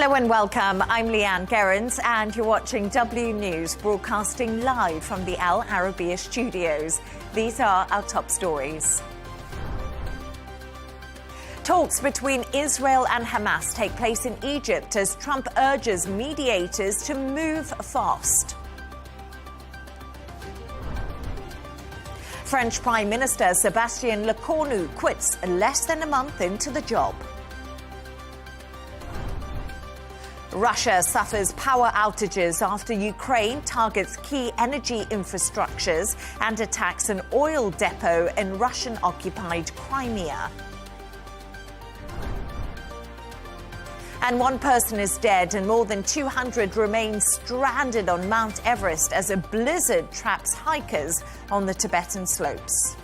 Hello and welcome. I'm Leigh Ann Gerrans and you're watching W News, broadcasting live from the Al Arabiya studios. These are our top stories. Talks between Israel and Hamas take place in Egypt as Trump urges mediators to move fast. French Prime Minister Sébastien Lecornu quits less than a month into the job. Russia suffers power outages after Ukraine targets key energy infrastructures and attacks an oil depot in Russian-occupied Crimea. And one person is dead and more than 200 remain stranded on Mount Everest as a blizzard traps hikers on the Tibetan slopes.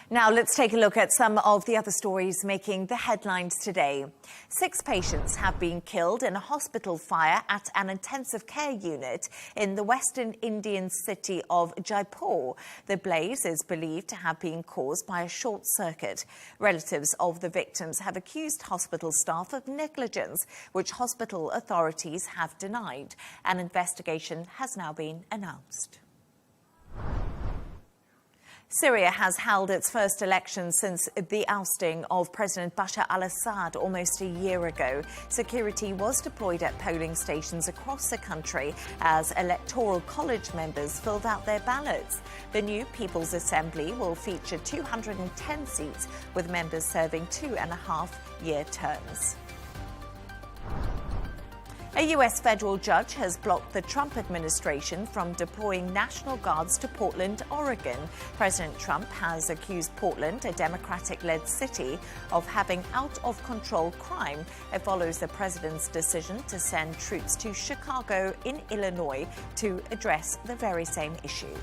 Now let's take a look at some of the other stories making the headlines today. 6 patients have been killed in a hospital fire at an intensive care unit in the western Indian city of Jaipur. The blaze is believed to have been caused by a short circuit. Relatives of the victims have accused hospital staff of negligence, which hospital authorities have denied. An investigation has now been announced. Syria has held its first election since the ousting of President Bashar al-Assad almost a year ago. Security was deployed at polling stations across the country as electoral college members filled out their ballots. The new People's Assembly will feature 210 seats, with members serving 2.5-year terms. A U.S. federal judge has blocked the Trump administration from deploying National Guards to Portland, Oregon. President Trump has accused Portland, a Democratic-led city, of having out-of-control crime. It follows the president's decision to send troops to Chicago in Illinois to address the very same issue.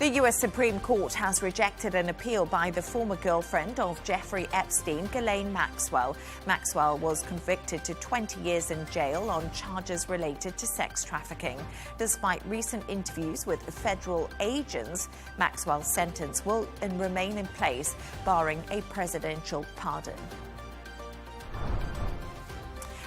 The U.S. Supreme Court has rejected an appeal by the former girlfriend of Jeffrey Epstein, Ghislaine Maxwell. Maxwell was convicted to 20 years in jail on charges related to sex trafficking. Despite recent interviews with federal agents, Maxwell's sentence will remain in place, barring a presidential pardon.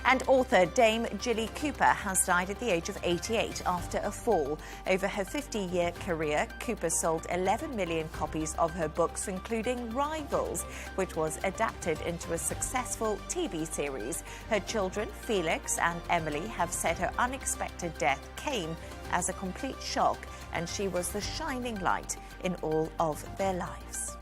And author Dame Jilly Cooper has died at the age of 88 after a fall. Over her 50-year career, Cooper sold 11 million copies of her books, including Rivals, which was adapted into a successful TV series. Her children, Felix and Emily, have said her unexpected death came as a complete shock, and she was the shining light in all of their lives.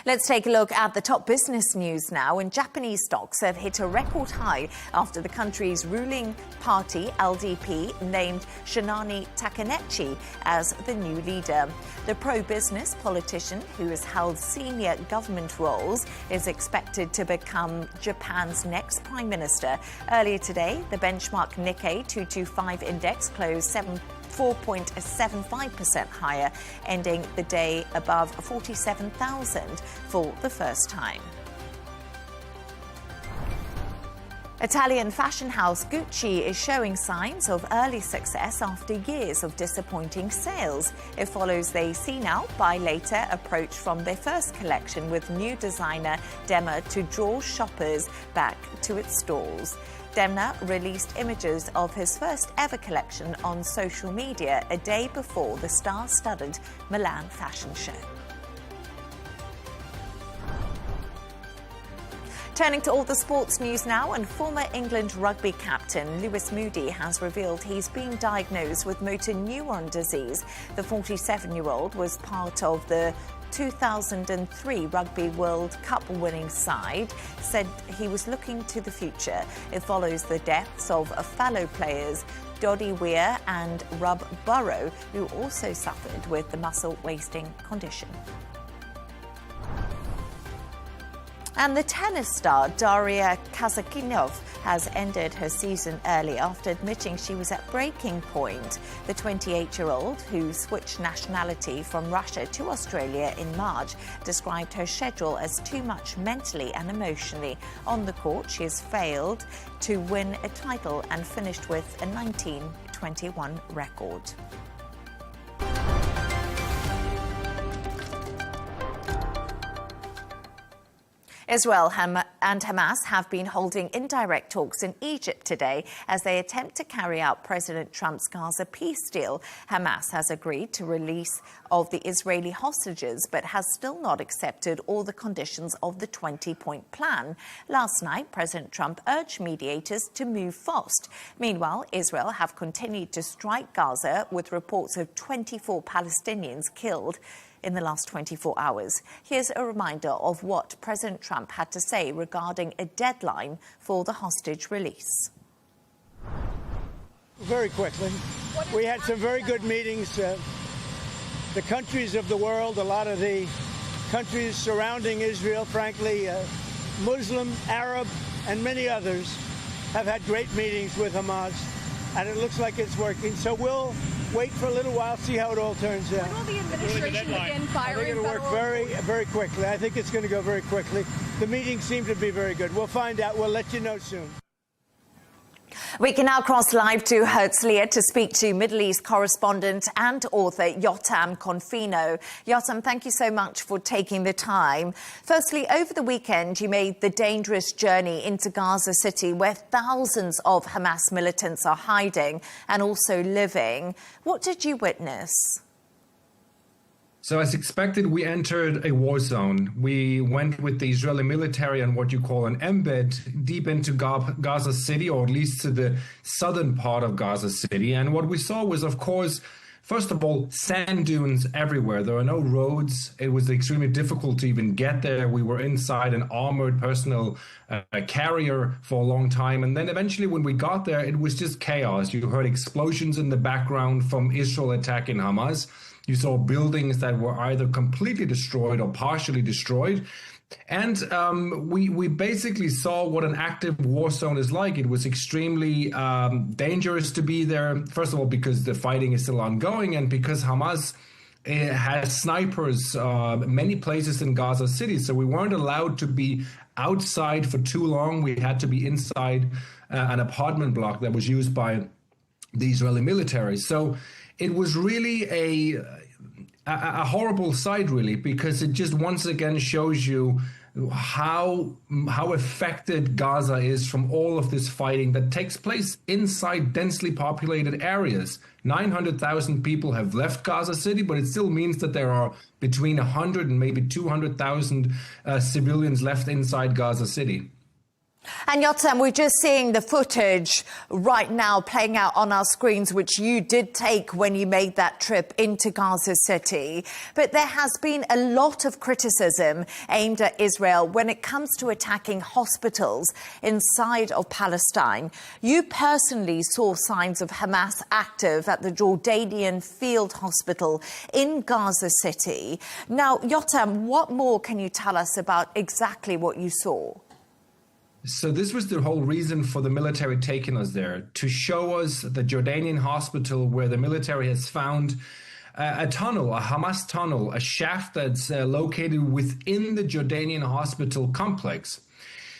Let's take a look at the top business news now. And Japanese stocks have hit a record high after the country's ruling party, LDP, named Shinani Takaichi as the new leader. The pro-business politician, who has held senior government roles, is expected to become Japan's next prime minister. Earlier today, the benchmark Nikkei 225 index closed 4.75% higher, ending the day above 47,000 for the first time. Italian fashion house Gucci is showing signs of early success after years of disappointing sales. It follows the see now, buy later approach from their first collection, with new designer Demna to draw shoppers back to its stores. Demna released images of his first ever collection on social media a day before the star-studded Milan fashion show. Turning to all the sports news now, and former England rugby captain Lewis Moody has revealed he's been diagnosed with motor neuron disease. The 47-year-old was part of the 2003 Rugby World Cup winning side, said he was looking to the future. It follows the deaths of fellow players Doddy Weir and Rob Burrow, who also suffered with the muscle wasting condition. And the tennis star Daria Kasatkina has ended her season early after admitting she was at breaking point. The 28-year-old, who switched nationality from Russia to Australia in March, described her schedule as too much mentally and emotionally. On the court, she has failed to win a title and finished with a 19-21 record. Israel and Hamas have been holding indirect talks in Egypt today as they attempt to carry out President Trump's Gaza peace deal. Hamas has agreed to release of the Israeli hostages, but has still not accepted all the conditions of the 20-point plan. Last night, President Trump urged mediators to move fast. Meanwhile, Israel have continued to strike Gaza, with reports of 24 Palestinians killed in the last 24 hours. Here's a reminder of what President Trump had to say regarding a deadline for the hostage release. Very quickly. We had some very good meetings. The countries of the world, a lot of the countries surrounding Israel, frankly, Muslim, Arab, and many others have had great meetings with Hamas, and it looks like it's working. So we'll wait for a little while, see how it all turns out. When will the administration begin firing? I think it'll work very quickly. I think it's going to go very quickly. The meetings seem to be very good. We'll find out. We'll let you know soon. We can now cross live to Herzliya to speak to Middle East correspondent and author Yotam Confino. Yotam, thank you so much for taking the time. Firstly, over the weekend, you made the dangerous journey into Gaza City, where thousands of Hamas militants are hiding and also living. What did you witness? So as expected, we entered a war zone. We went with the Israeli military on what you call an embed deep into Gaza City, or at least to the southern part of Gaza City. And what we saw was, of course, first of all, sand dunes everywhere. There are no roads. It was extremely difficult to even get there. We were inside an armored personnel carrier for a long time. And then eventually when we got there, it was just chaos. You heard explosions in the background from Israel attacking Hamas. You saw buildings that were either completely destroyed or partially destroyed. And we basically saw what an active war zone is like. It was extremely dangerous to be there, first of all, because the fighting is still ongoing, and because Hamas has snipers many places in Gaza City. So we weren't allowed to be outside for too long. We had to be inside an apartment block that was used by the Israeli military. So it was really a horrible sight, really, because it just once again shows you how affected Gaza is from all of this fighting that takes place inside densely populated areas. 900,000 people have left Gaza City, but it still means that there are between 100 and maybe 200,000 civilians left inside Gaza City. And Yotam, we're just seeing the footage right now playing out on our screens, which you did take when you made that trip into Gaza City. But there has been a lot of criticism aimed at Israel when it comes to attacking hospitals inside of Palestine. You personally saw signs of Hamas active at the Jordanian Field Hospital in Gaza City. Now, Yotam, what more can you tell us about exactly what you saw? So this was the whole reason for the military taking us there, to show us the Jordanian hospital where the military has found a tunnel, a Hamas tunnel, a shaft that's located within the Jordanian hospital complex.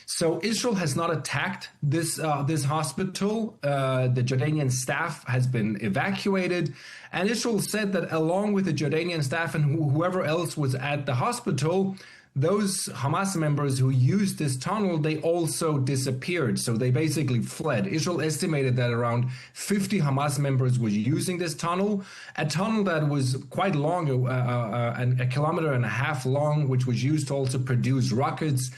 So Israel has not attacked this hospital. The Jordanian staff has been evacuated. And Israel said that along with the Jordanian staff and whoever else was at the hospital, those Hamas members who used this tunnel, they also disappeared. So they basically fled. Israel estimated that around 50 Hamas members were using this tunnel, a tunnel that was quite long, a kilometer and a half long, which was used to also produce rockets.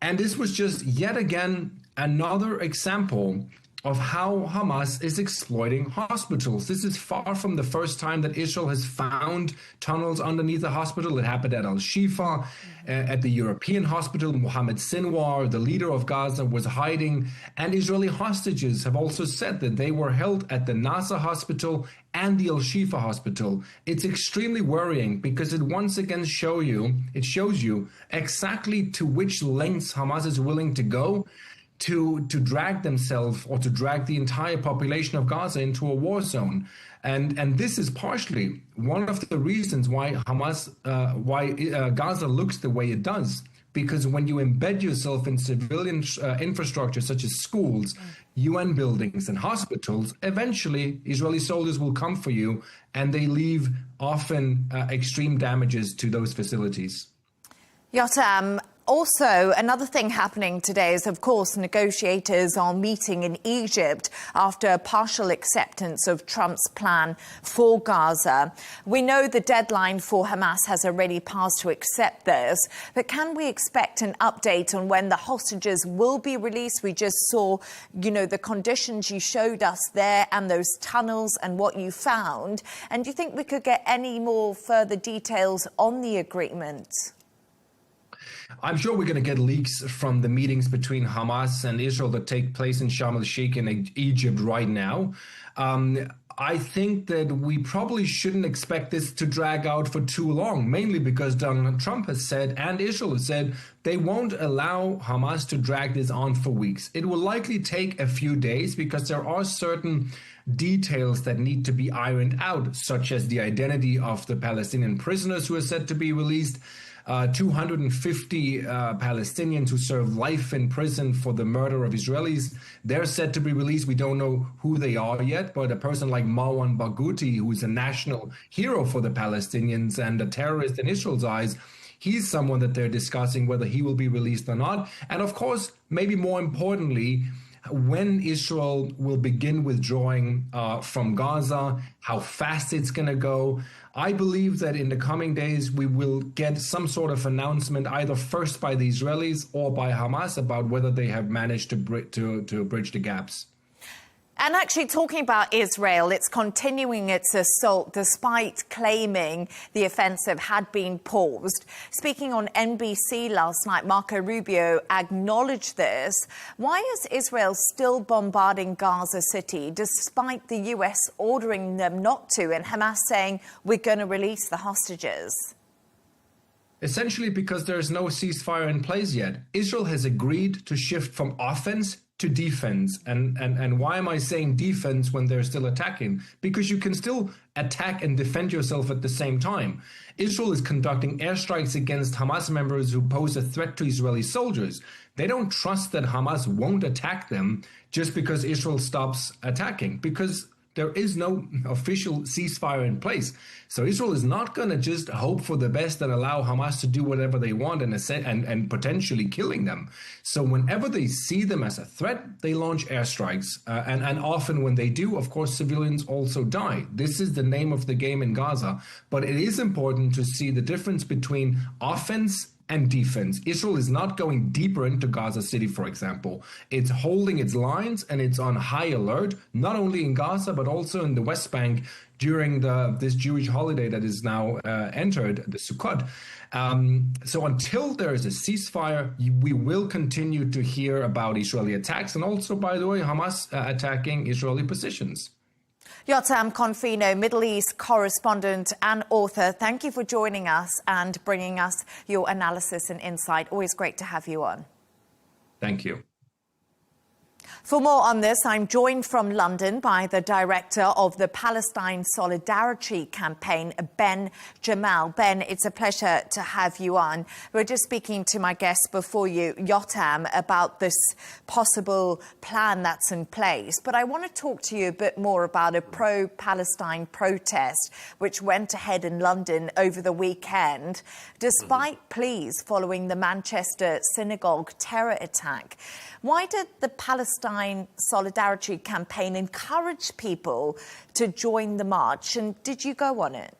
And this was just yet again another example of how Hamas is exploiting hospitals. This is far from the first time that Israel has found tunnels underneath a hospital. It happened at Al-Shifa, at the European hospital. Mohammed Sinwar, the leader of Gaza, was hiding. And Israeli hostages have also said that they were held at the Nasser hospital and the Al-Shifa hospital. It's extremely worrying because it once again shows you exactly to which lengths Hamas is willing to go to drag themselves or to drag the entire population of Gaza into a war zone. And this is partially one of the reasons why Gaza looks the way it does. Because when you embed yourself in civilian infrastructure such as schools, UN buildings and hospitals, eventually Israeli soldiers will come for you, and they leave often extreme damages to those facilities. Yotam, also, another thing happening today is, of course, negotiators are meeting in Egypt after partial acceptance of Trump's plan for Gaza. We know the deadline for Hamas has already passed to accept this, but can we expect an update on when the hostages will be released? We just saw, the conditions you showed us there and those tunnels and what you found. And do you think we could get any more further details on the agreement? I'm sure we're going to get leaks from the meetings between Hamas and Israel that take place in Sharm el-Sheikh in Egypt right now. I think that we probably shouldn't expect this to drag out for too long, mainly because Donald Trump has said, and Israel has said, they won't allow Hamas to drag this on for weeks. It will likely take a few days because there are certain details that need to be ironed out, such as the identity of the Palestinian prisoners who are said to be released. 250 Palestinians who serve life in prison for the murder of Israelis. They're said to be released. We don't know who they are yet, but a person like Marwan Barghouti, who is a national hero for the Palestinians and a terrorist in Israel's eyes, he's someone that they're discussing whether he will be released or not. And of course, maybe more importantly, when Israel will begin withdrawing from Gaza, how fast it's going to go. I believe that in the coming days, we will get some sort of announcement, either first by the Israelis or by Hamas, about whether they have managed to bridge the gaps. And actually, talking about Israel, it's continuing its assault despite claiming the offensive had been paused. Speaking on NBC last night, Marco Rubio acknowledged this. Why is Israel still bombarding Gaza City despite the US ordering them not to and Hamas saying we're going to release the hostages? Essentially because there's no ceasefire in place yet. Israel has agreed to shift from offense to defense. And why am I saying defense when they're still attacking? Because you can still attack and defend yourself at the same time. Israel is conducting airstrikes against Hamas members who pose a threat to Israeli soldiers. They don't trust that Hamas won't attack them just because Israel stops attacking, because there is no official ceasefire in place. So Israel is not going to just hope for the best and allow Hamas to do whatever they want and potentially killing them. So whenever they see them as a threat, they launch airstrikes. And often when they do, of course, civilians also die. This is the name of the game in Gaza. But it is important to see the difference between offense and defense. Israel is not going deeper into Gaza City, for example. It's holding its lines and it's on high alert, not only in Gaza, but also in the West Bank during this Jewish holiday that is now entered, the Sukkot. So until there is a ceasefire, we will continue to hear about Israeli attacks and also, by the way, Hamas attacking Israeli positions. Yotam Confino, Middle East correspondent and author, thank you for joining us and bringing us your analysis and insight. Always great to have you on. Thank you. For more on this, I'm joined from London by the director of the Palestine Solidarity Campaign, Ben Jamal. Ben, it's a pleasure to have you on. We're just speaking to my guest before you, Yotam, about this possible plan that's in place. But I want to talk to you a bit more about a pro-Palestine protest which went ahead in London over the weekend, despite pleas following the Manchester synagogue terror attack. Why did the Palestine Solidarity Campaign encourage people to join the march? And did you go on it?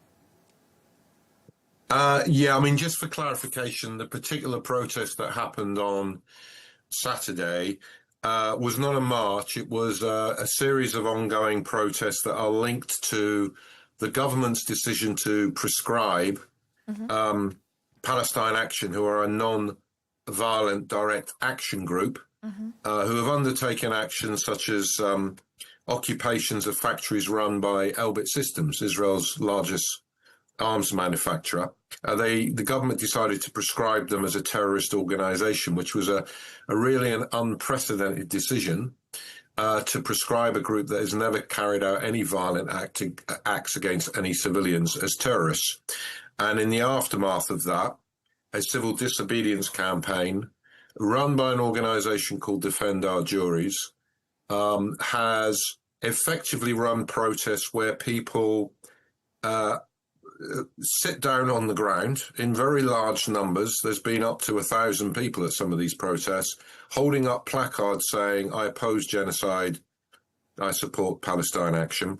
Yeah, I mean, just for clarification, the particular protest that happened on Saturday was not a march. It was a series of ongoing protests that are linked to the government's decision to prescribe Palestine Action, who are a non-violent direct action group, who have undertaken actions such as occupations of factories run by Elbit Systems, Israel's largest arms manufacturer. The government decided to prescribe them as a terrorist organization, which was a really an unprecedented decision to prescribe a group that has never carried out any violent acts against any civilians as terrorists. And in the aftermath of that, a civil disobedience campaign run by an organization called Defend Our Juries has effectively run protests where people sit down on the ground in very large numbers. There's been up to 1,000 people at some of these protests, holding up placards saying, "I oppose genocide, I support Palestine Action,"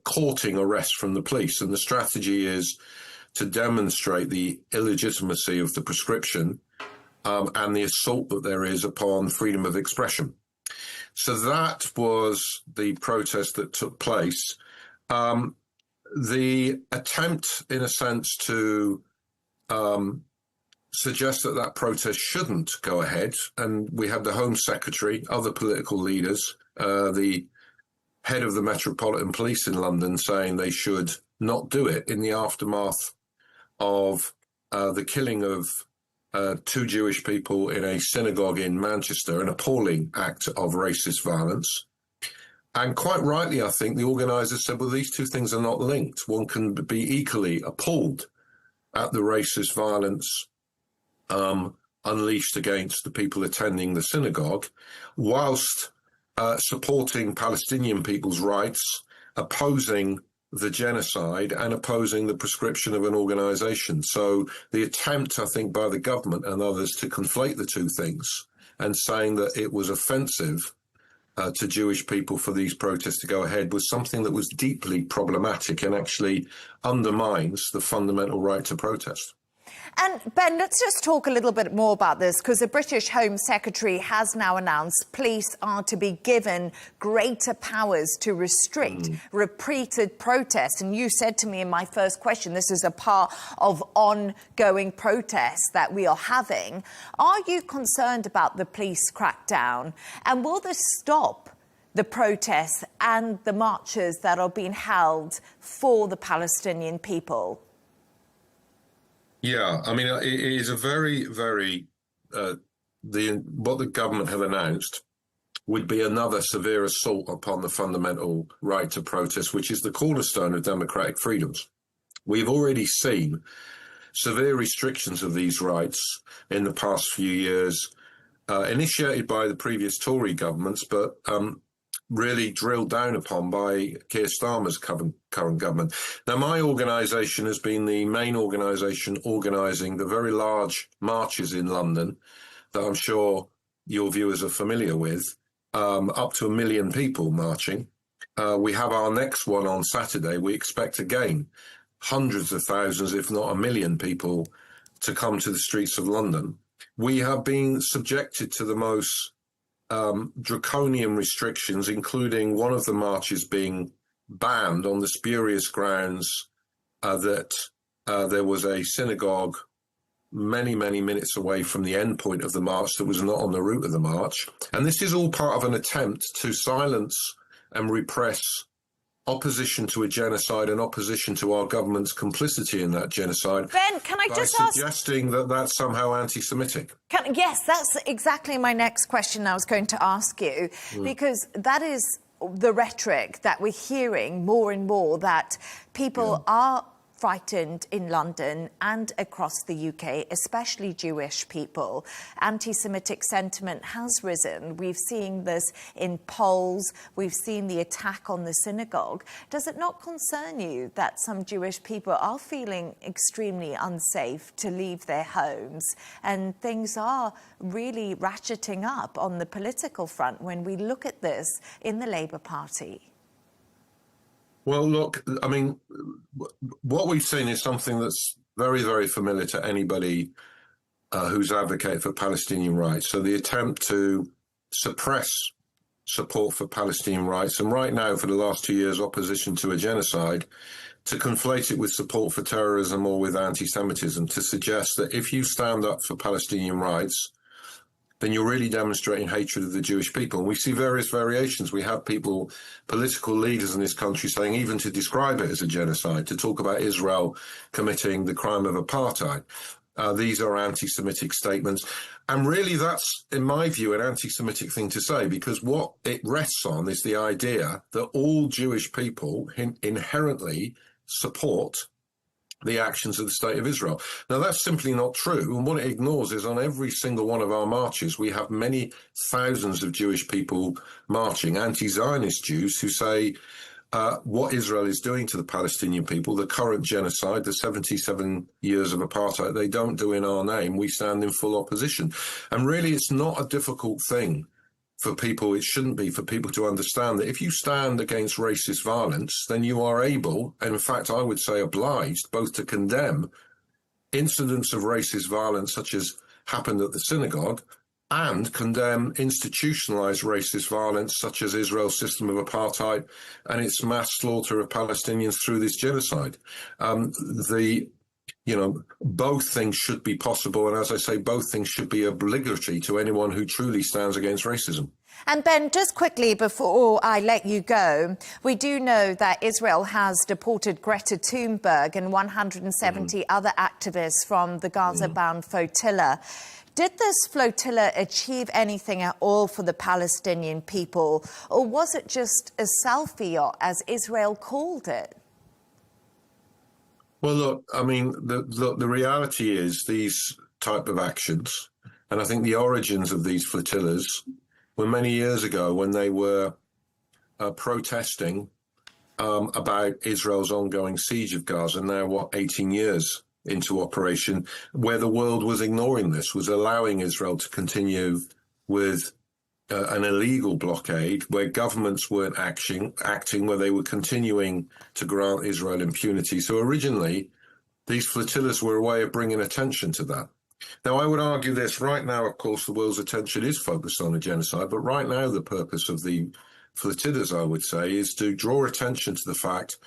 courting arrest from the police. And the strategy is to demonstrate the illegitimacy of the prescription and the assault that there is upon freedom of expression. So that was the protest that took place. The attempt, in a sense, to suggest that that protest shouldn't go ahead, and we had the Home Secretary, other political leaders, the head of the Metropolitan Police in London saying they should not do it in the aftermath of the killing of 2 Jewish people in a synagogue in Manchester, an appalling act of racist violence. And quite rightly, I think the organisers said, well, these two things are not linked. One can be equally appalled at the racist violence unleashed against the people attending the synagogue, whilst supporting Palestinian people's rights, opposing the genocide and opposing the prescription of an organisation. So the attempt, I think, by the government and others to conflate the two things and saying that it was offensive to Jewish people for these protests to go ahead was something that was deeply problematic and actually undermines the fundamental right to protest. And Ben, let's just talk a little bit more about this, because the British Home Secretary has now announced police are to be given greater powers to restrict repeated protests. And you said to me in my first question, this is a part of ongoing protests that we are having. Are you concerned about the police crackdown? And will this stop the protests and the marches that are being held for the Palestinian people? Yeah, I mean, it is a very, very, what the government have announced would be another severe assault upon the fundamental right to protest, which is the cornerstone of democratic freedoms. We've already seen severe restrictions of these rights in the past few years, initiated by the previous Tory governments, but really drilled down upon by Keir Starmer's current government. Now, my organisation has been the main organisation organising the very large marches in London that I'm sure your viewers are familiar with, up to 1 million people marching. We have our next one on Saturday. We expect again hundreds of thousands, if not 1 million people to come to the streets of London. We have been subjected to the most draconian restrictions, including one of the marches being banned on the spurious grounds that there was a synagogue many, many minutes away from the end point of the march that was not on the route of the march. And this is all part of an attempt to silence and repress opposition to a genocide and opposition to our government's complicity in that genocide. Ben, can I just ask... suggesting that that's somehow anti-Semitic. Yes, that's exactly my next question I was going to ask you, because that is the rhetoric that we're hearing more and more, that people are frightened in London and across the UK, especially Jewish people. Anti-Semitic sentiment has risen. We've seen this in polls. We've seen the attack on the synagogue. Does it not concern you that some Jewish people are feeling extremely unsafe to leave their homes, and things are really ratcheting up on the political front when we look at this in the Labour Party? Well, look, I mean, what we've seen is something that's very, very familiar to anybody who's advocated for Palestinian rights. So the attempt to suppress support for Palestinian rights, and right now, for the last 2 years, opposition to a genocide, to conflate it with support for terrorism or with anti-Semitism, to suggest that if you stand up for Palestinian rights, then you're really demonstrating hatred of the Jewish people. And we see various variations. We have people, political leaders in this country, saying even to describe it as a genocide, to talk about Israel committing the crime of apartheid. These are anti-Semitic statements. And really, that's, in my view, an anti-Semitic thing to say, because what it rests on is the idea that all Jewish people inherently support the actions of the State of Israel. Now, that's simply not true. And what it ignores is on every single one of our marches, we have many thousands of Jewish people marching, anti-Zionist Jews who say what Israel is doing to the Palestinian people, the current genocide, the 77 years of apartheid, they don't do in our name. We stand in full opposition. And really, it's not a difficult thing for people, it shouldn't be, for people to understand that if you stand against racist violence, then you are able, and in fact, I would say obliged, both to condemn incidents of racist violence such as happened at the synagogue and condemn institutionalized racist violence such as Israel's system of apartheid and its mass slaughter of Palestinians through this genocide. Both things should be possible. And as I say, both things should be obligatory to anyone who truly stands against racism. And Ben, just quickly before I let you go, we do know that Israel has deported Greta Thunberg and 170 other activists from the Gaza-bound flotilla. Did this flotilla achieve anything at all for the Palestinian people, or was it just a selfie yacht, as Israel called it? Well, look, I mean, the reality is these type of actions, and I think the origins of these flotillas were many years ago when they were protesting about Israel's ongoing siege of Gaza, now, 18 years into operation, where the world was ignoring this, was allowing Israel to continue with an illegal blockade, where governments weren't acting, where they were continuing to grant Israel impunity. So originally, these flotillas were a way of bringing attention to that. Now, I would argue this. Right now, of course, the world's attention is focused on a genocide, but right now the purpose of the flotillas, I would say, is to draw attention to the fact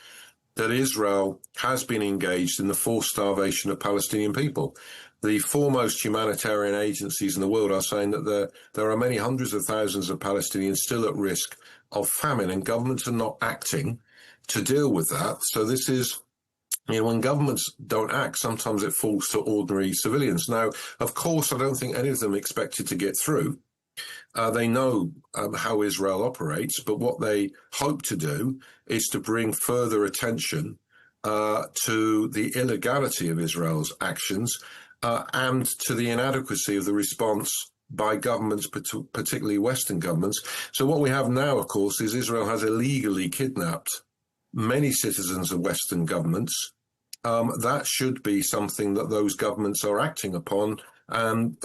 that Israel has been engaged in the forced starvation of Palestinian people. The foremost humanitarian agencies in the world are saying that there are many hundreds of thousands of Palestinians still at risk of famine, and governments are not acting to deal with that. So this is, when governments don't act, sometimes it falls to ordinary civilians. Now, of course, I don't think any of them expected to get through. They know how Israel operates, but what they hope to do is to bring further attention to the illegality of Israel's actions and to the inadequacy of the response by governments, particularly Western governments. So what we have now, of course, is Israel has illegally kidnapped many citizens of Western governments. That should be something that those governments are acting upon and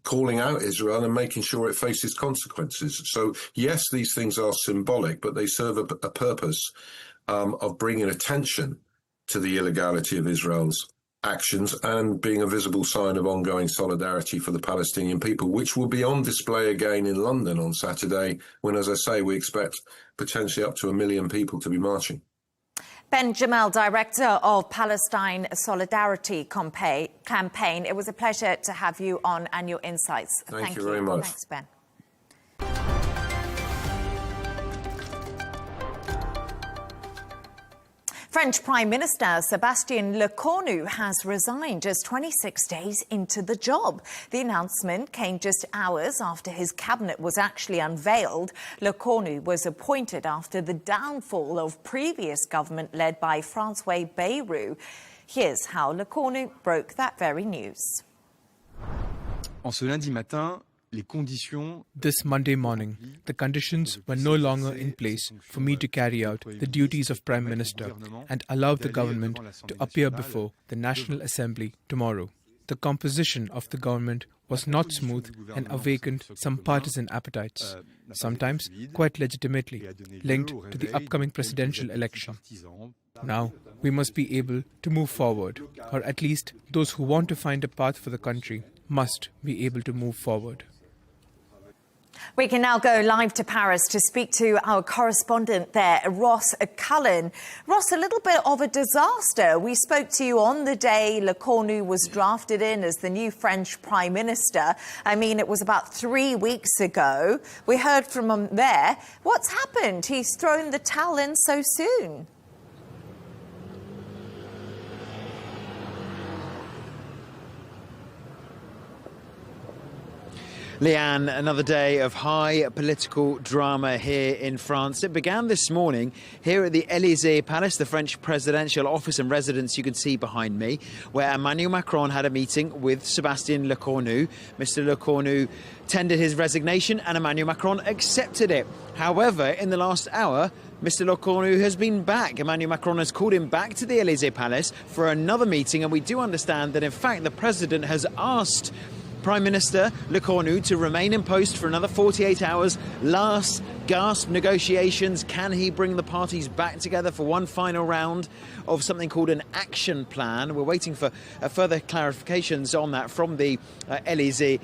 calling out Israel and making sure it faces consequences. So, yes, these things are symbolic, but they serve a purpose of bringing attention to the illegality of Israel's actions and being a visible sign of ongoing solidarity for the Palestinian people, which will be on display again in London on Saturday when, as I say, we expect potentially up to 1 million people to be marching. Ben Jamel, Director of Palestine Solidarity Campaign. It was a pleasure to have you on and your insights. Thank you very much. Thanks, Ben. French Prime Minister Sébastien Lecornu has resigned just 26 days into the job. The announcement came just hours after his cabinet was actually unveiled. Lecornu was appointed after the downfall of previous government led by François Bayrou. Here's how Lecornu broke that very news. En ce lundi matin, This Monday morning, the conditions were no longer in place for me to carry out the duties of Prime Minister and allow the government to appear before the National Assembly tomorrow. The composition of the government was not smooth and awakened some partisan appetites, sometimes quite legitimately linked to the upcoming presidential election. Now, we must be able to move forward, or at least those who want to find a path for the country must be able to move forward. We can now go live to Paris to speak to our correspondent there, Riz Khan. Riz, a little bit of a disaster. We spoke to you on the day Le Cornu was drafted in as the new French Prime Minister. I mean, it was about 3 weeks ago. We heard from him there. What's happened? He's thrown the towel in so soon. Leigh Ann, another day of high political drama here in France. It began this morning here at the Élysée Palace, the French presidential office and residence you can see behind me, where Emmanuel Macron had a meeting with Sébastien Lecornu. Mr. Lecornu tendered his resignation and Emmanuel Macron accepted it. However, in the last hour, Mr. Lecornu has been back. Emmanuel Macron has called him back to the Élysée Palace for another meeting, and we do understand that, in fact, the president has asked Prime Minister Lecornu to remain in post for another 48 hours. Last gasp negotiations. Can he bring the parties back together for one final round of something called an action plan? We're waiting for further clarifications on that from the Élysée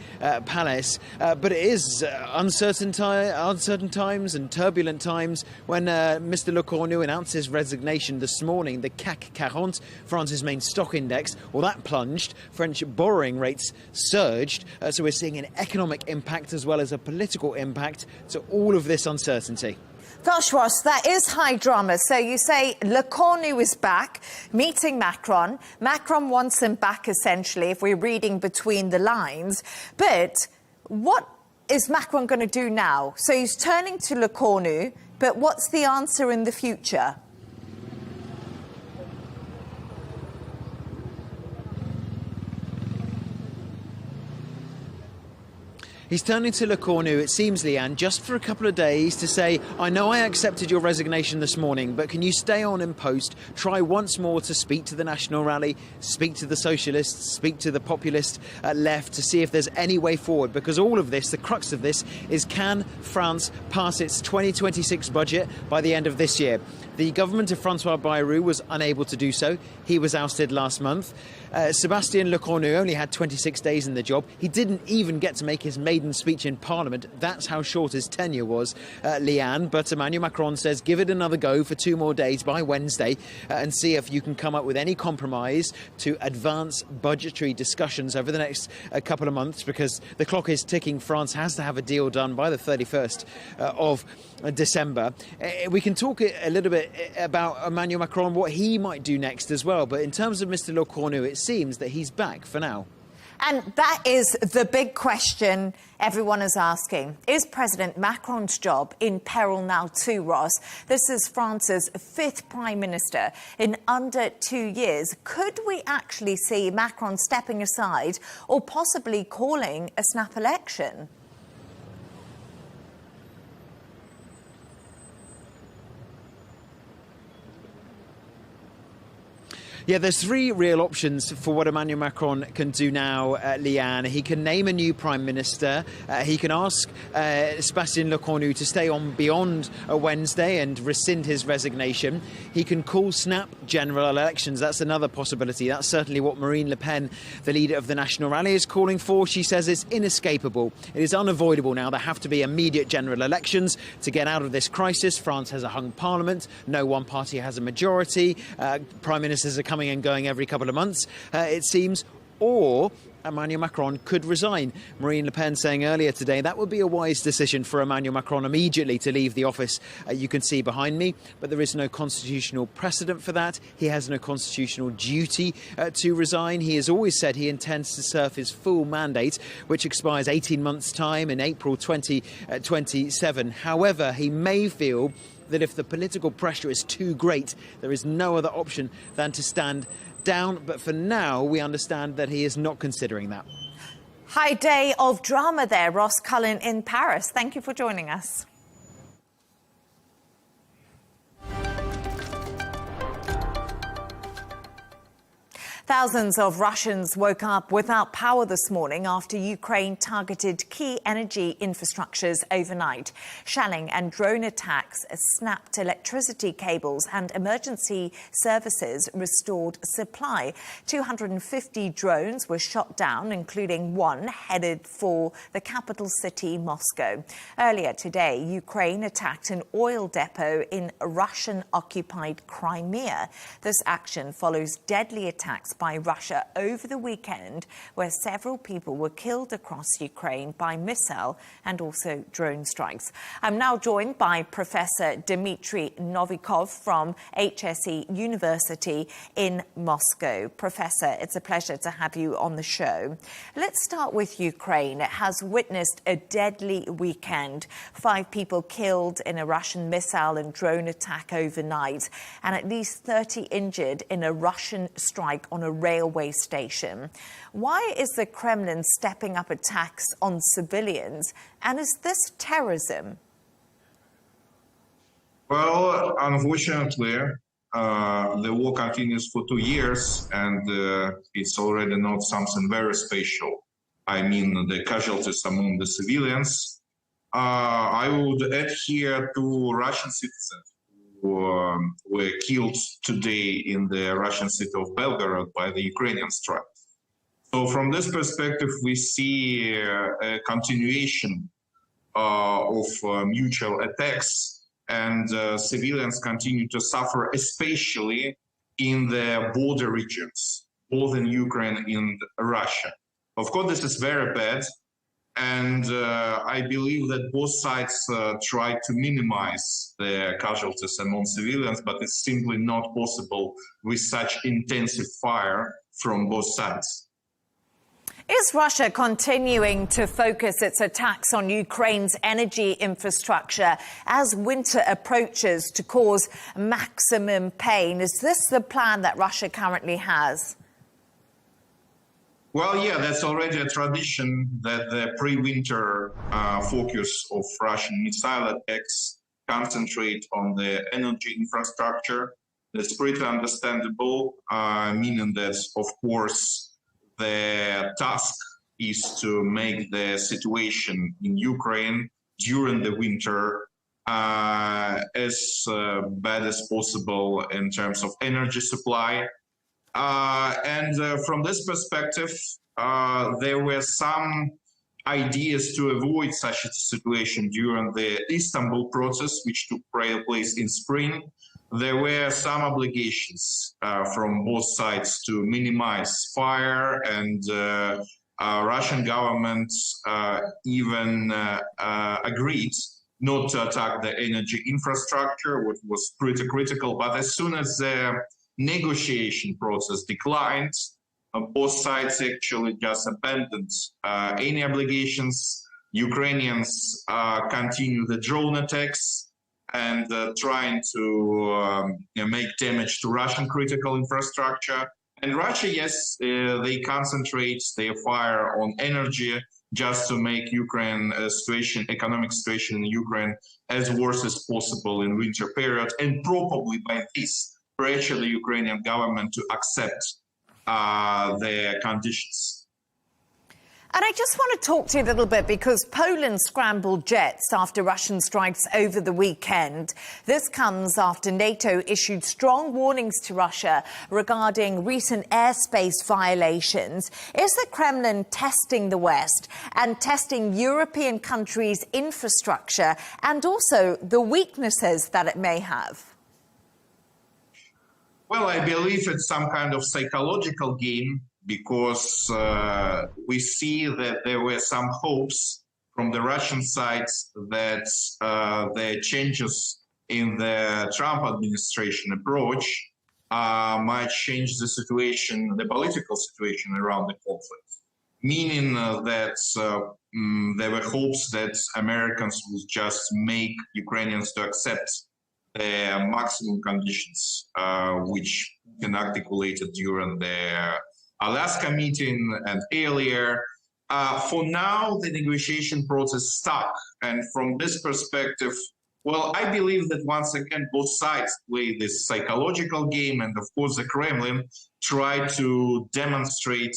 Palace. But it is uncertain times and turbulent times when Mr. Lecornu announced his resignation this morning. The CAC 40, France's main stock index, well, that plunged. French borrowing rates surged. So we're seeing an economic impact as well as a political impact to all of this uncertainty. Gosh, Riz, that is high drama. So you say Lecornu is back, meeting Macron. Macron wants him back, essentially, if we're reading between the lines. But what is Macron going to do now? So he's turning to Lecornu, but what's the answer in the future? He's turning to Lecornu, it seems, Leigh Ann, just for a couple of days to say, I know I accepted your resignation this morning, but can you stay on in post, try once more to speak to the National Rally, speak to the Socialists, speak to the populist left to see if there's any way forward, because all of this, the crux of this, is can France pass its 2026 budget by the end of this year? The government of Francois Bayrou was unable to do so. He was ousted last month. Sébastien Lecornu only had 26 days in the job. He didn't even get to make his maiden speech in Parliament. That's how short his tenure was, Leigh Ann. But Emmanuel Macron says give it another go for 2 more days by Wednesday and see if you can come up with any compromise to advance budgetary discussions over the next couple of months, because the clock is ticking. France has to have a deal done by the 31st of December. We can talk a little bit about Emmanuel Macron, what he might do next as well. But in terms of Mr. Lecornu, it seems that he's back for now. And that is the big question everyone is asking. Is President Macron's job in peril now too, Riz? This is France's 5th Prime Minister in under 2 years. Could we actually see Macron stepping aside or possibly calling a snap election? Yeah, there's 3 real options for what Emmanuel Macron can do now, Leigh Ann. He can name a new Prime Minister. He can ask Sébastien Lecornu to stay on beyond a Wednesday and rescind his resignation. He can call snap general elections. That's another possibility. That's certainly what Marine Le Pen, the leader of the National Rally, is calling for. She says it's inescapable. It is unavoidable now. There have to be immediate general elections to get out of this crisis. France has a hung parliament. No one party has a majority. Prime ministers are coming and going every couple of months, it seems, or Emmanuel Macron could resign. Marine Le Pen saying earlier today that would be a wise decision for Emmanuel Macron immediately to leave the office. You can see behind me, but there is no constitutional precedent for that. He has no constitutional duty to resign. He has always said he intends to serve his full mandate, which expires 18 months' time in April 2027. However, he may feel that if the political pressure is too great, there is no other option than to stand down. But for now, we understand that he is not considering that. High day of drama there, Riz Khan in Paris. Thank you for joining us. Thousands of Russians woke up without power this morning after Ukraine targeted key energy infrastructures overnight. Shelling and drone attacks snapped electricity cables and emergency services restored supply. 250 drones were shot down, including one headed for the capital city, Moscow. Earlier today, Ukraine attacked an oil depot in Russian-occupied Crimea. This action follows deadly attacks by Russia over the weekend, where several people were killed across Ukraine by missile and also drone strikes. I'm now joined by Professor Dmitry Novikov from HSE University in Moscow. Professor, it's a pleasure to have you on the show. Let's start with Ukraine. It has witnessed a deadly weekend. 5 people killed in a Russian missile and drone attack overnight, and at least 30 injured in a Russian strike on a railway station. Why is the Kremlin stepping up attacks on civilians? And is this terrorism? Well, unfortunately, the war continues for 2 years, and it's already not something very special. I mean, the casualties among the civilians. I would add here to Russian citizens who were killed today in the Russian city of Belgorod by the Ukrainian strike. So from this perspective, we see a continuation of mutual attacks, and civilians continue to suffer, especially in the border regions, both in Ukraine and Russia. Of course, this is very bad. And I believe that both sides try to minimize the casualties among civilians, but it's simply not possible with such intensive fire from both sides. Is Russia continuing to focus its attacks on Ukraine's energy infrastructure as winter approaches to cause maximum pain? Is this the plan that Russia currently has? Well, yeah, that's already a tradition that the pre-winter focus of Russian missile attacks concentrate on the energy infrastructure. That's pretty understandable, meaning that, of course, the task is to make the situation in Ukraine during the winter as bad as possible in terms of energy supply. And from this perspective, there were some ideas to avoid such a situation during the Istanbul process, which took place in spring. There were some obligations from both sides to minimize fire, and Russian government even agreed not to attack the energy infrastructure, which was pretty critical. But as soon as the negotiation process declined, both sides actually just abandoned any obligations. Ukrainians continue the drone attacks and trying to make damage to Russian critical infrastructure. And Russia, yes, they concentrate their fire on energy just to make Ukraine economic situation in Ukraine as worse as possible in winter period, and probably by this pressure the Ukrainian government to accept their conditions. And I just want to talk to you a little bit because Poland scrambled jets after Russian strikes over the weekend. This comes after NATO issued strong warnings to Russia regarding recent airspace violations. Is the Kremlin testing the West and testing European countries' infrastructure and also the weaknesses that it may have? Well, I believe it's some kind of psychological game, because we see that there were some hopes from the Russian side that the changes in the Trump administration approach might change the situation, the political situation around the conflict, meaning that there were hopes that Americans would just make Ukrainians to accept the maximum conditions which Putin articulated during the Alaska meeting and earlier. For now, the negotiation process stuck. And from this perspective, Well, I believe that once again, both sides play this psychological game, and of course the Kremlin try to demonstrate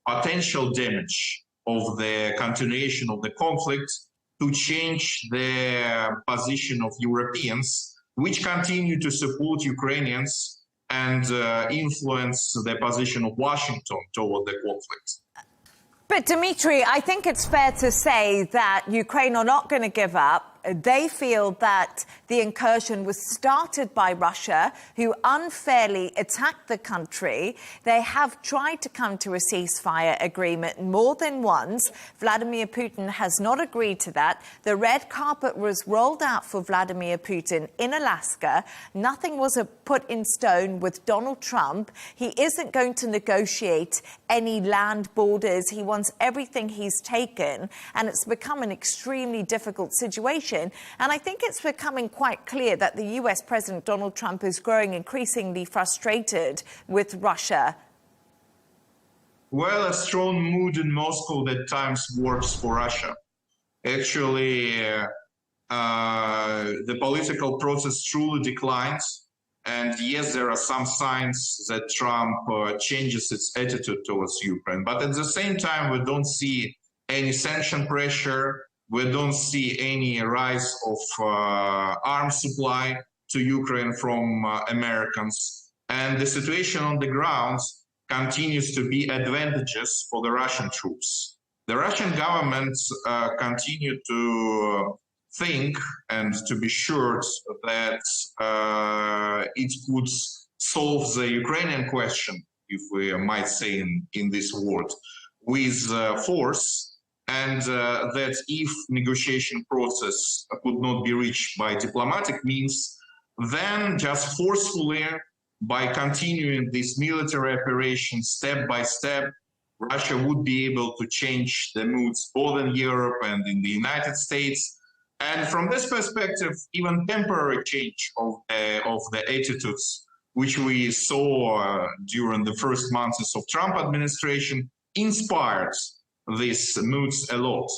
potential damage of the continuation of the conflict to change the position of Europeans, which continue to support Ukrainians and influence the position of Washington toward the conflict. But Dmitry, I think it's fair to say that Ukraine are not going to give up. They feel that the incursion was started by Russia, who unfairly attacked the country. They have tried to come to a ceasefire agreement more than once. Vladimir Putin has not agreed to that. The red carpet was rolled out for Vladimir Putin in Alaska. Nothing was put in stone with Donald Trump. He isn't going to negotiate any land borders. He wants everything he's taken, and it's become an extremely difficult situation. And I think it's becoming quite clear that the US President Donald Trump is growing increasingly frustrated with Russia. Well, a strong mood in Moscow at times works for Russia. Actually, the political process truly declines. And yes, there are some signs that Trump changes its attitude towards Ukraine. But at the same time, we don't see any sanction pressure. We don't see any rise of arms supply to Ukraine from Americans. And the situation on the ground continues to be advantageous for the Russian troops. The Russian government continue to think and to be sure that it could solve the Ukrainian question, if we might say in this word, with force. And that if negotiation process could not be reached by diplomatic means, then just forcefully, by continuing this military operation step by step, Russia would be able to change the moods both in Europe and in the United States. And from this perspective, even temporary change of the attitudes, which we saw during the first months of Trump administration, inspired these moods a lot.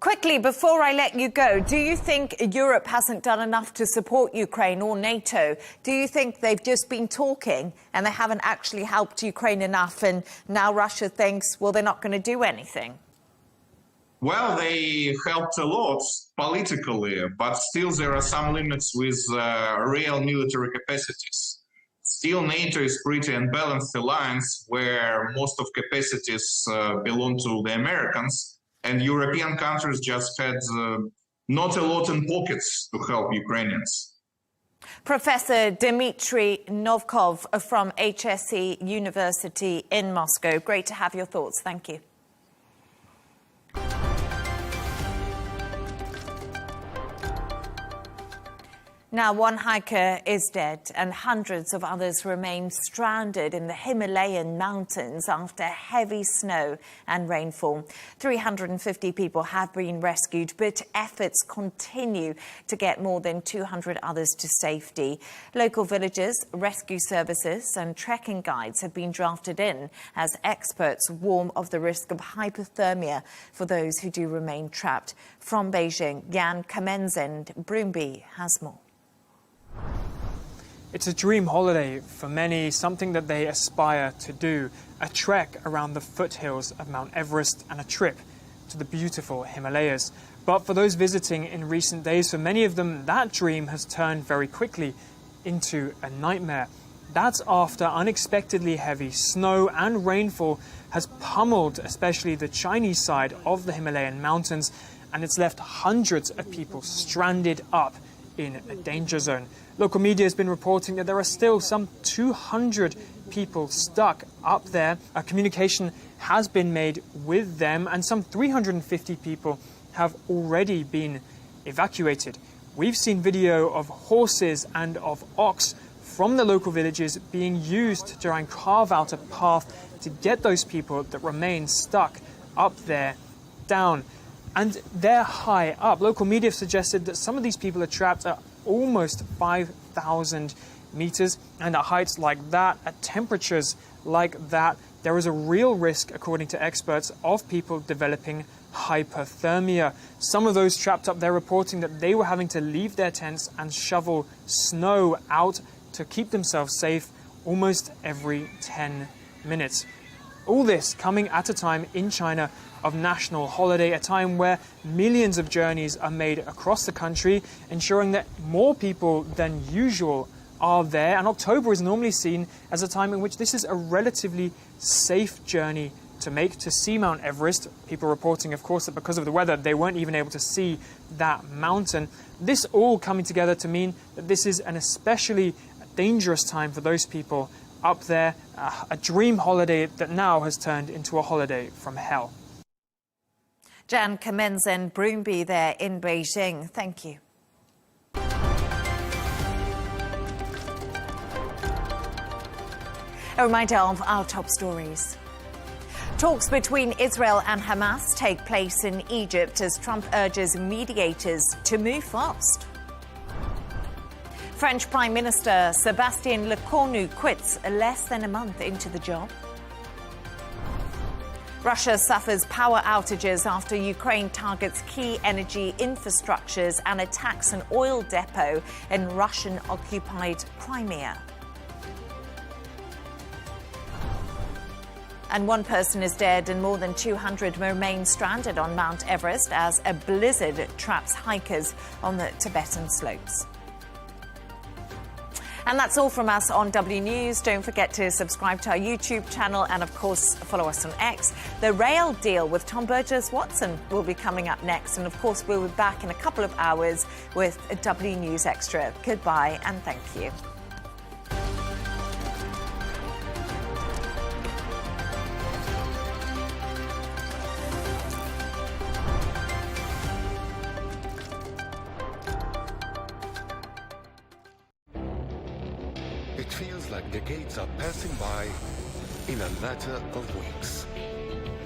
Quickly, before I let you go, do you think Europe hasn't done enough to support Ukraine or NATO? Do you think they've just been talking and they haven't actually helped Ukraine enough, and now Russia thinks, well, they're not going to do anything? Well, they helped a lot politically, but still there are some limits with real military capacities. Still, NATO is pretty unbalanced alliance where most of capacities belong to the Americans, and European countries just had not a lot in pockets to help Ukrainians. Professor Dmitry Novkov from HSE University in Moscow. Great to have your thoughts. Thank you. Now, one hiker is dead and hundreds of others remain stranded in the Himalayan mountains after heavy snow and rainfall. 350 people have been rescued, but efforts continue to get more than 200 others to safety. Local villagers, rescue services and trekking guides have been drafted in as experts warn of the risk of hypothermia for those who do remain trapped. From Beijing, Jan Kamenzend Broomby has more. It's a dream holiday for many, something that they aspire to do, a trek around the foothills of Mount Everest and a trip to the beautiful Himalayas. But for those visiting in recent days, for many of them, that dream has turned very quickly into a nightmare. That's after unexpectedly heavy snow and rainfall has pummeled especially the Chinese side of the Himalayan mountains, and it's left hundreds of people stranded up in a danger zone. Local media has been reporting that there are still some 200 people stuck up there. A communication has been made with them, and some 350 people have already been evacuated. We've seen video of horses and of ox from the local villages being used to try and carve out a path to get those people that remain stuck up there down. And they're high up. Local media have suggested that some of these people are trapped at almost 5,000 meters, and at heights like that, at temperatures like that, there is a real risk, according to experts, of people developing hypothermia. Some of those trapped up there reporting that they were having to leave their tents and shovel snow out to keep themselves safe almost every 10 minutes. All this coming at a time in China of national holiday, a time where millions of journeys are made across the country, ensuring that more people than usual are there. And October is normally seen as a time in which this is a relatively safe journey to make to see Mount Everest. People reporting, of course, that because of the weather, they weren't even able to see that mountain. This all coming together to mean that this is an especially dangerous time for those people up there, a dream holiday that now has turned into a holiday from hell. Jan Kamenz and Broomby there in Beijing. Thank you. A reminder of our top stories. Talks between Israel and Hamas take place in Egypt as Trump urges mediators to move fast. French Prime Minister Sébastien Lecornu quits less than a month into the job. Russia suffers power outages after Ukraine targets key energy infrastructures and attacks an oil depot in Russian-occupied Crimea. And one person is dead and more than 200 remain stranded on Mount Everest as a blizzard traps hikers on the Tibetan slopes. And that's all from us on W News. Don't forget to subscribe to our YouTube channel and, of course, follow us on X. The rail deal with Tom Burges Watson will be coming up next. And, of course, we'll be back in a couple of hours with a W News Extra. Goodbye and thank you. It feels like decades are passing by in a matter of weeks.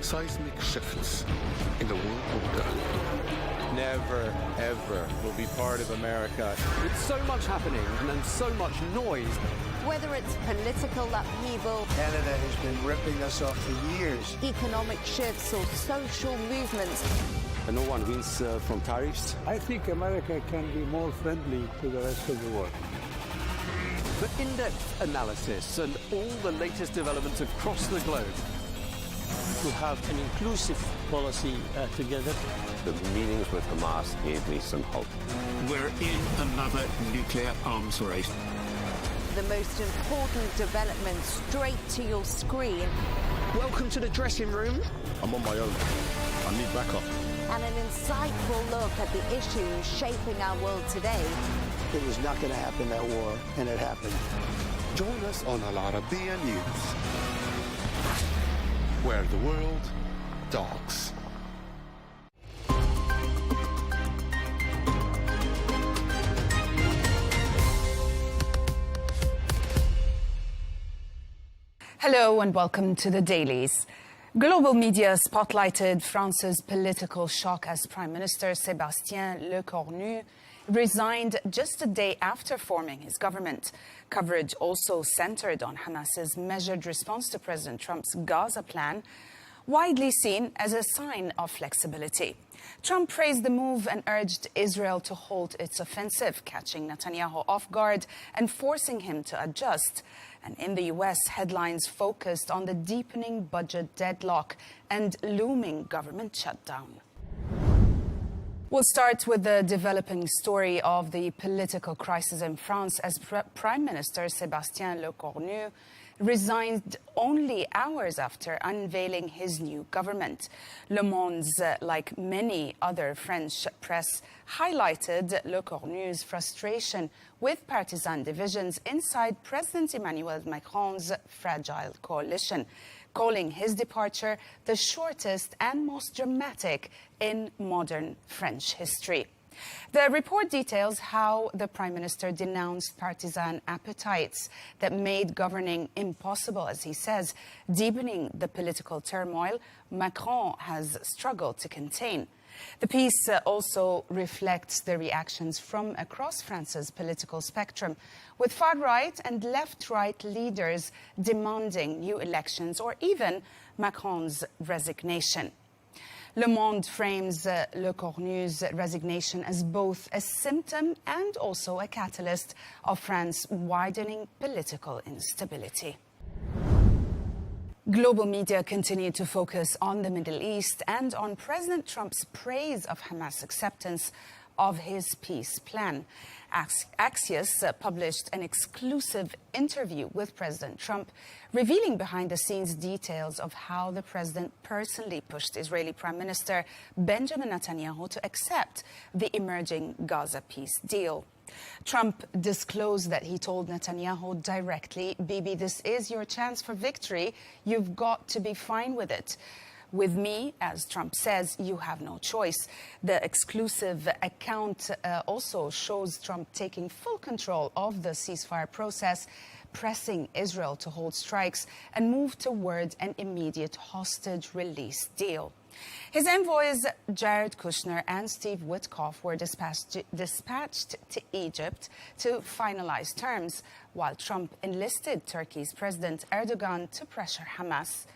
Seismic shifts in the world order. Never, ever will be part of America. With so much happening and so much noise. Whether it's political upheaval, Canada has been ripping us off for years. Economic shifts or social movements. And no one wins from tariffs. I think America can be more friendly to the rest of the world. For in-depth analysis and all the latest developments across the globe. To have an inclusive policy together. The meetings with Hamas gave me some hope. We're in another nuclear arms race. The most important development straight to your screen. Welcome to the dressing room. I'm on my own. I need backup. And an insightful look at the issues shaping our world today. It was not going to happen, that war, and it happened. Join us on Arabiya News, where the world talks. Hello and welcome to the Dailies. Global media spotlighted France's political shock as Prime Minister Sébastien Lecornu resigned just a day after forming his government. Coverage also centered on Hamas's measured response to President Trump's Gaza plan, widely seen as a sign of flexibility. Trump praised the move and urged Israel to halt its offensive, catching Netanyahu off guard and forcing him to adjust. And in the U.S., headlines focused on the deepening budget deadlock and looming government shutdown. We'll start with the developing story of the political crisis in France as Prime Minister Sébastien Lecornu resigned only hours after unveiling his new government. Le Monde's, like many other French press, highlighted Lecornu's frustration with partisan divisions inside President Emmanuel Macron's fragile coalition, calling his departure the shortest and most dramatic in modern French history. The report details how the Prime Minister denounced partisan appetites that made governing impossible, as he says, deepening the political turmoil Macron has struggled to contain. The piece also reflects the reactions from across France's political spectrum, with far-right and left-right leaders demanding new elections or even Macron's resignation. Le Monde frames Le Cornu's resignation as both a symptom and also a catalyst of France's widening political instability. Global media continue to focus on the Middle East and on President Trump's praise of Hamas' acceptance of his peace plan. Axios published an exclusive interview with President Trump, revealing behind-the-scenes details of how the president personally pushed Israeli Prime Minister Benjamin Netanyahu to accept the emerging Gaza peace deal. Trump disclosed that he told Netanyahu directly, "Bibi, this is your chance for victory. You've got to be fine with it. With me," as Trump says, "you have no choice." The exclusive account also shows Trump taking full control of the ceasefire process, pressing Israel to hold strikes and move toward an immediate hostage release deal. His envoys, Jared Kushner and Steve Witkoff, were dispatched to Egypt to finalize terms, while Trump enlisted Turkey's President Erdogan to pressure Hamas.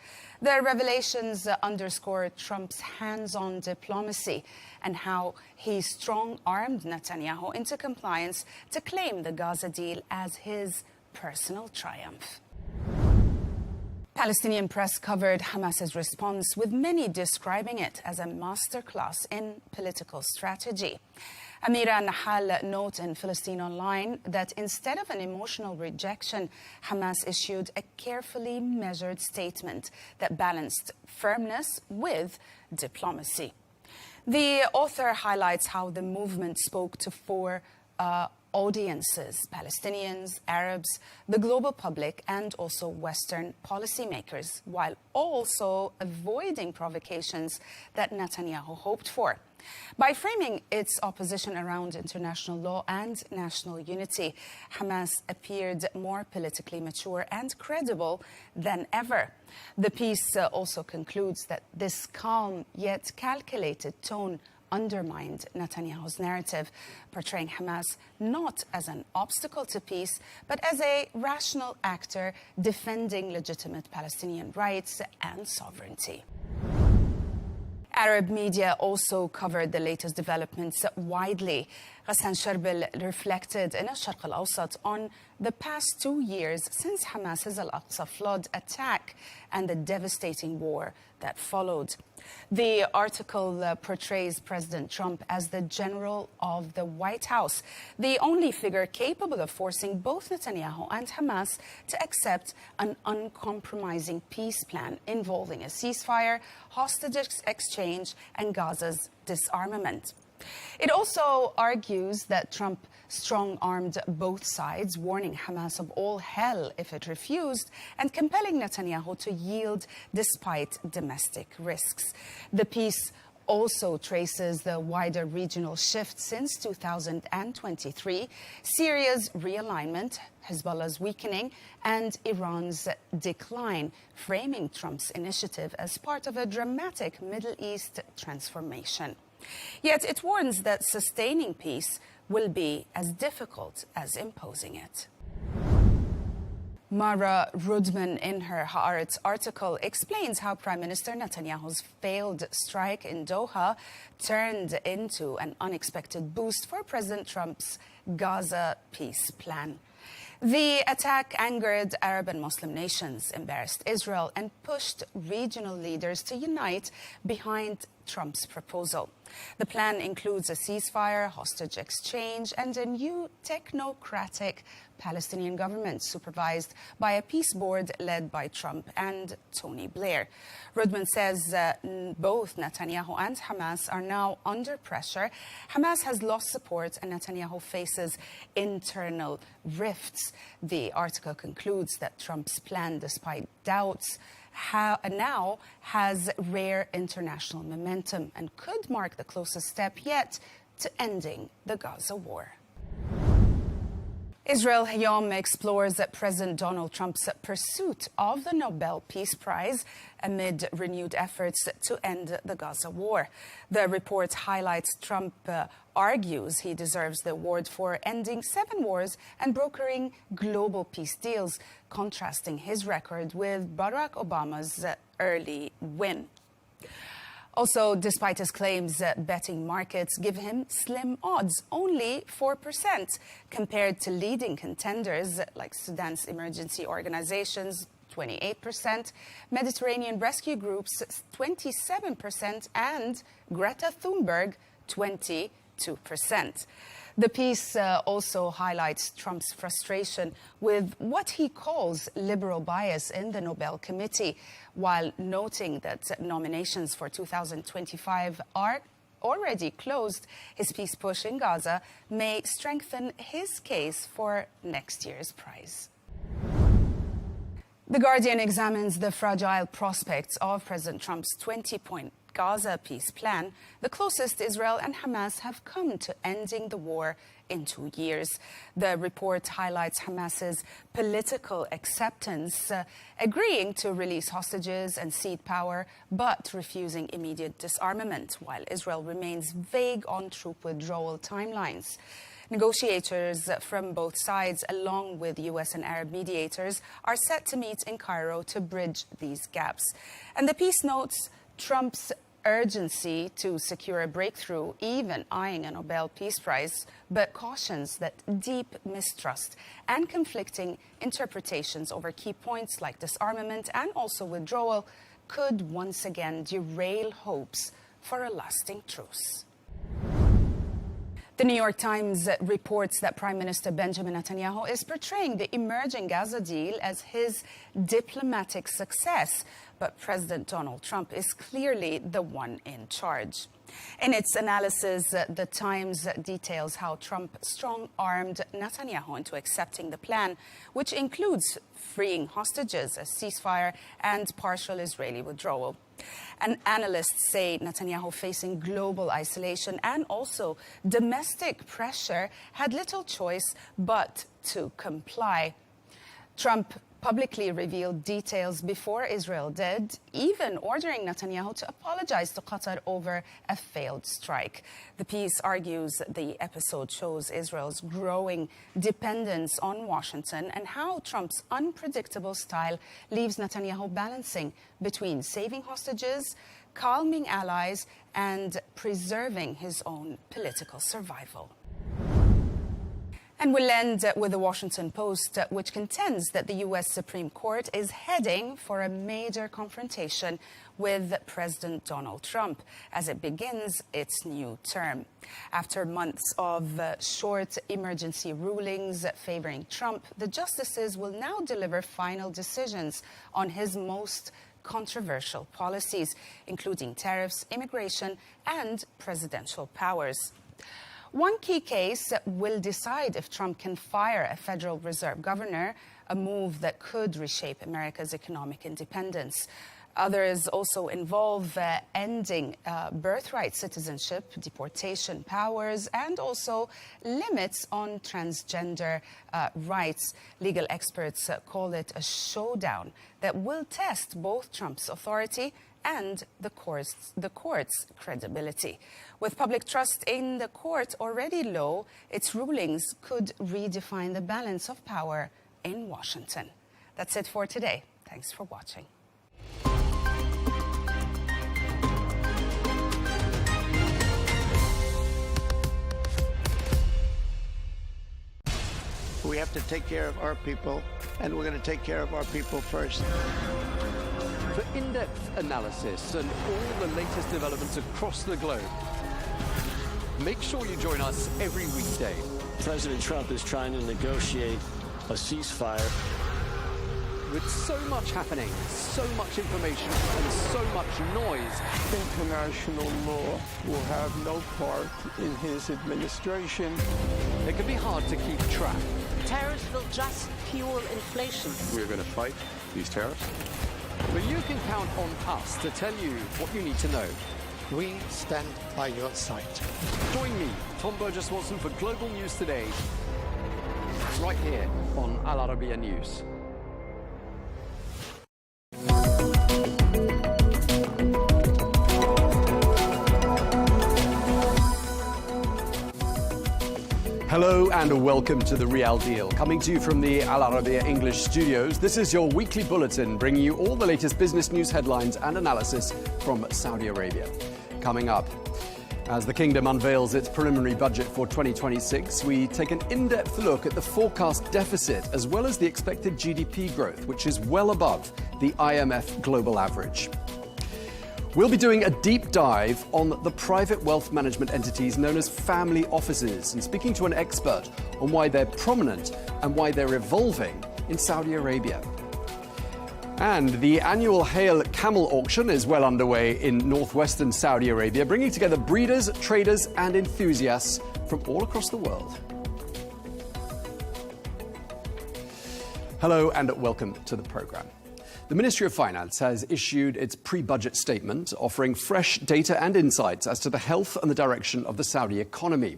The revelations underscore Trump's hands-on diplomacy and how he strong-armed Netanyahu into compliance to claim the Gaza deal as his personal triumph. Palestinian press covered Hamas's response, with many describing it as a masterclass in political strategy. Amira Nahal notes in Philistine Online that instead of an emotional rejection, Hamas issued a carefully measured statement that balanced firmness with diplomacy. The author highlights how the movement spoke to four audiences: Palestinians, Arabs, the global public, and also Western policymakers, while also avoiding provocations that Netanyahu hoped for. By framing its opposition around international law and national unity, Hamas appeared more politically mature and credible than ever. The piece also concludes that this calm yet calculated tone undermined Netanyahu's narrative, portraying Hamas not as an obstacle to peace, but as a rational actor defending legitimate Palestinian rights and sovereignty. Arab media also covered the latest developments widely. Ghassan Sherbil reflected in Al-Sharq Al-Awsat on the past 2 years since Hamas's Al-Aqsa flood attack and the devastating war that followed. The article portrays President Trump as the general of the White House, the only figure capable of forcing both Netanyahu and Hamas to accept an uncompromising peace plan involving a ceasefire, hostage exchange, and Gaza's disarmament. It also argues that Trump strong-armed both sides, warning Hamas of all hell if it refused, and compelling Netanyahu to yield despite domestic risks. The piece also traces the wider regional shift since 2023, Syria's realignment, Hezbollah's weakening, and Iran's decline, framing Trump's initiative as part of a dramatic Middle East transformation. Yet it warns that sustaining peace will be as difficult as imposing it. Mara Rudman, in her Haaretz article, explains how Prime Minister Netanyahu's failed strike in Doha turned into an unexpected boost for President Trump's Gaza peace plan. The attack angered Arab and Muslim nations, embarrassed Israel, and pushed regional leaders to unite behind Trump's proposal. The plan includes a ceasefire, hostage exchange, and a new technocratic Palestinian government supervised by a peace board led by Trump and Tony Blair. Rudman says both Netanyahu and Hamas are now under pressure. Hamas has lost support and Netanyahu faces internal rifts. The article concludes that Trump's plan, despite doubts, now has rare international momentum and could mark the closest step yet to ending the Gaza war. Israel Hayom explores President Donald Trump's pursuit of the Nobel Peace Prize amid renewed efforts to end the Gaza war. The report highlights Trump argues he deserves the award for ending 7 wars and brokering global peace deals, contrasting his record with Barack Obama's early win. Also, despite his claims, betting markets give him slim odds, only 4%, compared to leading contenders like Sudan's emergency organizations, 28%, Mediterranean rescue groups, 27%, and Greta Thunberg, 22%. The piece also highlights Trump's frustration with what he calls liberal bias in the Nobel Committee, while noting that nominations for 2025 are already closed. His peace push in Gaza may strengthen his case for next year's prize. The Guardian examines the fragile prospects of President Trump's 20-point Gaza peace plan, the closest Israel and Hamas have come to ending the war in 2 years. The report highlights Hamas's political acceptance, agreeing to release hostages and cede power, but refusing immediate disarmament, while Israel remains vague on troop withdrawal timelines. Negotiators from both sides, along with U.S. and Arab mediators, are set to meet in Cairo to bridge these gaps. And the piece notes Trump's urgency to secure a breakthrough, even eyeing a Nobel Peace Prize, but cautions that deep mistrust and conflicting interpretations over key points like disarmament and also withdrawal could once again derail hopes for a lasting truce. The New York Times reports that Prime Minister Benjamin Netanyahu is portraying the emerging Gaza deal as his diplomatic success, but President Donald Trump is clearly the one in charge. In its analysis, the Times details how Trump strong-armed Netanyahu into accepting the plan, which includes freeing hostages, a ceasefire, and partial Israeli withdrawal. And analysts say Netanyahu, facing global isolation and also domestic pressure, had little choice but to comply. Trump publicly revealed details before Israel did, even ordering Netanyahu to apologize to Qatar over a failed strike. The piece argues the episode shows Israel's growing dependence on Washington and how Trump's unpredictable style leaves Netanyahu balancing between saving hostages, calming allies, and preserving his own political survival. And we'll end with the Washington Post, which contends that the U.S. Supreme Court is heading for a major confrontation with President Donald Trump as it begins its new term. After months of short emergency rulings favoring Trump, the justices will now deliver final decisions on his most controversial policies, including tariffs, immigration, and presidential powers. One key case will decide if Trump can fire a Federal Reserve governor, a move that could reshape America's economic independence. Others also involve ending birthright citizenship, deportation powers, and also limits on transgender rights. Legal experts call it a showdown that will test both Trump's authority and the court's credibility. With public trust in the court already low, its rulings could redefine the balance of power in Washington. That's it for today. Thanks for watching. We have to take care of our people, and we're going to take care of our people first. For in-depth analysis and all the latest developments across the globe, make sure you join us every weekday. President Trump is trying to negotiate a ceasefire. With so much happening, so much information, and so much noise, international law will have no part in his administration. It can be hard to keep track. Tariffs will just fuel inflation. We're going to fight these tariffs. But you can count on us to tell you what you need to know. We stand by your side. Join me, Tom Burges Watson, for Global News Today. right here on Al Arabiya News. Hello and welcome to The Real Deal. Coming to you from the Al Arabiya English studios, this is your weekly bulletin bringing you all the latest business news headlines and analysis from Saudi Arabia. Coming up, as the kingdom unveils its preliminary budget for 2026, we take an in-depth look at the forecast deficit as well as the expected GDP growth, which is well above the IMF global average. We'll be doing a deep dive on the private wealth management entities known as family offices and speaking to an expert on why they're prominent and why they're evolving in Saudi Arabia. And the annual Hale Camel Auction is well underway in northwestern Saudi Arabia, bringing together breeders, traders and enthusiasts from all across the world. Hello and welcome to the programme. The Ministry of Finance has issued its pre-budget statement offering fresh data and insights as to the health and the direction of the Saudi economy.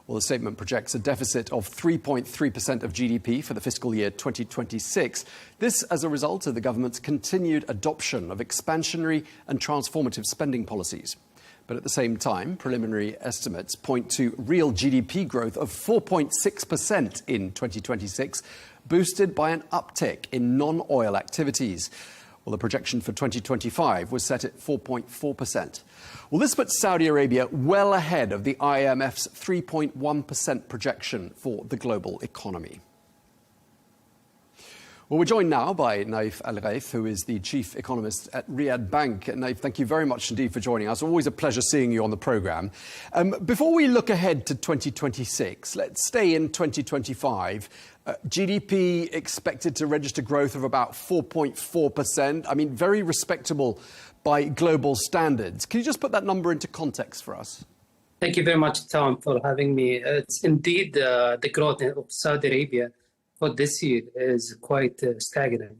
Well, the statement projects a deficit of 3.3% of GDP for the fiscal year 2026. This as a result of the government's continued adoption of expansionary and transformative spending policies. But at the same time, preliminary estimates point to real GDP growth of 4.6% in 2026, boosted by an uptick in non-oil activities. Well, the projection for 2025 was set at 4.4%. Well, this puts Saudi Arabia well ahead of the IMF's 3.1% projection for the global economy. Well, we're joined now by Naif Al-Ghaith, who is the chief economist at Riyadh Bank. Naif, thank you very much indeed for joining us. Always a pleasure seeing you on the programme. Before we look ahead to 2026, let's stay in 2025. GDP expected to register growth of about 4.4%. I mean, very respectable by global standards. Can you just put that number into context for us? Thank you very much, Tom, for having me. It's indeed the growth of Saudi Arabia for this year is quite staggering.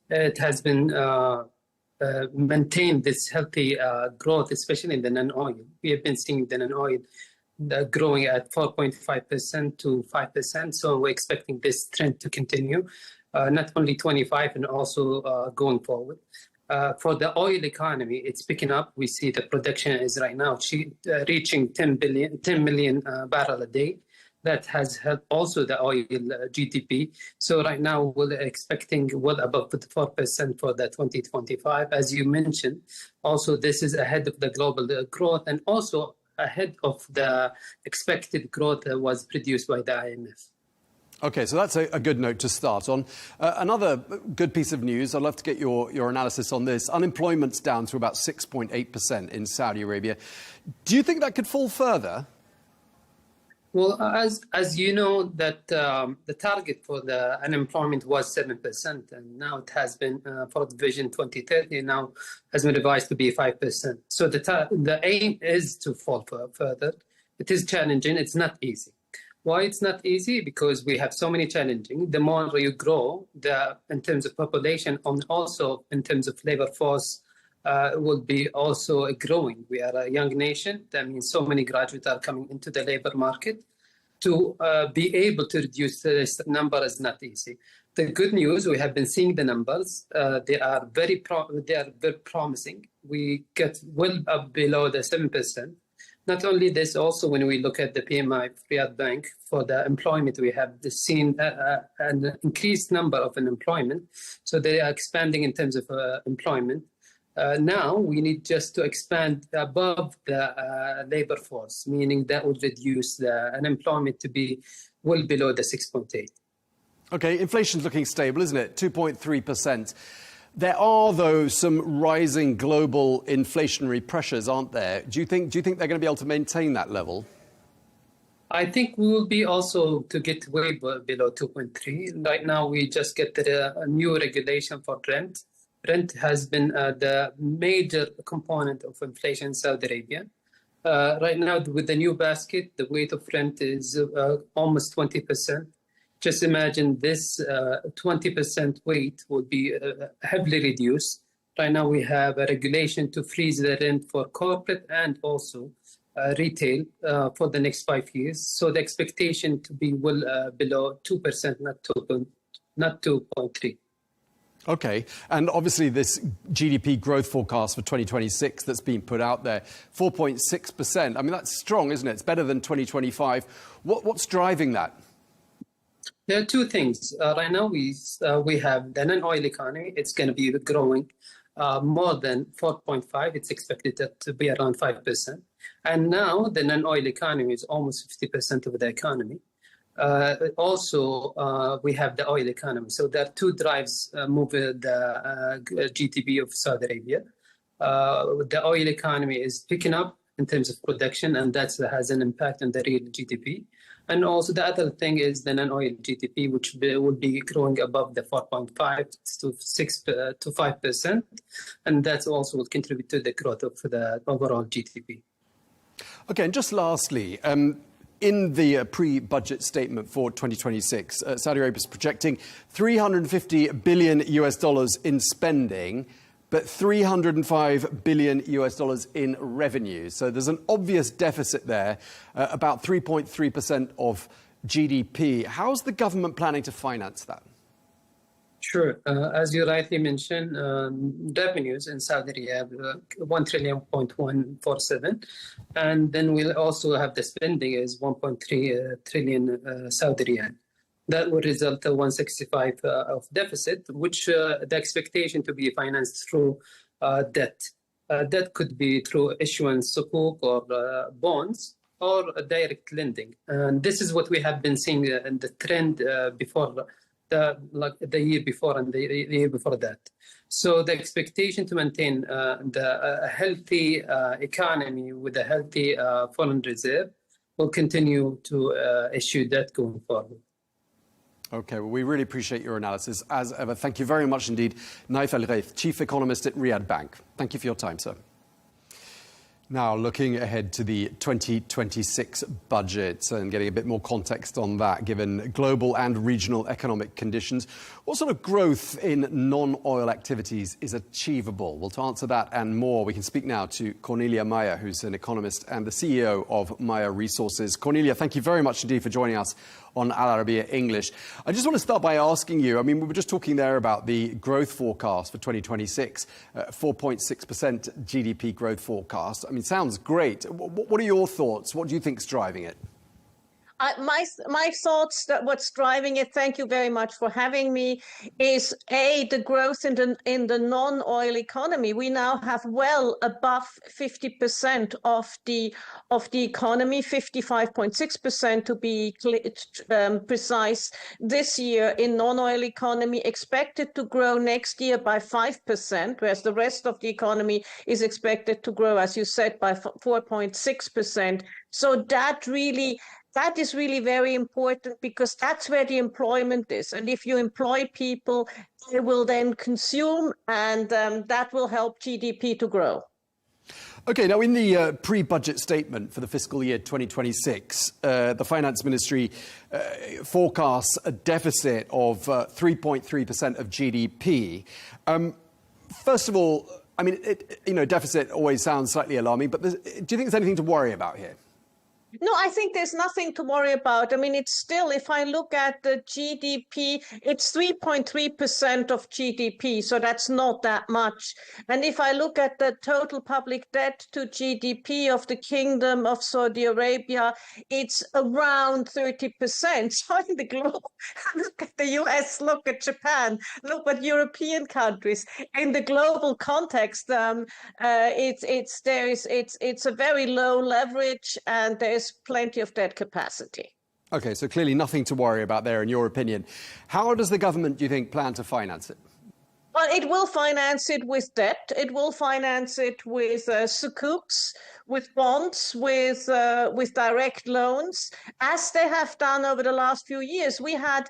It has been maintained this healthy growth, especially in the non-oil. We have been seeing the non-oil growing at 4.5% to 5%. So we're expecting this trend to continue, not only 25 and also going forward. For the oil economy, it's picking up. We see the production is right now reaching 10 million barrel a day. That has helped also the oil GDP. So right now we're expecting well above 4% for the 2025. As you mentioned, also this is ahead of the global growth and also ahead of the expected growth that was produced by the IMF. OK, so that's a good note to start on. Another good piece of news, I'd love to get your analysis on this. Unemployment's down to about 6.8% in Saudi Arabia. Do you think that could fall further? Well, as you know, that the target for the unemployment was 7%, and now it has been for the Vision 2030 now has been revised to be 5%. So the aim is to fall further. It is challenging. It's not easy. Why it's not easy? Because we have so many challenging. The more you grow, in terms of population, and also in terms of labor force, will be also growing. We are a young nation. That means so many graduates are coming into the labor market. To be able to reduce this number is not easy. The good news, we have been seeing the numbers. They are very promising. We get well up below the 7%. Not only this, also when we look at the PMI Riyadh Bank for the employment, we have seen an increased number of unemployment. So they are expanding in terms of employment. Now we need just to expand above the labor force, meaning that would reduce the unemployment to be well below the 6.8. OK, inflation's looking stable, isn't it? 2.3%. There are, though, some rising global inflationary pressures, aren't there? Do you think they're going to be able to maintain that level? I think we will be also to get way below 2.3. Right now, we just get a new regulation for rent. Rent has been the major component of inflation in Saudi Arabia. Right now, with the new basket, the weight of rent is almost 20%. Just imagine this 20% weight would be heavily reduced. Right now, we have a regulation to freeze the rent for corporate and also retail for the next 5 years. So the expectation to be well below 2%, not 2.3. Okay, and obviously this GDP growth forecast for 2026 that's been put out there, 4.6%. I mean, that's strong, isn't it? It's better than 2025. What's driving that? There are two things. Right now, we have the non-oil economy. It's going to be growing more than 4.5. It's expected to be around 5%. And now the non-oil economy is almost 50% of the economy. Also, we have the oil economy. So there are two drives moving the GDP of Saudi Arabia. The oil economy is picking up in terms of production, and that has an impact on the real GDP. And also the other thing is the non-oil GDP, which will be growing above the 4.5 to 6 to 5%. And that also will contribute to the growth of the overall GDP. Okay, and just lastly, in the pre-budget statement for 2026, Saudi Arabia is projecting $350 billion in spending, but $305 billion in revenue. So there's an obvious deficit there, about 3.3% of GDP. How's the government planning to finance that? Sure. As you rightly mentioned, revenues in Saudi Arabia, 1.147 trillion. And then we'll also have the spending is 1.3 trillion Saudi riyal. That would result in 165 of deficit, which the expectation to be financed through debt. That could be through issuance sukuk or bonds or direct lending. And this is what we have been seeing in the trend before the year before and the year before that. So the expectation to maintain a healthy economy with a healthy foreign reserve will continue to issue debt going forward. Okay, well, we really appreciate your analysis. As ever, thank you very much indeed, Naif Al-Ghaith, Chief Economist at Riyadh Bank. Thank you for your time, sir. Now, looking ahead to the 2026 budget and getting a bit more context on that, given global and regional economic conditions, what sort of growth in non-oil activities is achievable? Well, to answer that and more, we can speak now to Cornelia Maya, who's an economist and the CEO of Maya Resources. Cornelia, thank you very much indeed for joining us on Al Arabiya English. I just want to start by asking you, I mean, we were just talking there about the growth forecast for 2026, 4.6% GDP growth forecast. I mean, sounds great. What are your thoughts? What do you think's driving it? My thoughts that what's driving it, thank you very much for having me, is the growth in the non-oil economy. We now have well above 50% of the economy, 55.6% to be precise, this year in non-oil economy, expected to grow next year by 5%, whereas the rest of the economy is expected to grow, as you said, by 4.6%. So that is really very important, because that's where the employment is. And if you employ people, they will then consume, and that will help GDP to grow. OK, now in the pre-budget statement for the fiscal year 2026, the Finance Ministry forecasts a deficit of 3.3% of GDP. First of all, I mean, deficit always sounds slightly alarming, but do you think there's anything to worry about here? No, I think there's nothing to worry about. I mean, it's still, if I look at the GDP, it's 3.3% of GDP, so that's not that much. And if I look at the total public debt to GDP of the Kingdom of Saudi Arabia, it's around 30%. So in the globe, look at the US, look at Japan, look at European countries. In the global context, it's a very low leverage, and there's plenty of debt capacity. OK, so clearly nothing to worry about there, in your opinion. How does the government, do you think, plan to finance it? Well, it will finance it with debt. It will finance it with sukuks, with bonds, with direct loans, as they have done over the last few years. We had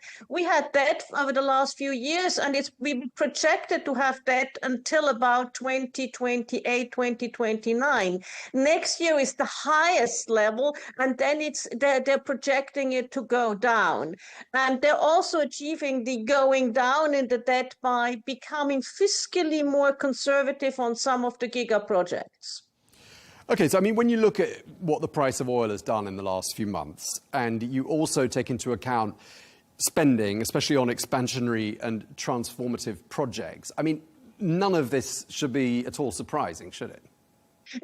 debt over the last few years, and we projected to have debt until about 2028, 2029. Next year is the highest level, and then they're projecting it to go down. And they're also achieving the going down in the debt by becoming becoming fiscally more conservative on some of the giga projects. Okay, so I mean, when you look at what the price of oil has done in the last few months, and you also take into account spending, especially on expansionary and transformative projects, I mean, none of this should be at all surprising, should it?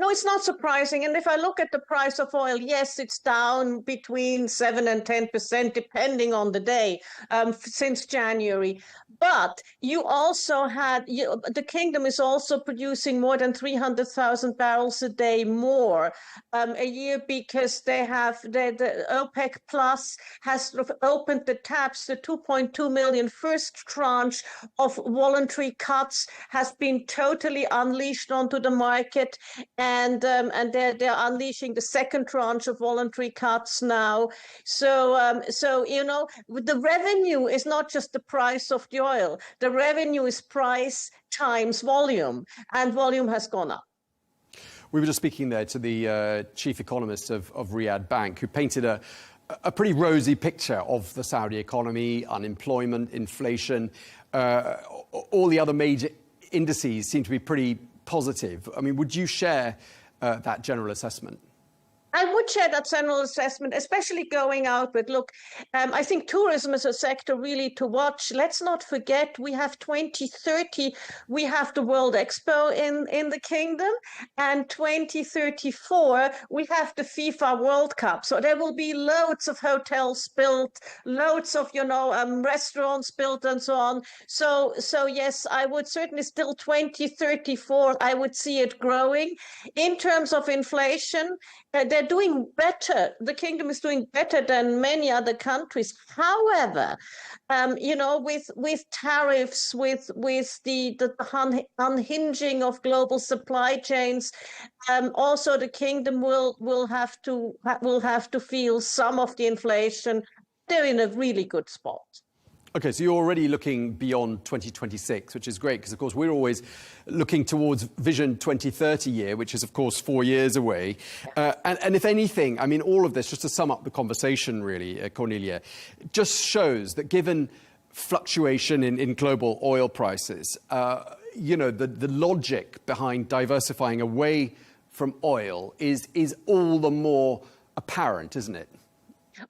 No, it's not surprising. And if I look at the price of oil, yes, it's down between 7 and 10%, depending on the day, since January. But you also had, the kingdom is also producing more than 300,000 barrels a day more a year, because they have, the OPEC Plus has sort of opened the taps. The 2.2 million first tranche of voluntary cuts has been totally unleashed onto the market. And they're unleashing the second tranche of voluntary cuts now. So you know, the revenue is not just the price of the oil. The revenue is price times volume, and volume has gone up. We were just speaking there to the chief economist of Riyadh Bank, who painted a pretty rosy picture of the Saudi economy, unemployment, inflation. All the other major indices seem to be pretty positive. I mean, would you share that general assessment? I would share that general assessment, especially going out with, look, I think tourism is a sector really to watch. Let's not forget, we have 2030, we have the World Expo in the kingdom, and 2034, we have the FIFA World Cup. So there will be loads of hotels built, loads of, you know, restaurants built and so on. So yes, I would certainly still 2034, I would see it growing. In terms of inflation, they're doing better. The kingdom is doing better than many other countries. However, you know, with tariffs, with the unhinging of global supply chains, also the kingdom will have to feel some of the inflation. They're in a really good spot. Okay, so you're already looking beyond 2026, which is great, because, of course, we're always looking towards Vision 2030 year, which is, of course, 4 years away. And if anything, I mean, all of this, just to sum up the conversation, really, Cornelia, just shows that given fluctuation in global oil prices, you know, the logic behind diversifying away from oil is all the more apparent, isn't it?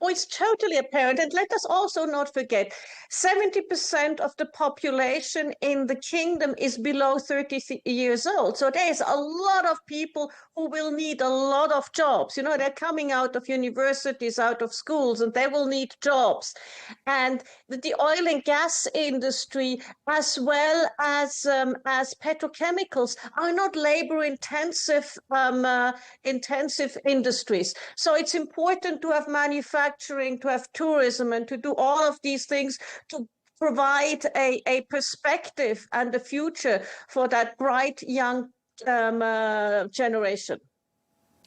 Oh, it's totally apparent. And let us also not forget, 70% of the population in the kingdom is below 30 years old. So there's a lot of people who will need a lot of jobs. You know, they're coming out of universities, out of schools, and they will need jobs. And the oil and gas industry, as well as petrochemicals, are not labor-intensive industries. So it's important to have manufacturing, to have tourism, and to do all of these things to provide a perspective and a future for that bright young generation.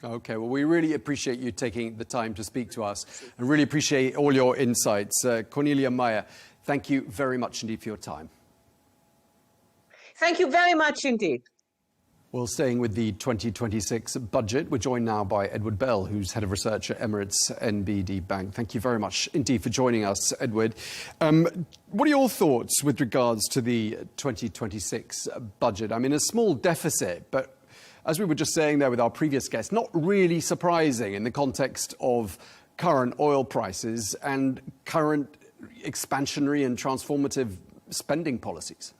Okay, well, we really appreciate you taking the time to speak to us, and really appreciate all your insights. Cornelia Meyer, thank you very much indeed for your time. Thank you very much indeed. Well, staying with the 2026 budget, we're joined now by Edward Bell, who's Head of Research at Emirates NBD Bank. Thank you very much indeed for joining us, Edward. What are your thoughts with regards to the 2026 budget? I mean, a small deficit, but as we were just saying there with our previous guest, not really surprising in the context of current oil prices and current expansionary and transformative spending policies.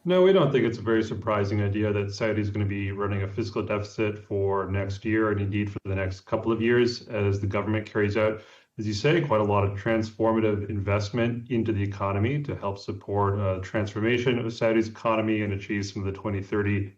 No, we don't think it's a very surprising idea that Saudi is going to be running a fiscal deficit for next year and indeed for the next couple of years as the government carries out, as you say, quite a lot of transformative investment into the economy to help support transformation of Saudi's economy and achieve some of the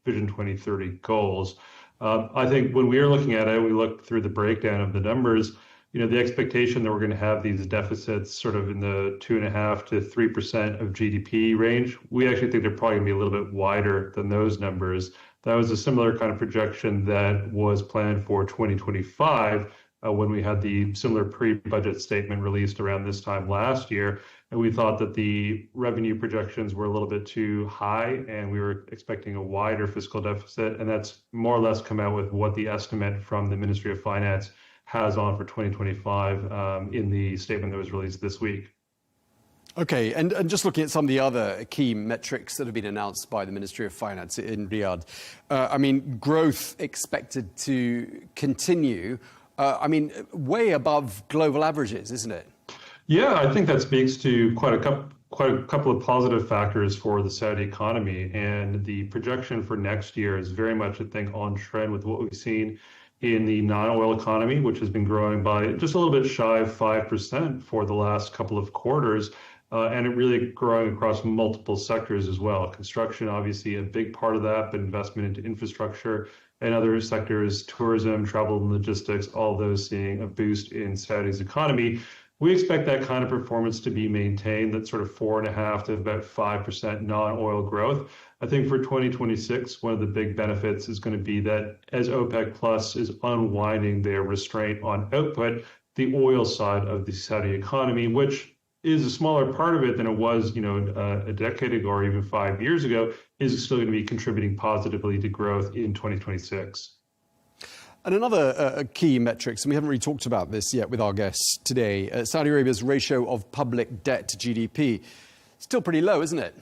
Vision 2030 goals. I think when we were looking at it, we looked through the breakdown of the numbers. You know, the expectation that we're going to have these deficits sort of in the 2.5% to 3% of GDP range, we actually think they're probably going to be a little bit wider than those numbers. That was a similar kind of projection that was planned for 2025 when we had the similar pre-budget statement released around this time last year. And we thought that the revenue projections were a little bit too high and we were expecting a wider fiscal deficit. And that's more or less come out with what the estimate from the Ministry of Finance has on for 2025 in the statement that was released this week. Okay, and just looking at some of the other key metrics that have been announced by the Ministry of Finance in Riyadh, I mean, growth expected to continue, way above global averages, isn't it? Yeah, I think that speaks to quite a couple of positive factors for the Saudi economy, and the projection for next year is very much, I think, on trend with what we've seen in the non-oil economy, which has been growing by just a little bit shy of 5% for the last couple of quarters. And it really growing across multiple sectors as well. Construction, obviously, a big part of that, but investment into infrastructure and other sectors, tourism, travel and logistics, all those seeing a boost in Saudi's economy. We expect that kind of performance to be maintained, that sort of 4.5% to about 5% non-oil growth. I think for 2026, one of the big benefits is going to be that as OPEC Plus is unwinding their restraint on output, the oil side of the Saudi economy, which is a smaller part of it than it was, a decade ago or even 5 years ago, is still going to be contributing positively to growth in 2026. And another key metrics, and we haven't really talked about this yet with our guests today, Saudi Arabia's ratio of public debt to GDP. Still pretty low, isn't it?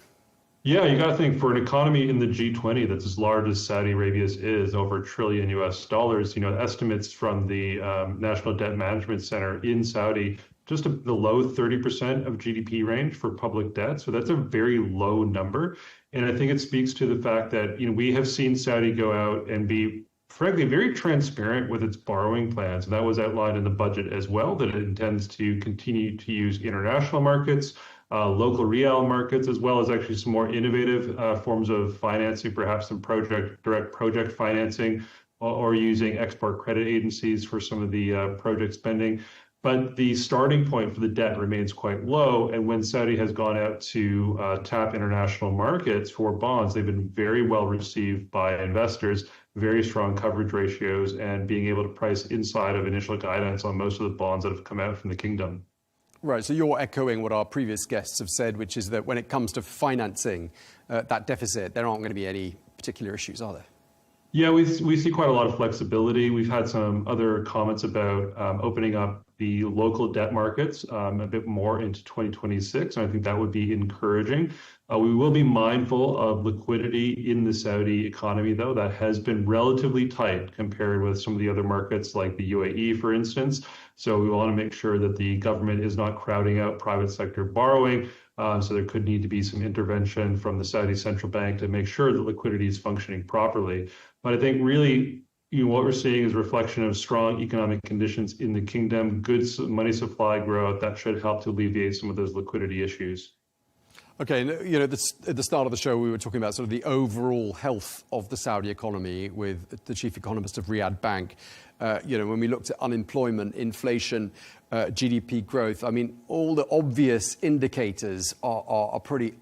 Yeah, you got to think for an economy in the G20 that's as large as Saudi Arabia's is, over $1 trillion US, estimates from the National Debt Management Center in Saudi, just below 30% of GDP range for public debt. So that's a very low number. And I think it speaks to the fact that, we have seen Saudi go out and be, frankly, very transparent with its borrowing plans. And that was outlined in the budget as well, that it intends to continue to use international markets, local real markets, as well as actually some more innovative forms of financing, perhaps some direct project financing, or using export credit agencies for some of the project spending. But the starting point for the debt remains quite low. And when Saudi has gone out to tap international markets for bonds, they've been very well received by investors, very strong coverage ratios, and being able to price inside of initial guidance on most of the bonds that have come out from the kingdom. Right, so you're echoing what our previous guests have said, which is that when it comes to financing that deficit, there aren't going to be any particular issues, are there? Yeah, we see quite a lot of flexibility. We've had some other comments about opening up the local debt markets a bit more into 2026, and I think that would be encouraging. We will be mindful of liquidity in the Saudi economy, though. That has been relatively tight compared with some of the other markets like the UAE, for instance. So we want to make sure that the government is not crowding out private sector borrowing. So there could need to be some intervention from the Saudi central bank to make sure that liquidity is functioning properly. But I think really, what we're seeing is a reflection of strong economic conditions in the kingdom, good money supply growth that should help to alleviate some of those liquidity issues. Okay, at the start of the show, we were talking about sort of the overall health of the Saudi economy with the chief economist of Riyadh Bank. When we looked at unemployment, inflation, GDP growth, I mean, all the obvious indicators are pretty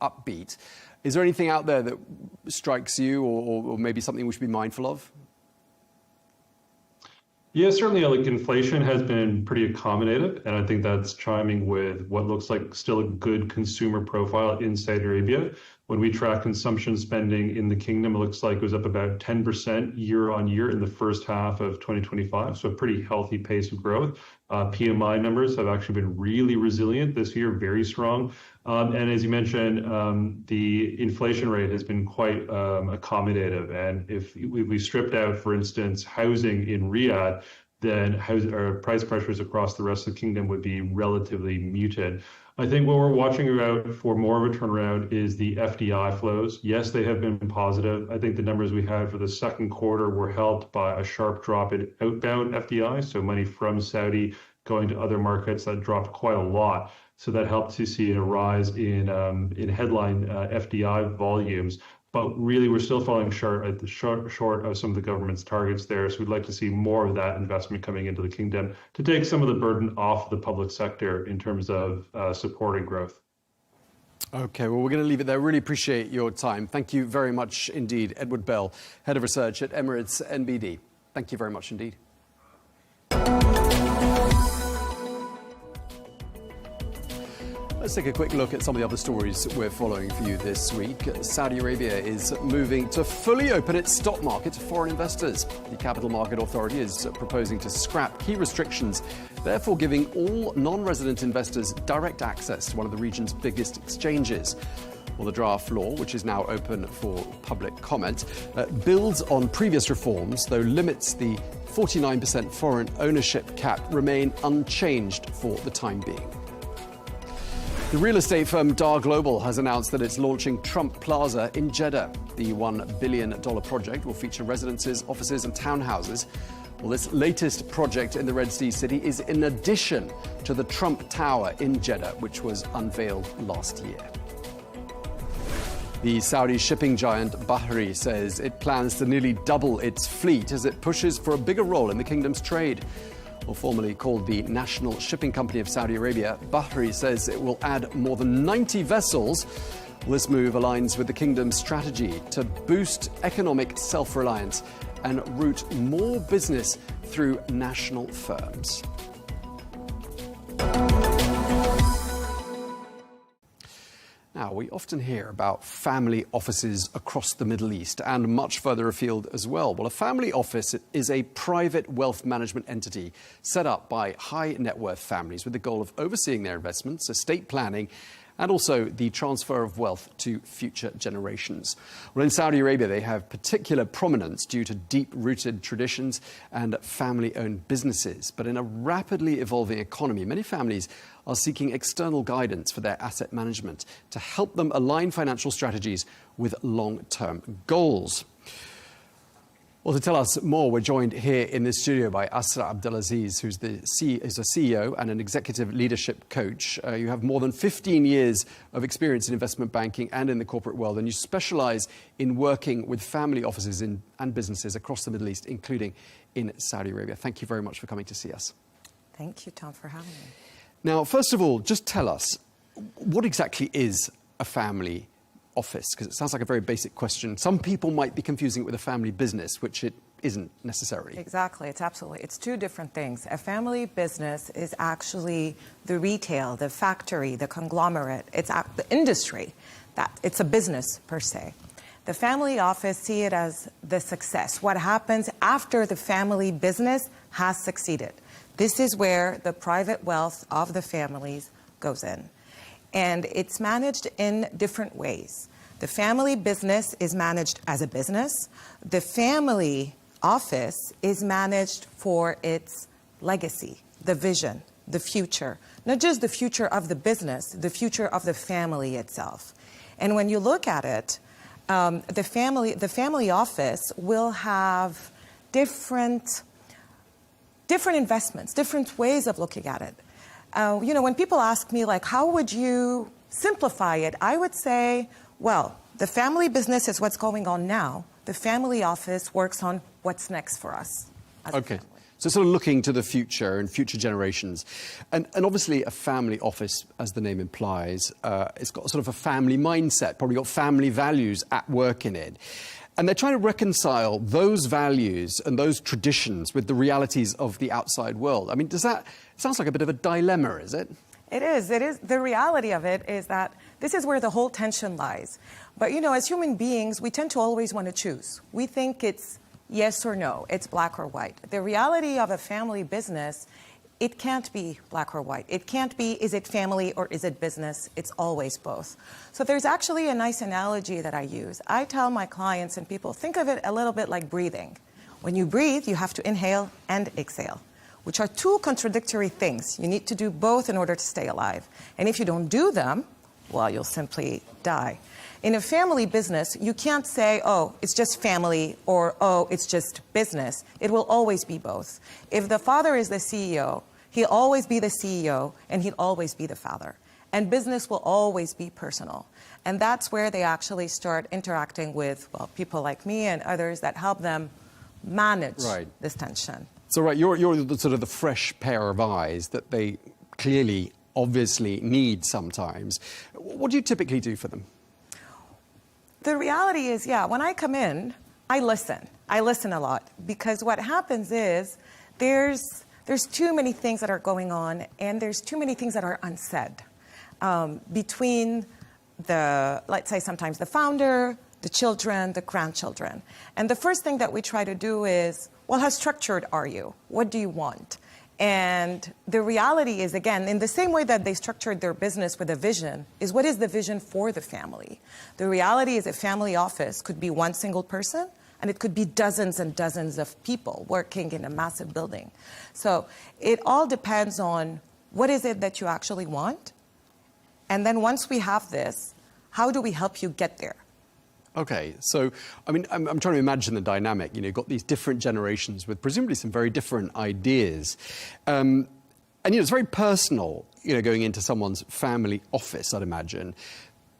upbeat. Is there anything out there that strikes you or maybe something we should be mindful of? Yeah, certainly, inflation has been pretty accommodative, and I think that's chiming with what looks like still a good consumer profile in Saudi Arabia. When we track consumption spending in the kingdom, it looks like it was up about 10% year on year in the first half of 2025, so a pretty healthy pace of growth. PMI numbers have actually been really resilient this year, very strong. And as you mentioned, the inflation rate has been quite accommodative. And if we stripped out, for instance, housing in Riyadh, then price pressures across the rest of the kingdom would be relatively muted. I think what we're watching out for more of a turnaround is the FDI flows. Yes, they have been positive. I think the numbers we had for the second quarter were helped by a sharp drop in outbound FDI, so money from Saudi going to other markets that dropped quite a lot. So that helped to see a rise in headline FDI volumes. But really, we're still falling short of some of the government's targets there. So we'd like to see more of that investment coming into the kingdom to take some of the burden off the public sector in terms of supporting growth. Okay, well, we're going to leave it there. Really appreciate your time. Thank you very much indeed, Edward Bell, Head of Research at Emirates NBD. Thank you very much indeed. Let's take a quick look at some of the other stories we're following for you this week. Saudi Arabia is moving to fully open its stock market to foreign investors. The Capital Market Authority is proposing to scrap key restrictions, therefore giving all non-resident investors direct access to one of the region's biggest exchanges. Well, the draft law, which is now open for public comment, builds on previous reforms, though limits the 49% foreign ownership cap remain unchanged for the time being. The real estate firm Dar Global has announced that it's launching Trump Plaza in Jeddah. The $1 billion project will feature residences, offices and townhouses. Well, this latest project in the Red Sea city is in addition to the Trump Tower in Jeddah, which was unveiled last year. The Saudi shipping giant Bahri says it plans to nearly double its fleet as it pushes for a bigger role in the kingdom's trade. Well, formerly called the National Shipping Company of Saudi Arabia, Bahri says it will add more than 90 vessels. This move aligns with the kingdom's strategy to boost economic self-reliance and route more business through national firms. Now, we often hear about family offices across the Middle East and much further afield as well. Well, a family office is a private wealth management entity set up by high net worth families with the goal of overseeing their investments, estate planning, and also the transfer of wealth to future generations. Well, in Saudi Arabia, they have particular prominence due to deep-rooted traditions and family-owned businesses. But in a rapidly evolving economy, many families are seeking external guidance for their asset management to help them align financial strategies with long-term goals. Well, to tell us more, we're joined here in the studio by Asra Abdelaziz, who's a CEO and an executive leadership coach. You have more than 15 years of experience in investment banking and in the corporate world, and you specialize in working with family offices and businesses across the Middle East, including in Saudi Arabia. Thank you very much for coming to see us. Thank you, Tom, for having me. Now, first of all, just tell us, what exactly is a family office? Because it sounds like a very basic question. Some people might be confusing it with a family business, which it isn't necessarily. Exactly. It's two different things. A family business is actually the retail, the factory, the conglomerate. It's the industry. It's a business per se. The family office, see it as the success. What happens after the family business has succeeded. This is where the private wealth of the families goes in. And it's managed in different ways. The family business is managed as a business. The family office is managed for its legacy, the vision, the future. Not just the future of the business, the future of the family itself. And when you look at it, the family office will have different investments, different ways of looking at it. When people ask me, like, how would you simplify it? I would say, well, the family business is what's going on now. The family office works on what's next for us. Okay. So sort of looking to the future and future generations. And obviously a family office, as the name implies, it's got sort of a family mindset, probably got family values at work in it. And they're trying to reconcile those values and those traditions with the realities of the outside world. I mean, sounds like a bit of a dilemma, is it? It is. The reality of it is that this is where the whole tension lies. But, as human beings, we tend to always want to choose. We think it's yes or no, it's black or white. The reality of a family business, it can't be black or white. It can't be, is it family or is it business? It's always both. So there's actually a nice analogy that I use. I tell my clients and people, think of it a little bit like breathing. When you breathe, you have to inhale and exhale, which are two contradictory things. You need to do both in order to stay alive. And if you don't do them, well, you'll simply die. In a family business, you can't say, oh, it's just family, or, oh, it's just business. It will always be both. If the father is the CEO, he'll always be the CEO, and he'll always be the father. And business will always be personal. And that's where they actually start interacting with, well, people like me and others that help them manage this tension. So, you're sort of the fresh pair of eyes that they clearly, obviously need sometimes. What do you typically do for them? The reality is, when I come in, I listen. I listen a lot because what happens is there's too many things that are going on and there's too many things that are unsaid. between the, let's say sometimes the founder, the children, the grandchildren. And the first thing that we try to do is, well, how structured are you? What do you want? And the reality is, again, in the same way that they structured their business with a vision, is what is the vision for the family? The reality is a family office could be one single person, and it could be dozens and dozens of people working in a massive building. So it all depends on what is it that you actually want? And then once we have this, how do we help you get there? Okay, so, I mean, I'm trying to imagine the dynamic. You know, you've got these different generations with presumably some very different ideas. And, you know, it's very personal, you know, going into someone's family office, I'd imagine,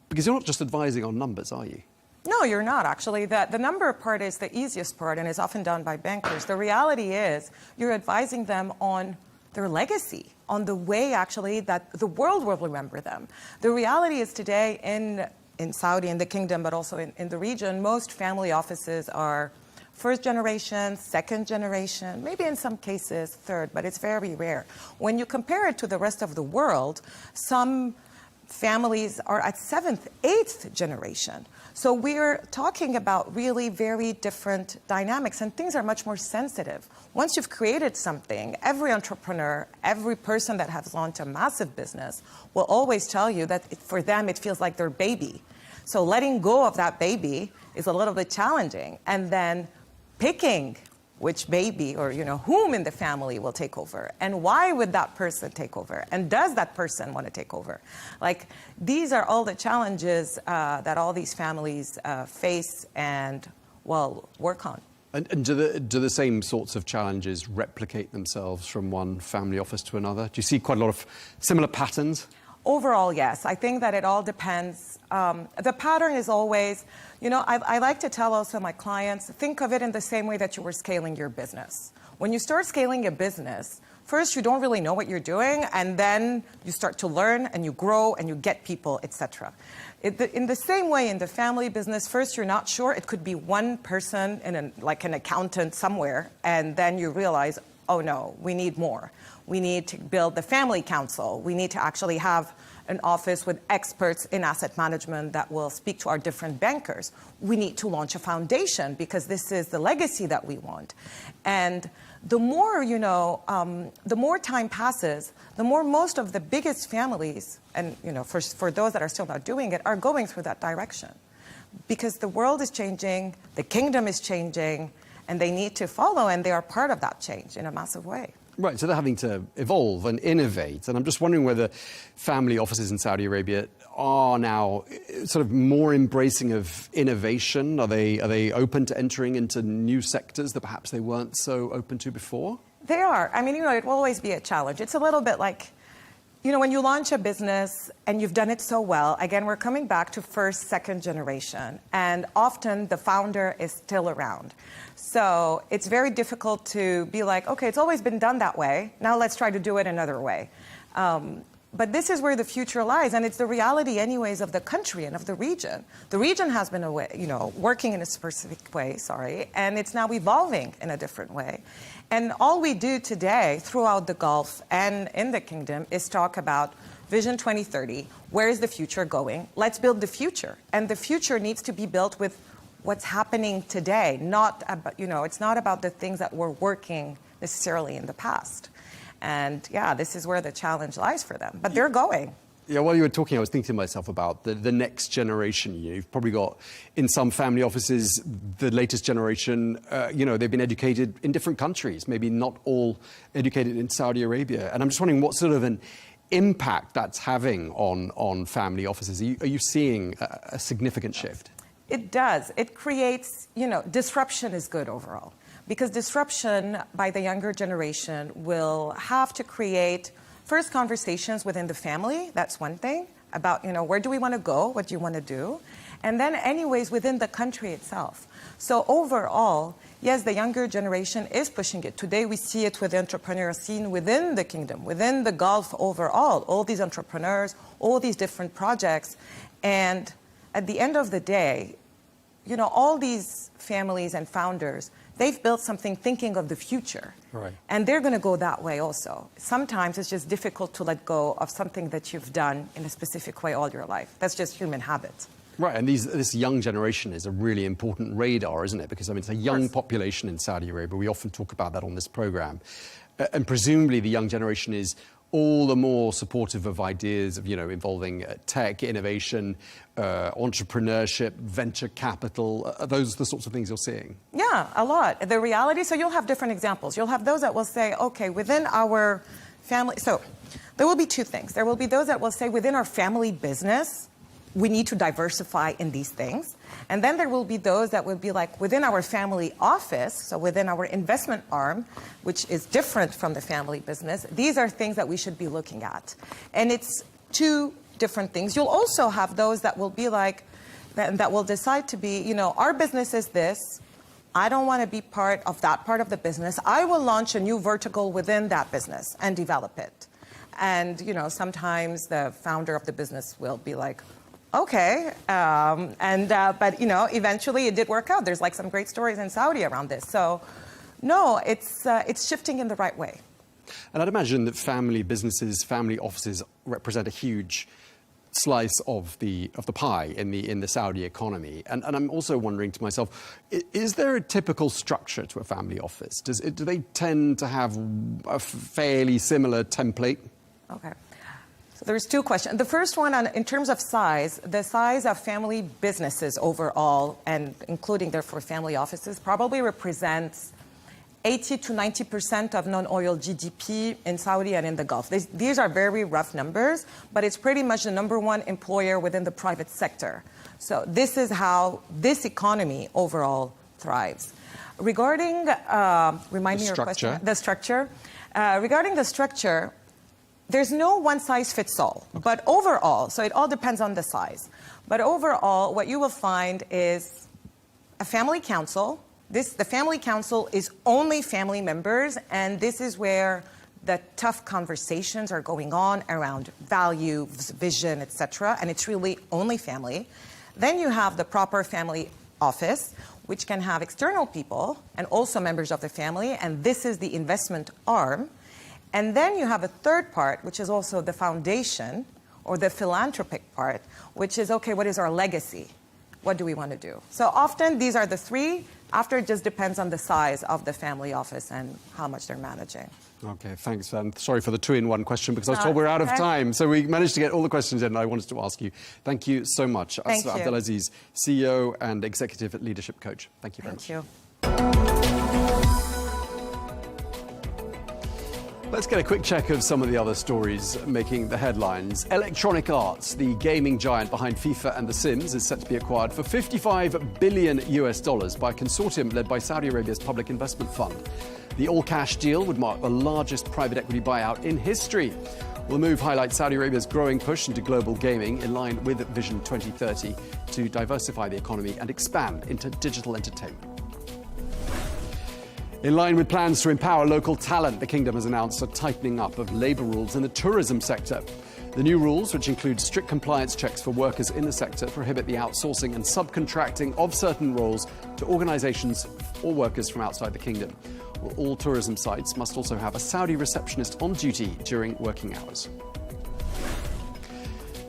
because you're not just advising on numbers, are you? No, you're not, actually. The number part is the easiest part and is often done by bankers. The reality is you're advising them on their legacy, on the way, actually, that the world will remember them. The reality is today in Saudi, in the kingdom, but also in the region, most family offices are first generation, second generation, maybe in some cases third, but it's very rare. When you compare it to the rest of the world, some families are at seventh, eighth generation. So we're talking about really very different dynamics, and things are much more sensitive. Once you've created something, every entrepreneur, every person that has launched a massive business will always tell you that for them it feels like their baby. So letting go of that baby is a little bit challenging, and then picking which baby or, you know, whom in the family will take over, and why would that person take over, and does that person want to take over? Like, these are all the challenges that all these families face and, well, work on. And do the same sorts of challenges replicate themselves from one family office to another? Do you see quite a lot of similar patterns? Overall, yes. I think that it all depends. The pattern is always, you know, I like to tell also my clients, think of it in the same way that you were scaling your business. When you start scaling a business, first you don't really know what you're doing, and then you start to learn and you grow and you get people, etc. In the same way in the family business, first you're not sure. It could be one person, like an accountant somewhere, and then you realize, oh no, we need more. We need to build the family council. We need to actually have an office with experts in asset management that will speak to our different bankers. We need to launch a foundation because this is the legacy that we want. And the more, you know, the more time passes, the more most of the biggest families, and, you know, for those that are still not doing it, are going through that direction. Because the world is changing, the kingdom is changing, and they need to follow, and they are part of that change in a massive way. Right, so they're having to evolve and innovate. And I'm just wondering whether family offices in Saudi Arabia are now sort of more embracing of innovation. Are they open to entering into new sectors that perhaps they weren't so open to before? They are. I mean, you know, it will always be a challenge. It's a little bit like, you know, when you launch a business and you've done it so well, again, we're coming back to first, second generation. And often the founder is still around. So it's very difficult to be like, okay, it's always been done that way. Now let's try to do it another way. But this is where the future lies, and it's the reality anyways of the country and of the region. The region has been working in a specific way, and it's now evolving in a different way. And all we do today throughout the Gulf and in the kingdom is talk about Vision 2030. Where is the future going? Let's build the future. And the future needs to be built with what's happening today, not about, you know, it's not about the things that were working necessarily in the past. And yeah, this is where the challenge lies for them, but they're going. Yeah, while you were talking, I was thinking to myself about the next generation. You've probably got, in some family offices, the latest generation, they've been educated in different countries, maybe not all educated in Saudi Arabia. And I'm just wondering what sort of an impact that's having on family offices. Are you seeing a significant shift? It does. It creates, disruption is good overall. Because disruption by the younger generation will have to create first conversations within the family. That's one thing about, where do we want to go? What do you want to do? And then anyways, within the country itself. So overall, yes, the younger generation is pushing it. Today, we see it with the entrepreneurial scene within the kingdom, within the Gulf overall, all these entrepreneurs, all these different projects. And at the end of the day, all these families and founders they've built something thinking of the future. Right. And they're going to go that way also. Sometimes it's just difficult to let go of something that you've done in a specific way all your life. That's just human habit. Right, and this young generation is a really important radar, isn't it? Because, I mean, it's a young population in Saudi Arabia. We often talk about that on this program. And presumably the young generation is all the more supportive of ideas of, involving tech, innovation, entrepreneurship, venture capital. Are those the sorts of things you're seeing? Yeah, a lot. The reality, so you'll have different examples. You'll have those that will say, okay, within our family, so there will be two things. There will be those that will say within our family business, we need to diversify in these things. And then there will be those that will be like within our family office, so within our investment arm, which is different from the family business, these are things that we should be looking at. And it's two different things. You'll also have those that will be like, that will decide to be, our business is this. I don't want to be part of that part of the business. I will launch a new vertical within that business and develop it. And, sometimes the founder of the business will be like, okay, but eventually it did work out. There's like some great stories in Saudi around this. So, no, it's shifting in the right way. And I'd imagine that family businesses, family offices represent a huge slice of the pie in the Saudi economy. And I'm also wondering to myself, is there a typical structure to a family office? Do they tend to have a fairly similar template? Okay. So there's two questions. The first one, in terms of size, the size of family businesses overall, and including therefore family offices, probably represents 80 to 90% of non-oil GDP in Saudi and in the Gulf. These are very rough numbers, but it's pretty much the number one employer within the private sector. So this is how this economy overall thrives. Regarding, remind me your question. The structure. Regarding the structure, there's no one-size-fits-all, but overall, so it all depends on the size. But overall, what you will find is a family council. The family council is only family members, and this is where the tough conversations are going on around values, vision, etc., and it's really only family. Then you have the proper family office, which can have external people and also members of the family, and this is the investment arm. And then you have a third part, which is also the foundation or the philanthropic part, which is, okay, what is our legacy? What do we want to do? So often these are the three. After, it just depends on the size of the family office and how much they're managing. Okay, thanks. Sorry for the two-in-one question, because I was told we're out of time. So we managed to get all the questions in, and I wanted to ask you. Thank you so much. Thank you. Abdelaziz, CEO and Executive Leadership Coach. Thank you very much. Thank you. Let's get a quick check of some of the other stories making the headlines. Electronic Arts, the gaming giant behind FIFA and The Sims, is set to be acquired for $55 billion by a consortium led by Saudi Arabia's Public Investment Fund. The all-cash deal would mark the largest private equity buyout in history. The move highlights Saudi Arabia's growing push into global gaming in line with Vision 2030 to diversify the economy and expand into digital entertainment. In line with plans to empower local talent, the Kingdom has announced a tightening up of labour rules in the tourism sector. The new rules, which include strict compliance checks for workers in the sector, prohibit the outsourcing and subcontracting of certain roles to organisations or workers from outside the Kingdom. Well, all tourism sites must also have a Saudi receptionist on duty during working hours.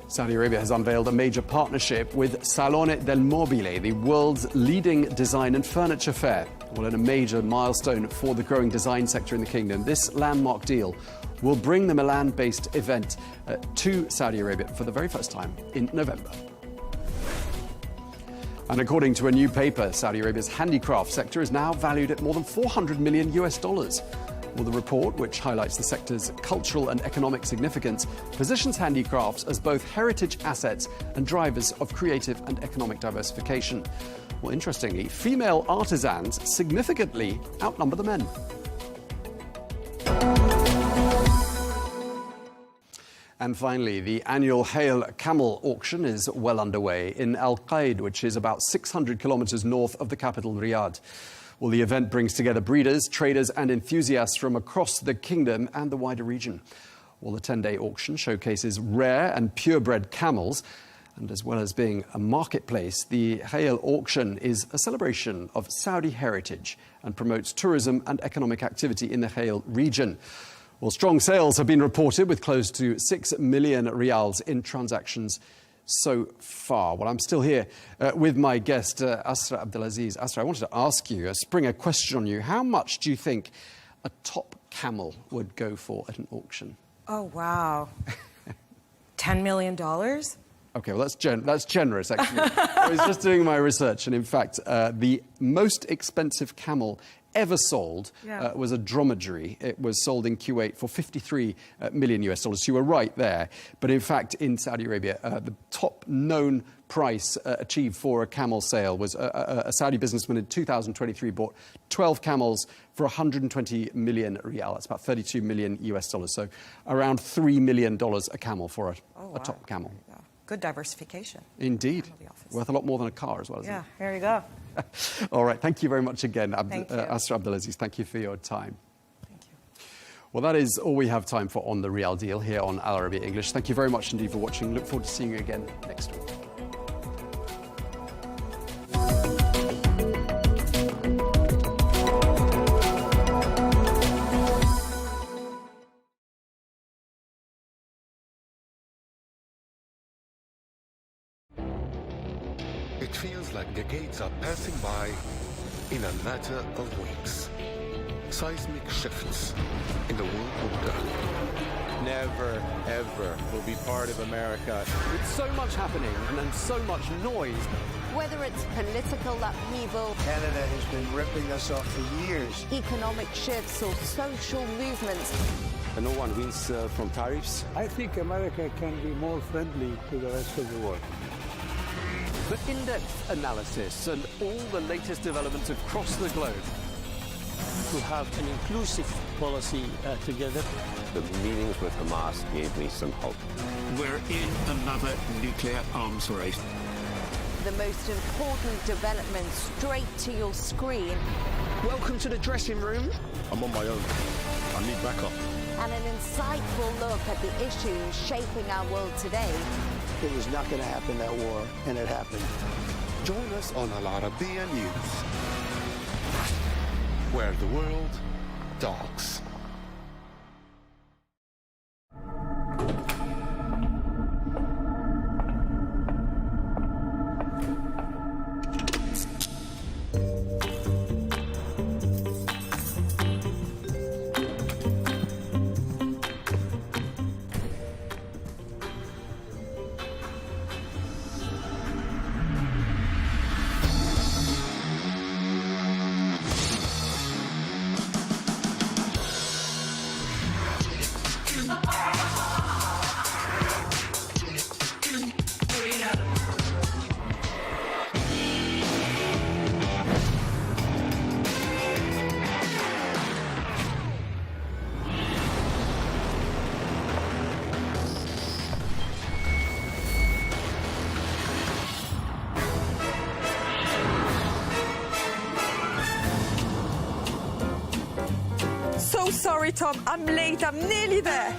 Saudi Arabia has unveiled a major partnership with Salone del Mobile, the world's leading design and furniture fair. Well, in a major milestone for the growing design sector in the Kingdom, this landmark deal will bring the Milan-based event to Saudi Arabia for the very first time in November. And according to a new paper, Saudi Arabia's handicraft sector is now valued at more than $400 million. Well, the report, which highlights the sector's cultural and economic significance, positions handicrafts as both heritage assets and drivers of creative and economic diversification. Well, interestingly, female artisans significantly outnumber the men. And finally, the annual Hail Camel auction is well underway in Al Qaid, which is about 600 kilometers north of the capital, Riyadh. Well, the event brings together breeders, traders and enthusiasts from across the kingdom and the wider region. Well, the 10-day auction showcases rare and purebred camels And as well as being a marketplace, the Khail auction is a celebration of Saudi heritage and promotes tourism and economic activity in the Khail region. Well, strong sales have been reported with close to 6 million riyals in transactions so far. Well, I'm still here with my guest, Asra Abdelaziz. Asra, I wanted to ask you, spring a question on you. How much do you think a top camel would go for at an auction? Oh, wow. $10 million? Okay, well, that's generous, actually. I was just doing my research, and in fact, the most expensive camel ever sold was a dromedary. It was sold in Kuwait for $53 million US. You were right there. But in fact, in Saudi Arabia, the top known price achieved for a camel sale was a Saudi businessman in 2023 bought 12 camels for 120 million riyal. That's about $32 million US. So around $3 million a camel for a top camel. Good diversification. Indeed. Worth a lot more than a car as well, isn't it? Yeah, there you go. All right, thank you very much again, Thank you. Asra Abdelaziz. Thank you for your time. Thank you. Well, that is all we have time for on The Real Deal here on Arabiya English. Thank you very much indeed for watching. Look forward to seeing you again next week. It feels like decades are passing by in a matter of weeks. Seismic shifts in the world order. Never, ever will be part of America. With so much happening and so much noise. Whether it's political upheaval, Canada has been ripping us off for years. economic shifts, or social movements, And no one wins from tariffs. I think America can be more friendly to the rest of the world. For in-depth analysis and all the latest developments across the globe. To have an inclusive policy together. The meetings with Hamas gave me some hope. We're in another nuclear arms race. the most important development straight to your screen. Welcome to the dressing room. I'm on my own. I need backup. And an insightful look at the issues shaping our world today. It was not going to happen, that war, and it happened. Join us on Al Arabiya News, where the world talks. So sorry, Tom. I'm late. I'm nearly there.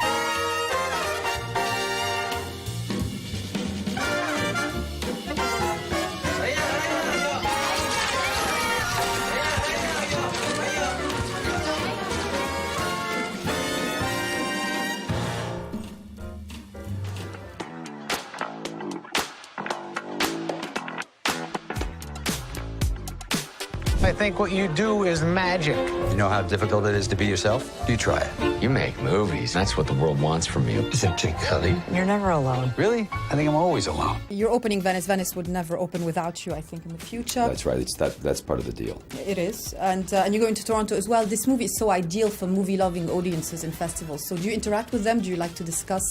I think what you do is magic. You know how difficult it is to be yourself? You try it. You make movies. That's what the world wants from you. Isn't it, Kelly? You're never alone. Really? I think I'm always alone. You're opening Venice. Venice would never open without you, I think, in the future. That's right. That's part of the deal. It is. And you're going to Toronto as well. This movie is so ideal for movie-loving audiences and festivals. So do you interact with them? Do you like to discuss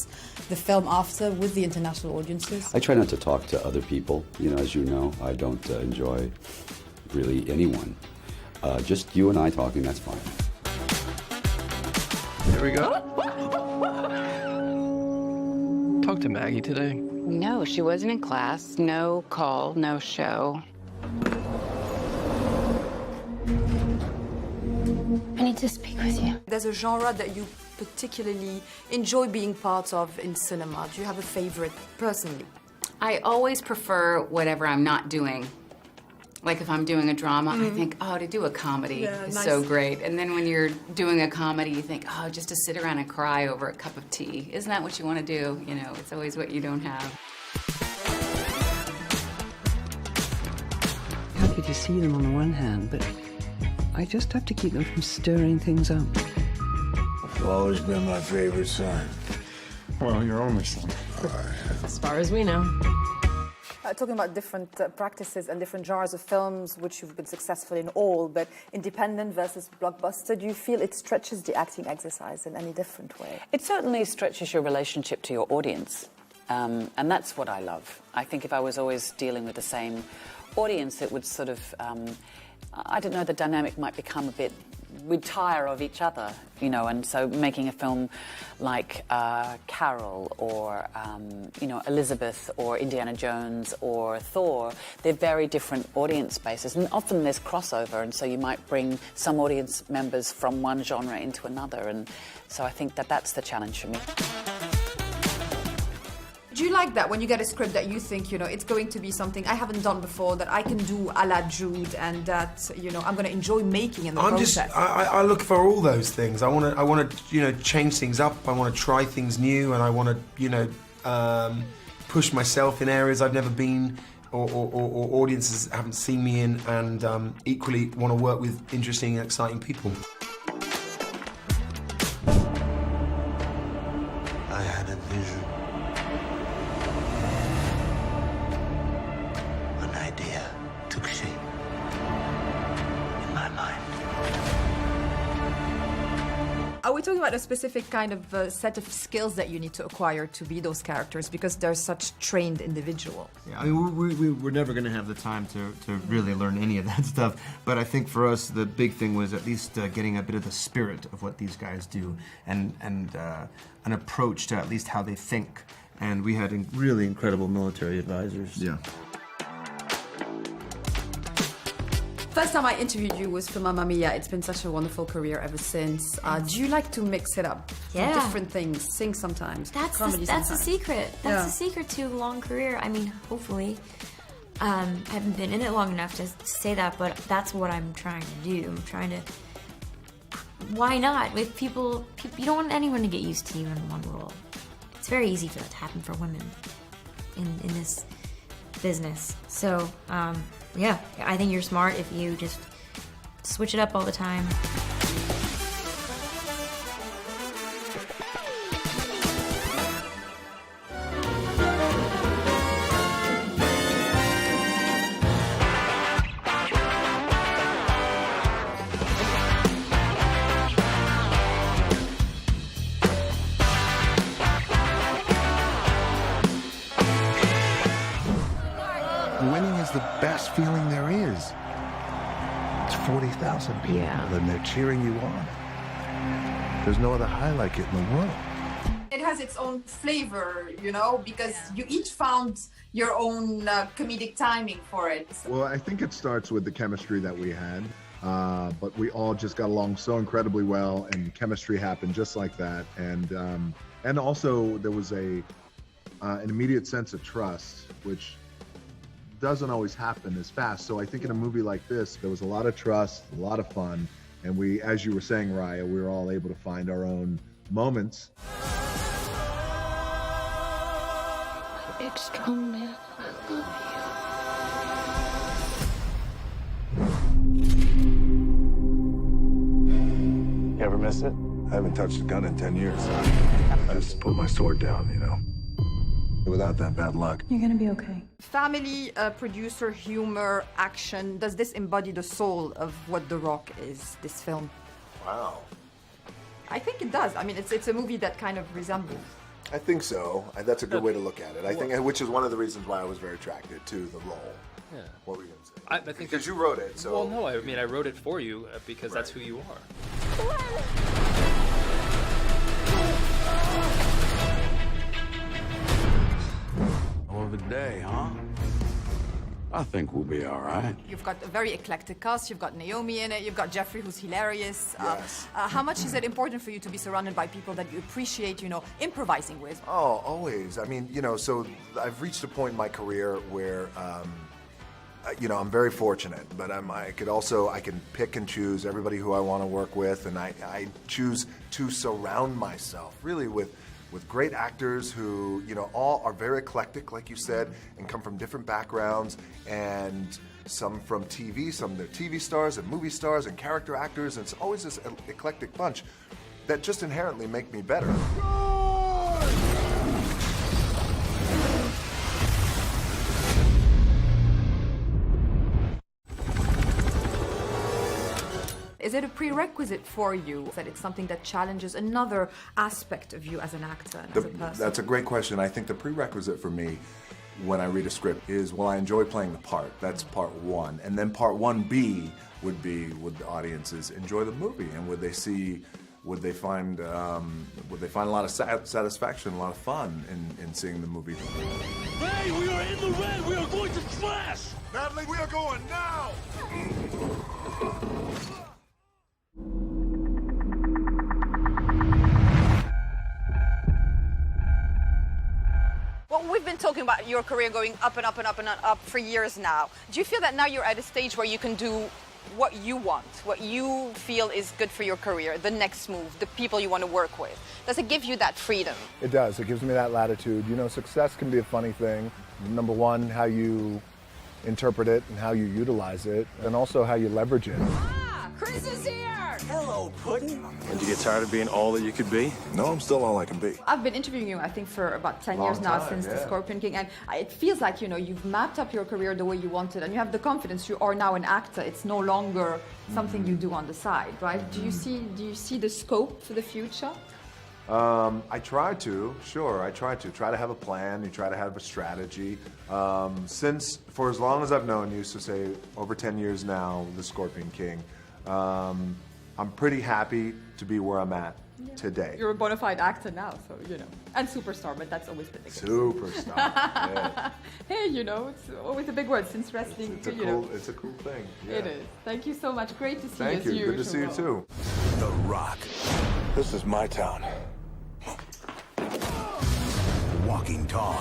the film after with the international audiences? I try not to talk to other people. You know, as you know, I don't enjoy really anyone. Just you and I talking, that's fine. There we go. Talk to Maggie today. No, she wasn't in class. No call, no show. I need to speak with you. There's a genre that you particularly enjoy being part of in cinema. Do you have a favorite personally? I always prefer whatever I'm not doing. Like if I'm doing a drama, I think, oh, to do a comedy is so great. And then when you're doing a comedy, you think, oh, just to sit around and cry over a cup of tea. Isn't that what you want to do? You know, it's always what you don't have. Happy to see them on the one hand, but I just have to keep them from stirring things up. You've always been my favorite son. Well, your only son. As far as we know. Talking about different practices and different genres of films, which you've been successful in all, but independent versus blockbuster, do you feel it stretches the acting exercise in any different way? It certainly stretches your relationship to your audience, and that's what I love. I think if I was always dealing with the same audience, it would sort of, I don't know, the dynamic might become a bit, we'd tire of each other, you know, and so making a film like Carol or, you know, Elizabeth or Indiana Jones or Thor, they're very different audience bases, and often there's crossover, and so you might bring some audience members from one genre into another, and so I think that that's the challenge for me. Do you like that when you get a script that you think, you know, it's going to be something I haven't done before, that I can do a la Jude, and that, you know, I'm going to enjoy making in the process? I look for all those things. I want to, you know, change things up. I want to try things new, and I want to, you know, push myself in areas I've never been, or audiences haven't seen me in, and equally want to work with interesting and exciting people. I had a vision. An idea took shape in my mind. Are we talking about a specific kind of set of skills that you need to acquire to be those characters, because they're such trained individuals? Yeah, I mean, we're never going to have the time to really learn any of that stuff. But I think for us, the big thing was at least getting a bit of the spirit of what these guys do, and an approach to at least how they think. And we had really incredible military advisors. Yeah. First time I interviewed you was for Mamma Mia. It's been such a wonderful career ever since. Do you like to mix it up? Yeah. Different things, sing sometimes, comedy that's sometimes. the secret. That's the secret to a long career. I mean, hopefully. I haven't been in it long enough to say that, but that's what I'm trying to do. I'm trying to... Why not? With people, you don't want anyone to get used to you in one role. It's very easy for that to happen for women in this business. So, yeah, I think you're smart if you just switch it up all the time. Winning is the best feeling there is. It's 40,000 people, and they're cheering you on. There's no other high like it in the world. It has its own flavor, you know, because you each found your own comedic timing for it. Well, I think it starts with the chemistry that we had, but we all just got along so incredibly well, and chemistry happened just like that. And also there was an immediate sense of trust, which doesn't always happen as fast. So I think in a movie like this, there was a lot of trust, a lot of fun, and we, as you were saying, Raya, we were all able to find our own moments. Big, strong man, I love You ever miss it? I haven't touched a gun in 10 years. I just put my sword down, you know. Without that bad luck. You're gonna be okay. Family, producer, humor, action. Does this embody the soul of what The Rock is, this film? Wow. I think it does. I mean, it's a movie that kind of resembles. I think so. That's a good way to look at it. I think, which is one of the reasons why I was very attracted to the role. Yeah. What were you going to say? I think because you wrote it, so... Well, no, I mean, I wrote it for you because that's who you are. Hell of a day, huh? I think we'll be all right. You've got a very eclectic cast. You've got Naomi in it. You've got Jeffrey, who's hilarious. Yes. How much is it important for you to be surrounded by people that you appreciate, improvising with? Oh, always. I mean, so I've reached a point in my career where, I'm very fortunate, but I can pick and choose everybody who I want to work with, and I choose to surround myself really with great actors who, all are very eclectic, like you said, and come from different backgrounds, and some from TV, some they're TV stars and movie stars and character actors, and it's always this eclectic bunch that just inherently make me better. Is it a prerequisite for you that it's something that challenges another aspect of you as an actor and as a person? That's a great question. I think the prerequisite for me when I read a script is, will I enjoy playing the part? That's part one. And then part 1B would be, would the audiences enjoy the movie? And would they find a lot of satisfaction, a lot of fun in seeing the movie? Hey, we are in the red! We are going to smash! Natalie, we are going now! Well, we've been talking about your career going up and up and up and up for years now. Do you feel that now you're at a stage where you can do what you want, what you feel is good for your career, the next move, the people you want to work with? Does it give you that freedom? It does. It gives me that latitude. Success can be a funny thing. Number one, how you interpret it and how you utilize it, and also how you leverage it. Chris is here! Hello, Puddin'. And you get tired of being all that you could be? No, I'm still all I can be. I've been interviewing you, I think, for about 10 years now, since The Scorpion King, and it feels like, you've mapped up your career the way you wanted, and you have the confidence. You are now an actor. It's no longer something you do on the side, right? Do you see the scope for the future? I try to have a plan. You try to have a strategy. For as long as I've known you, so say over 10 years now, The Scorpion King, I'm pretty happy to be where I'm at today. You're a bona fide actor now, so, and superstar, but that's always been the case. Superstar, yeah. Hey, it's always a big word since wrestling. It's a cool thing. Yeah. It is. Thank you so much. Great to see you. Thank you. Good to see you too. The Rock. This is my town. Walking Tall.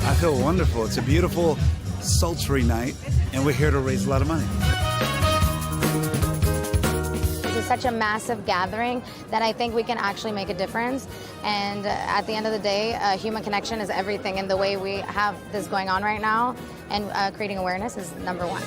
I feel wonderful. It's a beautiful, sultry night, and we're here to raise a lot of money. This is such a massive gathering that I think we can actually make a difference. And at the end of the day, human connection is everything. And the way we have this going on right now and creating awareness is number one.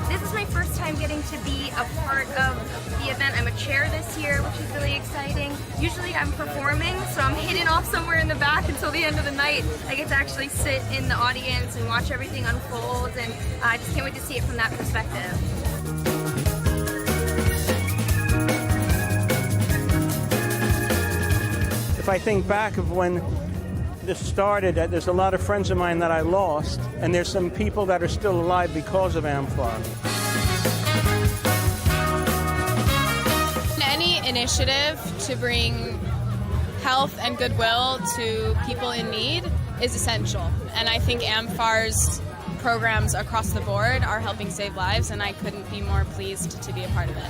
This is my first time getting to be a part of the event. I'm a chair this year, which is really exciting. Usually I'm performing, so I'm hidden off somewhere in the back until the end of the night. I get to actually sit in the audience and watch everything unfold, and I just can't wait to see it from that perspective. If I think back of when this started, there's a lot of friends of mine that I lost, and there's some people that are still alive because of AmFAR. Any initiative to bring health and goodwill to people in need is essential. And I think AmFAR's programs across the board are helping save lives, and I couldn't be more pleased to be a part of it.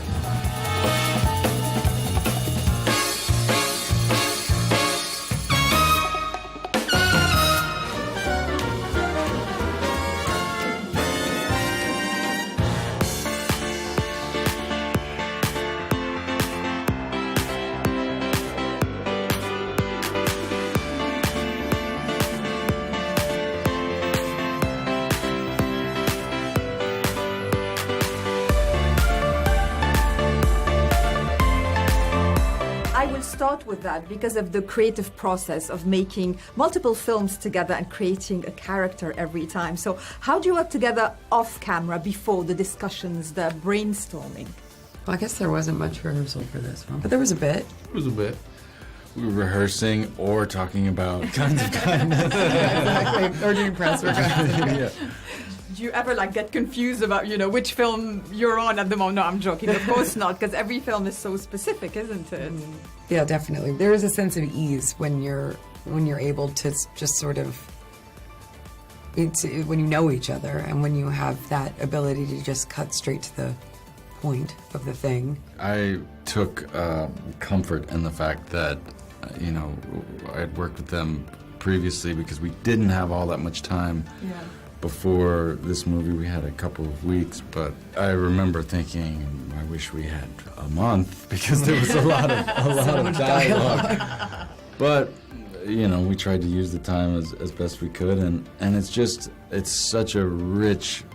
I will start with that because of the creative process of making multiple films together and creating a character every time. So how do you work together off camera before the discussions, the brainstorming? Well, I guess there wasn't much rehearsal for this one, but there was a bit. It was a bit. We were rehearsing or talking about kinds of kindness. Yeah, exactly. Or doing press requests. Yeah. Do you ever get confused about, which film you're on at the moment? No, I'm joking. Of course not, because every film is so specific, isn't it? Yeah, definitely. There is a sense of ease when you're able to just sort of, when you know each other and when you have that ability to just cut straight to the point of the thing. I took comfort in the fact that, I had worked with them previously because we didn't have all that much time. Yeah. Before this movie, we had a couple of weeks, but I remember thinking, I wish we had a month because there was a lot of dialogue. But we tried to use the time as best we could, and it's such a rich,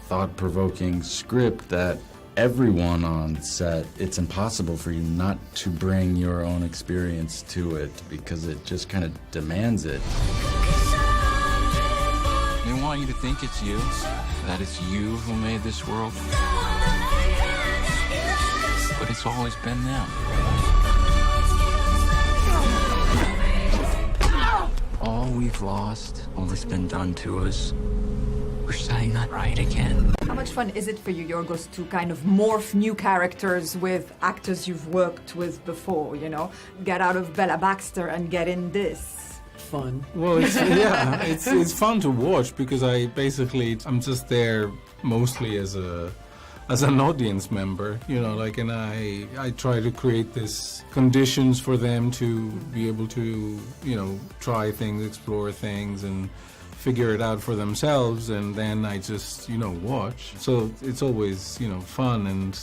thought-provoking script that everyone on set, it's impossible for you not to bring your own experience to it because it just kind of demands it. They want you to think it's you, that it's you who made this world. But it's always been them. All we've lost, all that's been done to us, we're setting that right again. How much fun is it for you, Yorgos, to kind of morph new characters with actors you've worked with before, Get out of Bella Baxter and get in this? Fun. Well, it's fun to watch because I'm just there mostly as an audience member, and I try to create this conditions for them to be able to, try things, explore things, and figure it out for themselves, and then I just, watch. So it's always, fun, and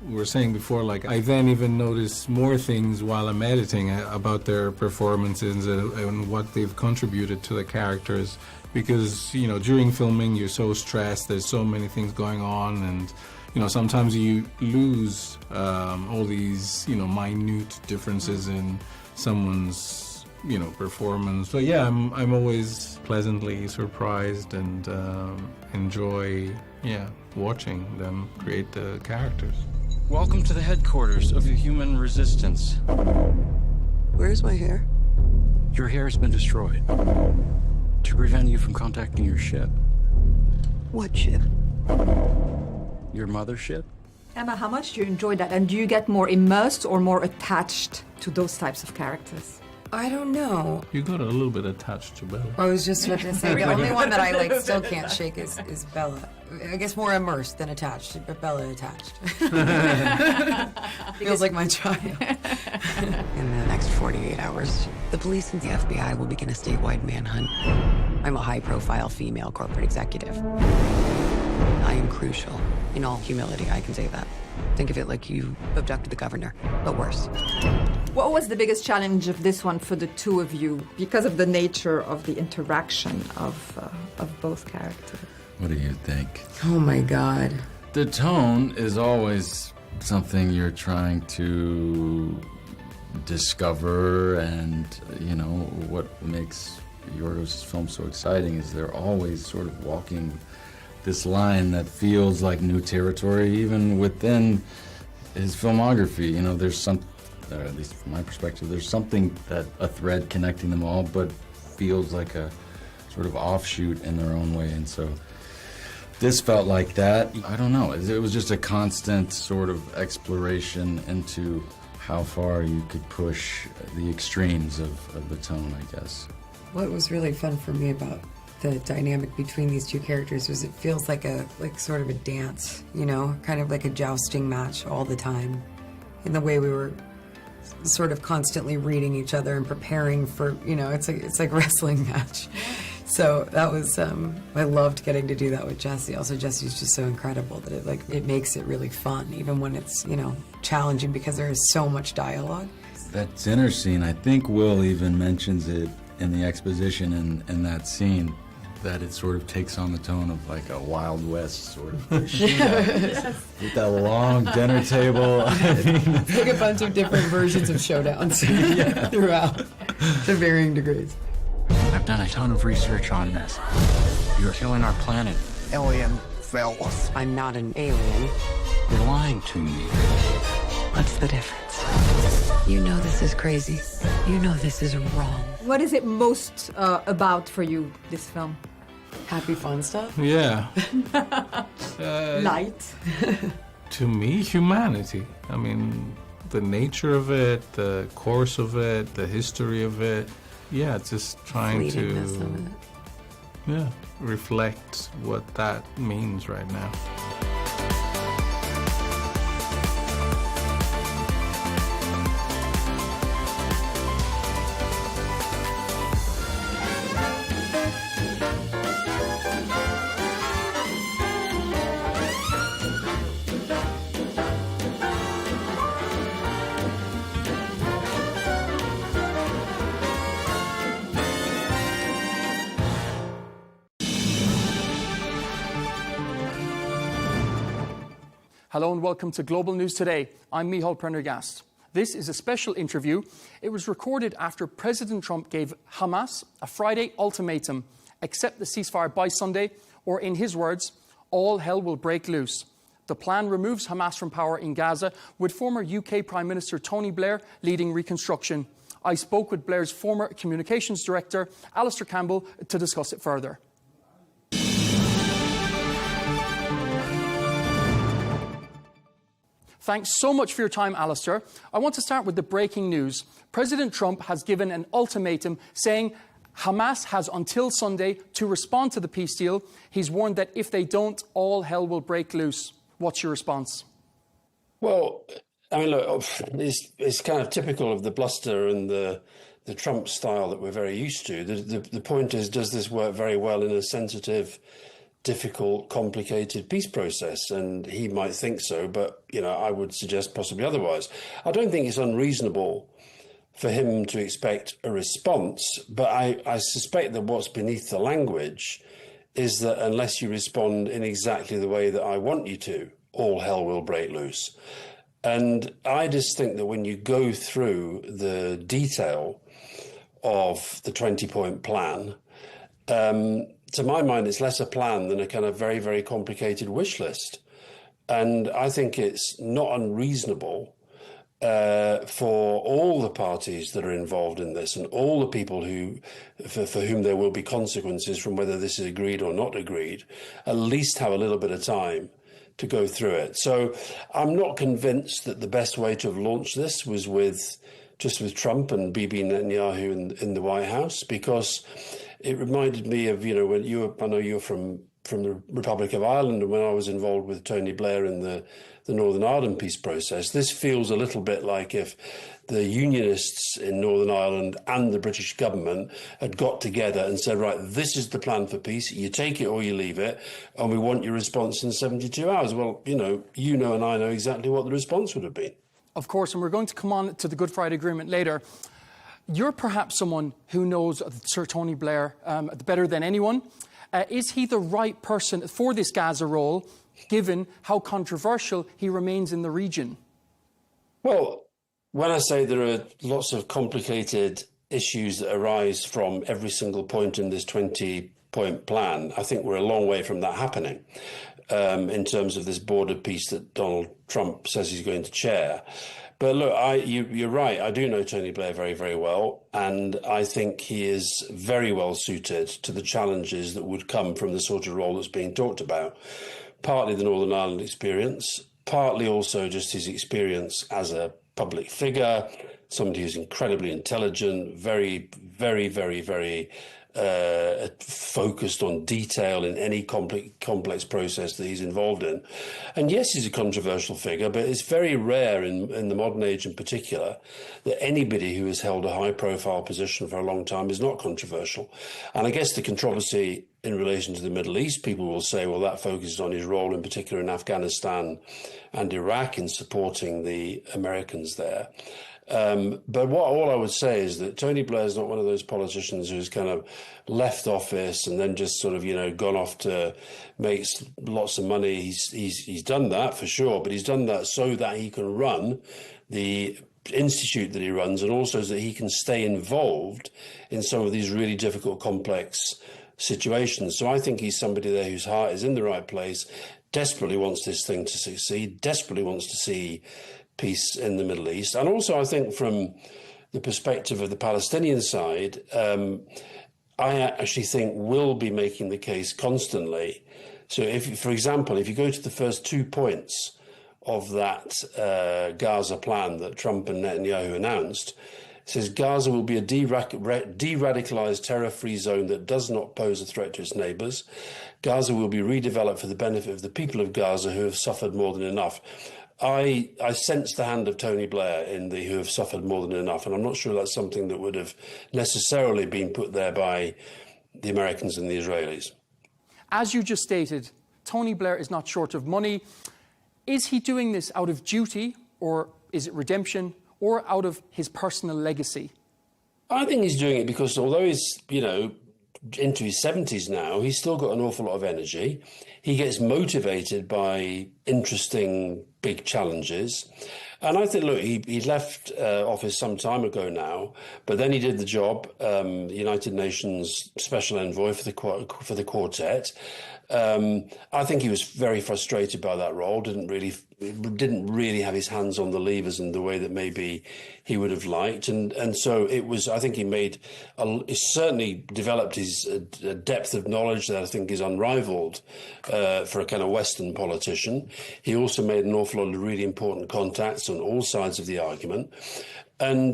we were saying before, I then even notice more things while I'm editing about their performances and what they've contributed to the characters, because, during filming you're so stressed, there's so many things going on, and, sometimes you lose all these, minute differences in someone's performance. But yeah, I'm always pleasantly surprised and enjoy, watching them create the characters. Welcome to the headquarters of the human resistance. Where's my hair? Your hair has been destroyed to prevent you from contacting your ship. What ship? Your mothership? Emma, how much do you enjoy that? And do you get more immersed or more attached to those types of characters? I don't know. You got a little bit attached to Bella. I was just about to say, the only one that I still can't shake is Bella. I guess more immersed than attached, but Bella attached. Feels like my child. In the next 48 hours, the police and the FBI will begin a statewide manhunt. I'm a high-profile female corporate executive. I am crucial. In all humility, I can say that. Think of it like you abducted the governor, but worse. What was the biggest challenge of this one for the two of you because of the nature of the interaction of both characters? What do you think? Oh my God. The tone is always something you're trying to discover, and what makes Yorgos' film so exciting is they're always sort of walking this line that feels like new territory, even within his filmography. There's some, at least from my perspective, there's something that a thread connecting them all, but feels like a sort of offshoot in their own way. And so this felt like that. I don't know. It was just a constant sort of exploration into how far you could push the extremes of the tone, I guess. What was really fun for me about the dynamic between these two characters was it feels like sort of a dance, kind of like a jousting match all the time, in the way we were sort of constantly reading each other and preparing for, it's like a wrestling match. So that was, I loved getting to do that with Jesse. Also, Jesse's just so incredible that it makes it really fun, even when it's, challenging because there is so much dialogue. That dinner scene, I think Will even mentions it in the exposition in that scene. that it sort of takes on the tone of like a Wild West sort of showdown. With that long dinner table. It's like a bunch of different versions of showdowns throughout to varying degrees. I've done a ton of research on this. You're killing our planet. Alien fellas. I'm not an alien. You're lying to me. What's the difference? You know this is crazy. You know this is wrong. What is it most about for you, this film? Happy, fun stuff? Yeah. Light. To me, humanity. I mean, the nature of it, the course of it, the history of it. Yeah, just trying to reflect what that means right now. Hello and welcome to Global News Today. I'm Michal Prendergast. This is a special interview. It was recorded after President Trump gave Hamas a Friday ultimatum: accept the ceasefire by Sunday, or in his words, all hell will break loose. The plan removes Hamas from power in Gaza, with former UK Prime Minister Tony Blair leading reconstruction. I spoke with Blair's former communications director, Alistair Campbell, to discuss it further. Thanks so much for your time, Alistair. I want to start with the breaking news. President Trump has given an ultimatum saying Hamas has until Sunday to respond to the peace deal. He's warned that if they don't, all hell will break loose. What's your response? Well, I mean, look, it's kind of typical of the bluster and the Trump style that we're very used to. The point is, does this work very well in a sensitive, difficult, complicated peace process? And he might think so, but, you know, I would suggest possibly otherwise. I don't think it's unreasonable for him to expect a response, but I suspect that what's beneath the language is that unless you respond in exactly the way that I want you to, all hell will break loose. And I just think that when you go through the detail of the 20-point plan, to my mind, it's less a plan than a kind of very, very complicated wish list. And I think it's not unreasonable for all the parties that are involved in this and all the people for whom there will be consequences from whether this is agreed or not agreed, at least have a little bit of time to go through it. So I'm not convinced that the best way to have launched this was just with Trump and Bibi Netanyahu in the White House, because it reminded me of, you know, I know you're from the Republic of Ireland, and when I was involved with Tony Blair in the Northern Ireland peace process, this feels a little bit like if the Unionists in Northern Ireland and the British government had got together and said, right, this is the plan for peace, you take it or you leave it, and we want your response in 72 hours. Well, you know and I know exactly what the response would have been. Of course, and we're going to come on to the Good Friday Agreement later. You're perhaps someone who knows Sir Tony Blair better than anyone. Is he the right person for this Gaza role, given how controversial he remains in the region? Well, when I say there are lots of complicated issues that arise from every single point in this 20-point plan, I think we're a long way from that happening in terms of this border peace that Donald Trump says he's going to chair. But look, you're right. I do know Tony Blair very, very well, and I think he is very well suited to the challenges that would come from the sort of role that's being talked about. Partly the Northern Ireland experience, partly also just his experience as a public figure, somebody who's incredibly intelligent, very, very, very, very focused on detail in any complex process that he's involved in. And yes, he's a controversial figure, but it's very rare in the modern age in particular that anybody who has held a high-profile position for a long time is not controversial. And I guess the controversy in relation to the Middle East, people will say, well, that focuses on his role in particular in Afghanistan and Iraq in supporting the Americans there. But all I would say is that Tony Blair is not one of those politicians who's kind of left office and then just sort of, gone off to make lots of money. He's done that for sure, but he's done that so that he can run the institute that he runs, and also so that he can stay involved in some of these really difficult, complex situations. So I think he's somebody there whose heart is in the right place, desperately wants this thing to succeed, desperately wants to see peace in the Middle East. And also I think from the perspective of the Palestinian side, I actually think will be making the case constantly. So if, for example, if you go to the first 2 points of that Gaza plan that Trump and Netanyahu announced, it says Gaza will be a de-radicalized terror-free zone that does not pose a threat to its neighbors. Gaza will be redeveloped for the benefit of the people of Gaza who have suffered more than enough. I sense the hand of Tony Blair in the who have suffered more than enough, and I'm not sure that's something that would have necessarily been put there by the Americans and the Israelis. As you just stated, Tony Blair is not short of money. Is he doing this out of duty, or is it redemption, or out of his personal legacy? I think he's doing it because although he's, into his 70s now, he's still got an awful lot of energy. He gets motivated by interesting big challenges. And I think, look, he left office some time ago now, but then he did the job, United Nations Special Envoy for the Quartet. I think he was very frustrated by that role, didn't really have his hands on the levers in the way that maybe he would have liked. And so it was, I think he certainly developed his depth of knowledge that I think is unrivaled for a kind of Western politician. He also made an awful lot of really important contacts on all sides of the argument. And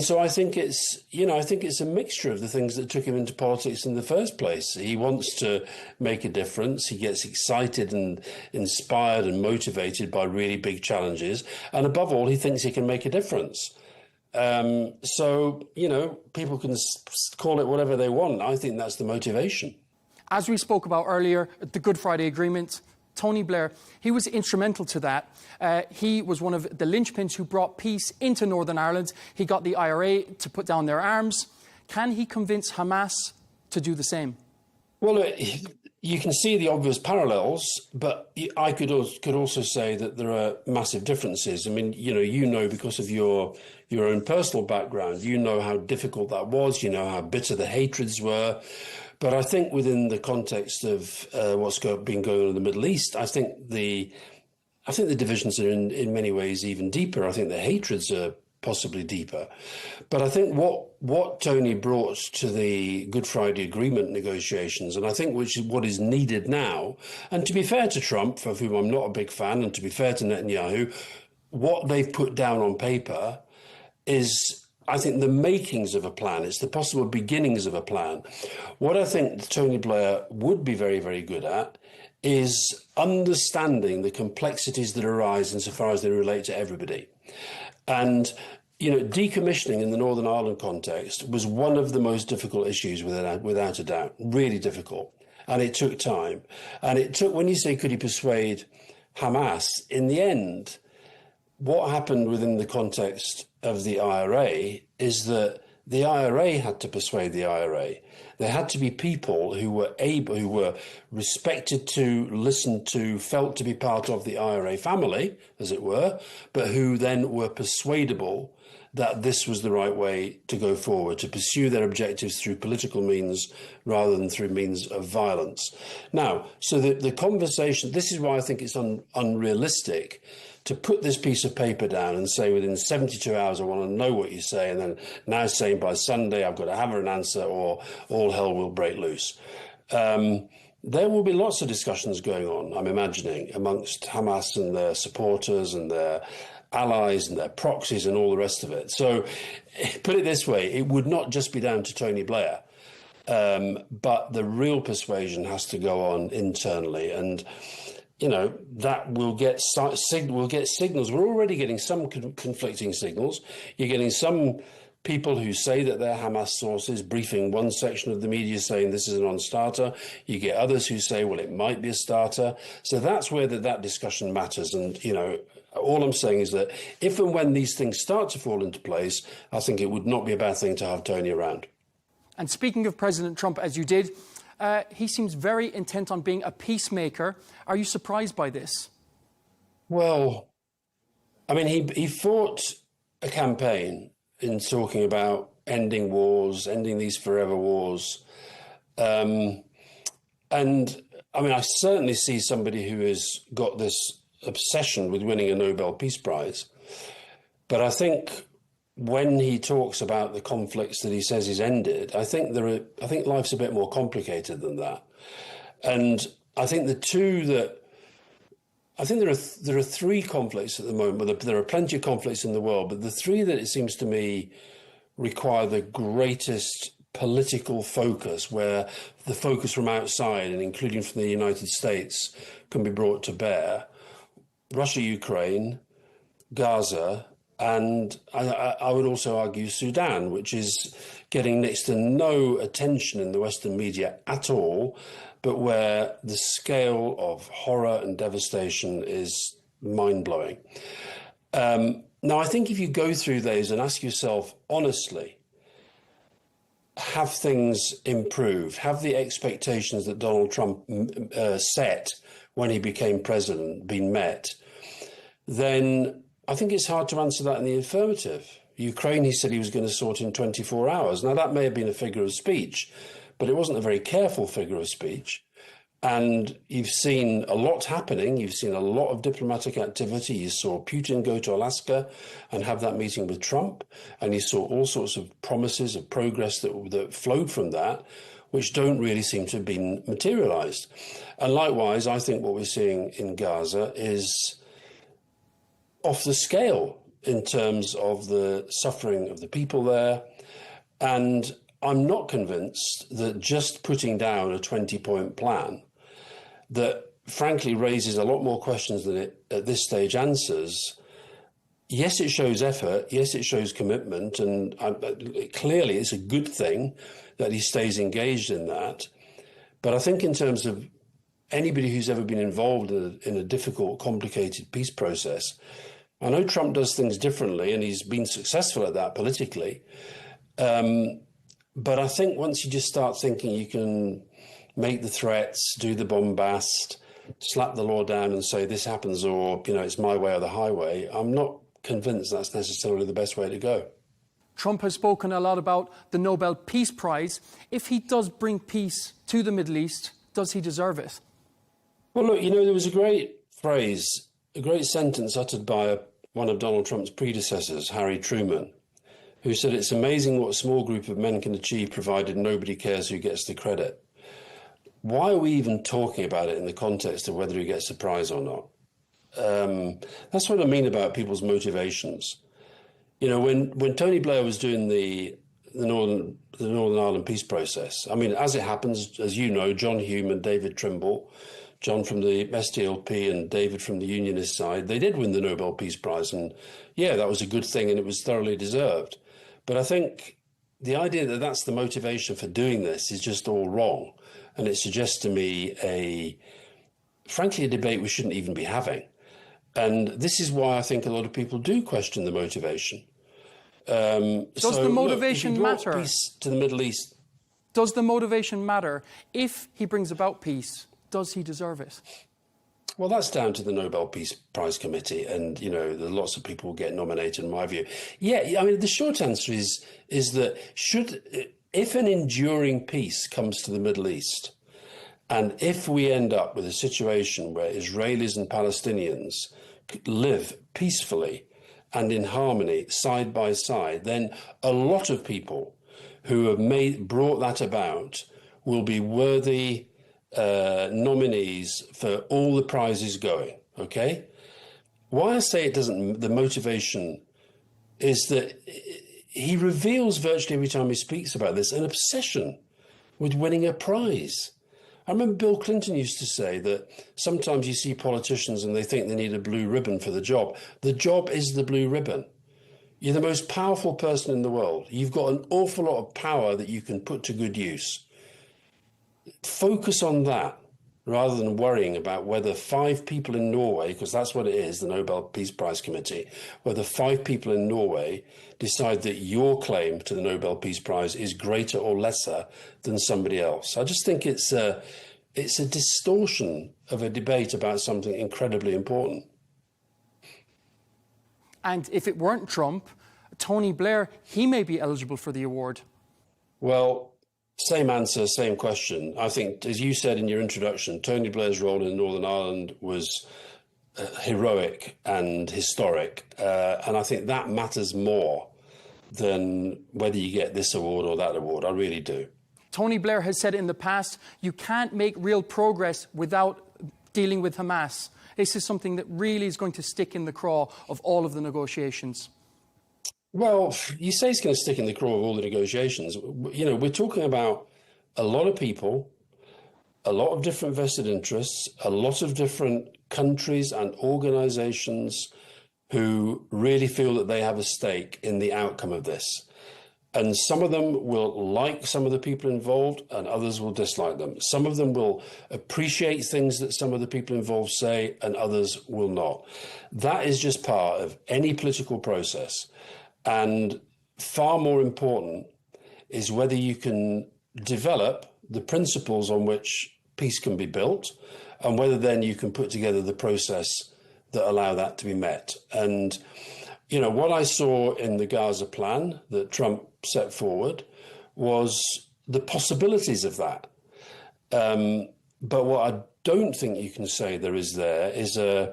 so I think it's a mixture of the things that took him into politics in the first place. He wants to make a difference. He gets excited and inspired and motivated by really big challenges. And above all, he thinks he can make a difference. So, people can call it whatever they want. I think that's the motivation. As we spoke about earlier, the Good Friday Agreement, Tony Blair, he was instrumental to that. He was one of the linchpins who brought peace into Northern Ireland. He got the IRA to put down their arms. Can he convince Hamas to do the same? Well, you can see the obvious parallels, but I could also say that there are massive differences. I mean, because of your own personal background, you know how difficult that was, you know how bitter the hatreds were. But I think within the context of what's been going on in the Middle East, I think the divisions are in many ways even deeper. I think the hatreds are possibly deeper. But I think what Tony brought to the Good Friday Agreement negotiations, and I think what is needed now, and to be fair to Trump, for whom I'm not a big fan, and to be fair to Netanyahu, what they've put down on paper is, I think, the makings of a plan. It's the possible beginnings of a plan. What I think Tony Blair would be very, very good at is understanding the complexities that arise insofar as they relate to everybody. And, decommissioning in the Northern Ireland context was one of the most difficult issues without a doubt, really difficult. And it took time. And it took, when you say, could he persuade Hamas, in the end, what happened within the context of the IRA is that the IRA had to persuade the IRA. There had to be people who were respected to, listened to, felt to be part of the IRA family, as it were, but who then were persuadable that this was the right way to go forward, to pursue their objectives through political means rather than through means of violence. Now, so the conversation, this is why I think it's unrealistic to put this piece of paper down and say within 72 hours, I want to know what you say, and then now saying by Sunday I've got to have an answer or all hell will break loose. There will be lots of discussions going on, I'm imagining, amongst Hamas and their supporters and their allies and their proxies and all the rest of it. So put it this way, it would not just be down to Tony Blair, but the real persuasion has to go on internally. And that will get signals. We're already getting some conflicting signals. You're getting some people who say that they're Hamas sources briefing one section of the media saying this is a non-starter. You get others who say, well, it might be a starter. So that's where that discussion matters. And, All I'm saying is that if and when these things start to fall into place, I think it would not be a bad thing to have Tony around. And speaking of President Trump, as you did, he seems very intent on being a peacemaker. Are you surprised by this? Well, I mean, he fought a campaign in talking about ending wars, ending these forever wars. And I mean, I certainly see somebody who has got this obsession with winning a Nobel Peace Prize. But I think when he talks about the conflicts that he says he's ended, I think life's a bit more complicated than that. And I think there are three conflicts at the moment. But there are plenty of conflicts in the world, but the three that it seems to me require the greatest political focus, where the focus from outside, and including from the United States, can be brought to bear: Russia, Ukraine, Gaza, and I would also argue Sudan, which is getting next to no attention in the Western media at all, but where the scale of horror and devastation is mind-blowing. Now, I think if you go through those and ask yourself honestly, have things improved? Have the expectations that Donald Trump set when he became president been met? Then I think it's hard to answer that in the affirmative. Ukraine, he said he was going to sort in 24 hours. Now, that may have been a figure of speech, but it wasn't a very careful figure of speech. And you've seen a lot happening. You've seen a lot of diplomatic activity. You saw Putin go to Alaska and have that meeting with Trump. And you saw all sorts of promises of progress that flowed from that, which don't really seem to have been materialized. And likewise, I think what we're seeing in Gaza is off the scale in terms of the suffering of the people there. And I'm not convinced that just putting down a 20-point plan that frankly raises a lot more questions than it at this stage answers. Yes, it shows effort. Yes, it shows commitment. And clearly it's a good thing that he stays engaged in that. But I think in terms of anybody who's ever been involved in a difficult, complicated peace process, I know Trump does things differently and he's been successful at that politically. But I think once you just start thinking you can make the threats, do the bombast, slap the law down and say this happens or, it's my way or the highway, I'm not convinced that's necessarily the best way to go. Trump has spoken a lot about the Nobel Peace Prize. If he does bring peace to the Middle East, does he deserve it? Well, look, there was a great phrase, a great sentence uttered by one of Donald Trump's predecessors, Harry Truman, who said it's amazing what a small group of men can achieve provided nobody cares who gets the credit. Why are we even talking about it in the context of whether he gets a prize or not? That's what I mean about people's motivations. When Tony Blair was doing the Northern Ireland peace process, I mean, as it happens, as you know, John Hume and David Trimble, John from the SDLP and David from the Unionist side, they did win the Nobel Peace Prize. And yeah, that was a good thing and it was thoroughly deserved. But I think the idea that that's the motivation for doing this is just all wrong. And it suggests to me frankly, a debate we shouldn't even be having. And this is why I think a lot of people do question the motivation. Does the motivation matter? Peace to the Middle East. Does the motivation matter? If he brings about peace, does he deserve it? Well, that's down to the Nobel Peace Prize Committee, and lots of people will get nominated. In my view, yeah. I mean, the short answer is that if an enduring peace comes to the Middle East, and if we end up with a situation where Israelis and Palestinians live peacefully and in harmony side by side, then a lot of people who have brought that about will be worthy nominees for all the prizes going, okay? Why I say it doesn't, the motivation is that he reveals virtually every time he speaks about this an obsession with winning a prize. I remember Bill Clinton used to say that sometimes you see politicians and they think they need a blue ribbon for the job. The job is the blue ribbon. You're the most powerful person in the world. You've got an awful lot of power that you can put to good use. Focus on that rather than worrying about whether 5 people in Norway, because that's what it is, the Nobel Peace Prize Committee, whether 5 people in Norway decide that your claim to the Nobel Peace Prize is greater or lesser than somebody else. I just think it's a distortion of a debate about something incredibly important. And if it weren't Trump, Tony Blair, he may be eligible for the award. Well, same answer, same question. I think, as you said in your introduction, Tony Blair's role in Northern Ireland was heroic and historic. And I think that matters more than whether you get this award or that award. I really do. Tony Blair has said in the past, you can't make real progress without dealing with Hamas. This is something that really is going to stick in the craw of all of the negotiations. Well, you say it's going to stick in the craw of all the negotiations. You know, we're talking about a lot of people, a lot of different vested interests, a lot of different countries and organizations who really feel that they have a stake in the outcome of this. And some of them will like some of the people involved and others will dislike them. Some of them will appreciate things that some of the people involved say and others will not. That is just part of any political process. And far more important is whether you can develop the principles on which peace can be built and whether then you can put together the process that allow that to be met. And, you know, what I saw in the Gaza plan that Trump set forward was the possibilities of that. But what I don't think you can say there is a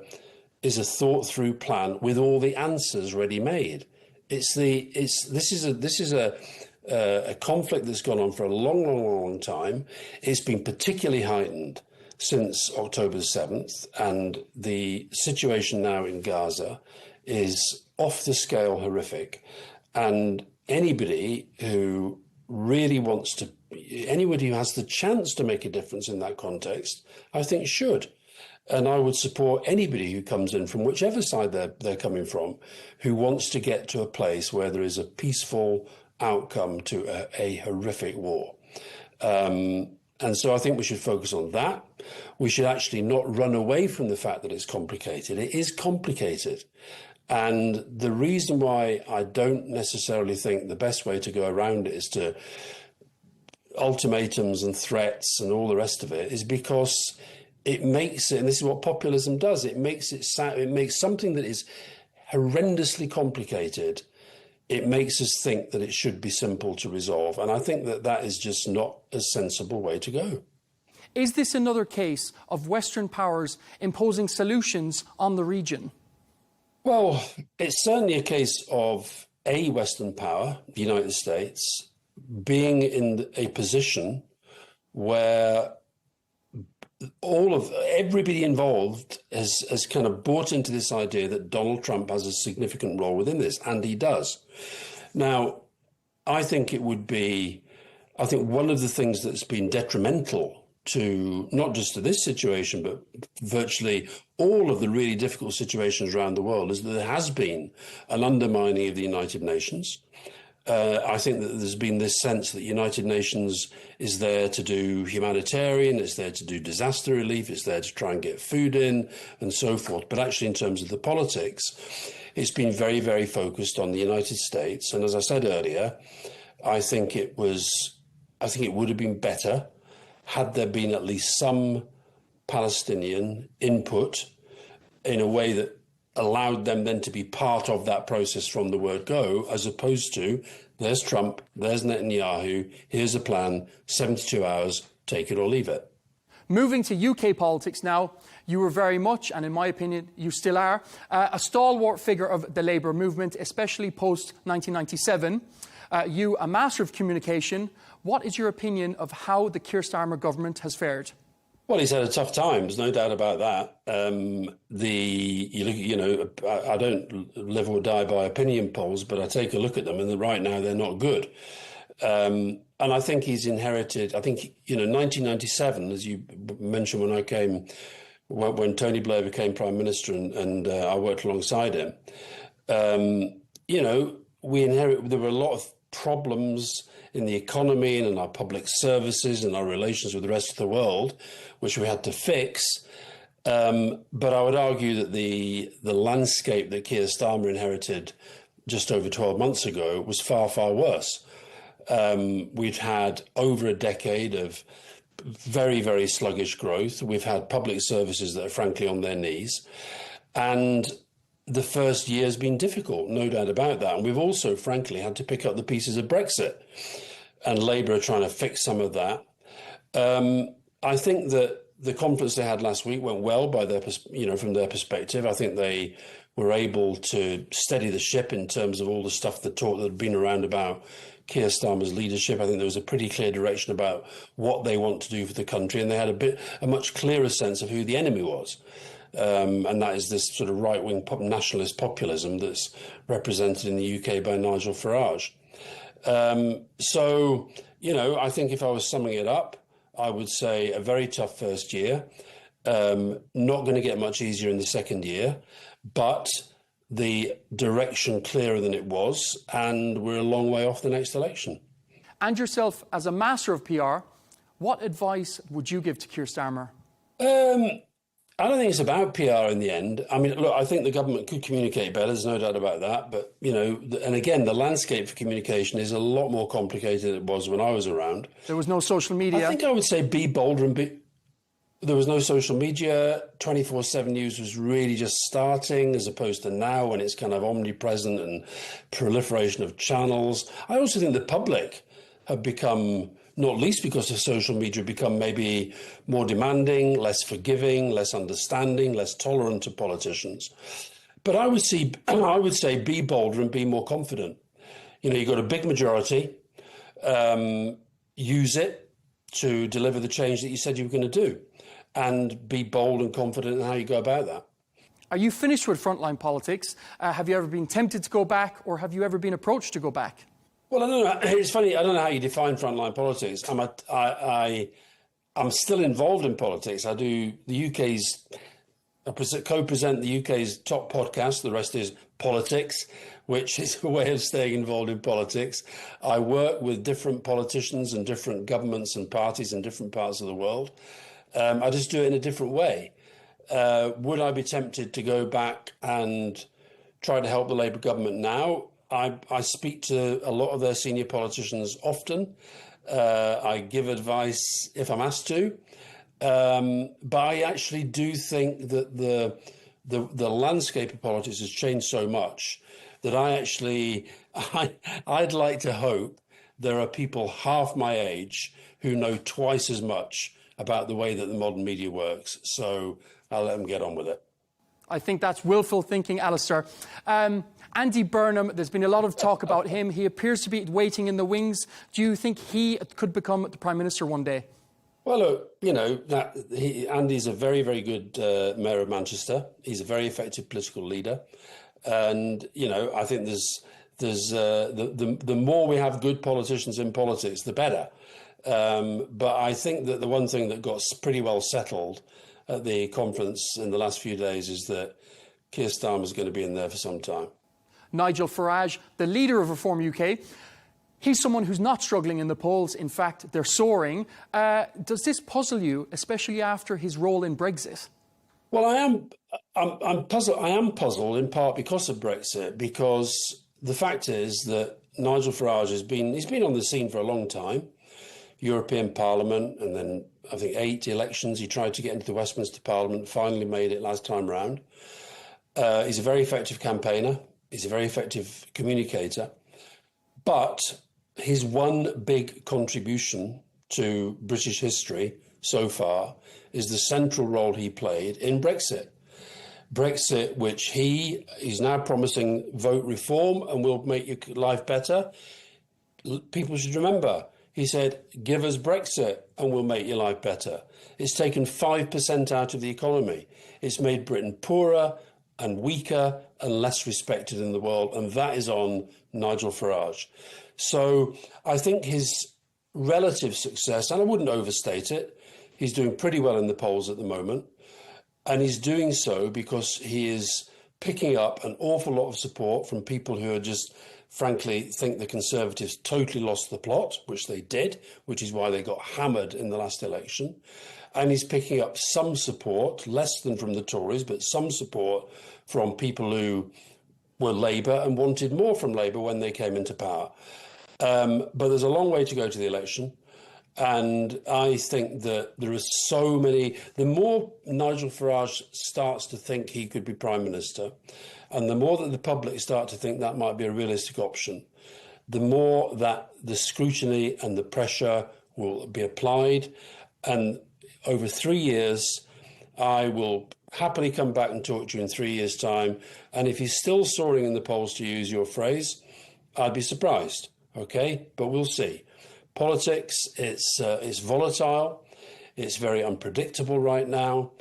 thought through plan with all the answers ready made. This is a conflict that's gone on for a long time. It's been particularly heightened since October the 7th, and the situation now in Gaza is off the scale horrific. And anybody who really wants to, anybody who has the chance to make a difference in that context, I think should. And I would support anybody who comes in from whichever side they're coming from, who wants to get to a place where there is a peaceful outcome to a horrific war. And so I think we should focus on that. We should actually not run away from the fact that it's complicated. It is complicated. And the reason why I don't necessarily think the best way to go around it is to ultimatums and threats and all the rest of it is because it makes it, and this is what populism does, it makes something that is horrendously complicated, it makes us think that it should be simple to resolve. And I think that that is just not a sensible way to go. Is this another case of Western powers imposing solutions on the region? Well, it's certainly a case of a Western power, the United States, being in a position where everybody involved has kind of bought into this idea that Donald Trump has a significant role within this, and he does. Now, I think one of the things that's been detrimental to not just to this situation, but virtually all of the really difficult situations around the world is that there has been an undermining of the United Nations. I think that there's been this sense that the United Nations is there to do humanitarian, it's there to do disaster relief, it's there to try and get food in and so forth. But actually, in terms of the politics, it's been very, very focused on the United States. And as I said earlier, I think it would have been better had there been at least some Palestinian input in a way that allowed them then to be part of that process from the word go, as opposed to, there's Trump, there's Netanyahu, here's a plan, 72 hours, take it or leave it. Moving to UK politics now, you were very much, and in my opinion, you still are, a stalwart figure of the Labour movement, especially post-1997. You, a master of communication, what is your opinion of how the Keir Starmer government has fared? Well, he's had a tough time. There's no doubt about that. I don't live or die by opinion polls, but I take a look at them, and right now they're not good. And I think he's inherited. 1997, as you mentioned, when Tony Blair became Prime Minister, and I worked alongside him. We inherited. There were a lot of problems in the economy and in our public services and our relations with the rest of the world, which we had to fix. But I would argue that the landscape that Keir Starmer inherited just over 12 months ago was far, far worse. We've had over a decade of very, very sluggish growth. We've had public services that are frankly on their knees. And the first year has been difficult, no doubt about that. And we've also, frankly, had to pick up the pieces of Brexit. And Labour are trying to fix some of that. I think that the conference they had last week went well by their, from their perspective. I think they were able to steady the ship in terms of all the stuff that had been around about Keir Starmer's leadership. I think there was a pretty clear direction about what they want to do for the country, and they had a much clearer sense of who the enemy was. And that is this sort of right-wing nationalist populism that's represented in the UK by Nigel Farage. So, I think if I was summing it up, I would say a very tough first year, not going to get much easier in the second year, but the direction clearer than it was, and we're a long way off the next election. And yourself, as a master of PR, what advice would you give to Keir Starmer? I don't think it's about PR in the end. I mean, look, I think the government could communicate better, there's no doubt about that. But, and again, the landscape for communication is a lot more complicated than it was when I was around. There was no social media. I think I would say be bolder and there was no social media. 24/7 news was really just starting, as opposed to now when it's kind of omnipresent and proliferation of channels. I also think the public have become, not least because of social media, become maybe more demanding, less forgiving, less understanding, less tolerant to politicians. But I would say be bolder and be more confident. You've got a big majority, use it to deliver the change that you said you were going to do, and be bold and confident in how you go about that. Are you finished with frontline politics? Have you ever been tempted to go back, or have you ever been approached to go back? Well, I don't know. It's funny. I don't know how you define frontline politics. I'm still involved in politics. I co-present the UK's top podcast. The rest is politics, which is a way of staying involved in politics. I work with different politicians and different governments and parties in different parts of the world. I just do it in a different way. Would I be tempted to go back and try to help the Labour government now? I speak to a lot of their senior politicians often. I give advice if I'm asked to. But I actually do think that the landscape of politics has changed so much that I'd like to hope there are people half my age who know twice as much about the way that the modern media works. So I'll let them get on with it. I think that's willful thinking, Alistair. Andy Burnham, there's been a lot of talk about him. He appears to be waiting in the wings. Do you think he could become the Prime Minister one day? Well, look, Andy's a very, very good mayor of Manchester. He's a very effective political leader. And, I think the more we have good politicians in politics, the better. But I think that the one thing that got pretty well settled at the conference in the last few days is that Keir Starmer is going to be in there for some time. Nigel Farage, the leader of Reform UK, he's someone who's not struggling in the polls. In fact, they're soaring. Does this puzzle you, especially after his role in Brexit? Well, I'm puzzled. I am puzzled in part because of Brexit, because the fact is that Nigel Farage he's been on the scene for a long time. European Parliament, and then I think 8 elections. He tried to get into the Westminster Parliament, finally made it last time round. He's a very effective campaigner. He's a very effective communicator. But his one big contribution to British history so far is the central role he played in Brexit. Brexit, which he's now promising vote reform and will make your life better. People should remember, he said, give us Brexit and we'll make your life better. It's taken 5% out of the economy. It's made Britain poorer and weaker and less respected in the world. And that is on Nigel Farage. So I think his relative success, and I wouldn't overstate it, he's doing pretty well in the polls at the moment. And he's doing so because he is picking up an awful lot of support from people who are just frankly think the Conservatives totally lost the plot, which they did, which is why they got hammered in the last election. And he's picking up some support, less than from the Tories, but some support from people who were Labour and wanted more from Labour when they came into power. But there's a long way to go to the election. And I think that there are so many... The more Nigel Farage starts to think he could be Prime Minister, and the more that the public start to think that might be a realistic option, the more that the scrutiny and the pressure will be applied. And over 3 years, I will happily come back and talk to you in 3 years' time. And if he's still soaring in the polls, to use your phrase, I'd be surprised. OK, but we'll see. Politics, it's volatile. It's very unpredictable right now.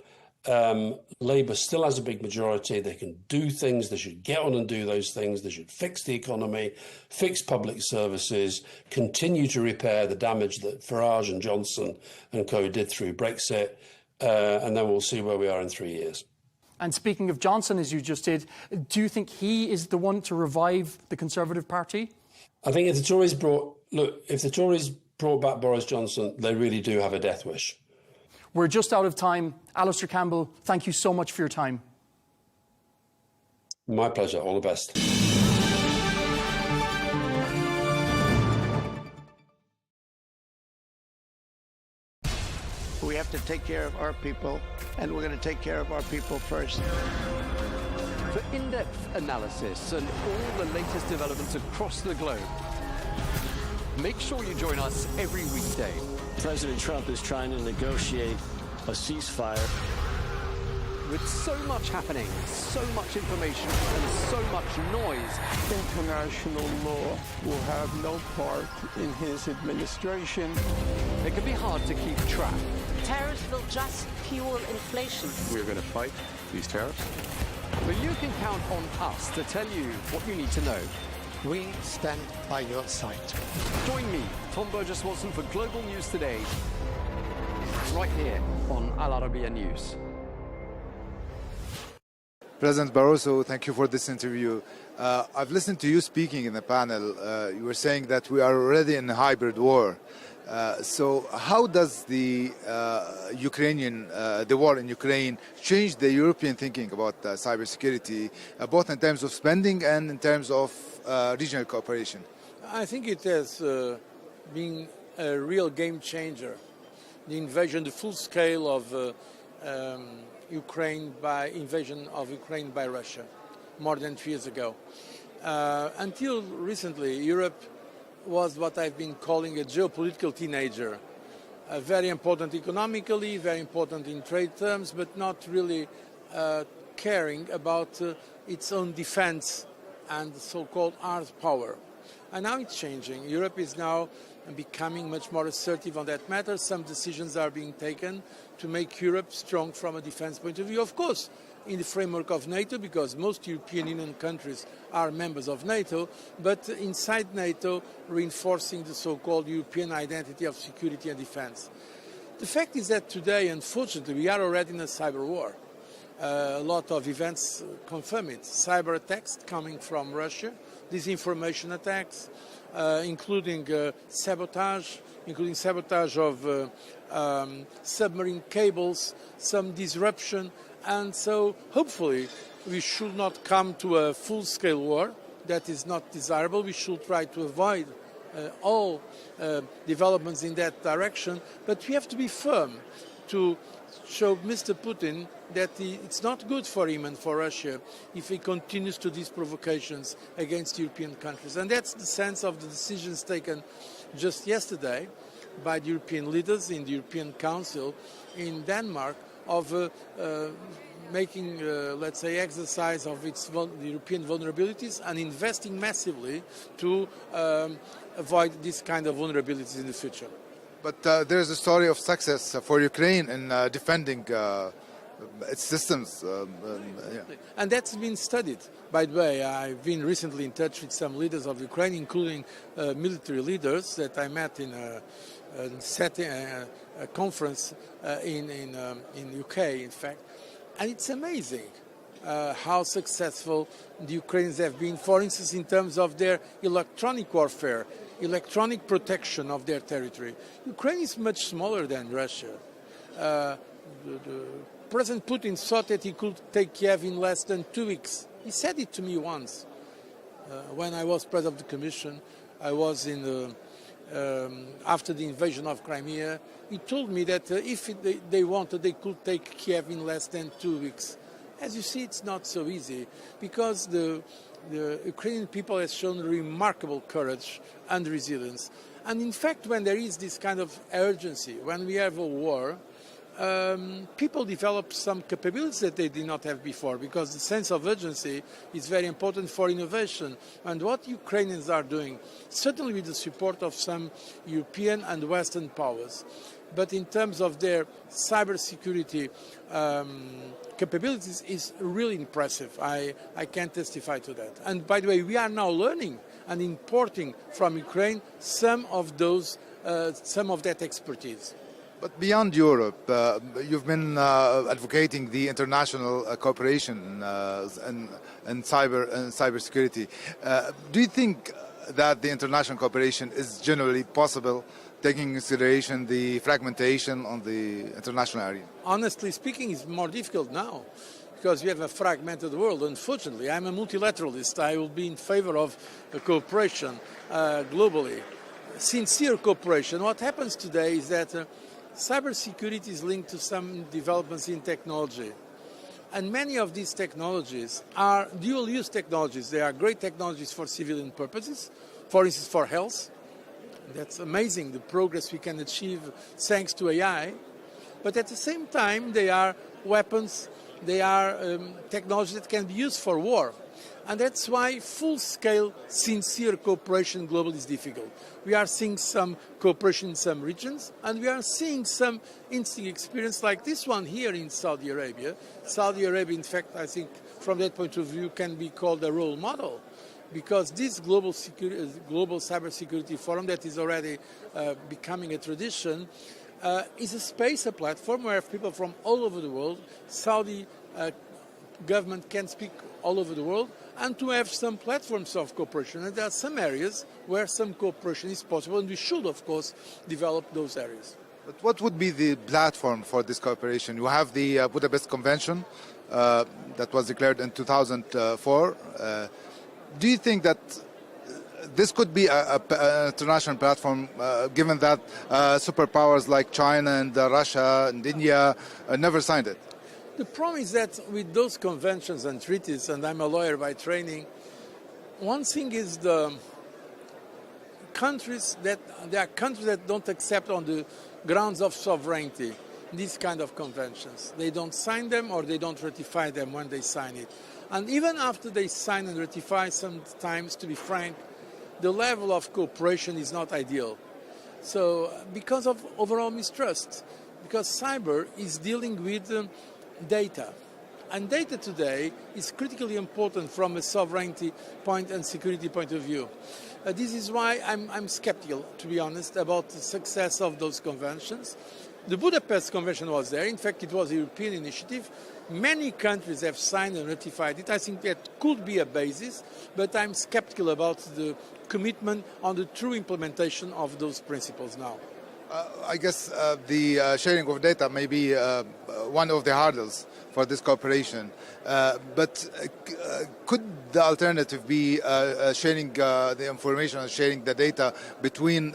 Labour still has a big majority. They can do things. They should get on and do those things. They should fix the economy, fix public services, continue to repair the damage that Farage and Johnson and co did through Brexit, and then we'll see where we are in 3 years. And speaking of Johnson, as you just did, do you think he is the one to revive the Conservative Party? I think if the Tories brought back Boris Johnson, they really do have a death wish. We're just out of time. Alistair Campbell, thank you so much for your time. My pleasure. All the best. We have to take care of our people, and we're going to take care of our people first. For in-depth analysis and all the latest developments across the globe, make sure you join us every weekday. President Trump is trying to negotiate a ceasefire. With so much happening, so much information, and so much noise, International law will have no part in his administration. it can be hard to keep track. Tariffs will just fuel inflation. We're going to fight these tariffs. But you can count on us to tell you what you need to know. We stand by your side. Join me, Tom Burges Watson, for Global News Today, right here on Al Arabiya News. President Barroso, thank you for this interview. I've listened to you speaking in the panel. You were saying that we are already in a hybrid war. So how does the war in Ukraine change the European thinking about cybersecurity, both in terms of spending and in terms of regional cooperation? I think it has been a real game changer. The invasion, the full scale of invasion of Ukraine by Russia, more than 2 years ago. Until recently, Europe was what I've been calling a geopolitical teenager. Very important economically, very important in trade terms, but not really caring about its own defense and so-called hard power. And now it's changing. Europe is now becoming much more assertive on that matter. Some decisions are being taken to make Europe strong from a defense point of view. Of course, in the framework of NATO, because most European Union countries are members of NATO, but inside NATO, reinforcing the so-called European identity of security and defense. The fact is that today, unfortunately, we are already in a cyber war. A lot of events confirm it. Cyber attacks coming from Russia, disinformation attacks, including sabotage of submarine cables, some disruption. And so hopefully we should not come to a full-scale war. That is not desirable. We should try to avoid all developments in that direction. But we have to be firm to show Mr. Putin that it's not good for him and for Russia if he continues to these provocations against European countries. And that's the sense of the decisions taken just yesterday by the European leaders in the European Council in Denmark of making, let's say, exercise of its European vulnerabilities and investing massively to avoid this kind of vulnerabilities in the future. But there's a story of success for Ukraine in defending its systems. And that's been studied. By the way, I've been recently in touch with some leaders of Ukraine, including military leaders that I met in a conference in UK, in fact. And it's amazing how successful the Ukrainians have been, for instance, in terms of their electronic warfare, electronic protection of their territory. Ukraine is much smaller than Russia. President Putin thought that he could take Kiev in less than 2 weeks. He said it to me once. When I was president of the Commission, I was in after the invasion of Crimea. He told me that if they wanted, they could take Kiev in less than 2 weeks. As you see, it's not so easy because the Ukrainian people have shown remarkable courage and resilience. And in fact, when there is this kind of urgency, when we have a war, people develop some capabilities that they did not have before, because the sense of urgency is very important for innovation. And what Ukrainians are doing, certainly with the support of some European and Western powers, but in terms of their cybersecurity capabilities, is really impressive. I can testify to that. And by the way, we are now learning and importing from Ukraine some of that expertise. But beyond Europe, you've been advocating the international cooperation in cybersecurity. Do you think that the international cooperation is generally possible, taking into consideration the fragmentation on the international area? Honestly speaking, it's more difficult now because we have a fragmented world. Unfortunately, I'm a multilateralist. I will be in favor of cooperation globally. Sincere cooperation. What happens today is that cybersecurity is linked to some developments in technology. And many of these technologies are dual-use technologies. They are great technologies for civilian purposes, for instance, for health. That's amazing, the progress we can achieve thanks to AI. But at the same time, they are weapons, they are technologies that can be used for war. And that's why full-scale, sincere cooperation globally is difficult. We are seeing some cooperation in some regions, and we are seeing some interesting experience like this one here in Saudi Arabia. Saudi Arabia, in fact, I think from that point of view, can be called a role model, because this global cybersecurity forum that is already becoming a tradition is a space, a platform where people from all over the world, Saudi government can speak all over the world, and to have some platforms of cooperation. And there are some areas where some cooperation is possible, and we should, of course, develop those areas. But what would be the platform for this cooperation? You have the Budapest Convention that was declared in 2004. Do you think that this could be an international platform, given that superpowers like China and Russia and India never signed it? The problem is that with those conventions and treaties, and I'm a lawyer by training, one thing is there are countries that don't accept on the grounds of sovereignty these kind of conventions. They don't sign them or they don't ratify them when they sign it. And even after they sign and ratify, sometimes, to be frank, the level of cooperation is not ideal. So because of overall mistrust, because cyber is dealing with data. And data today is critically important from a sovereignty point and security point of view. This is why I'm skeptical, to be honest, about the success of those conventions. The Budapest Convention was there. In fact, it was a European initiative. Many countries have signed and ratified it. I think that could be a basis, but I'm skeptical about the commitment on the true implementation of those principles now. I guess the sharing of data may be one of the hurdles for this cooperation. But could the alternative be sharing the information and sharing the data between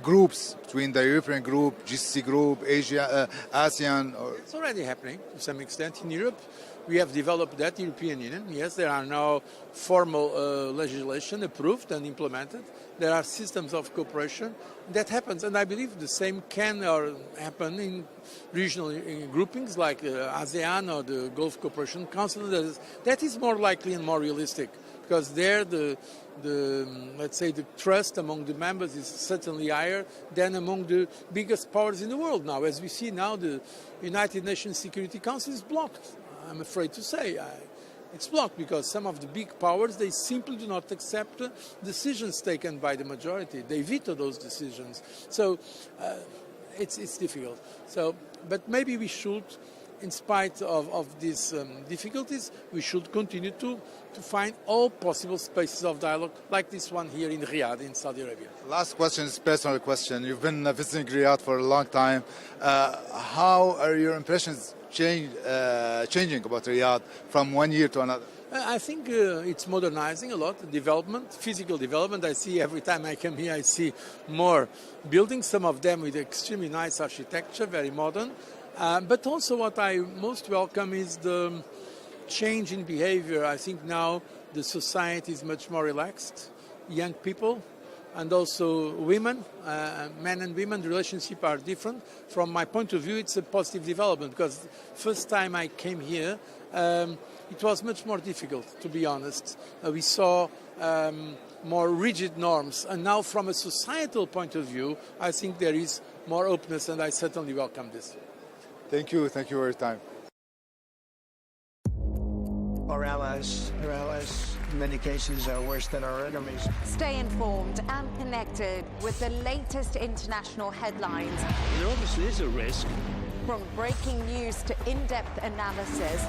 groups, between the European group, GCC group, Asia, ASEAN? It's already happening to some extent in Europe. We have developed that, European Union. Yes, there are now formal legislation approved and implemented. There are systems of cooperation. That happens, and I believe the same can happen in regional groupings like ASEAN or the Gulf Cooperation Council. That is more likely and more realistic, because there let's say the trust among the members is certainly higher than among the biggest powers in the world now. As we see now, the United Nations Security Council is blocked. I'm afraid to say it's blocked because some of the big powers, they simply do not accept decisions taken by the majority. They veto those decisions. So it's difficult. So, but maybe we should in spite of these difficulties, we should continue to find all possible spaces of dialogue, like this one here in Riyadh, in Saudi Arabia. Last question is a personal question. You've been visiting Riyadh for a long time. How are your impressions changing about Riyadh from one year to another? I think it's modernizing a lot, development, physical development. I see every time I come here, I see more buildings, some of them with extremely nice architecture, very modern. But also what I most welcome is the change in behavior. I think now the society is much more relaxed. Young people and also women, men and women, the relationship are different. From my point of view, it's a positive development because first time I came here, it was much more difficult, to be honest. We saw more rigid norms. And now from a societal point of view, I think there is more openness, and I certainly welcome this. Thank you. Thank you for your time. Our allies, in many cases, are worse than our enemies. Stay informed and connected with the latest international headlines. There obviously is a risk. From breaking news to in-depth analysis,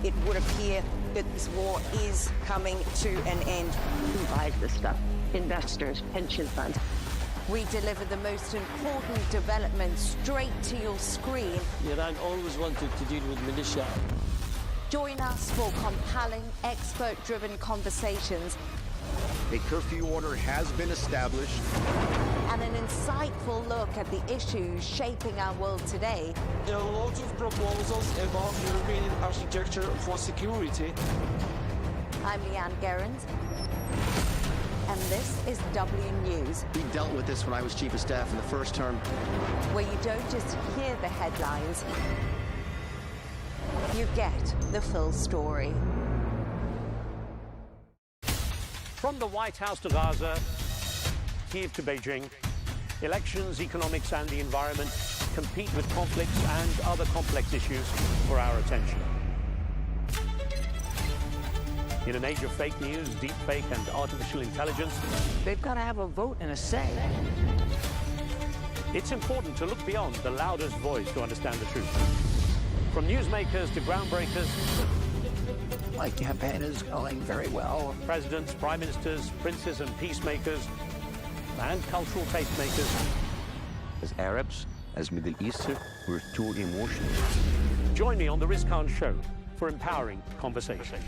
it would appear that this war is coming to an end. Who buys this stuff? Investors, pension funds. We deliver the most important developments straight to your screen. Iran always wanted to deal with militia. Join us for compelling, expert-driven conversations. A curfew order has been established. And an insightful look at the issues shaping our world today. There are lots of proposals about European architecture for security. I'm Leigh Ann Gerrans, and this is W News. We dealt with this when I was Chief of Staff in the first term. Where you don't just hear the headlines, you get the full story. From the White House to Gaza, Kiev to Beijing, elections, economics and the environment compete with conflicts and other complex issues for our attention. In an age of fake news, deepfake and artificial intelligence, They've got to have a vote and a say. it's important to look beyond the loudest voice to understand the truth. From newsmakers to groundbreakers, My campaign is going very well. presidents, prime ministers, princes and peacemakers, and cultural tastemakers. As Arabs, as Middle Eastern, we're too emotional. Join me on the Riz Khan Show for empowering conversation.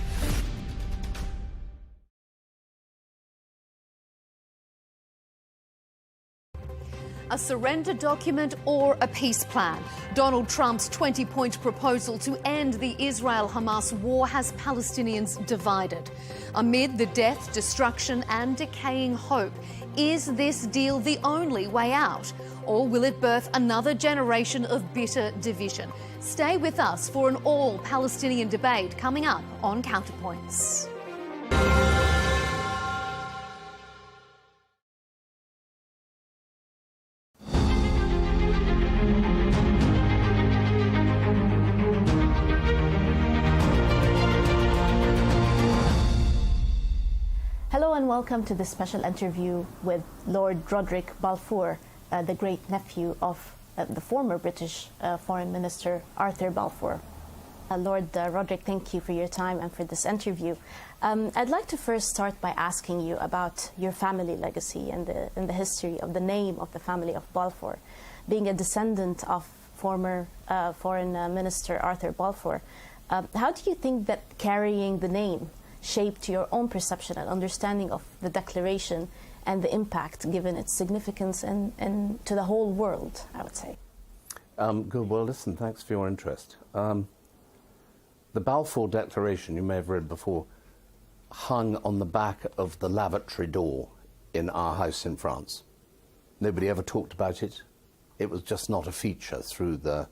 A surrender document or a peace plan? Donald Trump's 20-point proposal to end the Israel-Hamas war has Palestinians divided. Amid the death, destruction and decaying hope, is this deal the only way out? Or will it birth another generation of bitter division? Stay with us for an all-Palestinian debate coming up on Counterpoints. Hello and welcome to this special interview with Lord Roderick Balfour, the great-nephew of the former British Foreign Minister Arthur Balfour. Lord Roderick, thank you for your time and for this interview. I'd like to first start by asking you about your family legacy and the history of the name of the family of Balfour. Being a descendant of former Foreign Minister Arthur Balfour, how do you think that carrying the name shaped your own perception and understanding of the declaration and the impact given its significance and to the whole world, I would say? Good. Well, listen, thanks for your interest. The Balfour Declaration, you may have read before, hung on the back of the lavatory door in our house in France. Nobody ever talked about it. It was just not a feature through the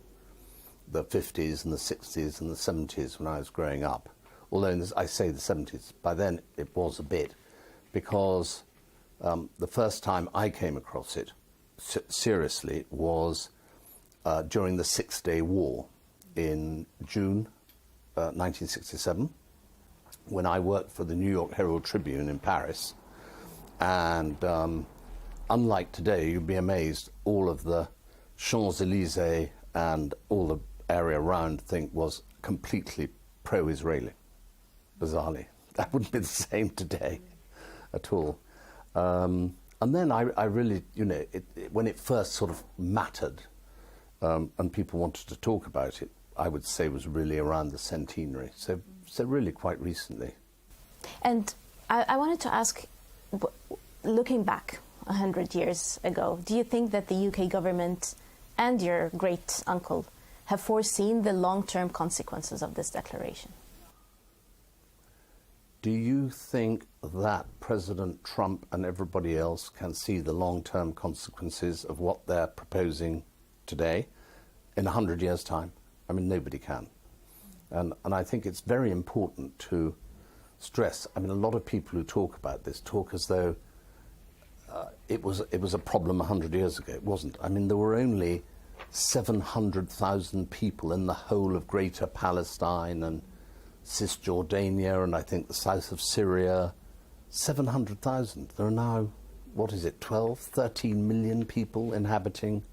50s and the 60s and the 70s when I was growing up. Although I say the 70s, by then it was a bit, because the first time I came across it seriously was during the Six-Day War in June 1967, when I worked for the New York Herald Tribune in Paris. And unlike today, you'd be amazed, all of the Champs-Élysées and all the area around think was completely pro-Israeli, bizarrely. That wouldn't be the same today at all. And then I really, when it first sort of mattered and people wanted to talk about it, I would say was really around the centenary, so really quite recently. And I wanted to ask, looking back 100 years ago, do you think that the UK government and your great uncle have foreseen the long-term consequences of this declaration? Do you think that President Trump and everybody else can see the long-term consequences of what they're proposing today in 100 years' time? I mean, nobody can. And I think it's very important to stress, I mean, a lot of people who talk about this talk as though it was a problem 100 years ago. It wasn't. I mean, there were only 700,000 people in the whole of Greater Palestine and Cisjordania and I think the south of Syria. 700,000. There are now, 12, 13 million people inhabiting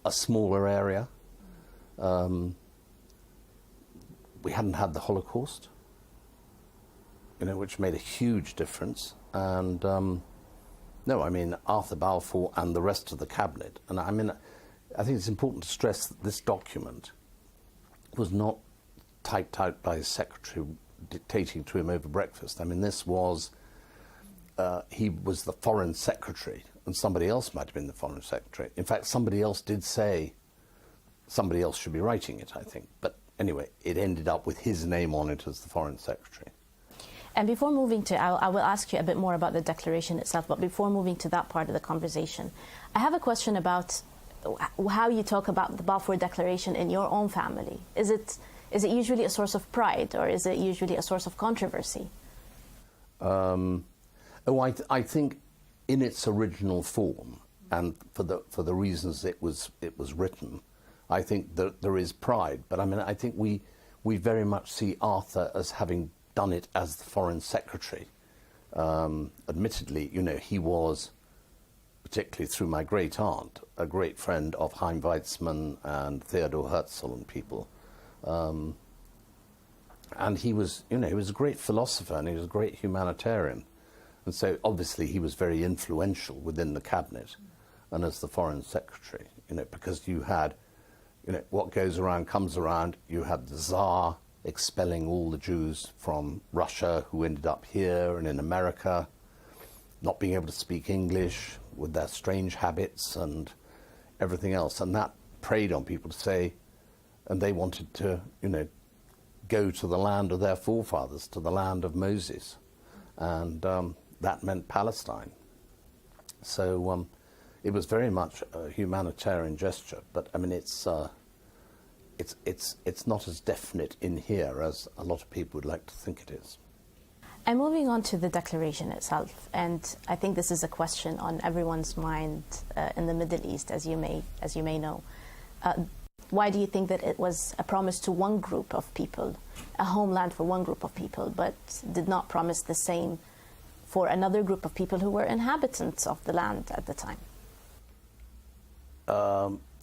a smaller area. We hadn't had the Holocaust, which made a huge difference. And no, I mean, Arthur Balfour and the rest of the cabinet. And I mean, I think it's important to stress that this document was not typed out by his secretary dictating to him over breakfast. I mean, this was, he was the foreign secretary, and somebody else might have been the foreign secretary. In fact, somebody else did say somebody else should be writing it, I think. But anyway, it ended up with his name on it as the foreign secretary. And before moving to, I will ask you a bit more about the declaration itself, but before moving to that part of the conversation, I have a question about how you talk about the Balfour Declaration in your own family. Is it usually a source of pride, or is it usually a source of controversy? I think in its original form, and for the reasons it was written, I think that there is pride. But I mean, I think we very much see Arthur as having done it as the foreign secretary. Admittedly, he was, particularly through my great aunt, a great friend of Chaim Weizmann and Theodor Herzl and people. And he was, he was a great philosopher and he was a great humanitarian. And so obviously he was very influential within the cabinet and as the foreign secretary, because you had, what goes around comes around. You had the Tsar expelling all the Jews from Russia who ended up here and in America, not being able to speak English with their strange habits and everything else. And that preyed on people to say, and they wanted to, go to the land of their forefathers, to the land of Moses. And that meant Palestine. So it was very much a humanitarian gesture, but I mean, it's not as definite in here as a lot of people would like to think it is. And moving on to the declaration itself, and I think this is a question on everyone's mind in the Middle East, as you may know. Why do you think that it was a promise to one group of people, a homeland for one group of people, but did not promise the same for another group of people who were inhabitants of the land at the time?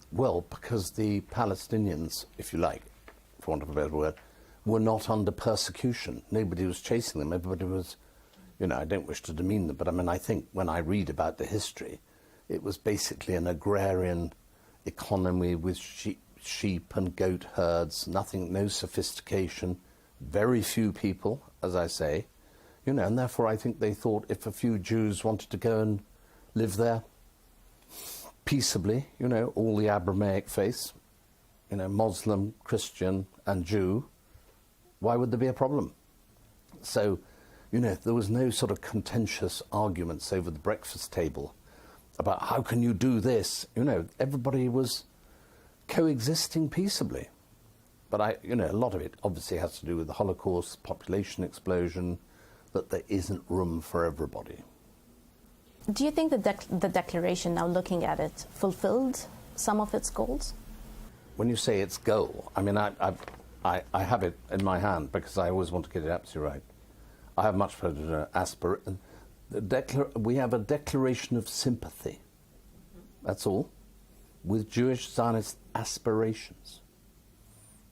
Well, because the Palestinians, if you like, for want of a better word, were not under persecution. Nobody was chasing them. Everybody was, I don't wish to demean them, but I mean, I think when I read about the history, it was basically an agrarian economy with sheep and goat herds, no sophistication, very few people, as I say, and therefore I think they thought if a few Jews wanted to go and live there peaceably, all the Abrahamic faiths, Muslim, Christian and Jew, why would there be a problem? So, there was no sort of contentious arguments over the breakfast table about how can you do this? Everybody was coexisting peaceably. But a lot of it obviously has to do with the Holocaust, population explosion, that there isn't room for everybody. Do you think the declaration, now looking at it, fulfilled some of its goals? When you say its goal, I mean, I have it in my hand because I always want to get it absolutely right. I have much further aspiration. We have a declaration of sympathy. That's all, with Jewish Zionist aspirations.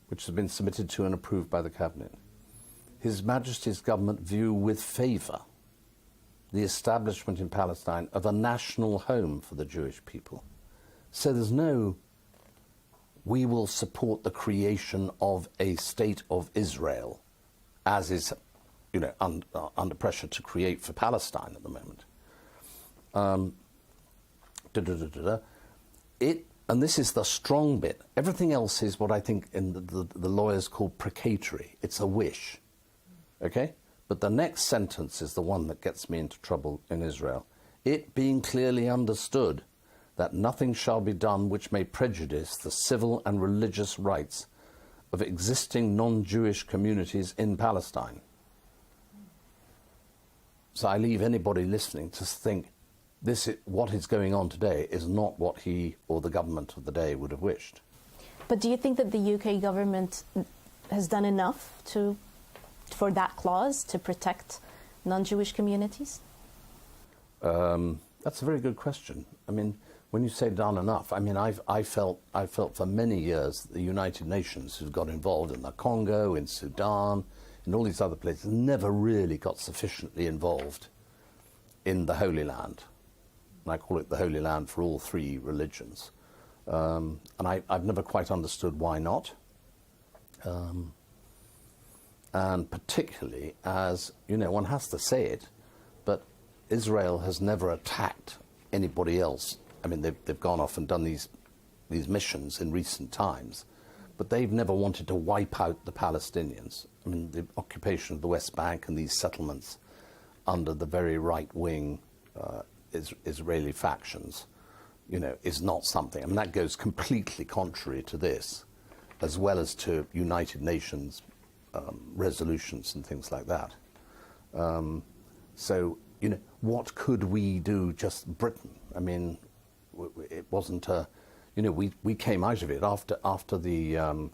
which has been submitted to and approved by the Cabinet. His Majesty's government view with favour the establishment in Palestine of a national home for the Jewish people. So there's no, we will support the creation of a state of Israel, as is, you know, under pressure to create for Palestine at the moment. And this is the strong bit. Everything else is what I think in the lawyers call precatory. It's a wish, okay? But the next sentence is the one that gets me into trouble in Israel. It being clearly understood that nothing shall be done which may prejudice the civil and religious rights of existing non-Jewish communities in Palestine. So I leave anybody listening to think what is going on today is not what he or the government of the day would have wished. But do you think that the UK government has done enough for that clause to protect non-Jewish communities? That's a very good question. I mean, when you say done enough, I mean, I felt for many years that the United Nations, who got involved in the Congo, in Sudan, in all these other places, never really got sufficiently involved in the Holy Land. And I call it the Holy Land for all three religions. And I've never quite understood why not. And particularly as, you know, one has to say it, but Israel has never attacked anybody else. I mean, they've gone off and done these missions in recent times, but they've never wanted to wipe out the Palestinians. I mean, the occupation of the West Bank and these settlements under the very right-wing Israeli factions, you know, is not something. I mean, that goes completely contrary to this, as well as to United Nations resolutions and things like that. So, you know, what could we do, just Britain? I mean, it wasn't a, you know, we came out of it after the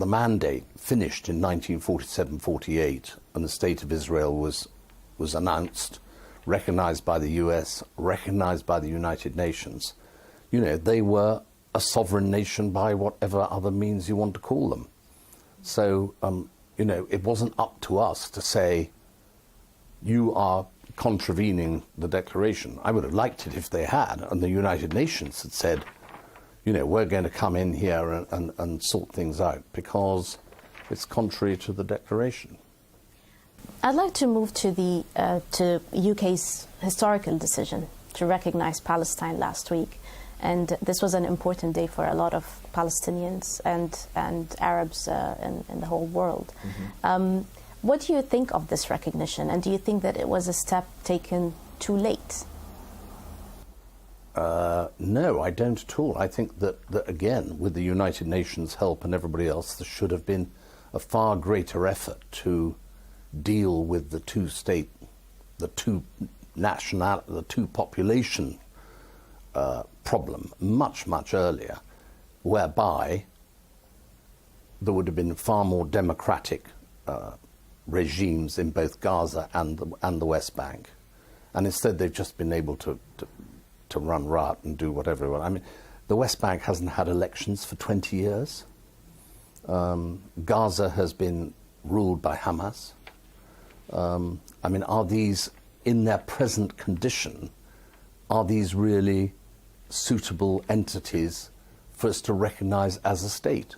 mandate finished in 1947-48 and the State of Israel was announced, recognized by the US, recognized by the United Nations. You know, they were a sovereign nation by whatever other means you want to call them. So, you know, it wasn't up to us to say, you are contravening the declaration. I would have liked it if they had, and the United Nations had said, you know, we're going to come in here and sort things out, because it's contrary to the declaration. I'd like to move to the to UK's historical decision to recognize Palestine last week. And this was an important day for a lot of Palestinians and Arabs in the whole world. Mm-hmm. What do you think of this recognition? And do you think that it was a step taken too late? No, I don't at all. I think that again, with the United Nations help and everybody else, there should have been a far greater effort to deal with the two-state, the two population problem much, much earlier, whereby there would have been far more democratic regimes in both Gaza and the West Bank. And instead they've just been able to run riot and do whatever they want. I mean, the West Bank hasn't had elections for 20 years. Gaza has been ruled by Hamas. I mean, are these, in their present condition, are these really suitable entities for us to recognize as a state?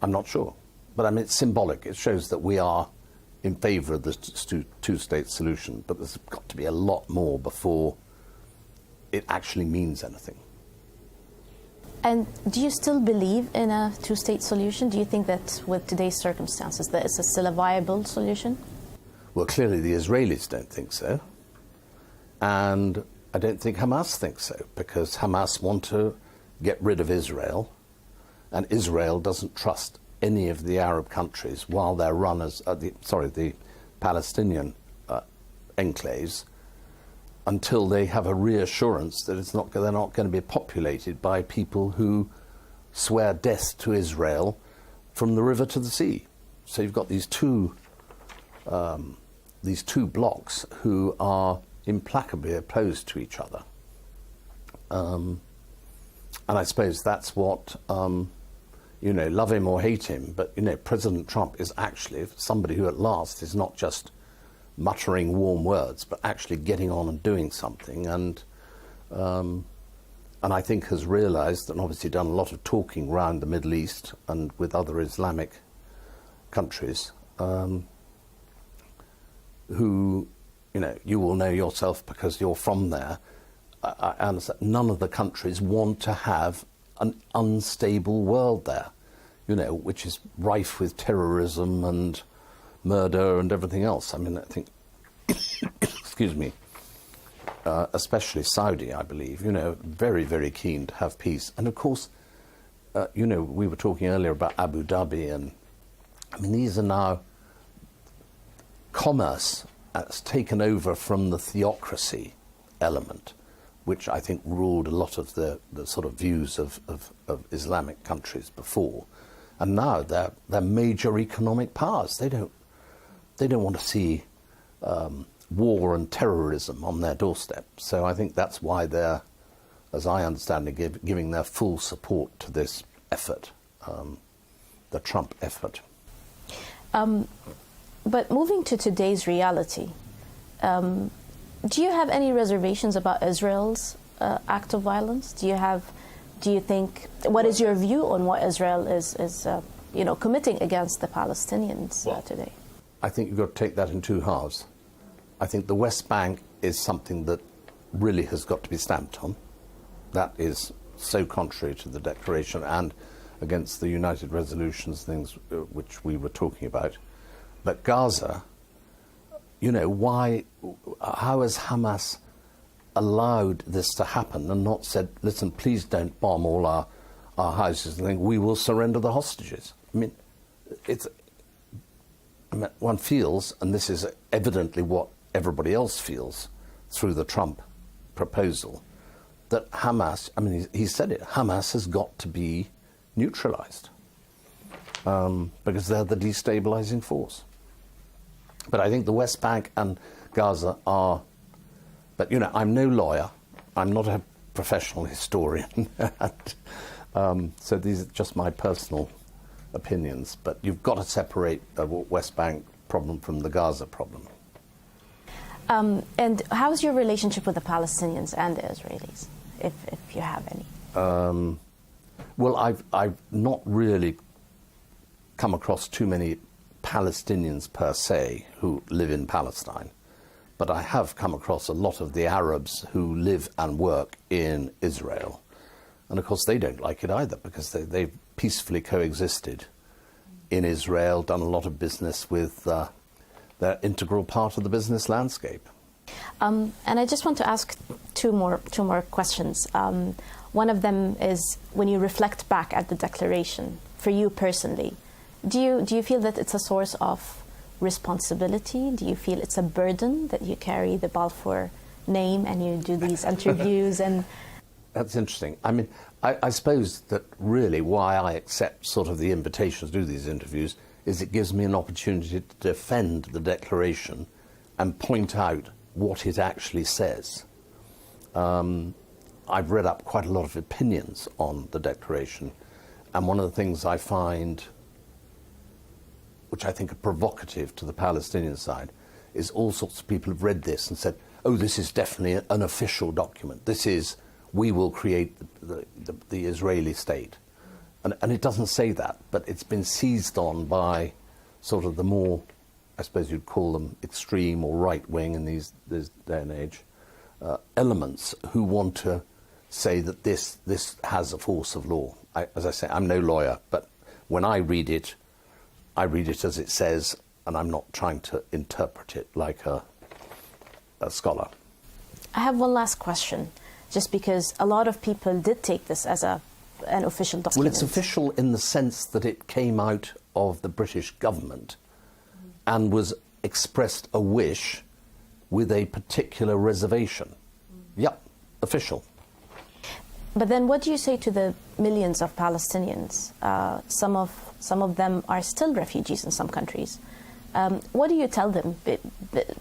I'm not sure. But I mean, it's symbolic. It shows that we are in favor of the two-state solution, but there's got to be a lot more before it actually means anything. And do you still believe in a two-state solution? Do you think that with today's circumstances that it's still a viable solution? Well, clearly the Israelis don't think so. And I don't think Hamas thinks so, because Hamas want to get rid of Israel, and Israel doesn't trust any of the Arab countries while they're run as, the Palestinian enclaves, until they have a reassurance that they're not going to be populated by people who swear death to Israel from the river to the sea. So you've got these two blocks who are implacably opposed to each other. And I suppose that's what you know, love him or hate him, but, you know, President Trump is actually somebody who at last is not just muttering warm words, but actually getting on and doing something, and I think has realised and obviously done a lot of talking around the Middle East and with other Islamic countries, who, you know, you will know yourself because you're from there. I understand none of the countries want to have an unstable world there, you know, which is rife with terrorism and murder and everything else. I mean, I think, excuse me, especially Saudi, I believe, you know, very, very keen to have peace. And of course, you know, we were talking earlier about Abu Dhabi, and I mean, these are now, commerce has taken over from the theocracy element, which I think ruled a lot of the sort of views of Islamic countries before. And now they're major economic powers. They don't want to see war and terrorism on their doorstep. So I think that's why they're, as I understand it, giving their full support to this effort, the Trump effort. But moving to today's reality, do you have any reservations about Israel's act of violence? Do you think, what is your view on what Israel is you know, committing against the Palestinians today? I think you've got to take that in two halves. I think the West Bank is something that really has got to be stamped on. That is so contrary to the declaration and against the United Resolutions, things which we were talking about. But Gaza, you know, how has Hamas allowed this to happen and not said, listen, please don't bomb all our houses and think we will surrender the hostages? I mean, one feels, and this is evidently what everybody else feels through the Trump proposal, that Hamas, I mean, he said it, Hamas has got to be neutralized because they're the destabilizing force. But I think the West Bank and Gaza are, but, you know, I'm no lawyer, I'm not a professional historian, so these are just my personal opinions, but you've got to separate the West Bank problem from the Gaza problem. And how's your relationship with the Palestinians and the Israelis, if you have any? Well, I've not really come across too many Palestinians per se who live in Palestine, but I have come across a lot of the Arabs who live and work in Israel. And of course they don't like it either, because they've peacefully coexisted in Israel, done a lot of business with, they're integral part of the business landscape. And I just want to ask two more questions. One of them is, when you reflect back at the declaration, for you personally, do you feel that it's a source of responsibility? Do you feel it's a burden that you carry the Balfour name and you do these interviews? And that's interesting. I mean, I suppose that really why I accept sort of the invitation to do these interviews is it gives me an opportunity to defend the declaration and point out what it actually says. I've read up quite a lot of opinions on the declaration, and one of the things I find, which I think are provocative to the Palestinian side, is all sorts of people have read this and said, oh, this is definitely an official document. This is, we will create the Israeli state. And it doesn't say that, but it's been seized on by sort of the more, I suppose you'd call them extreme or right-wing in this day and age, elements who want to say that this has a force of law. As I say, I'm no lawyer, but when I read it as it says, and I'm not trying to interpret it like a scholar. I have one last question, just because a lot of people did take this as an official document. Well, it's official in the sense that it came out of the British government and was expressed a wish with a particular reservation. Yep, official. But then what do you say to the millions of Palestinians? Some of them are still refugees in some countries. What do you tell them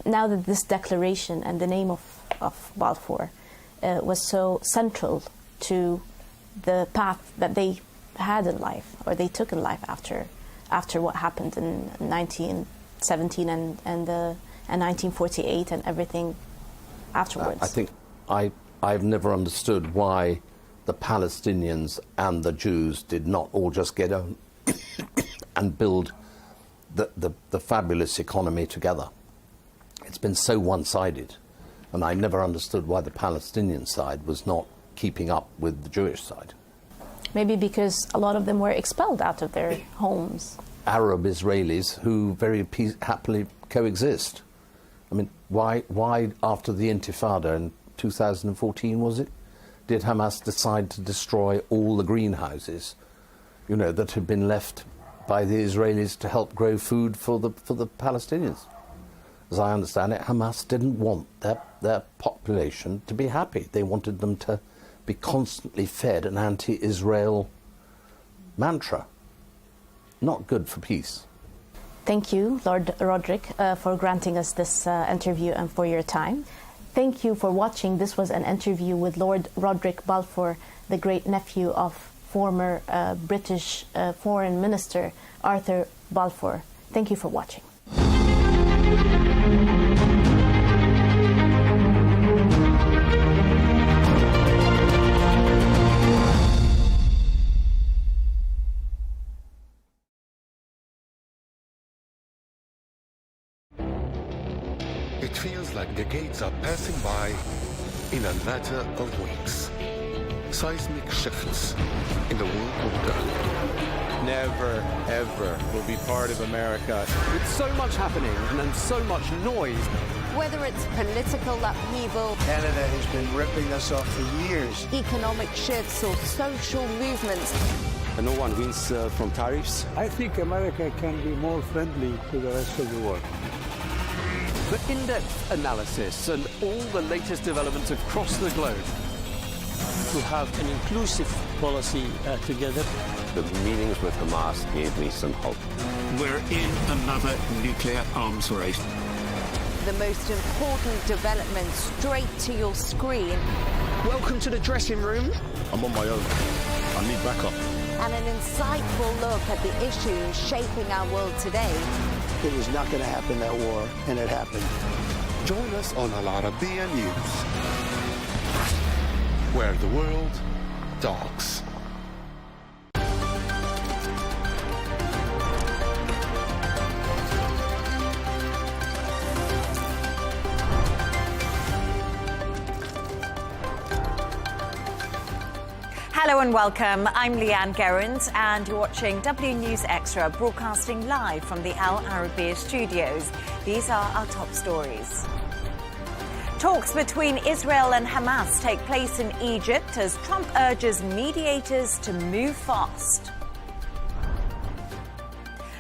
now that this declaration and the name of Balfour was so central to the path that they had in life, or they took in life after what happened in 1917 and 1948 and everything afterwards. I think I've never understood why the Palestinians and the Jews did not all just get on and build the fabulous economy together. It's been so one-sided, and I never understood why the Palestinian side was not keeping up with the Jewish side. Maybe because a lot of them were expelled out of their homes. Arab Israelis who very happily coexist. I mean, why after the Intifada in 2014, was it, did Hamas decide to destroy all the greenhouses, you know, that had been left by the Israelis to help grow food for the Palestinians? As I understand it, Hamas didn't want their population to be happy. They wanted them to be constantly fed an anti-Israel mantra. Not good for peace. Thank you, Lord Roderick, for granting us this interview and for your time. Thank you for watching. This was an interview with Lord Roderick Balfour, the great-nephew of former British Foreign Minister Arthur Balfour. Thank you for watching. It feels like decades are passing by in a matter of weeks. Seismic shifts in the world order. Never, ever will be part of America. With so much happening and so much noise. Whether it's political upheaval, Canada has been ripping us off for years. economic shifts or social movements, And no one wins from tariffs. I think America can be more friendly to the rest of the world. For in-depth analysis and all the latest developments across the globe. To have an inclusive policy together. The meetings with Hamas gave me some hope. We're in another nuclear arms race. the most important developments straight to your screen. Welcome to the dressing room. I'm on my own. I need backup. And an insightful look at the issues shaping our world today. It was not going to happen, that war, and it happened. Join us on Arabiya News, where the world talks. Hello and welcome. I'm Leigh Ann Gerrans and you're watching W News Extra, broadcasting live from the Al Arabiya studios. These are our top stories. Talks between Israel and Hamas take place in Egypt as Trump urges mediators to move fast.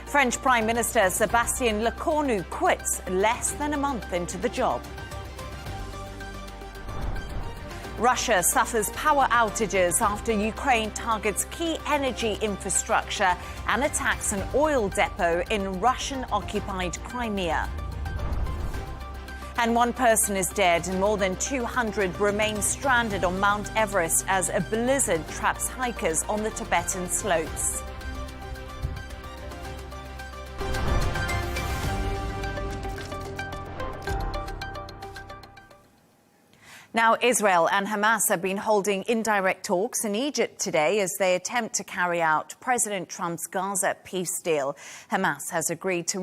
French Prime Minister Sébastien Lecornu quits less than a month into the job. Russia suffers power outages after Ukraine targets key energy infrastructure and attacks an oil depot in Russian-occupied Crimea. And one person is dead and more than 200 remain stranded on Mount Everest as a blizzard traps hikers on the Tibetan slopes. Now, Israel and Hamas have been holding indirect talks in Egypt today as they attempt to carry out President Trump's Gaza peace deal. Hamas has agreed to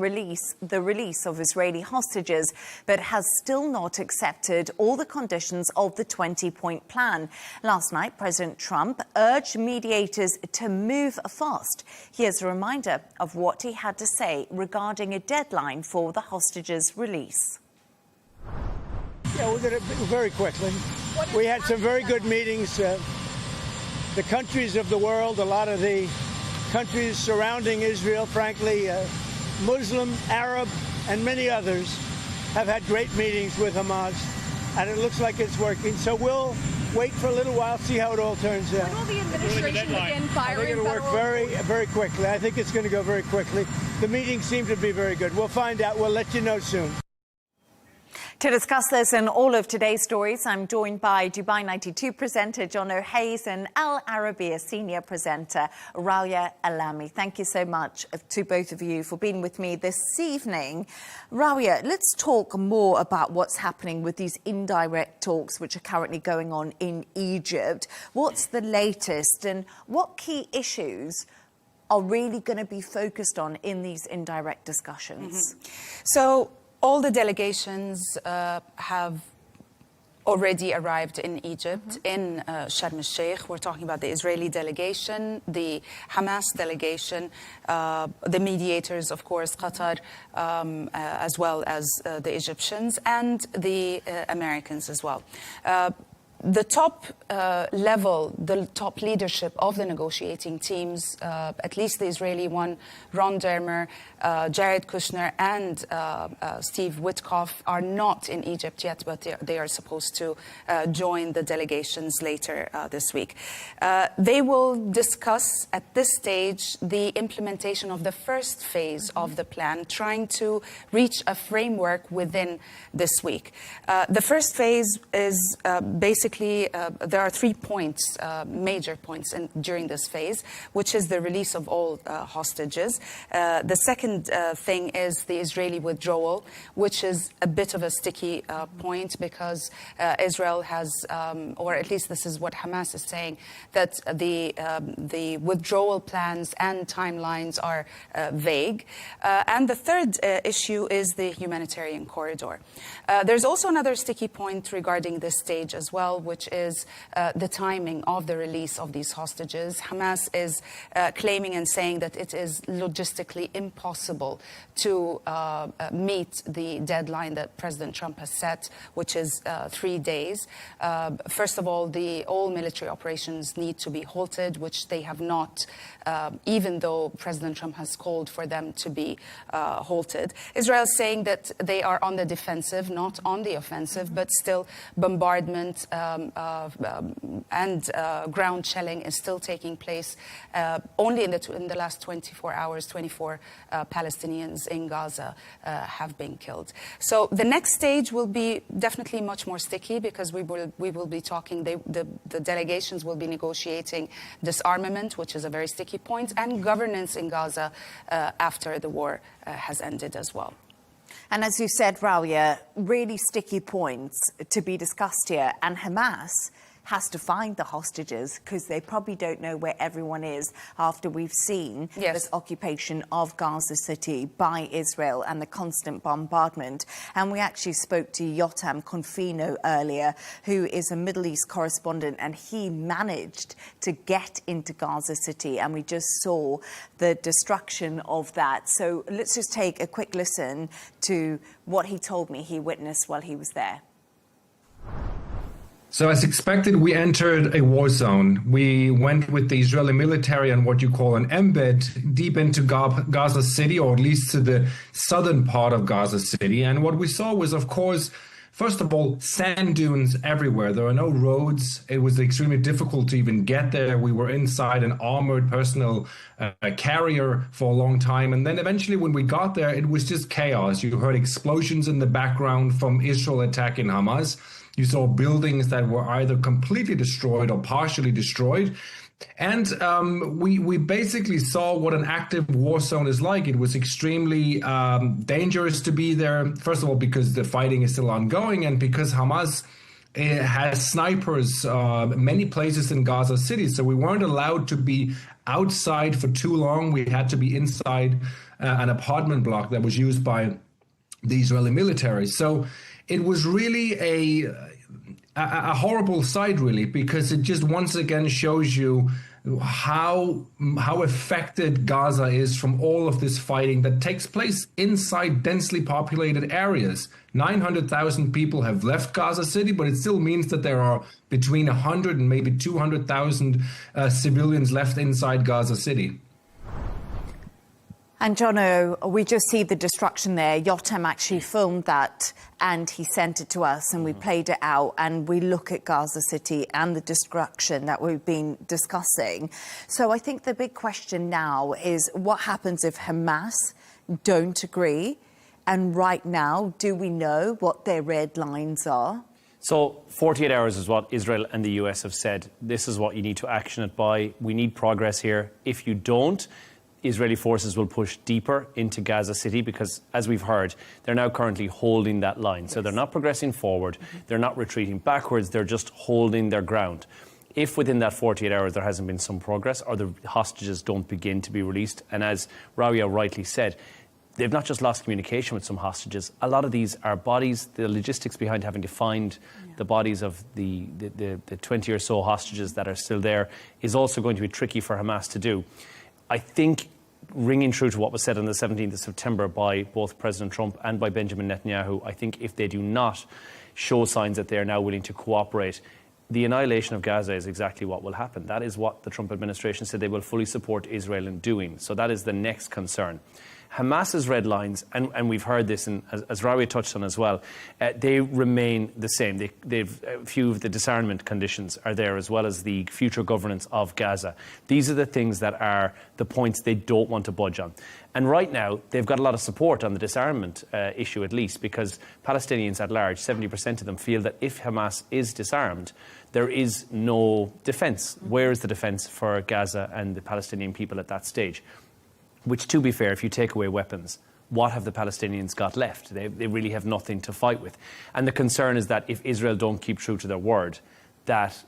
the release of Israeli hostages, but has still not accepted all the conditions of the 20-point plan. Last night, President Trump urged mediators to move fast. Here's a reminder of what he had to say regarding a deadline for the hostages' release. Yeah, we did it very quickly. We had some very good meetings. The countries of the world, a lot of the countries surrounding Israel, frankly, Muslim, Arab, and many others have had great meetings with Hamas, and it looks like it's working. So we'll wait for a little while, see how it all turns out. When will the administration begin firing? I think it'll work very quickly. I think it's going to go very quickly. The meetings seem to be very good. We'll find out. We'll let you know soon. To discuss this and all of today's stories, I'm joined by Dubai 92 presenter John O'Hayes and Al Arabiya senior presenter Rawiya Alami. Thank you so much to both of you for being with me this evening. Rawiya, let's talk more about what's happening with these indirect talks which are currently going on in Egypt. What's the latest and what key issues are really going to be focused on in these indirect discussions? So all the delegations have already arrived in Egypt, in Sharm el-Sheikh. We're talking about the Israeli delegation, the Hamas delegation, the mediators, of course, Qatar, as well as the Egyptians, and the Americans as well. The top level, the top leadership of the negotiating teams, at least the Israeli one, Ron Dermer, Jared Kushner, and Steve Witkoff, are not in Egypt yet, but they are supposed to join the delegations later this week. They will discuss at this stage the implementation of the first phase of the plan, trying to reach a framework within this week. The first phase is basically there are 3 points, major points during this phase, which is the release of all hostages. The second thing is the Israeli withdrawal, which is a bit of a sticky point because Israel has, or at least this is what Hamas is saying, that the withdrawal plans and timelines are vague. And the third issue is the humanitarian corridor. There's also another sticky point regarding this stage as well, which is the timing of the release of these hostages. Hamas is claiming and saying that it is logistically impossible to meet the deadline that President Trump has set, which is 3 days. First of all, all military operations need to be halted, which they have not, even though President Trump has called for them to be halted. Israel is saying that they are on the defensive, not on the offensive, but still bombardment and ground shelling is still taking place. Only in the last 24 hours, 24 Palestinians in Gaza have been killed. So the next stage will be definitely much more sticky because we will be talking, the delegations will be negotiating disarmament, which is a very sticky point, and governance in Gaza after the war has ended as well. And as you said, Rawiya, really sticky points to be discussed here. And Hamas has to find the hostages because they probably don't know where everyone is after we've seen this occupation of Gaza City by Israel and the constant bombardment. And we actually spoke to Yotam Confino earlier, who is a Middle East correspondent, and he managed to get into Gaza City, and we just saw the destruction of that. So let's just take a quick listen to what he told me he witnessed while he was there. So as expected, we entered a war zone. We went with the Israeli military on what you call an embed deep into Gaza City, or at least to the southern part of Gaza City. And what we saw was, of course, first of all, sand dunes everywhere. There are no roads. It was extremely difficult to even get there. We were inside an armored personnel carrier for a long time. And then eventually when we got there, it was just chaos. You heard explosions in the background from Israel attacking Hamas. You saw buildings that were either completely destroyed or partially destroyed. And we basically saw what an active war zone is like. It was extremely dangerous to be there, first of all, because the fighting is still ongoing and because Hamas has snipers many places in Gaza City. So we weren't allowed to be outside for too long. We had to be inside an apartment block that was used by the Israeli military. So it was really a horrible sight, really, because it just once again shows you how affected Gaza is from all of this fighting that takes place inside densely populated areas. 900,000 people have left Gaza City, but it still means that there are between 100 and maybe 200,000 civilians left inside Gaza City. And Jono, we just see the destruction there. Yotam actually filmed that and he sent it to us and we played it out and we look at Gaza City and the destruction that we've been discussing. So I think the big question now is what happens if Hamas don't agree And right now, do we know what their red lines are? So 48 hours is what Israel and the US have said. This is what you need to action it by. We need progress here. If you don't, Israeli forces will push deeper into Gaza City because, as we've heard, they're now currently holding that line. So they're not progressing forward. They're not retreating backwards. They're just holding their ground. If within that 48 hours there hasn't been some progress or the hostages don't begin to be released, and as Rawia rightly said, they've not just lost communication with some hostages. A lot of these are bodies. The logistics behind having to find the bodies of the 20 or so hostages that are still there is also going to be tricky for Hamas to do. I think, ringing true to what was said on the 17th of September by both President Trump and by Benjamin Netanyahu, I think if they do not show signs that they are now willing to cooperate, the annihilation of Gaza is exactly what will happen. That is what the Trump administration said they will fully support Israel in doing. So that is the next concern. Hamas's red lines, and we've heard this, and as Rawia touched on as well, they remain the same. A few of the disarmament conditions are there, as well as the future governance of Gaza. These are the things that are the points they don't want to budge on. And right now, they've got a lot of support on the disarmament issue, at least, because Palestinians at large, 70% of them, feel that if Hamas is disarmed, there is no defence. Where is the defence for Gaza and the Palestinian people at that stage? Which, to be fair, if you take away weapons, what have the Palestinians got left? They really have nothing to fight with. And the concern is that if Israel don't keep true to their word, that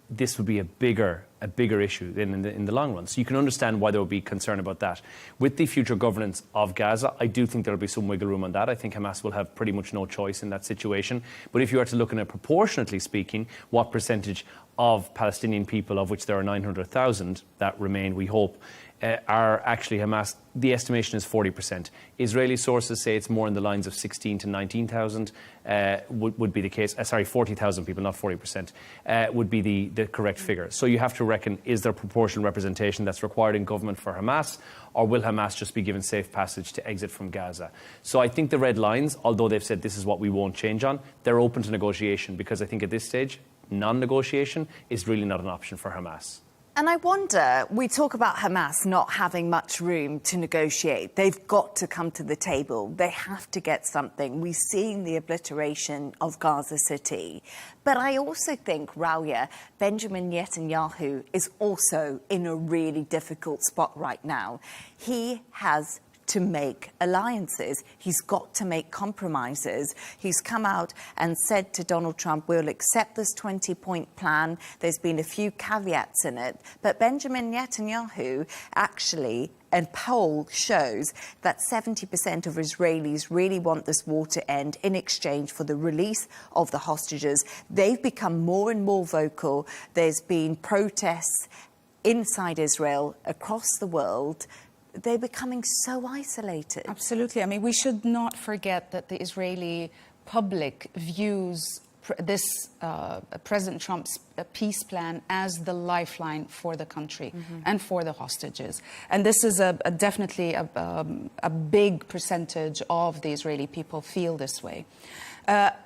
this would be a bigger issue in the long run. So you can understand why there would be concern about that. With the future governance of Gaza, I do think there will be some wiggle room on that. I think Hamas will have pretty much no choice in that situation. But if you are to look at it proportionately speaking, what percentage of Palestinian people, of which there are 900,000 that remain, we hope, are actually Hamas, the estimation is 40%. Israeli sources say it's more in the lines of 16 to 19,000 would be the case. 40,000 people, not 40%, would be the correct figure. So you have to reckon, is there proportional representation that's required in government for Hamas, or will Hamas just be given safe passage to exit from Gaza? So I think the red lines, although they've said this is what we won't change on, they're open to negotiation, because I think at this stage, non-negotiation is really not an option for Hamas. And I wonder, we talk about Hamas not having much room to negotiate. They've got to come to the table. They have to get something. We've seen the obliteration of Gaza City. But I also think, Rawia, Benjamin Netanyahu is also in a really difficult spot right now. He has to make alliances. He's got to make compromises. He's come out and said to Donald Trump, we'll accept this 20-point plan. There's been a few caveats in it. But Benjamin Netanyahu actually, a poll shows that 70% of Israelis really want this war to end in exchange for the release of the hostages. They've become more and more vocal. There's been protests inside Israel, across the world. They're becoming so isolated. Absolutely. I mean, we should not forget that the Israeli public views this President Trump's peace plan as the lifeline for the country and for the hostages. And this is definitely a big percentage of the Israeli people feel this way.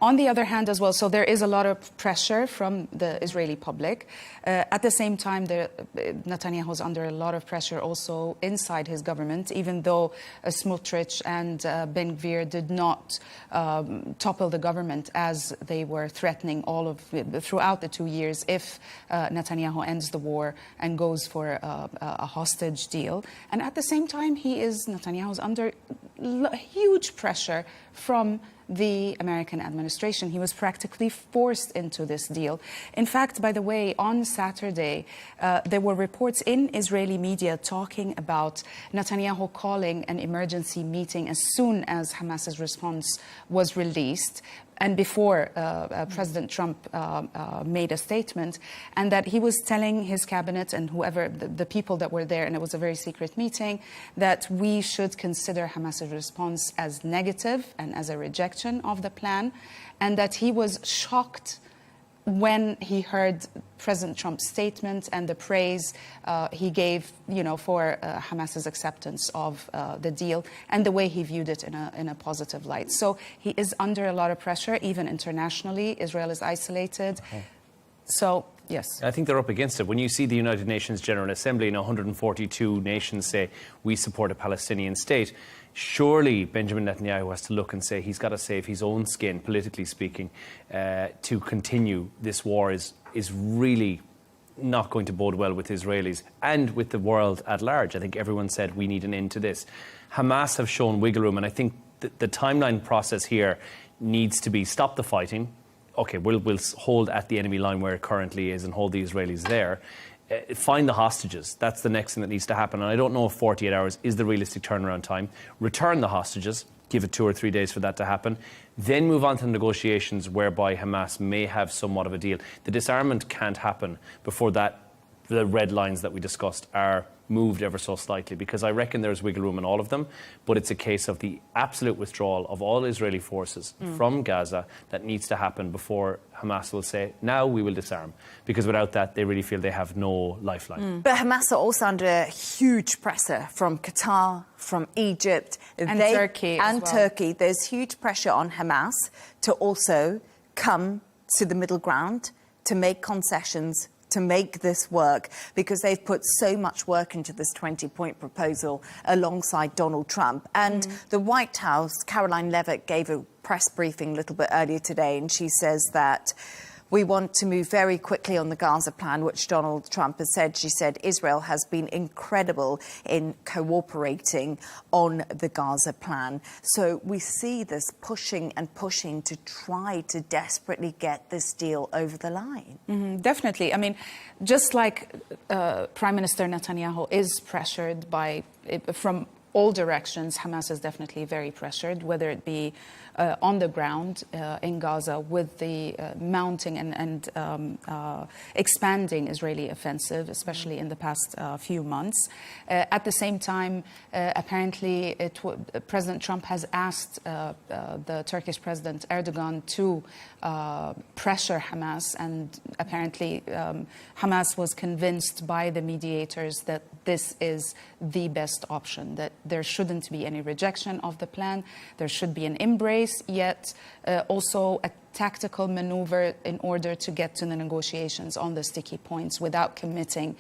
On the other hand as well, so there is a lot of pressure from the Israeli public. At the same time, Netanyahu is under a lot of pressure also inside his government, even though Smotrich and Ben Gvir did not topple the government as they were threatening throughout the 2 years if Netanyahu ends the war and goes for a hostage deal. And at the same time, Netanyahu is under huge pressure from the American administration. He was practically forced into this deal. In fact, by the way, on Saturday, there were reports in Israeli media talking about Netanyahu calling an emergency meeting as soon as Hamas's response was released, and before President Trump made a statement, and that he was telling his cabinet and whoever, the people that were there, and it was a very secret meeting, that we should consider Hamas's response as negative and as a rejection of the plan, and that he was shocked when he heard President Trump's statement and the praise he gave, for Hamas's acceptance of the deal and the way he viewed it in a positive light. So he is under a lot of pressure, even internationally. Israel is isolated. So, yes. I think they're up against it. When you see the United Nations General Assembly and 142 nations say, we support a Palestinian state, surely Benjamin Netanyahu has to look and say he's got to save his own skin, politically speaking, to continue this war is really not going to bode well with Israelis and with the world at large. I think everyone said we need an end to this. Hamas have shown wiggle room, and I think the timeline process here needs to be stop the fighting. OK, we'll hold at the enemy line where it currently is and hold the Israelis there. Find the hostages. That's the next thing that needs to happen. And I don't know if 48 hours is the realistic turnaround time. Return the hostages. Give it 2 or 3 days for that to happen. Then move on to negotiations whereby Hamas may have somewhat of a deal. The disarmament can't happen before that. The red lines that we discussed are moved ever so slightly, because I reckon there's wiggle room in all of them, but it's a case of the absolute withdrawal of all Israeli forces from Gaza that needs to happen before Hamas will say, now we will disarm, because without that they really feel they have no lifeline. But Hamas are also under huge pressure from Qatar, from Egypt and Turkey as well. Turkey. There's huge pressure on Hamas to also come to the middle ground, to make concessions, to make this work, because they've put so much work into this 20-point proposal alongside Donald Trump. And the White House, Caroline Leavitt, gave a press briefing a little bit earlier today, and she says that we want to move very quickly on the Gaza plan, which Donald Trump has said. She said Israel has been incredible in cooperating on the Gaza plan. So we see this pushing and pushing to try to desperately get this deal over the line. Definitely. I mean, just like Prime Minister Netanyahu is pressured from all directions, Hamas is definitely very pressured, whether it be on the ground in Gaza with the mounting and expanding Israeli offensive, especially in the past few months. At the same time, apparently, President Trump has asked the Turkish President Erdogan to pressure Hamas, and apparently Hamas was convinced by the mediators that this is the best option, that there shouldn't be any rejection of the plan, there should be an embrace, yet also a tactical maneuver in order to get to the negotiations on the sticky points without committing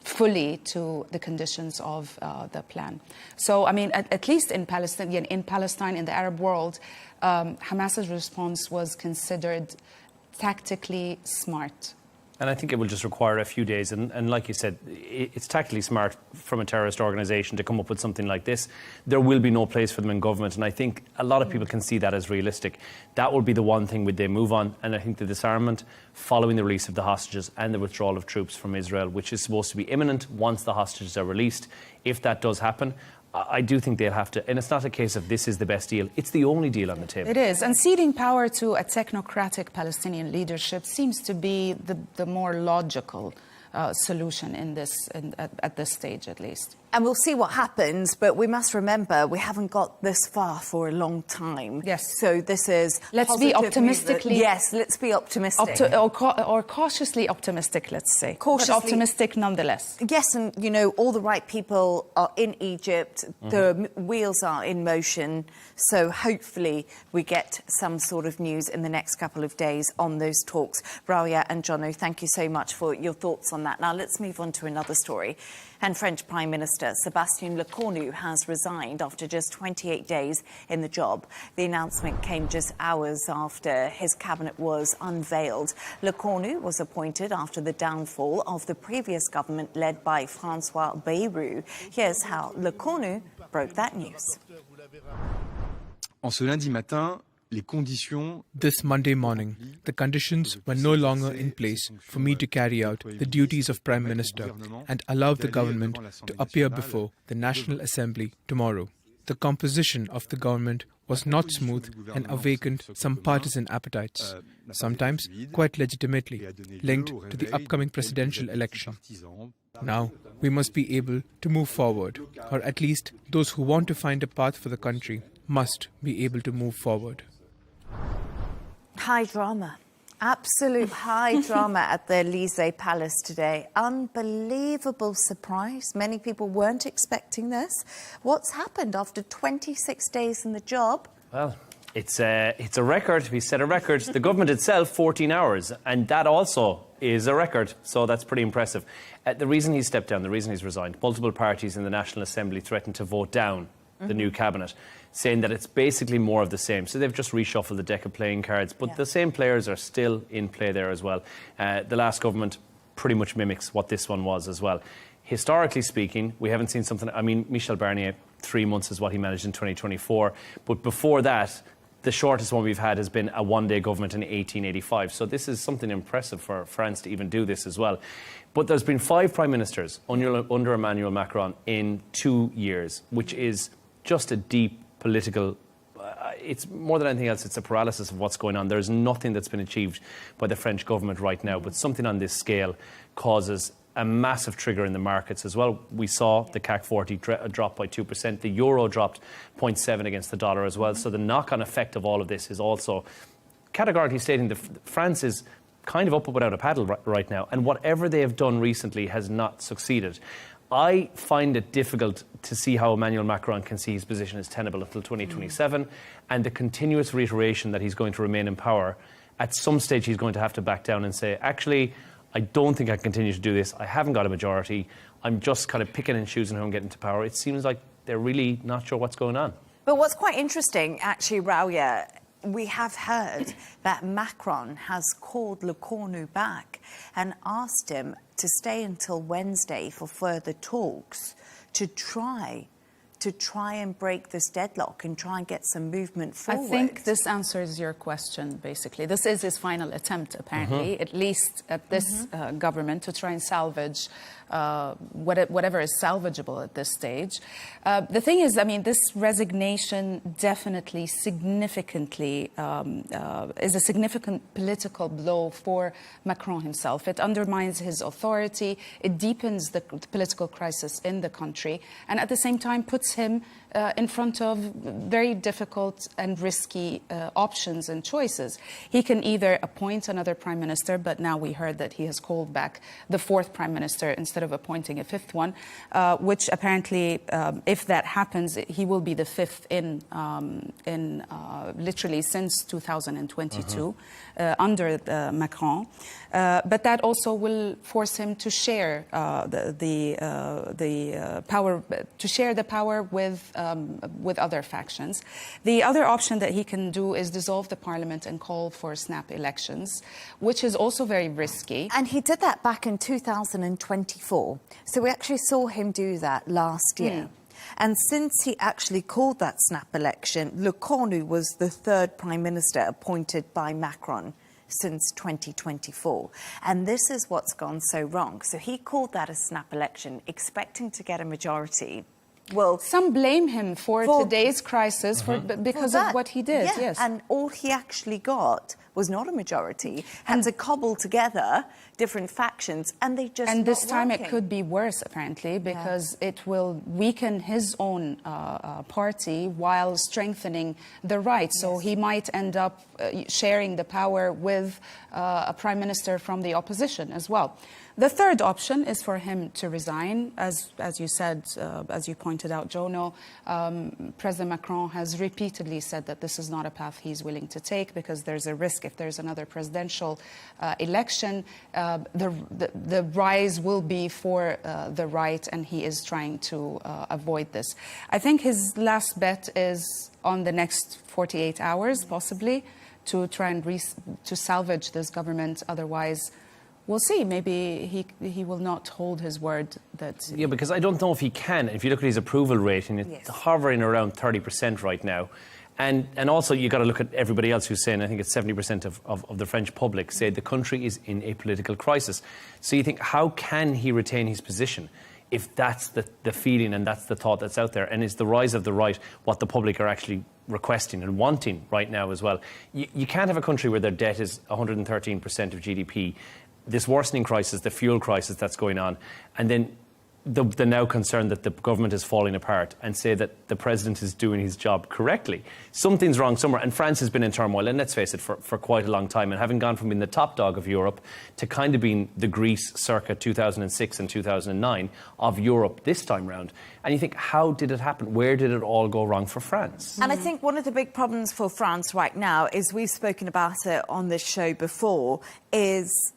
fully to the conditions of the plan. So, I mean, at least in Palestine, in the Arab world, Hamas's response was considered tactically smart. And I think it will just require a few days. And like you said, it's tactically smart from a terrorist organisation to come up with something like this. There will be no place for them in government. And I think a lot of people can see that as realistic. That will be the one thing would they move on. And I think the disarmament following the release of the hostages and the withdrawal of troops from Israel, which is supposed to be imminent once the hostages are released, if that does happen, I do think they'll have to, and it's not a case of this is the best deal, it's the only deal on the table. It is, and ceding power to a technocratic Palestinian leadership seems to be the more logical solution in this, at this stage at least. And we'll see what happens, but we must remember we haven't got this far for a long time. Yes. So this is let's be optimistically. Yes, let's be optimistic. Or cautiously optimistic, let's say. Cautiously, but optimistic nonetheless. Yes, and you know, all the right people are in Egypt. The wheels are in motion. So hopefully we get some sort of news in the next couple of days on those talks. Raoya and Jono, thank you so much for your thoughts on that. Now let's move on to another story. And French Prime Minister Sébastien Lecornu has resigned after just 28 days in the job. The announcement came just hours after his cabinet was unveiled. Lecornu was appointed after the downfall of the previous government led by François Bayrou. Here's how Lecornu broke that news. En ce lundi matin, les conditions... This Monday morning, the conditions were no longer in place for me to carry out the duties of Prime Minister and allow the government to appear before the National Assembly tomorrow. The composition of the government was not smooth and awakened some partisan appetites, sometimes quite legitimately linked to the upcoming presidential election. Now, we must be able to move forward, or at least those who want to find a path for the country must be able to move forward. High drama. Absolute high drama at the Élysée Palace today. Unbelievable surprise. Many people weren't expecting this. What's happened after 26 days in the job? Well, it's a record. We set a record. The government itself, 14 hours. And that also is a record. So that's pretty impressive. The reason he stepped down, the reason he's resigned, multiple parties in the National Assembly threatened to vote down the new cabinet, saying that it's basically more of the same. So they've just reshuffled the deck of playing cards, but the same players are still in play there as well. The last government pretty much mimics what this one was as well. Historically speaking, we haven't seen something... I mean, Michel Barnier, 3 months is what he managed in 2024. But before that, the shortest one we've had has been a one-day government in 1885. So this is something impressive for France to even do this as well. But there's been 5 prime ministers under Emmanuel Macron in 2 years, which is just a deep political... it's more than anything else, it's a paralysis of what's going on. There's nothing that's been achieved by the French government right now, but something on this scale causes a massive trigger in the markets as well. We saw the CAC 40 drop by 2%. The euro dropped 0.7 against the dollar as well. So the knock-on effect of all of this is also categorically stating that France is kind of up without a paddle right now. And whatever they have done recently has not succeeded. I find it difficult to see how Emmanuel Macron can see his position as tenable until 2027. And the continuous reiteration that he's going to remain in power, at some stage he's going to have to back down and say, actually, I don't think I can continue to do this. I haven't got a majority. I'm just kind of picking and choosing who I'm getting to power. It seems like they're really not sure what's going on. But what's quite interesting, actually, Rauya, we have heard that Macron has called Le Cornu back and asked him to stay until Wednesday for further talks to try and break this deadlock and try and get some movement forward. I think this answers your question, basically. This is his final attempt, apparently, at least at this government, to try and salvage whatever is salvageable at this stage. The thing is, I mean, this resignation definitely significantly is a significant political blow for Macron himself. It undermines his authority, it deepens the political crisis in the country, and at the same time puts him in front of very difficult and risky options and choices. He can either appoint another prime minister, but now we heard that he has called back the 4th prime minister instead of appointing a 5th one, which apparently, if that happens, he will be the 5th in literally since 2022 under Macron. But that also will force him to share the power, to share the power with other factions. The other option that he can do is dissolve the parliament and call for snap elections, which is also very risky. And he did that back in 2024. So we actually saw him do that last year. And since he actually called that snap election, Le Cornu was the 3rd prime minister appointed by Macron since 2024. And this is what's gone so wrong. So he called that a snap election, expecting to get a majority. Well, some blame him for today's crisis because of what he did. Yeah. Yes, and all he actually got was not a majority, had to cobble together different factions, and they just and this time it could be worse, apparently, because it will weaken his own party while strengthening the right. So he might end up sharing the power with a prime minister from the opposition as well. The third option is for him to resign. As you said, as you pointed out, Jono, President Macron has repeatedly said that this is not a path he's willing to take because there's a risk if there's another presidential election, the rise will be for the right, and he is trying to avoid this. I think his last bet is on the next 48 hours, possibly, to try and to salvage this government. Otherwise, we'll see. Maybe he will not hold his word. Yeah, because I don't know if he can. If you look at his approval rating, it's hovering around 30% right now. And also, you've got to look at everybody else who's saying, I think it's 70% of the French public say the country is in a political crisis. So you think, how can he retain his position if that's the feeling and that's the thought that's out there? And is the rise of the right what the public are actually requesting and wanting right now as well? You can't have a country where their debt is 113% of GDP, this worsening crisis, the fuel crisis that's going on, and then the now concern that the government is falling apart, and say that the president is doing his job correctly. Something's wrong somewhere. And France has been in turmoil, and let's face it, for quite a long time, and having gone from being the top dog of Europe to kind of being the Greece circa 2006 and 2009 of Europe this time round. And you think, how did it happen? Where did it all go wrong for France? And I think one of the big problems for France right now is, we've spoken about it on this show before, is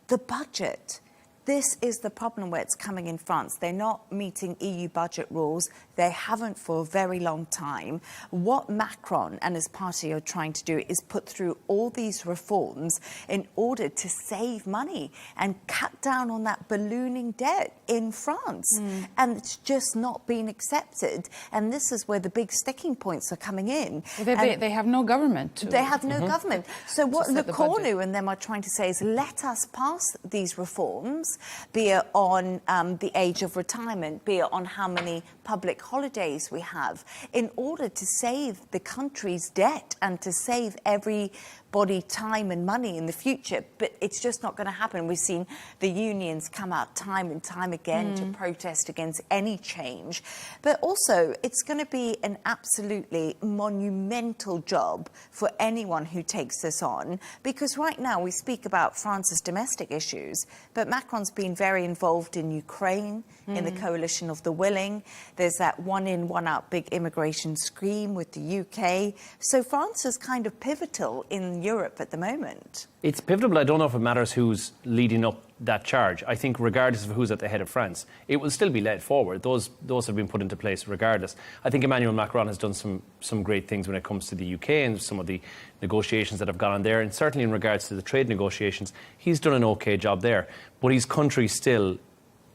the budget. This is the problem where it's coming in France. They're not meeting EU budget rules. They haven't for a very long time. What Macron and his party are trying to do is put through all these reforms in order to save money and cut down on that ballooning debt in France. And it's just not been accepted. And this is where the big sticking points are coming in. They have no government. They have no government. So what Le Cornu and them are trying to say is, let us pass these reforms, be it on the age of retirement, be it on how many public holidays we have, in order to save the country's debt and to save everybody time and money in the future. But it's just not going to happen. We've seen the unions come out time and time again to protest against any change. But also, it's going to be an absolutely monumental job for anyone who takes this on, because right now we speak about France's domestic issues, but Macron's been very involved in Ukraine, in the coalition of the willing. There's that one-in, one-out big immigration scheme with the UK. So France is kind of pivotal in Europe at the moment. It's pivotal, but I don't know if it matters who's leading up that charge. I think regardless of who's at the head of France, it will still be led forward. Those have been put into place regardless. I think Emmanuel Macron has done some great things when it comes to the UK and some of the negotiations that have gone on there. And certainly in regards to the trade negotiations, he's done an okay job there. But his country still,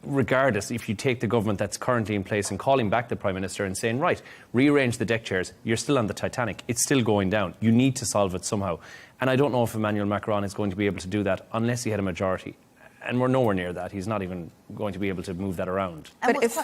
regardless, if you take the government that's currently in place and calling back the Prime Minister and saying, right, rearrange the deck chairs, you're still on the Titanic, it's still going down. You need to solve it somehow. And I don't know if Emmanuel Macron is going to be able to do that unless he had a majority. And we're nowhere near that. He's not even going to be able to move that around. But if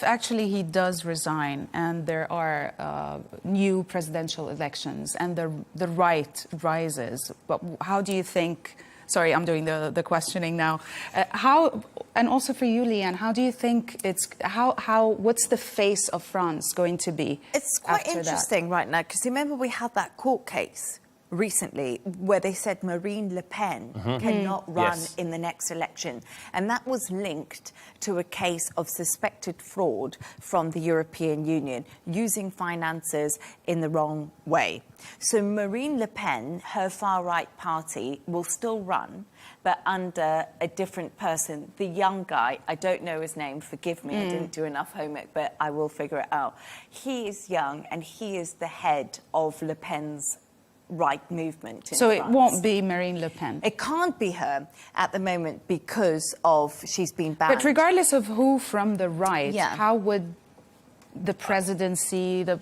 actually he does resign and there are new presidential elections and the right rises, how do you think... Sorry, I'm doing the questioning now. And also for you, Leigh Ann, how do you think what's the face of France going to be? It's quite interesting right now, because remember we had that court case recently where they said Marine Le Pen cannot run in the next election. And that was linked to a case of suspected fraud from the European Union, using finances in the wrong way. So Marine Le Pen, her far-right party, will still run, but under a different person. The young guy, I don't know his name, forgive me, I didn't do enough homework, but I will figure it out. He is young, and he is the head of Le Pen's right movement in France. It won't be Marine Le Pen? It can't be her at the moment because she's been banned. But regardless of who from the right, how would the presidency, the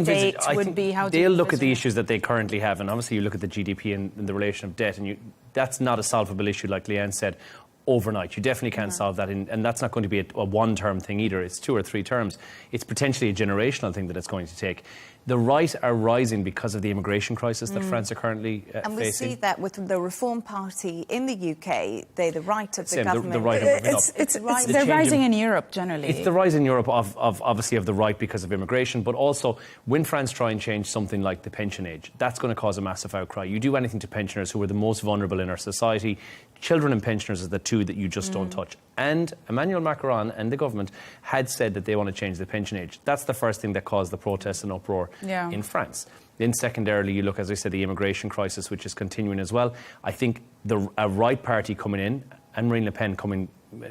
state would be? How they'll look at the issues that they currently have, and obviously you look at the GDP and the relation of debt, and that's not a solvable issue, like Leigh Ann said, overnight. You definitely can't solve that, and that's not going to be a one-term thing either. It's 2 or 3 terms. It's potentially a generational thing that it's going to take. The right are rising because of the immigration crisis that France are currently facing. And we see that with the Reform Party in the UK. They're the right of the government. The right they're rising in Europe generally. It's the rise in Europe of obviously of the right because of immigration, but also when France try and change something like the pension age, that's going to cause a massive outcry. You do anything to pensioners who are the most vulnerable in our society. Children and pensioners are the two that you just don't touch. And Emmanuel Macron and the government had said that they want to change the pension age. That's the first thing that caused the protests and uproar in France. Then secondarily, you look, as I said, the immigration crisis, which is continuing as well. I think a right party coming in, and Marine Le Pen coming,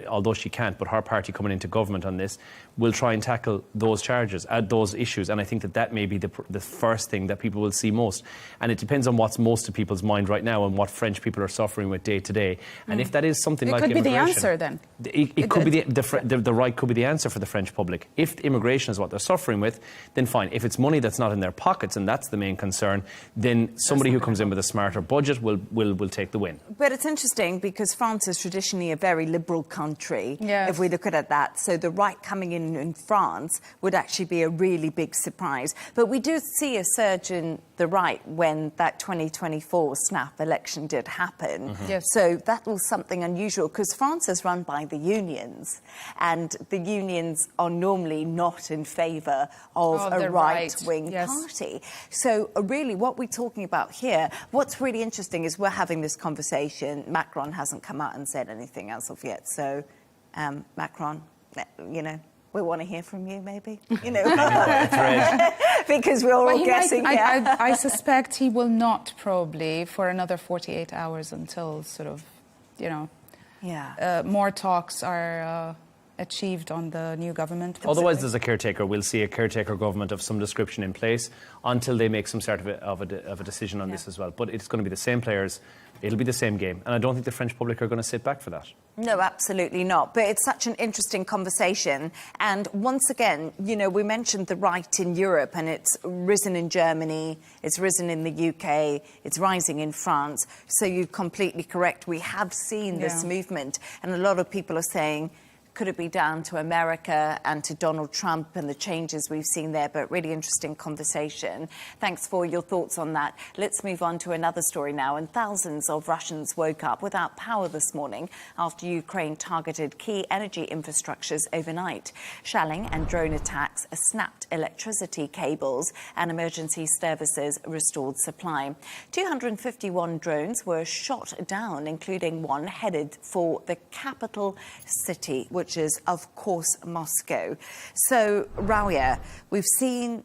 although she can't, but her party coming into government on this, will try and tackle those charges, those issues. And I think that may be the first thing that people will see most. And it depends on what's most to people's mind right now and what French people are suffering with day to day. And if that is something like immigration... It could be the answer then. It could be the right could be the answer for the French public. If immigration is what they're suffering with, then fine. If it's money that's not in their pockets, and that's the main concern, then somebody who comes in with a smarter budget will take the win. But it's interesting because France is traditionally a very liberal country, if we look at that. So the right coming in France would actually be a really big surprise. But we do see a surge in the right when that 2024 snap election did happen. So that was something unusual because France is run by the unions, and the unions are normally not in favour of a right-wing party. So really what we're talking about here, what's really interesting is we're having this conversation. Macron hasn't come out and said anything as of yet. So Macron, you know, we want to hear from you, maybe, you know, because we're all guessing. I suspect he will not probably for another 48 hours until sort of more talks are achieved on the new government. Otherwise, there's a caretaker. We'll see a caretaker government of some description in place until they make some sort of a decision on this as well. But it's going to be the same players. It'll be the same game. And I don't think the French public are going to sit back for that. No, absolutely not. But it's such an interesting conversation. And once again, we mentioned the right in Europe, and it's risen in Germany, it's risen in the UK, it's rising in France. So you're completely correct. We have seen this movement. And a lot of people are saying, could it be down to America and to Donald Trump and the changes we've seen there? But really interesting conversation. Thanks for your thoughts on that. Let's move on to another story now. And thousands of Russians woke up without power this morning after Ukraine targeted key energy infrastructures overnight. Shelling and drone attacks snapped electricity cables, and emergency services restored supply. 251 drones were shot down, including one headed for the capital city, which is, of course, Moscow. So, Rawiya, we've seen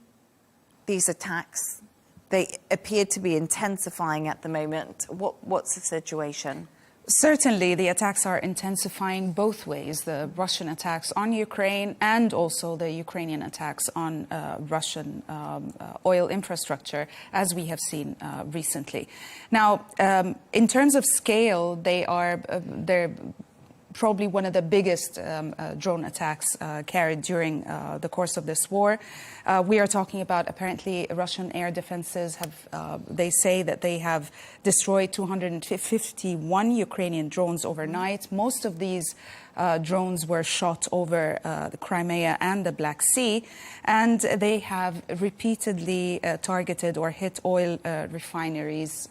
these attacks. They appear to be intensifying at the moment. What's the situation? Certainly, the attacks are intensifying both ways, the Russian attacks on Ukraine and also the Ukrainian attacks on Russian oil infrastructure, as we have seen recently. Now, in terms of scale, they're probably one of the biggest drone attacks carried during the course of this war. We are talking about, apparently, Russian air defenses they say that they have destroyed 251 Ukrainian drones overnight. Most of these drones were shot over the Crimea and the Black Sea, and they have repeatedly targeted or hit oil refineries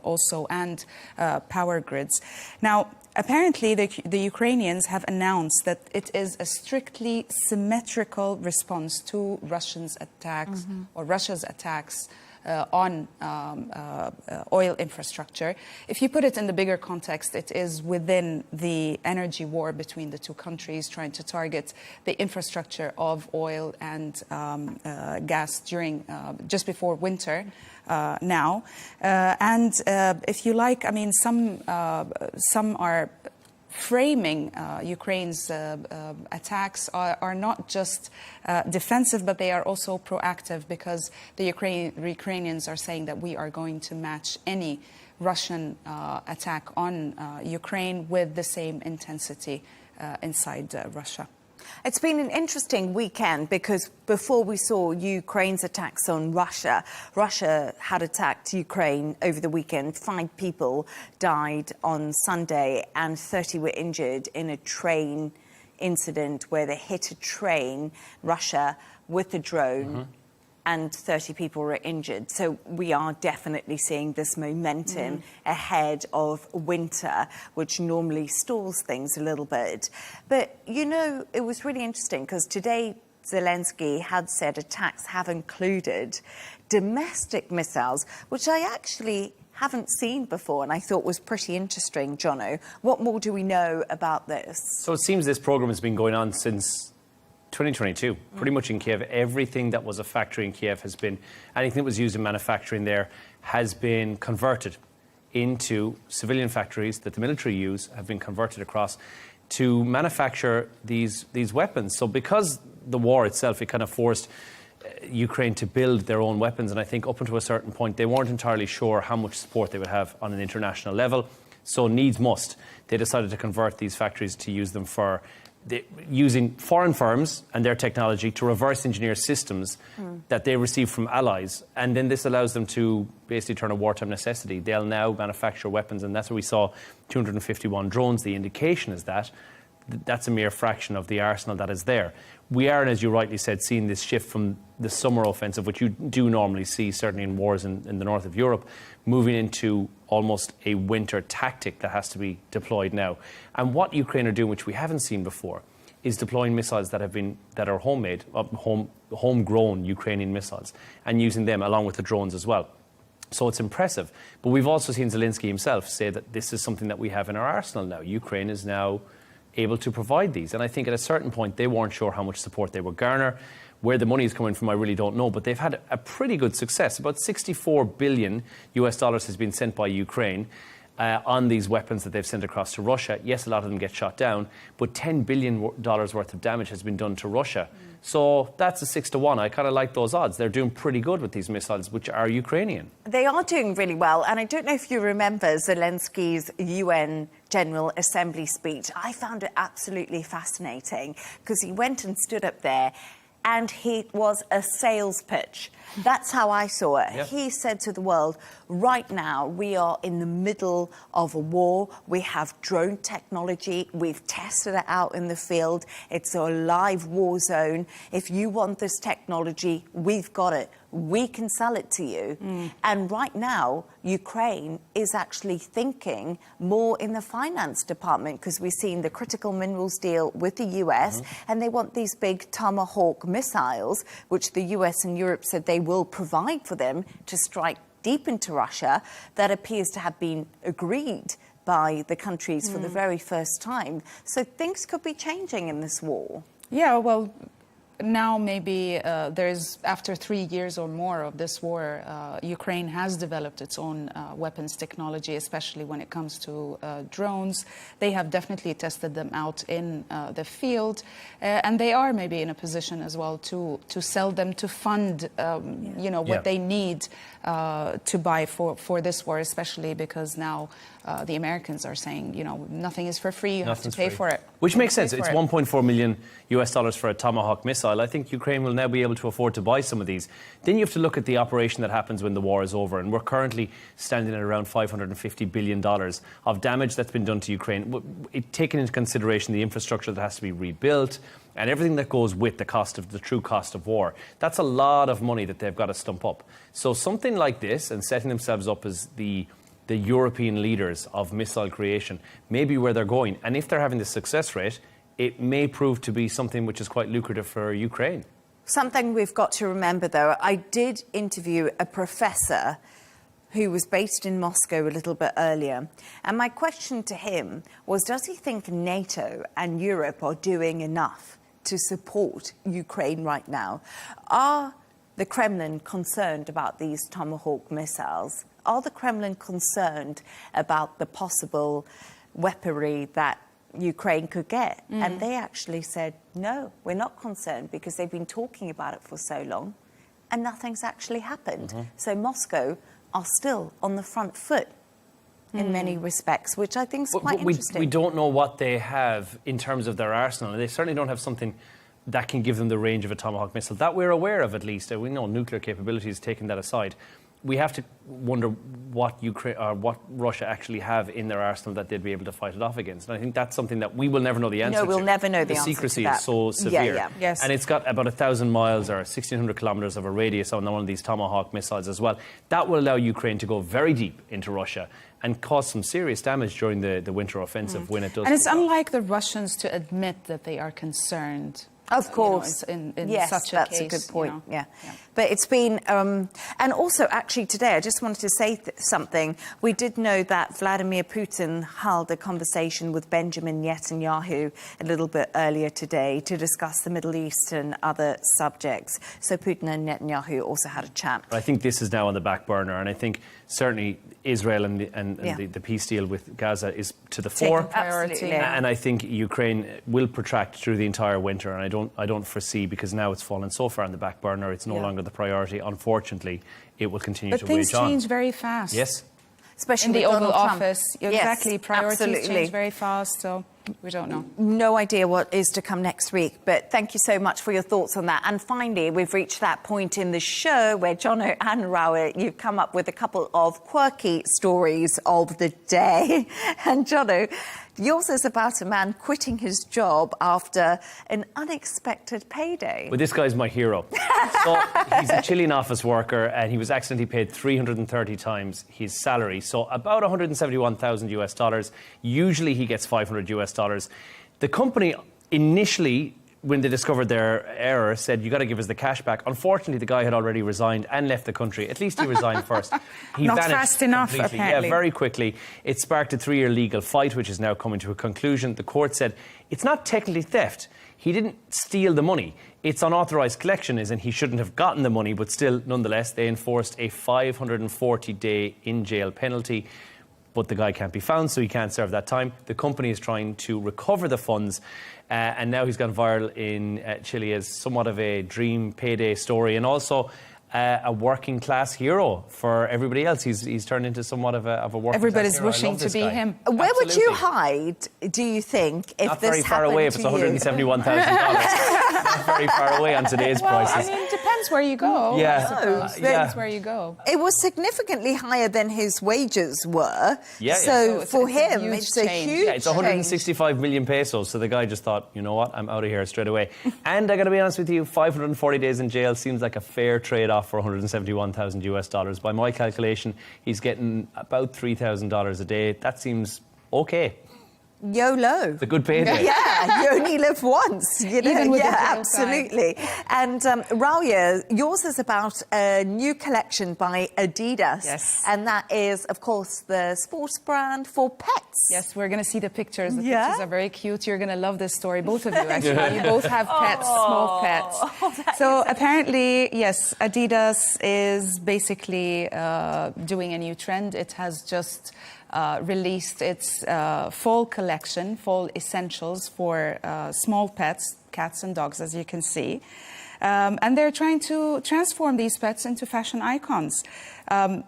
also and power grids. Now, apparently, the Ukrainians have announced that it is a strictly symmetrical response to Russia's attacks on oil infrastructure. If you put it in the bigger context, it is within the energy war between the two countries, trying to target the infrastructure of oil and gas during just before winter. Now, and if you like, I mean, some are framing Ukraine's attacks are not just defensive, but they are also proactive, because the Ukrainians are saying that we are going to match any Russian attack on Ukraine with the same intensity inside Russia. It's been an interesting weekend, because before we saw Ukraine's attacks on Russia, Russia had attacked Ukraine over the weekend. 5 people died on Sunday and 30 were injured in a train incident where they hit a train, Russia, with a drone. And 30 people were injured. So we are definitely seeing this momentum ahead of winter, which normally stalls things a little bit. But, it was really interesting, because today Zelensky had said attacks have included domestic missiles, which I actually haven't seen before, and I thought was pretty interesting. Jono, what more do we know about this? So it seems this programme has been going on since 2022, pretty much in Kiev. Everything that was a factory in Kiev has been, anything that was used in manufacturing there has been converted into civilian factories that the military use, have been converted across to manufacture these weapons. So because the war itself, it kind of forced Ukraine to build their own weapons, and I think up until a certain point they weren't entirely sure how much support they would have on an international level. So needs must, they decided to convert these factories to use them for using foreign firms and their technology to reverse engineer systems that they receive from allies. And then this allows them to basically turn a wartime necessity. They'll now manufacture weapons, and that's where we saw 251 drones. The indication is that that's a mere fraction of the arsenal that is there. We are, and as you rightly said, seeing this shift from the summer offensive, which you do normally see, certainly in wars in the north of Europe, moving into almost a winter tactic that has to be deployed now. And what Ukraine are doing, which we haven't seen before, is deploying missiles that are homemade, homegrown Ukrainian missiles, and using them along with the drones as well. So it's impressive. But we've also seen Zelensky himself say that this is something that we have in our arsenal now. Ukraine is now able to provide these. And I think at a certain point they weren't sure how much support they would garner. Where the money is coming from, I really don't know, but they've had a pretty good success. About $64 billion has been sent by Ukraine, on these weapons that they've sent across to Russia. Yes, a lot of them get shot down, but $10 billion worth of damage has been done to Russia. So that's a 6-1. I kind of like those odds. They're doing pretty good with these missiles, which are Ukrainian. They are doing really well. And I don't know if you remember Zelensky's UN General Assembly speech. I found it absolutely fascinating because he went and stood up there and it was a sales pitch. That's how I saw it. Yep. He said to the world, right now, we are in the middle of a war. We have drone technology. We've tested it out in the field. It's a live war zone. If you want this technology, we've got it. We can sell it to you. And right now, Ukraine is actually thinking more in the finance department because we've seen the critical minerals deal with the US, and they want these big Tomahawk missiles, which the US and Europe said they will provide for them to strike deep into Russia. That appears to have been agreed by the countries for the very first time. So things could be changing in this war. Yeah, well, now maybe there's, after 3 years or more of this war, Ukraine has developed its own weapons technology, especially when it comes to drones. They have definitely tested them out in the field, and they are maybe in a position as well to sell them, to fund, you know, what they need to buy for this war, especially because now the Americans are saying, you know, nothing is for free, you have to pay for it. Which makes sense. It's $1.4 million for a Tomahawk missile. I think Ukraine will now be able to afford to buy some of these. Then you have to look at the operation that happens when the war is over, and we're currently standing at around $550 billion of damage that's been done to Ukraine, taking into consideration the infrastructure that has to be rebuilt and everything that goes with the cost of the true cost of war. That's a lot of money that they've got to stump up. So something like this, and setting themselves up as the European leaders of missile creation, may be where they're going. And if they're having the success rate, it may prove to be something which is quite lucrative for Ukraine. Something we've got to remember, though, I did interview a professor who was based in Moscow a little bit earlier. And my question to him was, does he think NATO and Europe are doing enough to support Ukraine right now? Are the Kremlin concerned about these Tomahawk missiles? Are the Kremlin concerned about the possible weaponry that Ukraine could get? And they actually said, no, we're not concerned, because they've been talking about it for so long and nothing's actually happened. So Moscow are still on the front foot in many respects, which I think is quite interesting. We don't know what they have in terms of their arsenal. They certainly don't have something that can give them the range of a Tomahawk missile. That we're aware of, at least. We know nuclear capabilities, taking that aside. We have to wonder what Ukraine or what Russia actually have in their arsenal that they'd be able to fight it off against. And I think that's something that we will never know the answer to. No, we'll never know the answer to that. The secrecy is so severe. Yes. And it's got about 1,000 miles or 1,600 kilometres of a radius on one of these Tomahawk missiles as well. That will allow Ukraine to go very deep into Russia and cause some serious damage during the winter offensive when it does. And it's unlike the Russians to admit that they are concerned. Of course. You know, in yes, such a that's case, a good point. You know. Yeah. But it's been, and also actually today, I just wanted to say something. We did know that Vladimir Putin held a conversation with Benjamin Netanyahu a little bit earlier today to discuss the Middle East and other subjects. So Putin and Netanyahu also had a chat. I think this is now on the back burner, and I think certainly Israel and the peace deal with Gaza is to the fore. Priority. And I think Ukraine will protract through the entire winter, and I don't foresee, because now it's fallen so far on the back burner, it's no longer the priority. Unfortunately, it will continue to wage on. But things change very fast. Yes. Especially in the Oval Donald Trump. Office. Exactly. Yes, Priorities absolutely. change very fast, so we don't know. No idea what is to come next week, but thank you so much for your thoughts on that. And finally, we've reached that point in the show where Jono and Rawa, you've come up with a couple of quirky stories of the day. And Jono, yours is about a man quitting his job after an unexpected payday. Well, this guy's my hero. So he's a Chilean office worker, and he was accidentally paid 330 times his salary. So about $171,000. Usually he gets $500. The company initially, when they discovered their error, said, you got to give us the cash back. Unfortunately, the guy had already resigned and left the country. At least he resigned first. He Not vanished fast enough, completely. apparently. Yeah, very quickly. It sparked a 3-year legal fight, which is now coming to a conclusion. The court said, it's not technically theft. He didn't steal the money. It's unauthorised collection, as in he shouldn't have gotten the money, but still, nonetheless, they enforced a 540-day in-jail penalty. but the guy can't be found, so he can't serve that time. The company is trying to recover the funds, and now he's gone viral in Chile as somewhat of a dream payday story, and also a working class hero for everybody else. He's turned into somewhat of a working Everybody's class hero. wishing to be him. Where would you hide, do you think, if Not this very far happened away if to it's you? $171,000. Not very far away on today's prices. I mean, it depends where you go. Yeah. I suppose. Depends where you go. It was significantly higher than his wages were. Yeah, so it's for a him, huge it's a change. huge Yeah, it's 165 million pesos. So the guy just thought, you know what, I'm out of here straight away. And I got to be honest with you, 540 days in jail seems like a fair trade-off for $171,000 US. By my calculation, he's getting about $3,000 a day. That seems okay. YOLO. It's a good payday. Yeah, you only live once. You know? Even with the jail absolutely. And Ralia, yours is about a new collection by Adidas. Yes. And that is, of course, the sports brand for pets. Yes, we're going to see the pictures. The pictures are very cute. You're going to love this story. Both of you, actually. You both have pets, small pets. So apparently, yes, Adidas is basically doing a new trend. It has just released its fall collection, fall essentials for small pets, cats and dogs, as you can see. And they're trying to transform these pets into fashion icons.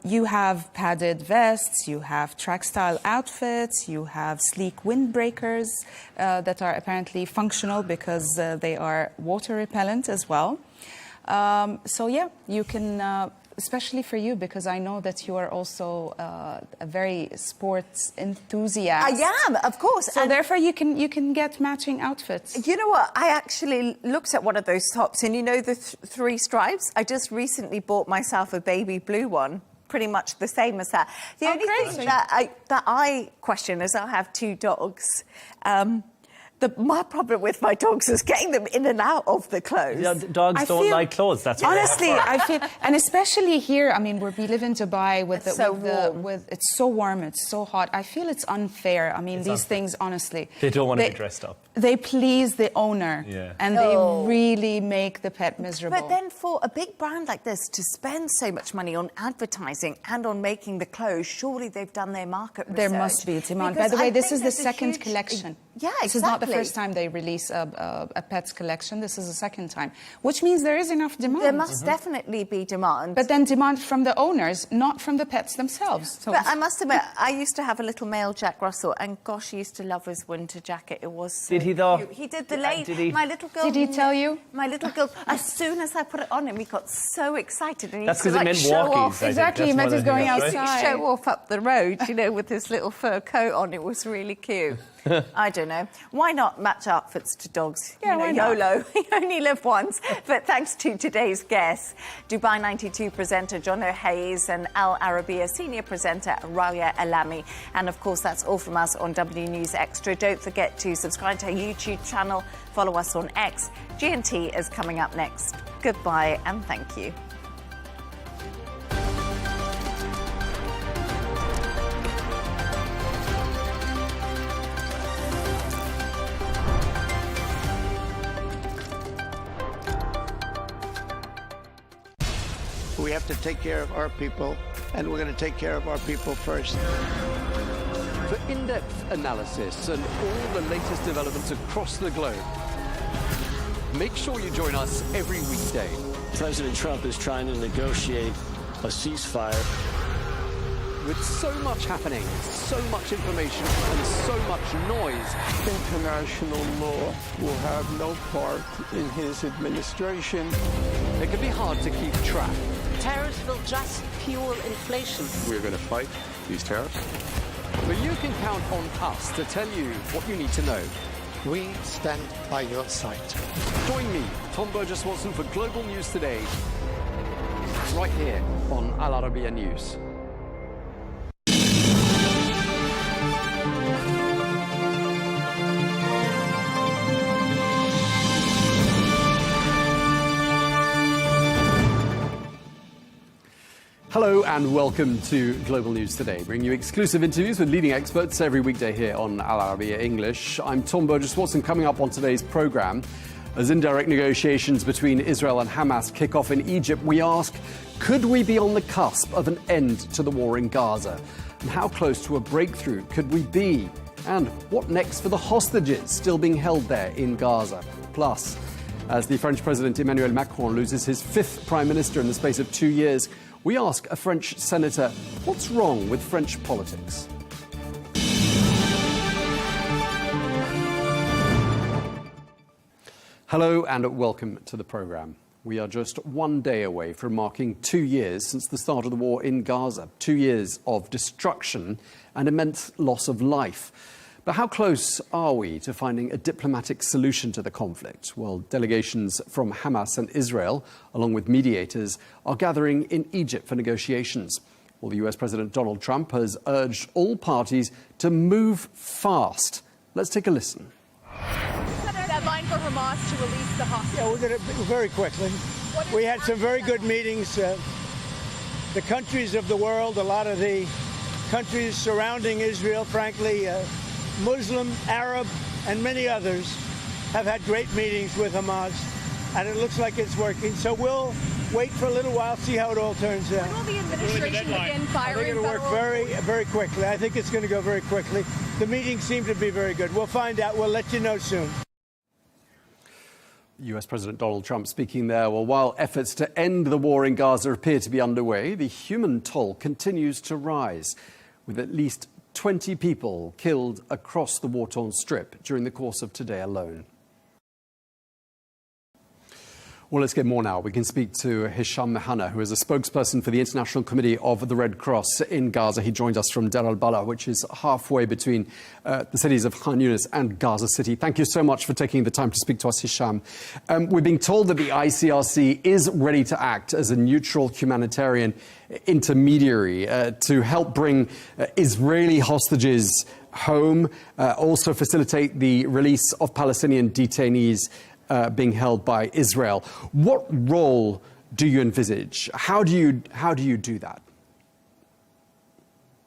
You have padded vests, you have track-style outfits, you have sleek windbreakers that are apparently functional because they are water repellent as well. So yeah, you can... especially for you, because I know that you are also a very sports enthusiast. I am, of course. So and therefore, you can get matching outfits. You know what? I actually looked at one of those tops, and you know the three stripes? I just recently bought myself a baby blue one. Pretty much the same as that. The only thing that I question is I have two dogs. My problem with my dogs is getting them in and out of the clothes. Yeah, dogs don't like clothes. That's what honestly, I feel, and especially here. I mean, we live in Dubai with it's so warm, it's so hot. I feel it's unfair. I mean, these things, honestly, they don't want to be dressed up. They please the owner, and they really make the pet miserable. But then, for a big brand like this to spend so much money on advertising and on making the clothes, surely they've done their market research. There must be a demand. By the way, this is the second collection. Yeah, exactly. This is not the first time they release a pets collection. This is the second time, which means there is enough demand. There must definitely be demand. But then demand from the owners, not from the pets themselves. So but I must admit, I used to have a little male Jack Russell, and gosh, he used to love his winter jacket. It was so Did he though? cute. He did the late. My little girl. Did he tell you? My little girl. As soon as I put it on him, he got so excited. And he That's used to, because it meant walkies. Exactly, he meant us going outside. Show off up the road, you know, with his little fur coat on. It was really cute. I don't know. Why not match outfits to dogs? Yeah, you know, YOLO. You only live once. But thanks to today's guests, Dubai 92 presenter John O'Hayes and Al Arabiya senior presenter Ralia Alami. And of course, that's all from us on W News Extra. Don't forget to subscribe to our YouTube channel, follow us on X. G&T is coming up next. Goodbye and thank you. We have to take care of our people, and we're going to take care of our people first. For in-depth analysis and all the latest developments across the globe, make sure you join us every weekday. President Trump is trying to negotiate a ceasefire. With so much happening, so much information, and so much noise, international law will have no part in his administration. It can be hard to keep track. Tariffs will just fuel inflation. We're going to fight these tariffs. But you can count on us to tell you what you need to know. We stand by your side. Join me, Tom Burges Watson, for Global News Today, right here on Al Arabiya News. Hello and welcome to Global News Today, bringing you exclusive interviews with leading experts every weekday here on Al Arabiya English. I'm Tom Burges Watson. Coming up on today's programme, as indirect negotiations between Israel and Hamas kick off in Egypt, we ask, could we be on the cusp of an end to the war in Gaza? And how close to a breakthrough could we be? And what next for the hostages still being held there in Gaza? Plus, as the French President Emmanuel Macron loses his 5th Prime Minister in the space of 2 years, we ask a French senator, what's wrong with French politics? Hello and welcome to the programme. We are just 1 day away from marking 2 years since the start of the war in Gaza. 2 years of destruction and immense loss of life. But how close are we to finding a diplomatic solution to the conflict? Well, delegations from Hamas and Israel, along with mediators, are gathering in Egypt for negotiations. Well, the US President Donald Trump has urged all parties to move fast. Let's take a listen. Deadline for Hamas to release the hostages. Yeah, we're going to very quickly. We had some very good meetings. The countries of the world, a lot of the countries surrounding Israel, frankly, Muslim, Arab, and many others have had great meetings with Hamas, and it looks like it's working. So we'll wait for a little while, see how it all turns out. When will the administration begin firing? I think it'll work very quickly. I think it's going to go very quickly. The meetings seem to be very good. We'll find out. We'll let you know soon. US President Donald Trump speaking there. Well, while efforts to end the war in Gaza appear to be underway, the human toll continues to rise, with at least 20 people killed across the war-torn strip during the course of today alone. Well, let's get more now. We can speak to Hisham Mehana, who is a spokesperson for the International Committee of the Red Cross in Gaza. He joined us from Deir al-Balah, which is halfway between the cities of Khan Yunis and Gaza City. Thank you so much for taking the time to speak to us, Hisham. We're being told that the ICRC is ready to act as a neutral humanitarian intermediary to help bring Israeli hostages home, also facilitate the release of Palestinian detainees being held by Israel. What role do you envisage? How do you do that?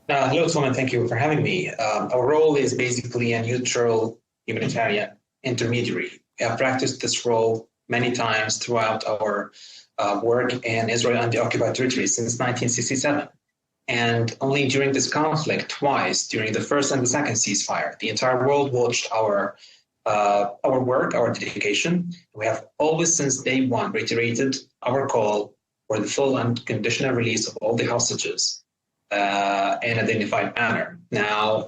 Hello, Tom, and thank you for having me. Our role is basically a neutral humanitarian intermediary. We have practiced this role many times throughout our work in Israel and the occupied territories since 1967. And only during this conflict, twice, during the first and the second ceasefire, the entire world watched our work, our dedication. We have always since day one reiterated our call for the full and conditional release of all the hostages in a dignified manner. Now,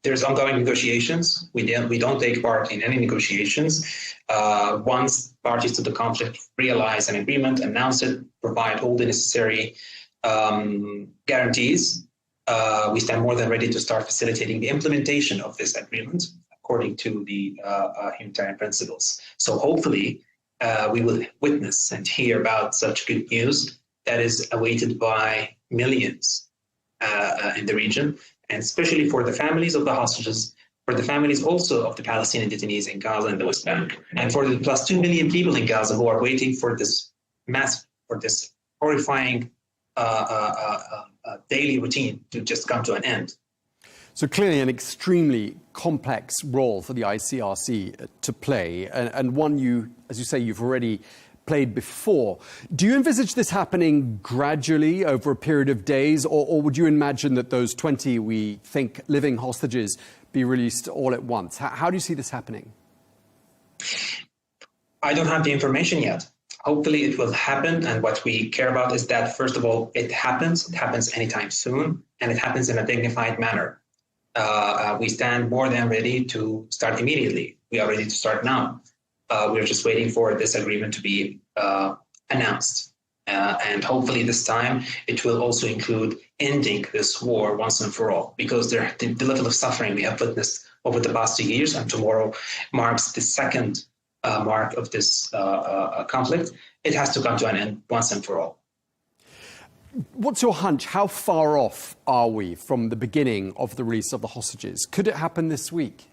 there's ongoing negotiations. We don't take part in any negotiations. Once parties to the conflict realize an agreement, announce it, provide all the necessary guarantees, we stand more than ready to start facilitating the implementation of this agreement according to the humanitarian principles. So hopefully we will witness and hear about such good news that is awaited by millions in the region, and especially for the families of the hostages, for the families also of the Palestinian detainees in Gaza and the West Bank, and for the plus 2 million people in Gaza who are waiting for this this horrifying daily routine to just come to an end. So clearly an extremely complex role for the ICRC to play, and one you, as you say, you've already played before. Do you envisage this happening gradually over a period of days, or would you imagine that those 20, we think, living hostages be released all at once? How do you see this happening? I don't have the information yet. Hopefully it will happen, and what we care about is that, first of all, it happens anytime soon, and it happens in a dignified manner. We stand more than ready to start immediately. We are ready to start now. We're just waiting for this agreement to be announced. And hopefully this time it will also include ending this war once and for all, because the level of suffering we have witnessed over the past 2 years, and tomorrow marks the second mark of this conflict, it has to come to an end once and for all. What's your hunch? How far off are we from the beginning of the release of the hostages? Could it happen this week?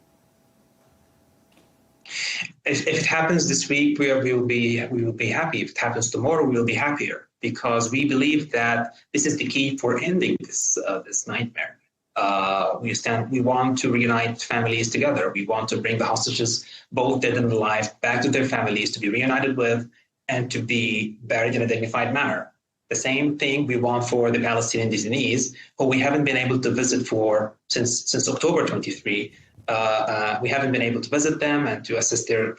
If it happens this week, we will be happy. If it happens tomorrow, we will be happier, because we believe that this is the key for ending this nightmare. We want to reunite families together. We want to bring the hostages, both dead and alive, back to their families to be reunited with and to be buried in a dignified manner. The same thing we want for the Palestinian detainees, who we haven't been able to visit since October 23. We haven't been able to visit them and to assess their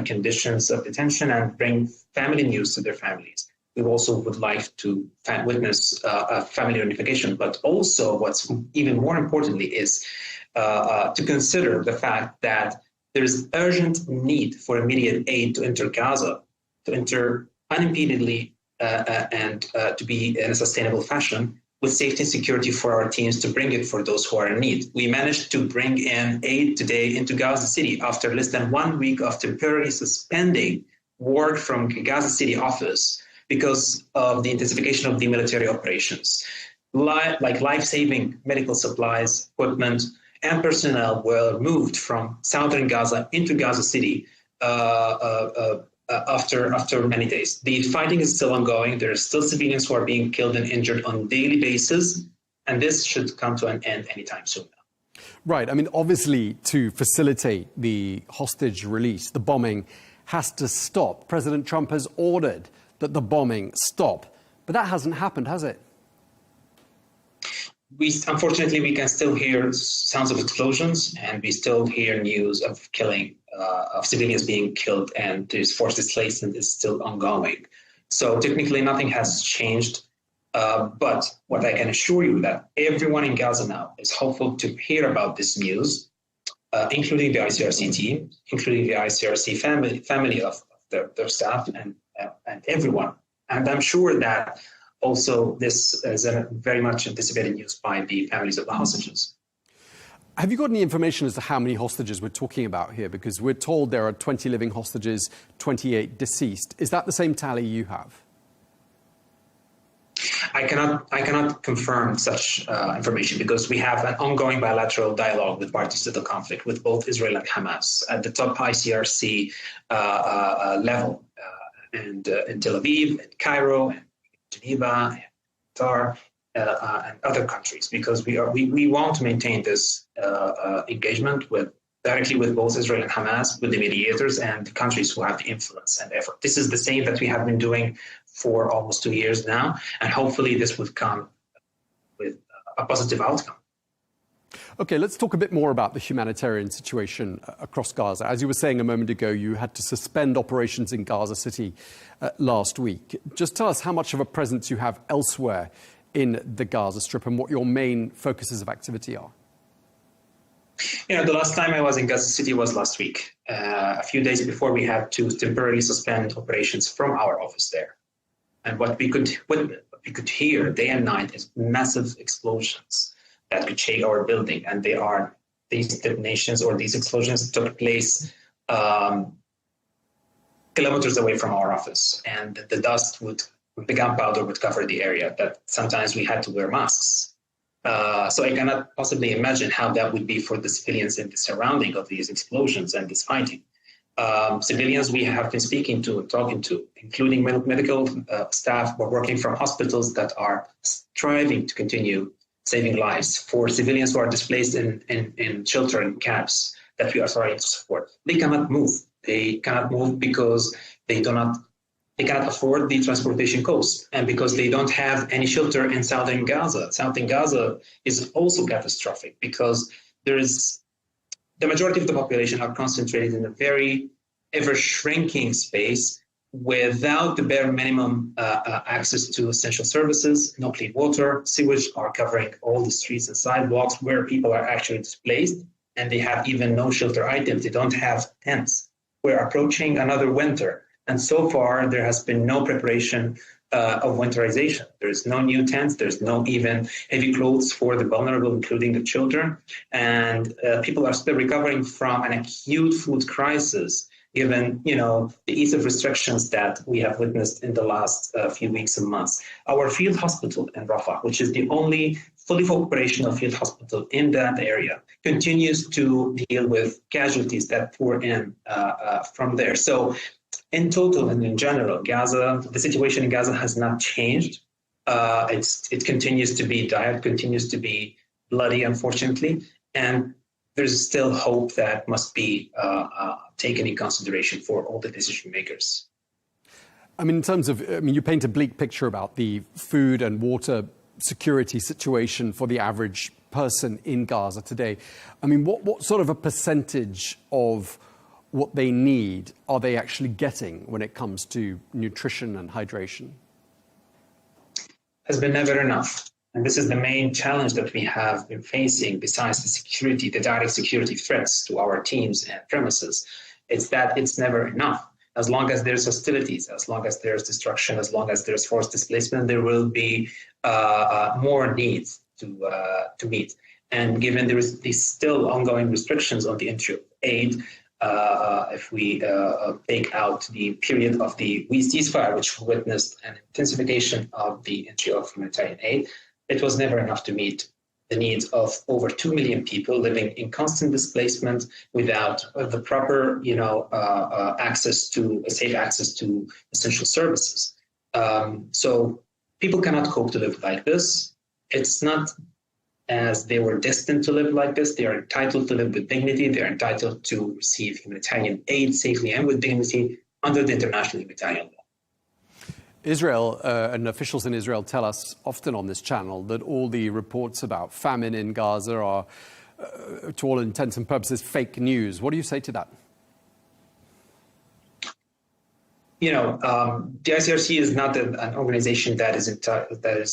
conditions of detention and bring family news to their families. We also would like to witness family reunification, but also what's even more importantly is to consider the fact that there is urgent need for immediate aid to enter Gaza, to enter unimpededly and to be in a sustainable fashion, with safety and security for our teams to bring it for those who are in need. We managed to bring in aid today into Gaza City after less than 1 week of temporarily suspending work from Gaza City office because of the intensification of the military operations. Like life-saving medical supplies, equipment, and personnel were moved from southern Gaza into Gaza City after many days. The fighting is still ongoing. There are still civilians who are being killed and injured on a daily basis, and this should come to an end anytime soon. Right. I mean, obviously, to facilitate the hostage release, the bombing has to stop. President Trump has ordered that the bombing stop, but that hasn't happened, has it? Unfortunately, we can still hear sounds of explosions, and we still hear news of killing, of civilians being killed, and this forced displacement is still ongoing. So technically, nothing has changed. But what I can assure you that everyone in Gaza now is hopeful to hear about this news, including the ICRC team, including the ICRC family of their staff, and everyone. And I'm sure that also this is a very much anticipated news by the families of the hostages. Have you got any information as to how many hostages we're talking about here? Because we're told there are 20 living hostages, 28 deceased. Is that the same tally you have? I cannot confirm such information because we have an ongoing bilateral dialogue with parties to the conflict, with both Israel and Hamas at the top ICRC level, and in Tel Aviv, and Cairo, and Geneva, and Qatar, and other countries, because we want to maintain this engagement directly with both Israel and Hamas, with the mediators and the countries who have the influence and effort. This is the same that we have been doing for almost 2 years now, and hopefully this would come with a positive outcome. Okay, let's talk a bit more about the humanitarian situation across Gaza. As you were saying a moment ago, you had to suspend operations in Gaza City last week. Just tell us how much of a presence you have elsewhere in the Gaza Strip and what your main focuses of activity are. The last time I was in Gaza City was last week. A few days before, we had to temporarily suspend operations from our office there. And what we could hear day and night is massive explosions that could shake our building. And these detonations or these explosions took place kilometers away from our office. And the dust the gunpowder would cover the area, that sometimes we had to wear masks. So I cannot possibly imagine how that would be for the civilians in the surrounding of these explosions and this fighting. Civilians we have been speaking to and talking to, including medical staff who are working from hospitals that are striving to continue saving lives, for civilians who are displaced in shelter and camps that we are trying to support. They cannot move. They cannot move because they cannot afford the transportation costs, and because they don't have any shelter in southern Gaza. Southern Gaza is also catastrophic because the majority of the population are concentrated in a very ever-shrinking space without the bare minimum access to essential services. No clean water, sewage are covering all the streets and sidewalks where people are actually displaced, and they have even no shelter items. They don't have tents. We're approaching another winter, and so far there has been no preparation of winterization. There's no new tents. There's no even heavy clothes for the vulnerable, including the children. And people are still recovering from an acute food crisis, given the ease of restrictions that we have witnessed in the last few weeks and months. Our field hospital in Rafah, which is the only fully operational field hospital in that area, continues to deal with casualties that pour in from there. So in total and in general, Gaza, the situation in Gaza has not changed. It continues to be dire, continues to be bloody, unfortunately, and there's still hope that must be taken in consideration for all the decision makers. I mean, in terms of, you paint a bleak picture about the food and water security situation for the average person in Gaza today. I mean, what sort of a percentage of what they need are they actually getting when it comes to nutrition and hydration? Has been never enough. And this is the main challenge that we have been facing besides the security, the direct security threats to our teams and premises. It's that it's never enough. As long as there's hostilities, as long as there's destruction, as long as there's forced displacement, there will be more needs to meet. And given there is these still ongoing restrictions on the entry of aid, if we take out the period of the ceasefire, which witnessed an intensification of the entry of humanitarian aid, it was never enough to meet the needs of over 2 million people living in constant displacement without the proper, safe access to essential services. So people cannot cope to live like this. It's not as they were destined to live like this. They are entitled to live with dignity. They are entitled to receive humanitarian aid safely and with dignity under the international humanitarian law. Israel and officials in Israel tell us often on this channel that all the reports about famine in Gaza are, to all intents and purposes, fake news. What do you say to that? The ICRC is not an organization that is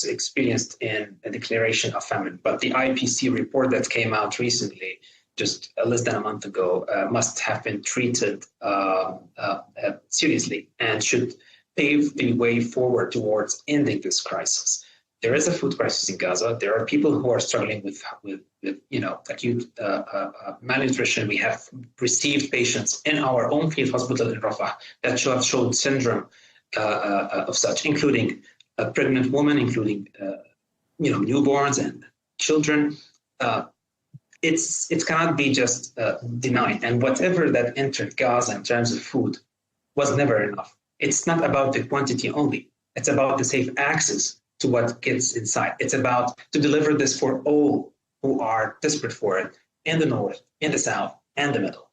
experienced in a declaration of famine, but the IPC report that came out recently, just less than a month ago, must have been treated seriously and should pave the way forward towards ending this crisis. There is a food crisis in Gaza. There are people who are struggling with acute malnutrition. We have received patients in our own field hospital in Rafah that have shown syndrome of such, including a pregnant woman, including newborns and children. It cannot be just denied. And whatever that entered Gaza in terms of food was never enough. It's not about the quantity only. It's about the safe access to what gets inside. It's about to deliver this for all who are desperate for it in the north, in the south, and the middle.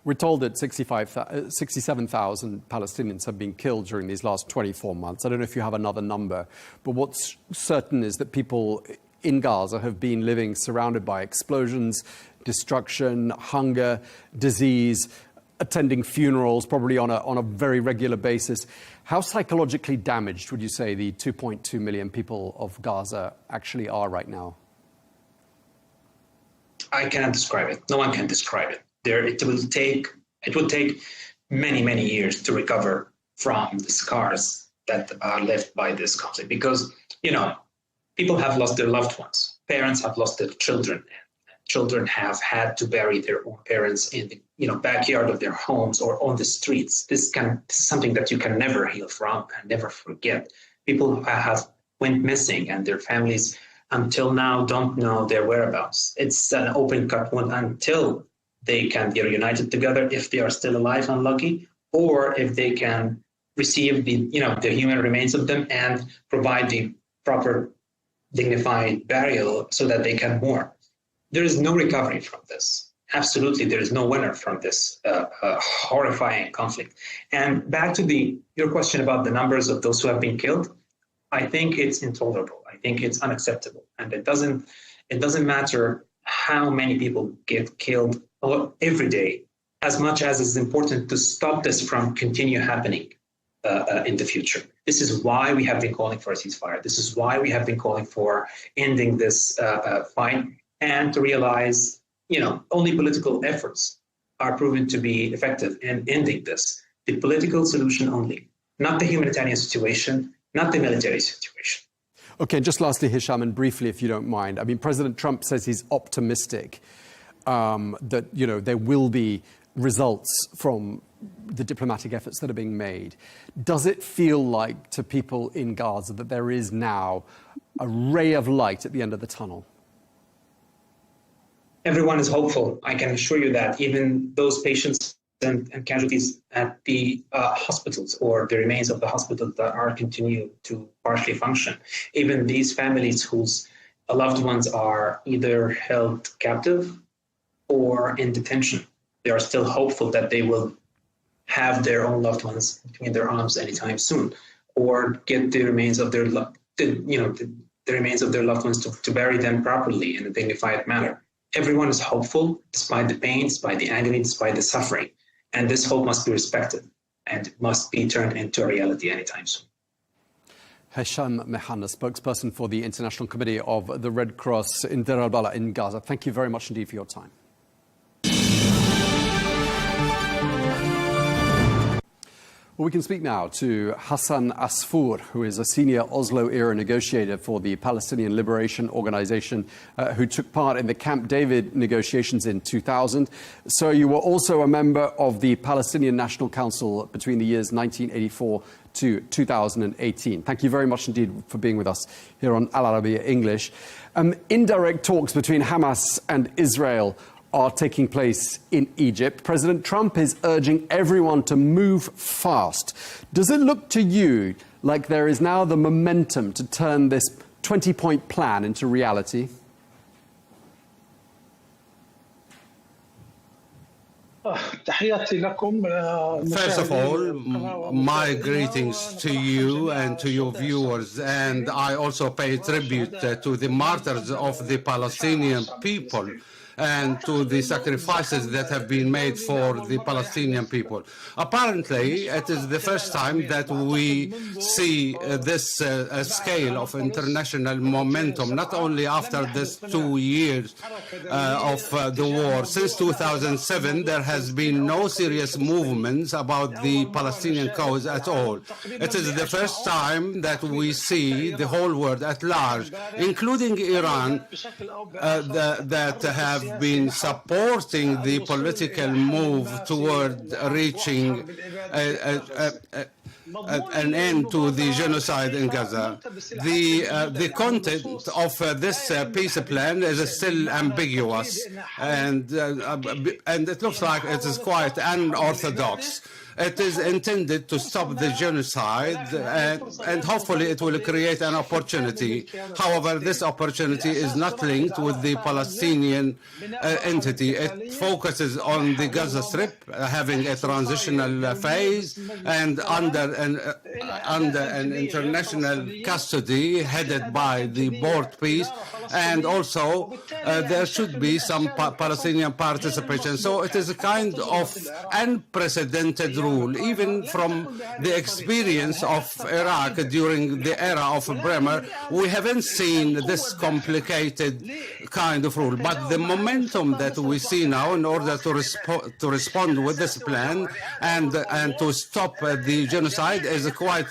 We're told that 67,000 Palestinians have been killed during these last 24 months. I don't know if you have another number, but what's certain is that people in Gaza have been living surrounded by explosions, destruction, hunger, disease, attending funerals, probably on a very regular basis. How psychologically damaged would you say the 2.2 million people of Gaza actually are right now? I cannot describe it. No one can describe it. It will take many, many years to recover from the scars that are left by this conflict, because people have lost their loved ones. Parents have lost their children. Children have had to bury their own parents in the backyard of their homes or on the streets. This is something that you can never heal from and never forget. People have went missing, and their families until now don't know their whereabouts. It's an open cut wound until they can be reunited together, if they are still alive and lucky, or if they can receive the human remains of them and provide the proper dignified burial so that they can mourn. There is no recovery from this. Absolutely, there is no winner from this horrifying conflict. And back to your question about the numbers of those who have been killed, I think it's intolerable. I think it's unacceptable. And it doesn't matter how many people get killed every day, as much as it's important to stop this from continue happening in the future. This is why we have been calling for a ceasefire. This is why we have been calling for ending this fight, and to realize, only political efforts are proven to be effective in ending this. The political solution only, not the humanitarian situation, not the military situation. Okay, just lastly, Hisham, and briefly, if you don't mind. I mean, President Trump says he's optimistic that, there will be results from the diplomatic efforts that are being made. Does it feel like to people in Gaza that there is now a ray of light at the end of the tunnel? Everyone is hopeful. I can assure you that even those patients and casualties at the hospitals, or the remains of the hospitals that are continue to partially function, even these families whose loved ones are either held captive or in detention, they are still hopeful that they will have their own loved ones between their arms anytime soon, or get the remains of their the remains of their loved ones to bury them properly in a dignified manner. Everyone is hopeful despite the pain, despite the agony, despite the suffering, and this hope must be respected and must be turned into a reality anytime soon. Hesham Mehanna, spokesperson for the International Committee of the Red Cross in Deir al-Balah in Gaza. Thank you very much indeed for your time. Well, we can speak now to Hassan Asfour, who is a senior Oslo-era negotiator for the Palestinian Liberation Organization, who took part in the Camp David negotiations in 2000. So you were also a member of the Palestinian National Council between the years 1984 to 2018. Thank you very much indeed for being with us here on Al Arabiya English. Indirect talks between Hamas and Israel are taking place in Egypt. President Trump is urging everyone to move fast. Does it look to you like there is now the momentum to turn this 20-point plan into reality? First of all, my greetings to you and to your viewers, and I also pay tribute to the martyrs of the Palestinian people and to the sacrifices that have been made for the Palestinian people. Apparently, it is the first time that we see this scale of international momentum, not only after this 2 years of the war. Since 2007, there has been no serious movements about the Palestinian cause at all. It is the first time that we see the whole world at large, including Iran, that have been supporting the political move toward reaching an end to the genocide in Gaza. The content of this peace plan is still ambiguous, and it looks like it is quite unorthodox. It is intended to stop the genocide, and hopefully it will create an opportunity. However, this opportunity is not linked with the Palestinian entity. It focuses on the Gaza Strip having a transitional phase and under an international custody headed by the board peace, and also there should be some Palestinian participation. So it is a kind of unprecedented rule. Even from the experience of Iraq during the era of Bremer, we haven't seen this complicated kind of rule. But the momentum that we see now in order to respond with this plan and to stop the genocide is quite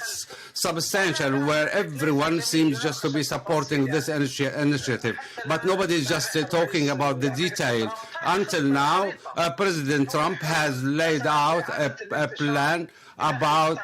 substantial, where everyone seems just to be supporting this initiative. But nobody is just talking about the details. Until now, President Trump has laid out a plan about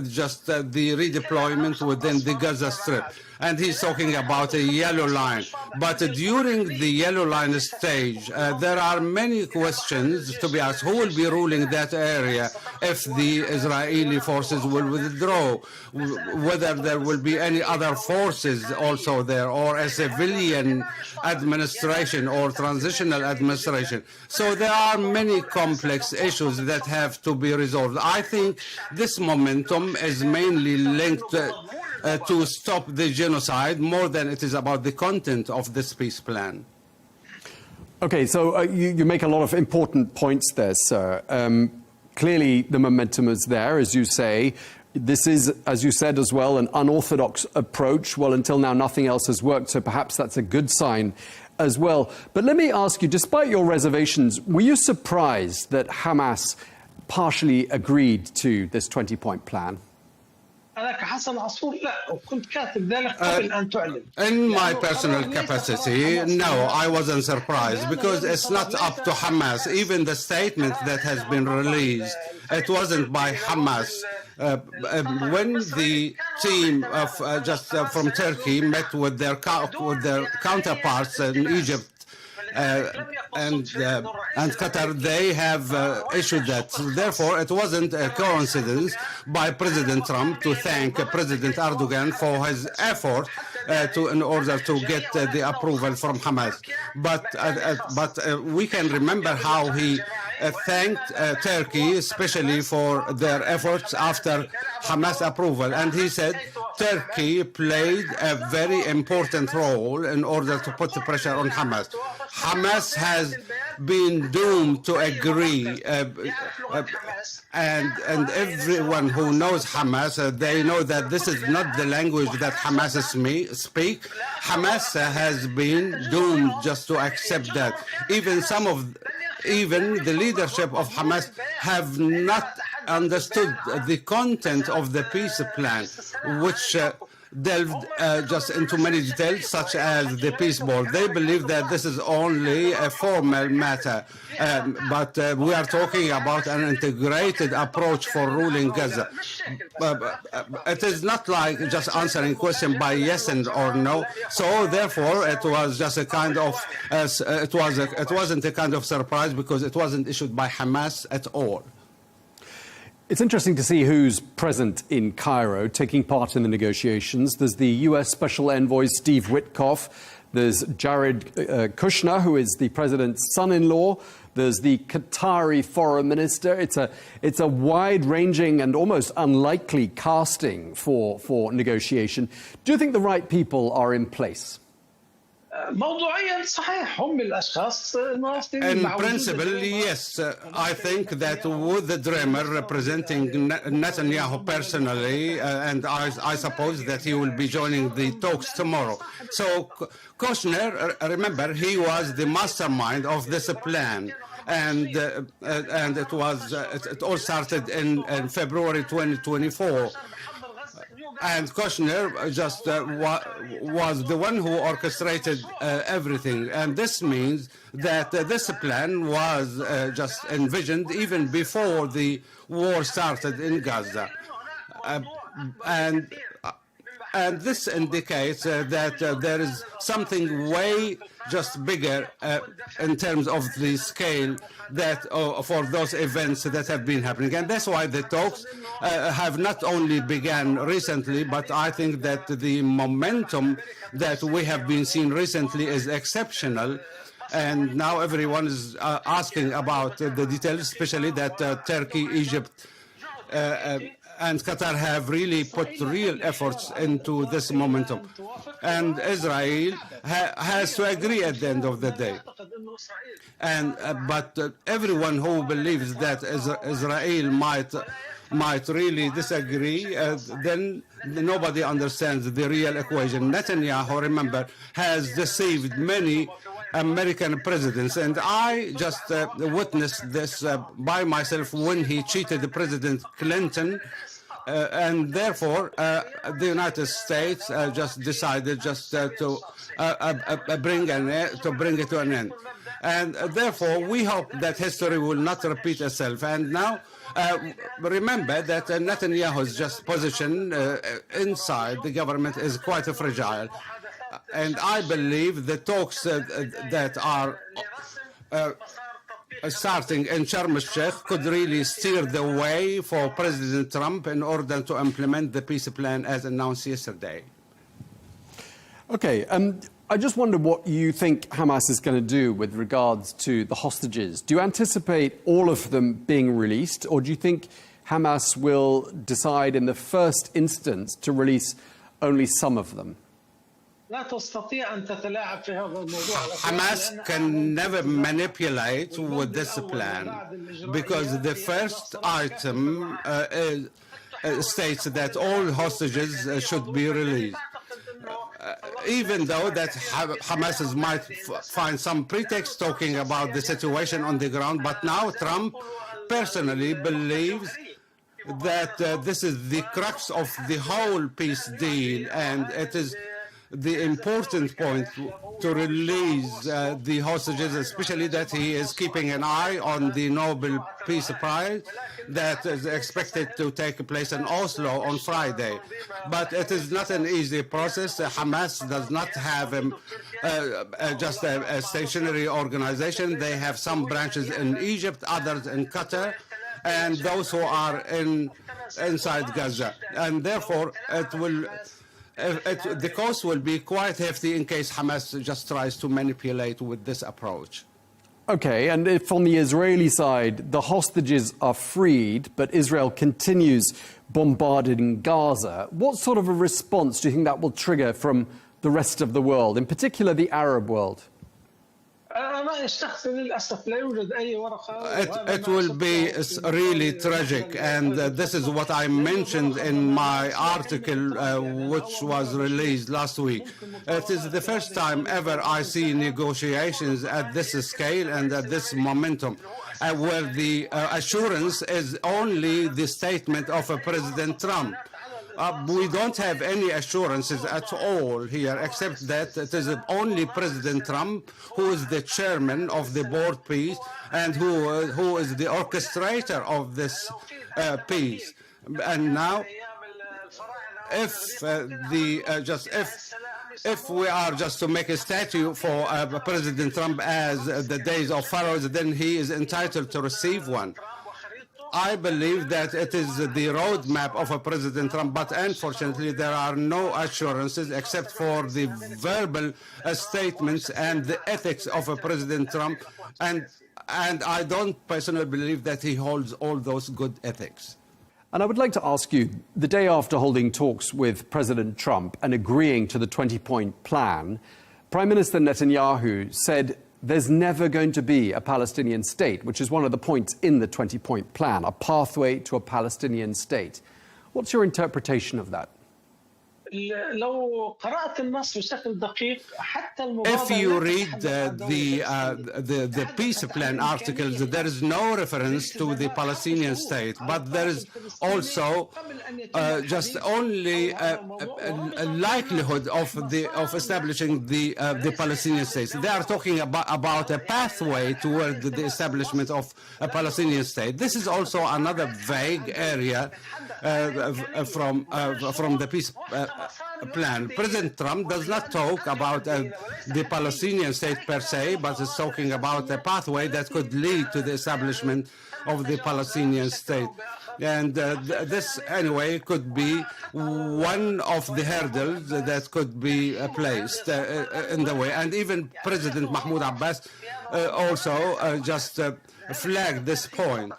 just the redeployment within the Gaza Strip. And he's talking about a yellow line. But during the yellow line stage, there are many questions to be asked. Who will be ruling that area if the Israeli forces will withdraw? Whether there will be any other forces also there, or a civilian administration or transitional administration. So there are many complex issues that have to be resolved. I think this momentum is mainly linked to stop the genocide more than it is about the content of this peace plan. Okay, so you make a lot of important points there, sir. Clearly, the momentum is there, as you say. This is, as you said as well, an unorthodox approach. Well, until now, nothing else has worked, so perhaps that's a good sign as well. But let me ask you, despite your reservations, were you surprised that Hamas partially agreed to this 20-point plan? In my personal capacity, no, I wasn't surprised, because it's not up to Hamas. Even the statement that has been released, it wasn't by Hamas. When the team of from Turkey met with their counterparts in Egypt and Qatar, they have issued that. Therefore, it wasn't a coincidence by President Trump to thank President Erdogan for his effort in order to get the approval from Hamas. But we can remember how he thanked Turkey especially for their efforts after Hamas approval. And he said Turkey played a very important role in order to put the pressure on Hamas. Hamas has been doomed to agree, and everyone who knows Hamas, they know that this is not the language that Hamas speak. Hamas has been doomed just to accept that. Even the leadership of Hamas have not understood the content of the peace plan, which delved just into many details, such as the peace board. They believe that this is only a formal matter, but we are talking about an integrated approach for ruling Gaza. It is not like just answering question by yes and or no. So therefore, it was just a kind of it wasn't a kind of surprise because it wasn't issued by Hamas at all. It's interesting to see who's present in Cairo, taking part in the negotiations. There's the US Special Envoy Steve Witkoff. There's Jared Kushner, who is the president's son-in-law. There's the Qatari foreign minister. It's a wide-ranging and almost unlikely casting for negotiation. Do you think the right people are in place? In principle, yes. I think that with the dreamer representing Netanyahu personally, and I suppose that he will be joining the talks tomorrow. So Kushner, remember, he was the mastermind of this plan. And it all started in February 2024. And Kushner just was the one who orchestrated everything. And this means that this plan was just envisioned even before the war started in Gaza. And this indicates that there is something way just bigger in terms of the scale that for those events that have been happening. And that's why the talks have not only began recently, but I think that the momentum that we have been seeing recently is exceptional. And now everyone is asking about the details, especially that Turkey, Egypt, and Qatar have really put real efforts into this momentum. And Israel has to agree at the end of the day. And but everyone who believes that Israel might really disagree, then nobody understands the real equation. Netanyahu, remember, has deceived many American presidents, and I just witnessed this by myself when he cheated President Clinton, and therefore the United States just decided just to bring it to an end. And therefore we hope that history will not repeat itself. And now remember that Netanyahu's just position inside the government is quite fragile. And I believe the talks that are starting in Sharm el-Sheikh could really steer the way for President Trump in order to implement the peace plan as announced yesterday. Okay, I just wonder what you think Hamas is going to do with regards to the hostages. Do you anticipate all of them being released, or do you think Hamas will decide in the first instance to release only some of them? Hamas can never manipulate with this plan because the first item states that all hostages should be released. Even though that Hamas might find some pretext talking about the situation on the ground, but now Trump personally believes that this is the crux of the whole peace deal, and it is the important point to release the hostages, especially that he is keeping an eye on the Nobel Peace Prize that is expected to take place in Oslo on Friday. But it is not an easy process. Hamas does not have just a stationary organization. They have some branches in Egypt, others in Qatar, and those who are inside Gaza. And therefore, the cost will be quite hefty in case Hamas just tries to manipulate with this approach. Okay, and if on the Israeli side the hostages are freed, but Israel continues bombarding Gaza, what sort of a response do you think that will trigger from the rest of the world, in particular the Arab world? It will be really tragic, and this is what I mentioned in my article, which was released last week. It is the first time ever I see negotiations at this scale and at this momentum, where the assurance is only the statement of President Trump. We don't have any assurances at all here, except that it is only President Trump who is the chairman of the board peace and who is the orchestrator of this peace. And now, if we are just to make a statue for President Trump as the days of pharaohs, then he is entitled to receive one. I believe that it is the roadmap of President Trump, but unfortunately there are no assurances except for the verbal statements and the ethics of President Trump, and I don't personally believe that he holds all those good ethics. And I would like to ask you, the day after holding talks with President Trump and agreeing to the 20-point plan, Prime Minister Netanyahu said there's never going to be a Palestinian state, which is one of the points in the 20-point plan, a pathway to a Palestinian state. What's your interpretation of that? If you read the peace plan articles, there is no reference to the Palestinian state, but there is also just only a likelihood of establishing the Palestinian state. They are talking about a pathway toward the establishment of a Palestinian state. This is also another vague area from the peace plan. President Trump does not talk about the Palestinian state per se, but is talking about a pathway that could lead to the establishment of the Palestinian state. And this, anyway, could be one of the hurdles that could be placed in the way. And even President Mahmoud Abbas also just flagged this point.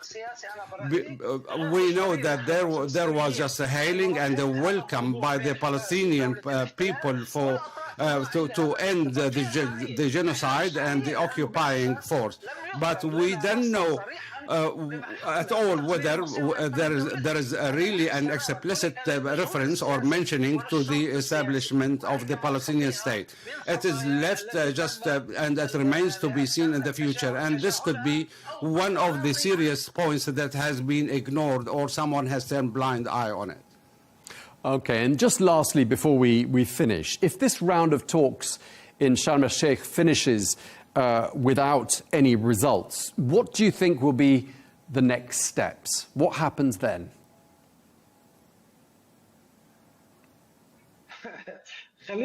We know that there was just a hailing and a welcome by the Palestinian people for to end the genocide and the occupying force. But we don't know at all whether there is really an explicit reference or mentioning to the establishment of the Palestinian state. It is left and it remains to be seen in the future. And this could be one of the serious points that has been ignored or someone has turned blind eye on it. Okay, and just lastly, before we finish, if this round of talks in Sharm el-Sheikh finishes without any results, what do you think will be the next steps? What happens then? Let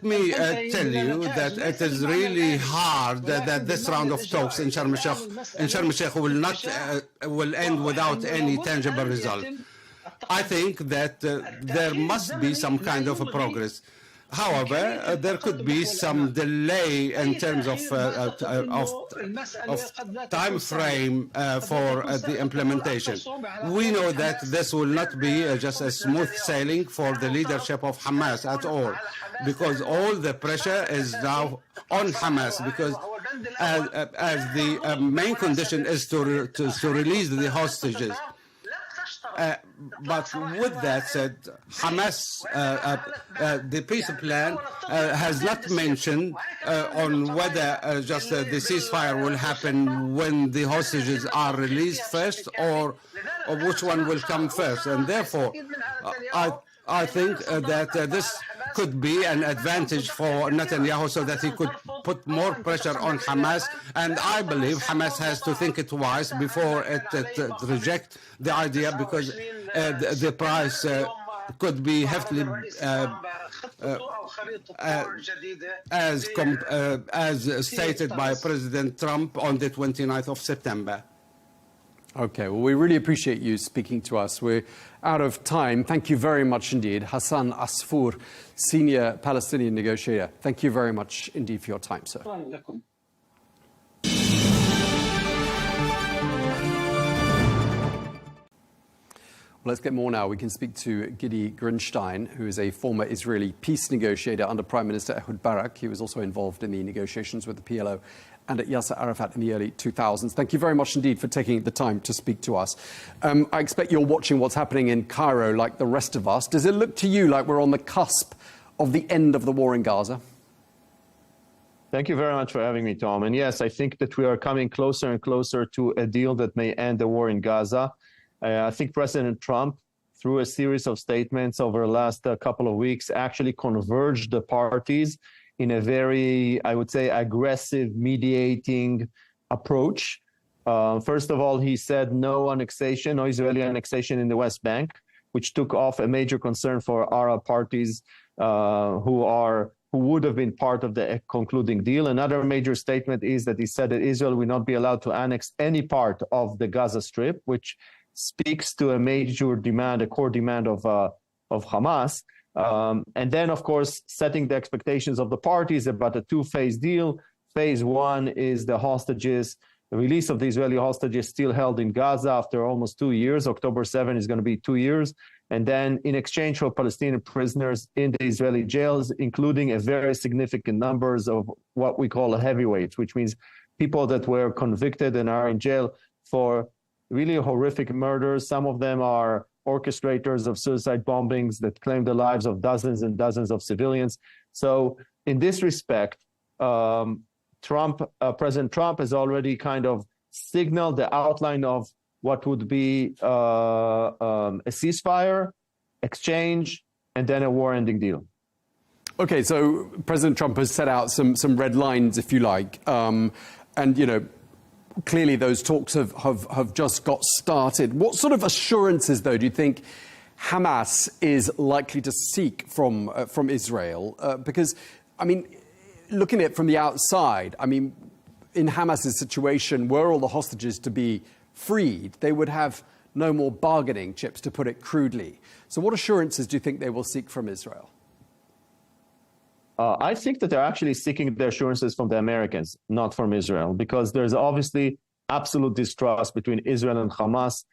me tell you that it is really hard that this round of talks in Sharm el-Sheikh will end without any tangible result. I think that there must be some kind of a progress. However, there could be some delay in terms of time frame for the implementation. We know that this will not be just a smooth sailing for the leadership of Hamas at all, because all the pressure is now on Hamas, because as the main condition is to release the hostages. But with that said, Hamas, the peace plan has not mentioned on whether just the ceasefire will happen when the hostages are released first, or which one will come first. And therefore, I think that this could be an advantage for Netanyahu so that he could put more pressure on Hamas. And I believe Hamas has to think twice before it reject the idea, because the price could be heavily as stated by President Trump on the 29th of September. Okay, well, we really appreciate you speaking to us. We're out of time. Thank you very much indeed. Hassan Asfour, Senior Palestinian Negotiator. Thank you very much indeed for your time, sir. Well, let's get more now. We can speak to Gidi Grinstein, who is a former Israeli peace negotiator under Prime Minister Ehud Barak. He was also involved in the negotiations with the PLO and at Yasser Arafat in the early 2000s. Thank you very much indeed for taking the time to speak to us. I expect you're watching what's happening in Cairo like the rest of us. Does it look to you like we're on the cusp of the end of the war in Gaza? Thank you very much for having me, Tom. And yes, I think that we are coming closer and closer to a deal that may end the war in Gaza. I think President Trump, through a series of statements over the last couple of weeks, actually converged the parties in a very, I would say, aggressive mediating approach. First of all, he said no annexation, no Israeli annexation in the West Bank, which took off a major concern for Arab parties who would have been part of the concluding deal. Another major statement is that he said that Israel will not be allowed to annex any part of the Gaza Strip, which speaks to a major demand, a core demand of Hamas. And then, of course, setting the expectations of the parties about a two-phase deal. Phase one is the hostages, the release of the Israeli hostages still held in Gaza after almost 2 years. October 7 is going to be 2 years. And then in exchange for Palestinian prisoners in the Israeli jails, including a very significant numbers of what we call heavyweights, which means people that were convicted and are in jail for really horrific murders. Some of them are orchestrators of suicide bombings that claim the lives of dozens and dozens of civilians. So in this respect, President Trump has already kind of signaled the outline of what would be a ceasefire, exchange, and then a war-ending deal. Okay, so President Trump has set out some red lines, if you like, and, you know, clearly those talks have just got started. What sort of assurances, though, do you think Hamas is likely to seek from Israel? Because, I mean, looking at it from the outside, I mean, in Hamas's situation, were all the hostages to be freed, they would have no more bargaining chips, to put it crudely. So what assurances do you think they will seek from Israel? I think that they're actually seeking the assurances from the Americans, not from Israel, because there's obviously absolute distrust between Israel and Hamas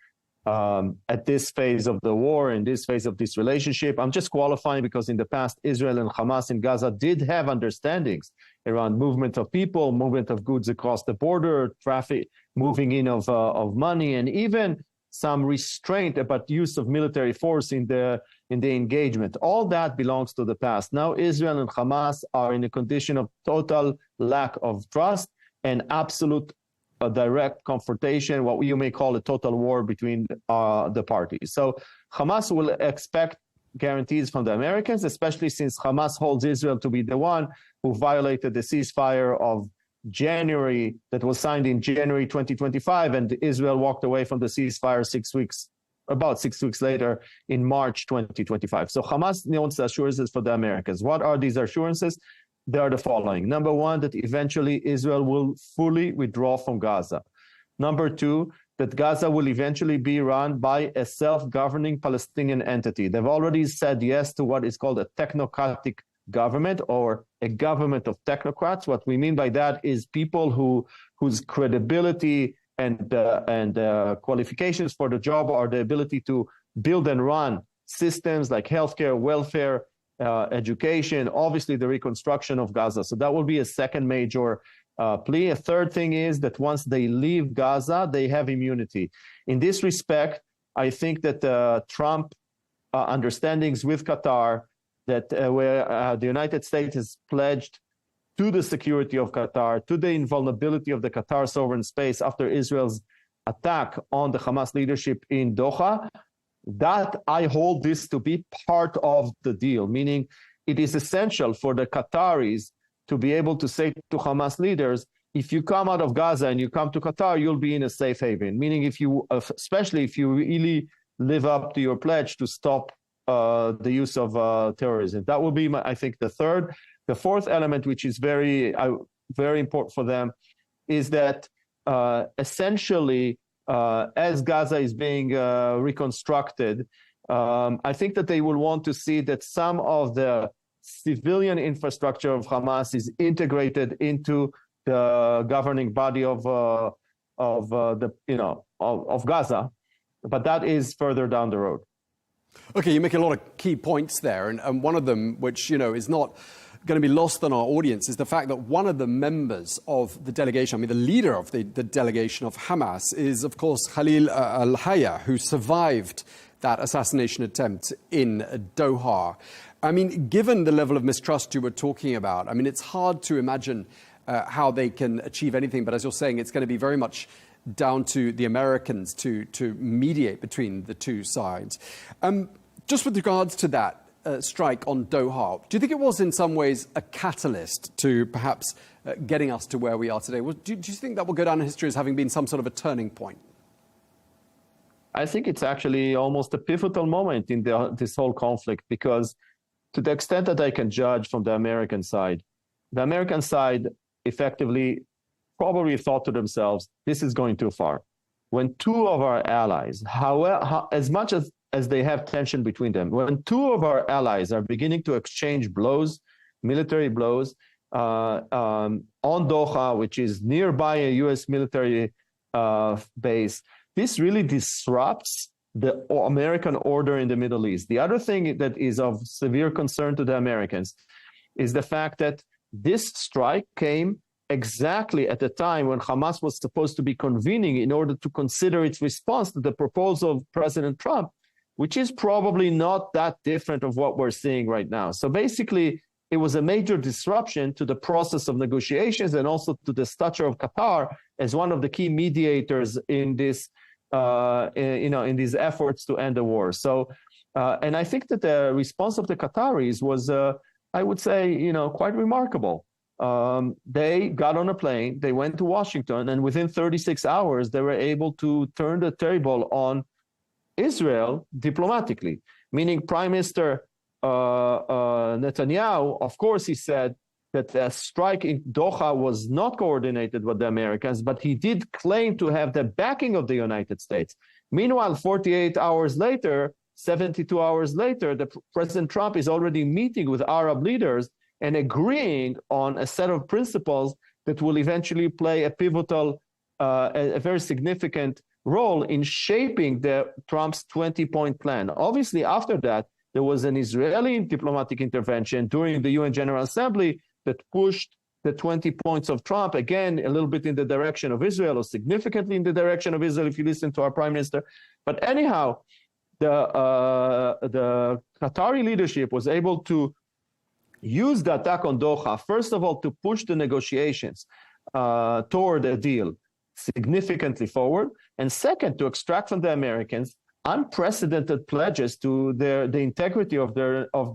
at this phase of the war, in this phase of this relationship. I'm just qualifying because in the past, Israel and Hamas in Gaza did have understandings around movement of people, movement of goods across the border, traffic, moving in of money, and even some restraint about use of military force in the engagement. All that belongs to the past. Now Israel and Hamas are in a condition of total lack of trust and absolute direct confrontation, what you may call a total war between the parties. So Hamas will expect guarantees from the Americans, especially since Hamas holds Israel to be the one who violated the ceasefire of January that was signed in January 2025, and Israel walked away from the ceasefire about 6 weeks later in March 2025. So Hamas wants assurances for the Americans. What are these assurances? They are the following. Number one, that eventually Israel will fully withdraw from Gaza. Number two, that Gaza will eventually be run by a self-governing Palestinian entity. They've already said yes to what is called a technocratic government, or a government of technocrats. What we mean by that is people whose credibility and qualifications for the job are the ability to build and run systems like healthcare, welfare, education, obviously the reconstruction of Gaza. So that will be a second major plea. A third thing is that once they leave Gaza, they have immunity. In this respect, I think that Trump understandings with Qatar, that where the United States has pledged to the security of Qatar, to the invulnerability of the Qatar sovereign space after Israel's attack on the Hamas leadership in Doha, that I hold this to be part of the deal, meaning it is essential for the Qataris to be able to say to Hamas leaders, if you come out of Gaza and you come to Qatar, you'll be in a safe haven, meaning if you, especially if you really live up to your pledge to stop the use of terrorism. That will be, I think, the third. The fourth element, which is very important for them, is that essentially as Gaza is being reconstructed, I think that they will want to see that some of the civilian infrastructure of Hamas is integrated into the governing body of Gaza, but that is further down the road. Okay, you make a lot of key points there, and one of them, which is not going to be lost on our audience, is the fact that one of the members of the delegation, the leader of the delegation of Hamas, is of course Khalil al-Hayya, who survived that assassination attempt in Doha. Given the level of mistrust you were talking about, it's hard to imagine how they can achieve anything. But as you're saying, it's going to be very much down to the Americans to mediate between the two sides. Just with regards to that strike on Doha, do you think it was in some ways a catalyst to perhaps getting us to where we are today? Do you think that will go down in history as having been some sort of a turning point? I think it's actually almost a pivotal moment in this whole conflict, because to the extent that I can judge from the American side effectively probably thought to themselves, this is going too far. When two of our allies, as much as they have tension between them, when two of our allies are beginning to exchange blows, military blows, on Doha, which is nearby a U.S. military base, this really disrupts the American order in the Middle East. The other thing that is of severe concern to the Americans is the fact that this strike came exactly at the time when Hamas was supposed to be convening in order to consider its response to the proposal of President Trump, which is probably not that different of what we're seeing right now. So basically, it was a major disruption to the process of negotiations and also to the stature of Qatar as one of the key mediators in this, in these efforts to end the war. So, and I think that the response of the Qataris was, I would say, quite remarkable. They got on a plane, they went to Washington, and within 36 hours, they were able to turn the table on Israel diplomatically, meaning Prime Minister Netanyahu, of course, he said that the strike in Doha was not coordinated with the Americans, but he did claim to have the backing of the United States. Meanwhile, 48 hours later, 72 hours later, President Trump is already meeting with Arab leaders and agreeing on a set of principles that will eventually play a pivotal, a very significant role in shaping Trump's 20-point plan. Obviously, after that, there was an Israeli diplomatic intervention during the UN General Assembly that pushed the 20 points of Trump, again, a little bit in the direction of Israel, or significantly in the direction of Israel, if you listen to our prime minister. But anyhow, the Qatari leadership was able to use the attack on Doha, first of all, to push the negotiations toward a deal significantly forward, and second, to extract from the Americans unprecedented pledges to the integrity of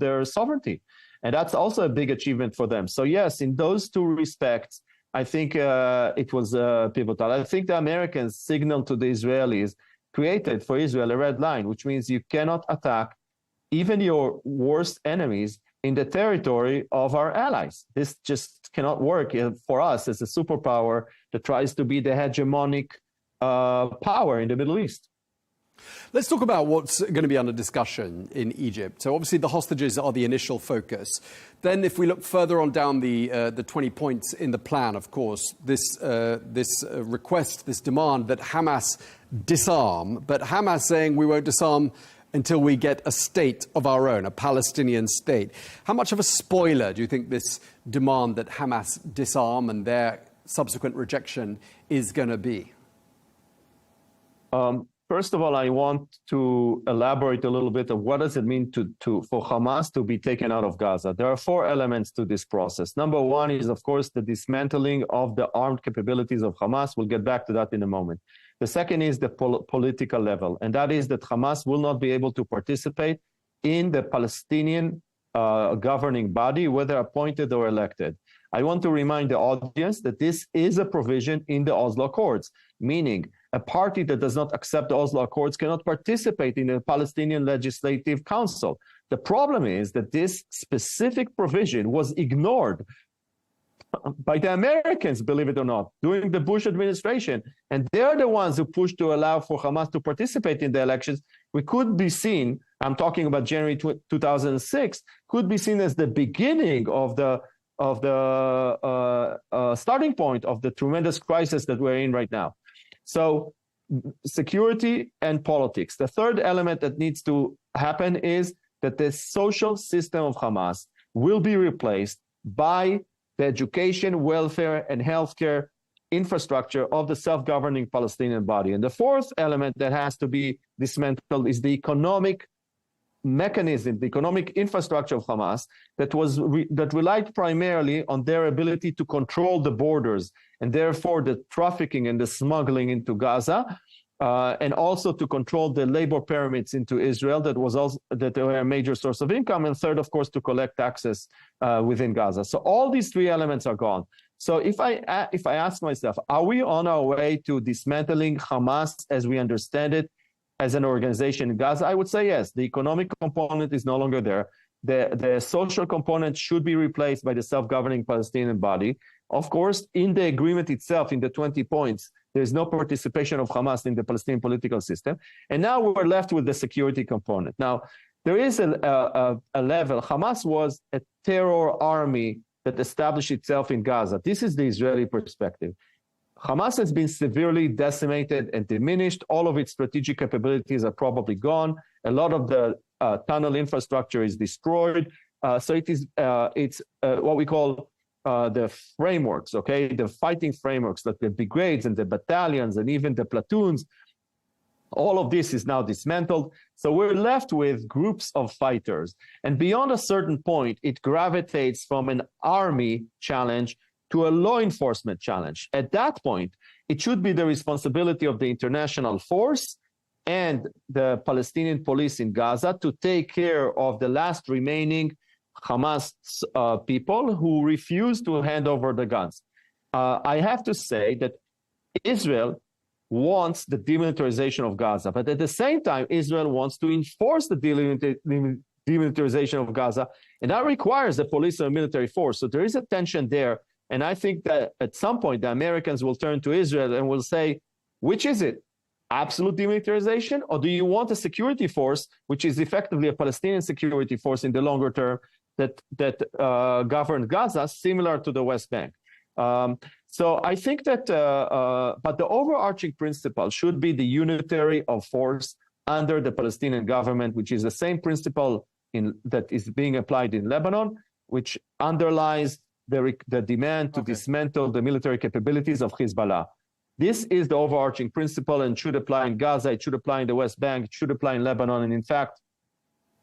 their sovereignty. And that's also a big achievement for them. So yes, in those two respects, I think it was pivotal. I think the Americans signaled to the Israelis, created for Israel a red line, which means you cannot attack even your worst enemies in the territory of our allies. This just cannot work for us as a superpower that tries to be the hegemonic power in the Middle East. Let's talk about what's going to be under discussion in Egypt. So obviously the hostages are the initial focus. Then if we look further on down the 20 points in the plan, of course, this request, this demand that Hamas disarm, but Hamas saying we won't disarm until we get a state of our own, a Palestinian state. How much of a spoiler do you think this demand that Hamas disarm and their subsequent rejection is going to be? First of all, I want to elaborate a little bit of what does it mean for Hamas to be taken out of Gaza. There are four elements to this process. Number one is, of course, the dismantling of the armed capabilities of Hamas. We'll get back to that in a moment. The second is the political level, and that is that Hamas will not be able to participate in the Palestinian governing body, whether appointed or elected. I want to remind the audience that this is a provision in the Oslo Accords, meaning a party that does not accept the Oslo Accords cannot participate in the Palestinian Legislative Council. The problem is that this specific provision was ignored by the Americans, believe it or not, during the Bush administration. And they're the ones who pushed to allow for Hamas to participate in the elections. We could be seen, I'm talking about January 2006, could be seen as the beginning of the starting point of the tremendous crisis that we're in right now. So security and politics. The third element that needs to happen is that the social system of Hamas will be replaced by the education, welfare, and healthcare infrastructure of the self-governing Palestinian body. And the fourth element that has to be dismantled is the economic mechanism, the economic infrastructure of Hamas that relied primarily on their ability to control the borders and therefore the trafficking and the smuggling into Gaza, and also to control the labor pyramids into Israel that were a major source of income, and third, of course, to collect taxes within Gaza. So all these three elements are gone. So if I ask myself, are we on our way to dismantling Hamas as we understand it as an organization in Gaza? I would say yes. The economic component is no longer there. The social component should be replaced by the self-governing Palestinian body. Of course, in the agreement itself, in the 20 points, there's no participation of Hamas in the Palestinian political system. And now we're left with the security component. Now, there is a level. Hamas was a terror army that established itself in Gaza. This is the Israeli perspective. Hamas has been severely decimated and diminished. All of its strategic capabilities are probably gone. A lot of the tunnel infrastructure is destroyed. So it's what we call the frameworks, okay? The fighting frameworks, like the brigades and the battalions and even the platoons. All of this is now dismantled. So we're left with groups of fighters. And beyond a certain point, it gravitates from an army challenge to a law enforcement challenge. At that point, it should be the responsibility of the international force and the Palestinian police in Gaza to take care of the last remaining Hamas people who refuse to hand over the guns. I have to say that Israel wants the demilitarization of Gaza, but at the same time, Israel wants to enforce the demilitarization of Gaza, and that requires a police or a military force. So there is a tension there, and I think that at some point, the Americans will turn to Israel and will say, which is it? Absolute demilitarization, or do you want a security force, which is effectively a Palestinian security force in the longer term that governed Gaza, similar to the West Bank? So I think that, but the overarching principle should be the unitary of force under the Palestinian government, which is the same principle that is being applied in Lebanon, which underlies the demand to dismantle the military capabilities of Hezbollah. This is the overarching principle and should apply in Gaza, it should apply in the West Bank, it should apply in Lebanon, and in fact,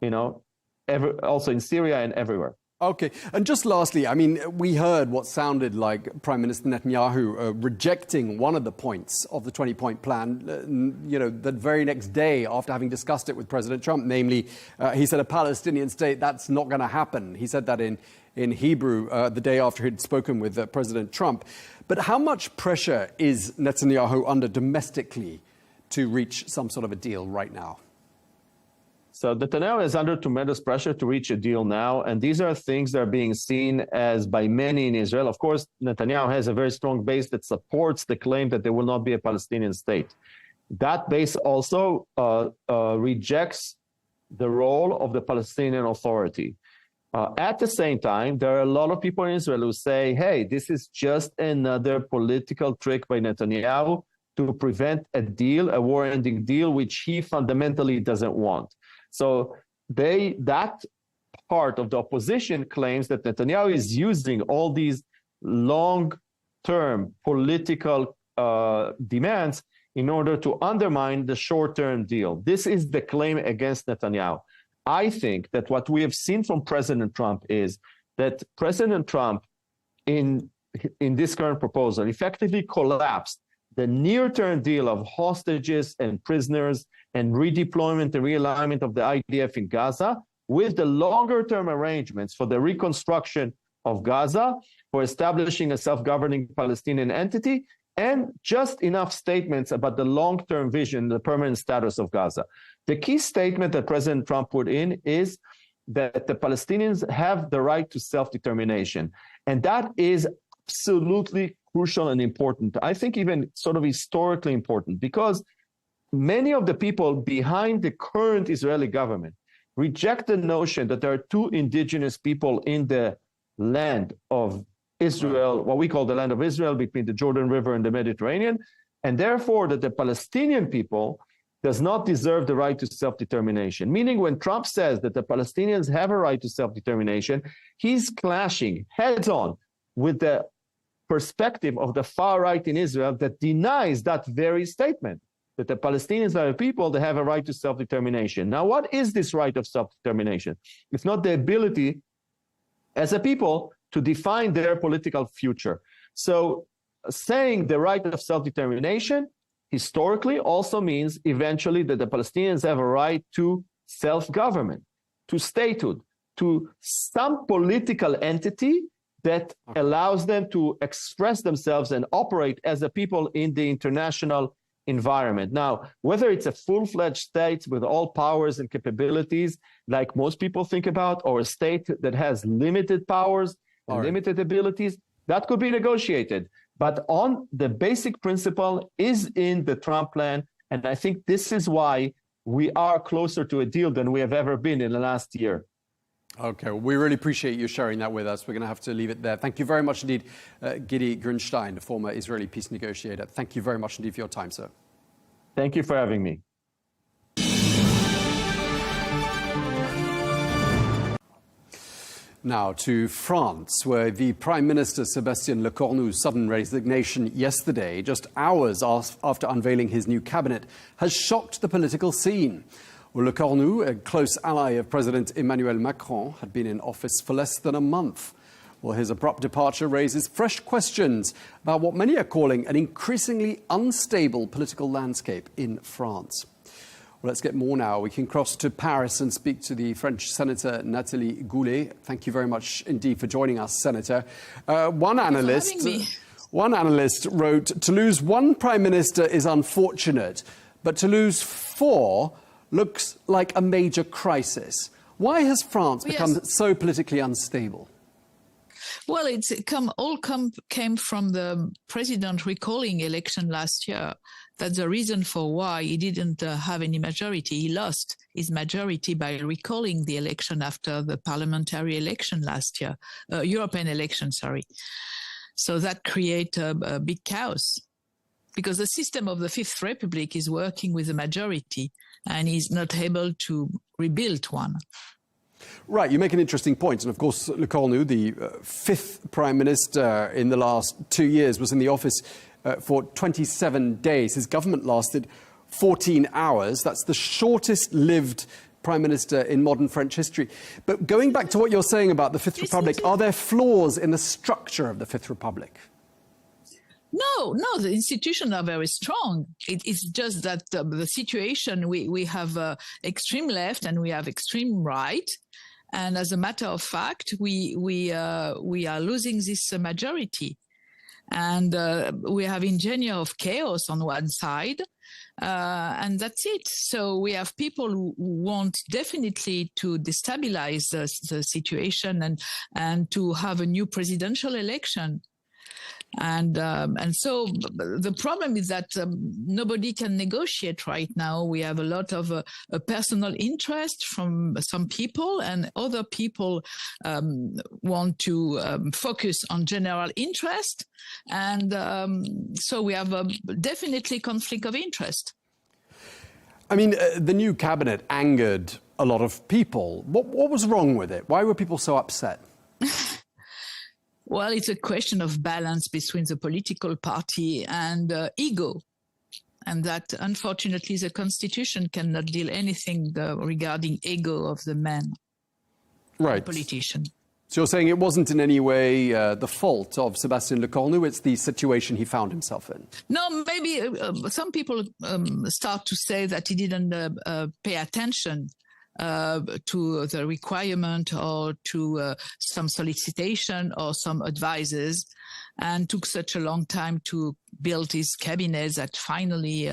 also in Syria and everywhere. Okay, and just lastly, I mean, we heard what sounded like Prime Minister Netanyahu rejecting one of the points of the 20-point plan, the very next day after having discussed it with President Trump. Namely, he said a Palestinian state, that's not going to happen. He said that in Hebrew the day after he'd spoken with President Trump. But how much pressure is Netanyahu under domestically to reach some sort of a deal right now? So Netanyahu is under tremendous pressure to reach a deal now, and these are things that are being seen as by many in Israel. Of course, Netanyahu has a very strong base that supports the claim that there will not be a Palestinian state. That base also rejects the role of the Palestinian Authority. At the same time, there are a lot of people in Israel who say, hey, this is just another political trick by Netanyahu to prevent a deal, a war-ending deal, which he fundamentally doesn't want. So that part of the opposition claims that Netanyahu is using all these long-term political demands in order to undermine the short-term deal. This is the claim against Netanyahu. I think that what we have seen from President Trump is that President Trump, in this current proposal, effectively collapsed the near-term deal of hostages and prisoners and redeployment and realignment of the IDF in Gaza with the longer-term arrangements for the reconstruction of Gaza, for establishing a self-governing Palestinian entity, and just enough statements about the long-term vision, the permanent status of Gaza. The key statement that President Trump put in is that the Palestinians have the right to self-determination. And that is absolutely crucial and important. I think even sort of historically important, because many of the people behind the current Israeli government reject the notion that there are two indigenous people in the land of Israel, what we call the land of Israel, between the Jordan River and the Mediterranean, and therefore that the Palestinian people does not deserve the right to self-determination. Meaning when Trump says that the Palestinians have a right to self-determination, he's clashing heads-on with the perspective of the far right in Israel that denies that very statement, that the Palestinians are a people that have a right to self-determination. Now, what is this right of self-determination? It's not the ability as a people to define their political future. So saying the right of self-determination historically also means eventually that the Palestinians have a right to self-government, to statehood, to some political entity that allows them to express themselves and operate as a people in the international environment. Now, whether it's a full-fledged state with all powers and capabilities, like most people think about, or a state that has limited powers and limited abilities, that could be negotiated. But on the basic principle is in the Trump plan. And I think this is why we are closer to a deal than we have ever been in the last year. Okay, well, we really appreciate you sharing that with us. We're going to have to leave it there. Thank you very much indeed, Gidi Grunstein, the former Israeli peace negotiator. Thank you very much indeed for your time, sir. Thank you for having me. Now to France, where the Prime Minister Sébastien Lecornu's sudden resignation yesterday, just hours after unveiling his new cabinet, has shocked the political scene. Well, Lecornu, a close ally of President Emmanuel Macron, had been in office for less than a month. Well, his abrupt departure raises fresh questions about what many are calling an increasingly unstable political landscape in France. Well, let's get more now. We can cross to Paris and speak to the French Senator Nathalie Goulet. Thank you very much indeed for joining us, Senator. One analyst wrote, to lose one prime minister is unfortunate, but to lose four looks like a major crisis. Why has France become so politically unstable? Well, it's came from the president recalling election last year. That's the reason for why he didn't have any majority. He lost his majority by recalling the election after the parliamentary election last year, European election, sorry. So that created a big chaos because the system of the Fifth Republic is working with a majority and is not able to rebuild one. Right, you make an interesting point. And of course, Lecornu, the fifth prime minister in the last 2 years, was in the office for 27 days. His government lasted 14 hours. That's the shortest-lived prime minister in modern French history. But going back to what you're saying about the Fifth Republic, are there flaws in the structure of the Fifth Republic? No, the institutions are very strong. It's just that the situation, we have extreme left and we have extreme right. And as a matter of fact, we are losing this majority. And we have engineer of chaos on one side, and that's it. So we have people who want definitely to destabilize the situation and to have a new presidential election. And so the problem is that nobody can negotiate right now. We have a lot of a personal interest from some people, and other people want to focus on general interest. And so we have definitely conflict of interest. I mean, the new cabinet angered a lot of people. What was wrong with it? Why were people so upset? Well, it's a question of balance between the political party and ego. And that, unfortunately, the constitution cannot deal anything regarding ego of the man, right, politician. So you're saying it wasn't in any way the fault of Sébastien Lecornu, it's the situation he found himself in? No, maybe some people start to say that he didn't pay attention to the requirement or to some solicitation or some advices, and took such a long time to build his cabinet that finally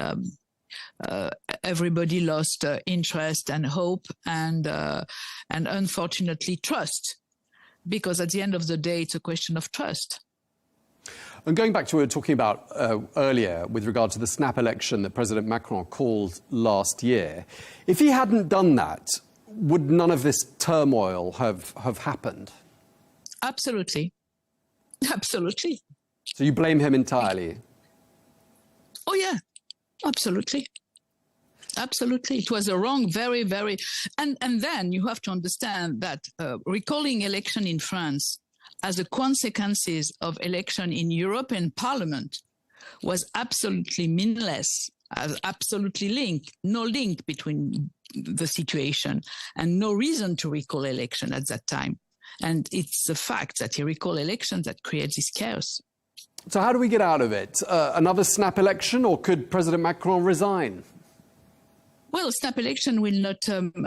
everybody lost interest and hope and unfortunately trust, because at the end of the day it's a question of trust. And going back to what we were talking about earlier with regard to the snap election that President Macron called last year, if he hadn't done that, would none of this turmoil have happened? Absolutely. Absolutely. So you blame him entirely? Oh, yeah, absolutely. Absolutely. It was a wrong, very, very... And then you have to understand that recalling election in France as the consequences of election in European Parliament was absolutely meaningless, absolutely no link between the situation and no reason to recall election at that time. And it's the fact that he recalled elections that creates this chaos. So how do we get out of it? Another snap election, or could President Macron resign? Well, snap election will not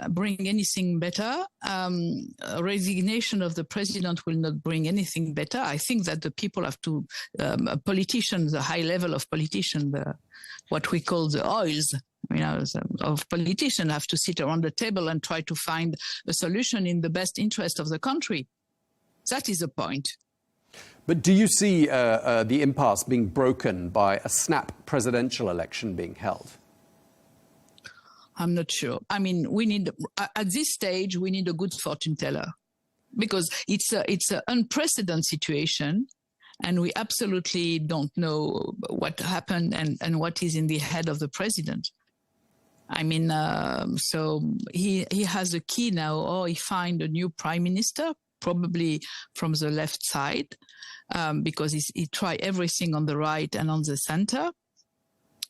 bring anything better. A resignation of the president will not bring anything better. I think that the people have to, politicians, the high level of politicians, what we call the oils, of politicians have to sit around the table and try to find a solution in the best interest of the country. That is the point. But do you see the impasse being broken by a snap presidential election being held? I'm not sure. I mean, at this stage, we need a good fortune teller because it's an unprecedented situation and we absolutely don't know what happened and what is in the head of the president. I mean, so he has a key now, or he find a new prime minister, probably from the left side, because he tried everything on the right and on the center.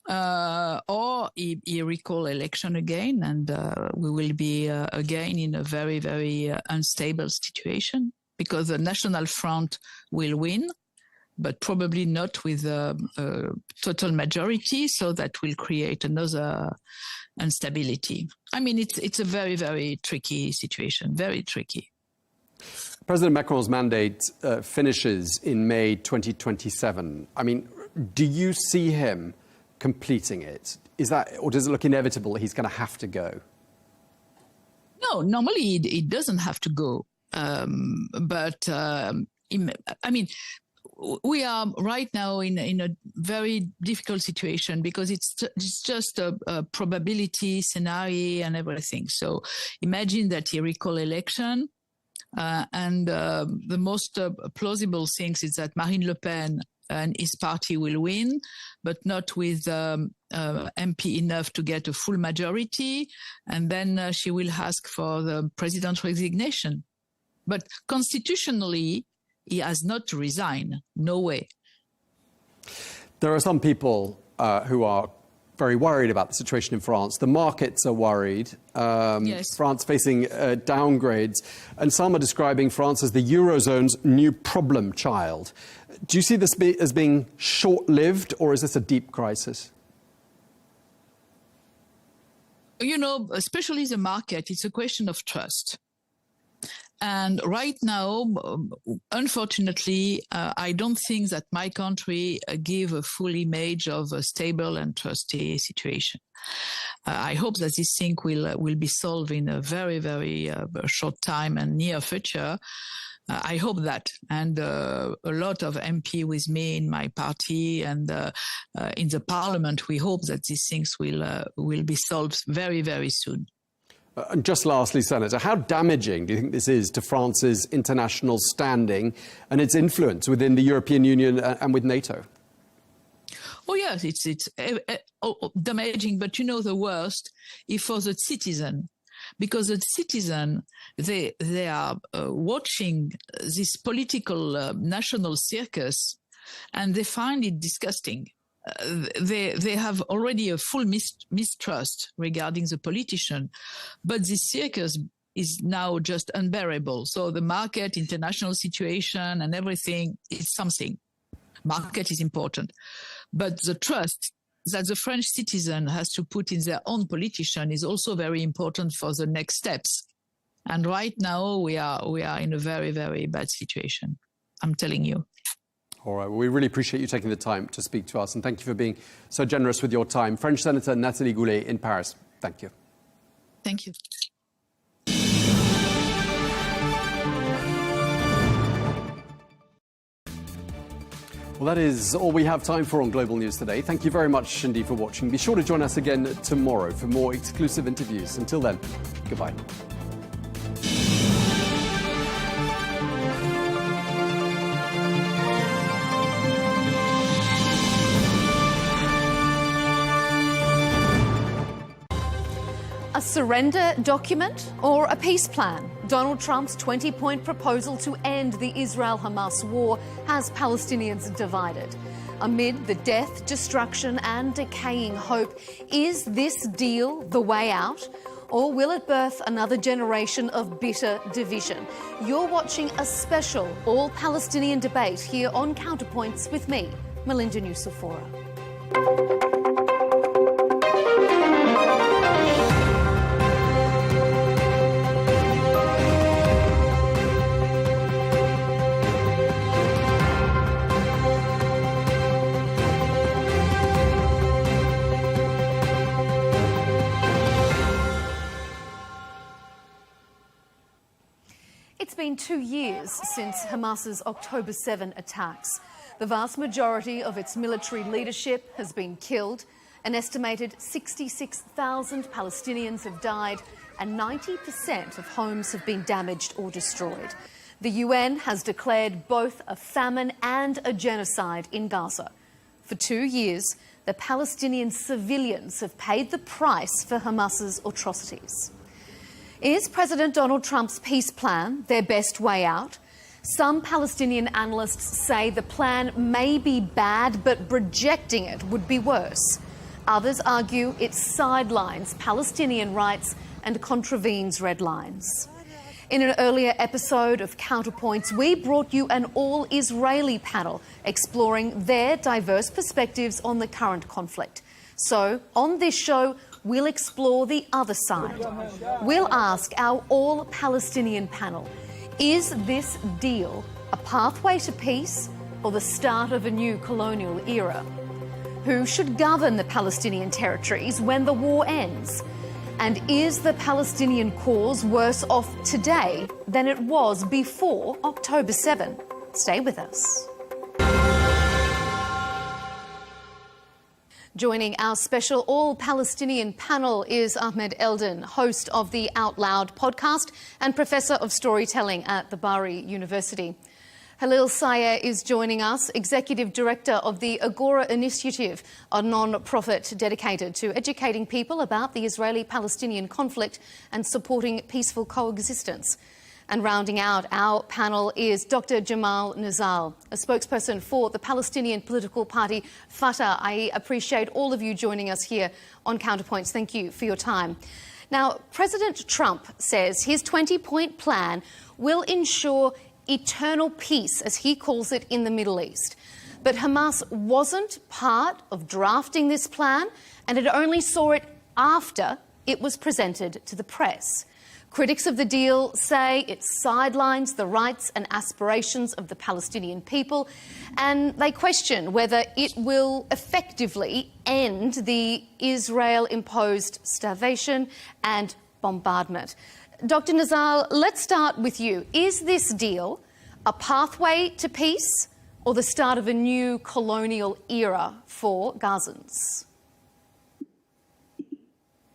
Or he recall election again, and we will be again in a very, very unstable situation because the National Front will win, but probably not with a total majority, so that will create another instability. I mean, it's a very, very tricky situation, very tricky. President Macron's mandate finishes in May 2027. I mean, do you see him completing it? Is that, or does it look inevitable that he's going to have to go? No, normally it doesn't have to go. I mean, we are right now in a very difficult situation because it's just a probability scenario and everything. So imagine that he recall election, and the most plausible things is that Marine Le Pen and his party will win, but not with MP enough to get a full majority. And then she will ask for the president's resignation. But constitutionally, he has not to resign. No way. There are some people who are very worried about the situation in France. The markets are worried. Yes. France facing downgrades. And some are describing France as the Eurozone's new problem child. Do you see this as being short-lived, or is this a deep crisis? You know, especially the market, it's a question of trust. And right now, unfortunately, I don't think that my country give a full image of a stable and trusty situation. I hope that this thing will be solved in a very, very short time and near future. I hope that. And a lot of MP with me in my party and in the parliament, we hope that these things will be solved very, very soon. And just lastly, Senator, how damaging do you think this is to France's international standing and its influence within the European Union and with NATO? Oh, yes, it's damaging, but you know the worst is for the citizen. Because the citizen, they are watching this political national circus and they find it disgusting. They have already a full mistrust regarding the politician, but this circus is now just unbearable. So the market, international situation and everything is something. Market is important. But the trust that the French citizen has to put in their own politician is also very important for the next steps. And right now we are in a very, very bad situation. I'm telling you. All right. Well, we really appreciate you taking the time to speak to us, and thank you for being so generous with your time. French Senator Nathalie Goulet in Paris. Thank you. Thank you. Well, that is all we have time for on Global News today. Thank you very much indeed for watching. Be sure to join us again tomorrow for more exclusive interviews. Until then, goodbye. A surrender document or a peace plan? Donald Trump's 20-point proposal to end the Israel-Hamas war has Palestinians divided. Amid the death, destruction and decaying hope, is this deal the way out? Or will it birth another generation of bitter division? You're watching a special all-Palestinian debate here on Counterpoints with me, Melinda Nucifora. It's been 2 years since Hamas's October 7 attacks. The vast majority of its military leadership has been killed. An estimated 66,000 Palestinians have died and 90% of homes have been damaged or destroyed. The UN has declared both a famine and a genocide in Gaza. For 2 years, the Palestinian civilians have paid the price for Hamas's atrocities. Is President Donald Trump's peace plan their best way out? Some Palestinian analysts say the plan may be bad, but rejecting it would be worse. Others argue it sidelines Palestinian rights and contravenes red lines. In an earlier episode of Counterpoints, we brought you an all-Israeli panel exploring their diverse perspectives on the current conflict. So, on this show, we'll explore the other side. We'll ask our all-Palestinian panel, is this deal a pathway to peace or the start of a new colonial era? Who should govern the Palestinian territories when the war ends? And is the Palestinian cause worse off today than it was before October 7? Stay with us. Joining our special all-Palestinian panel is Ahmed Eldin, host of the Out Loud podcast and Professor of Storytelling at the Bari University. Halil Sayer is joining us, Executive Director of the Agora Initiative, a non-profit dedicated to educating people about the Israeli-Palestinian conflict and supporting peaceful coexistence. And rounding out our panel is Dr. Jamal Nizal, a spokesperson for the Palestinian political party Fatah. I appreciate all of you joining us here on Counterpoints. Thank you for your time. Now, President Trump says his 20-point plan will ensure eternal peace, as he calls it, in the Middle East. But Hamas wasn't part of drafting this plan, and it only saw it after it was presented to the press. Critics of the deal say it sidelines the rights and aspirations of the Palestinian people, and they question whether it will effectively end the Israel-imposed starvation and bombardment. Dr. Nizal, let's start with you. Is this deal a pathway to peace or the start of a new colonial era for Gazans?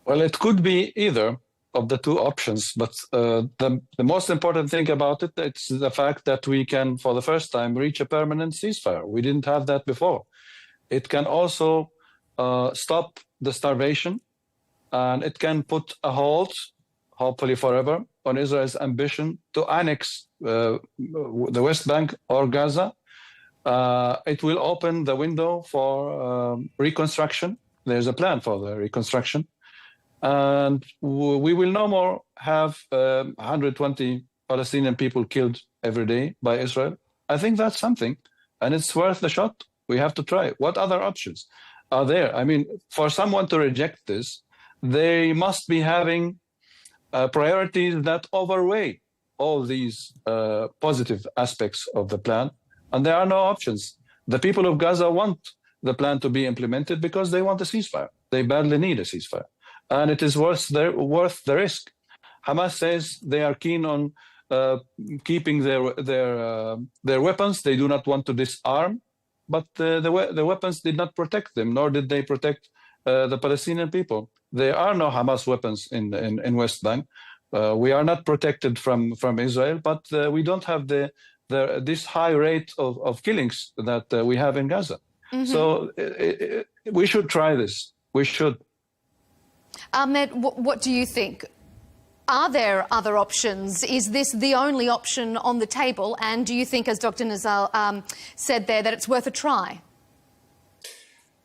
Well, it could be either of the two options, but the most important thing about it's the fact that we can, for the first time, reach a permanent ceasefire. We didn't have that before. It can also stop the starvation, and it can put a halt, hopefully forever, on Israel's ambition to annex the West Bank or Gaza. It will open the window for reconstruction. There's a plan for the reconstruction. And we will no more have 120 Palestinian people killed every day by Israel. I think that's something, and it's worth the shot. We have to try. What other options are there? I mean, for someone to reject this, they must be having priorities that overweigh all these positive aspects of the plan, and there are no options. The people of Gaza want the plan to be implemented because they want a ceasefire. They badly need a ceasefire. And it is worth the risk. Hamas says they are keen on keeping their weapons. They do not want to disarm. but the weapons did not protect them, nor did they protect the Palestinian people. There are no Hamas weapons in West Bank. We are not protected from Israel, but we don't have this high rate of killings that we have in Gaza. Mm-hmm. So we should try this. We should. Ahmed, what do you think? Are there other options? Is this the only option on the table? And do you think, as Dr. Nizal said there, that it's worth a try?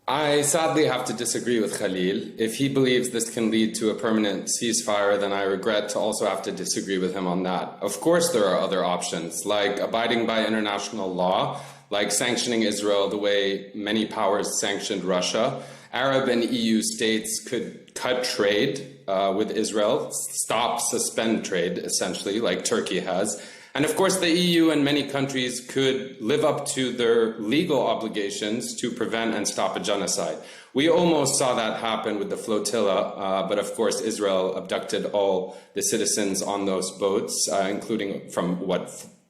I sadly have to disagree with Khalil. If he believes this can lead to a permanent ceasefire, then I regret to also have to disagree with him on that. Of course, there are other options, like abiding by international law, like sanctioning Israel the way many powers sanctioned Russia. Arab and EU states could cut trade with Israel, stop, suspend trade, essentially, like Turkey has. And of course, the EU and many countries could live up to their legal obligations to prevent and stop a genocide. We almost saw that happen with the flotilla, but of course, Israel abducted all the citizens on those boats, including from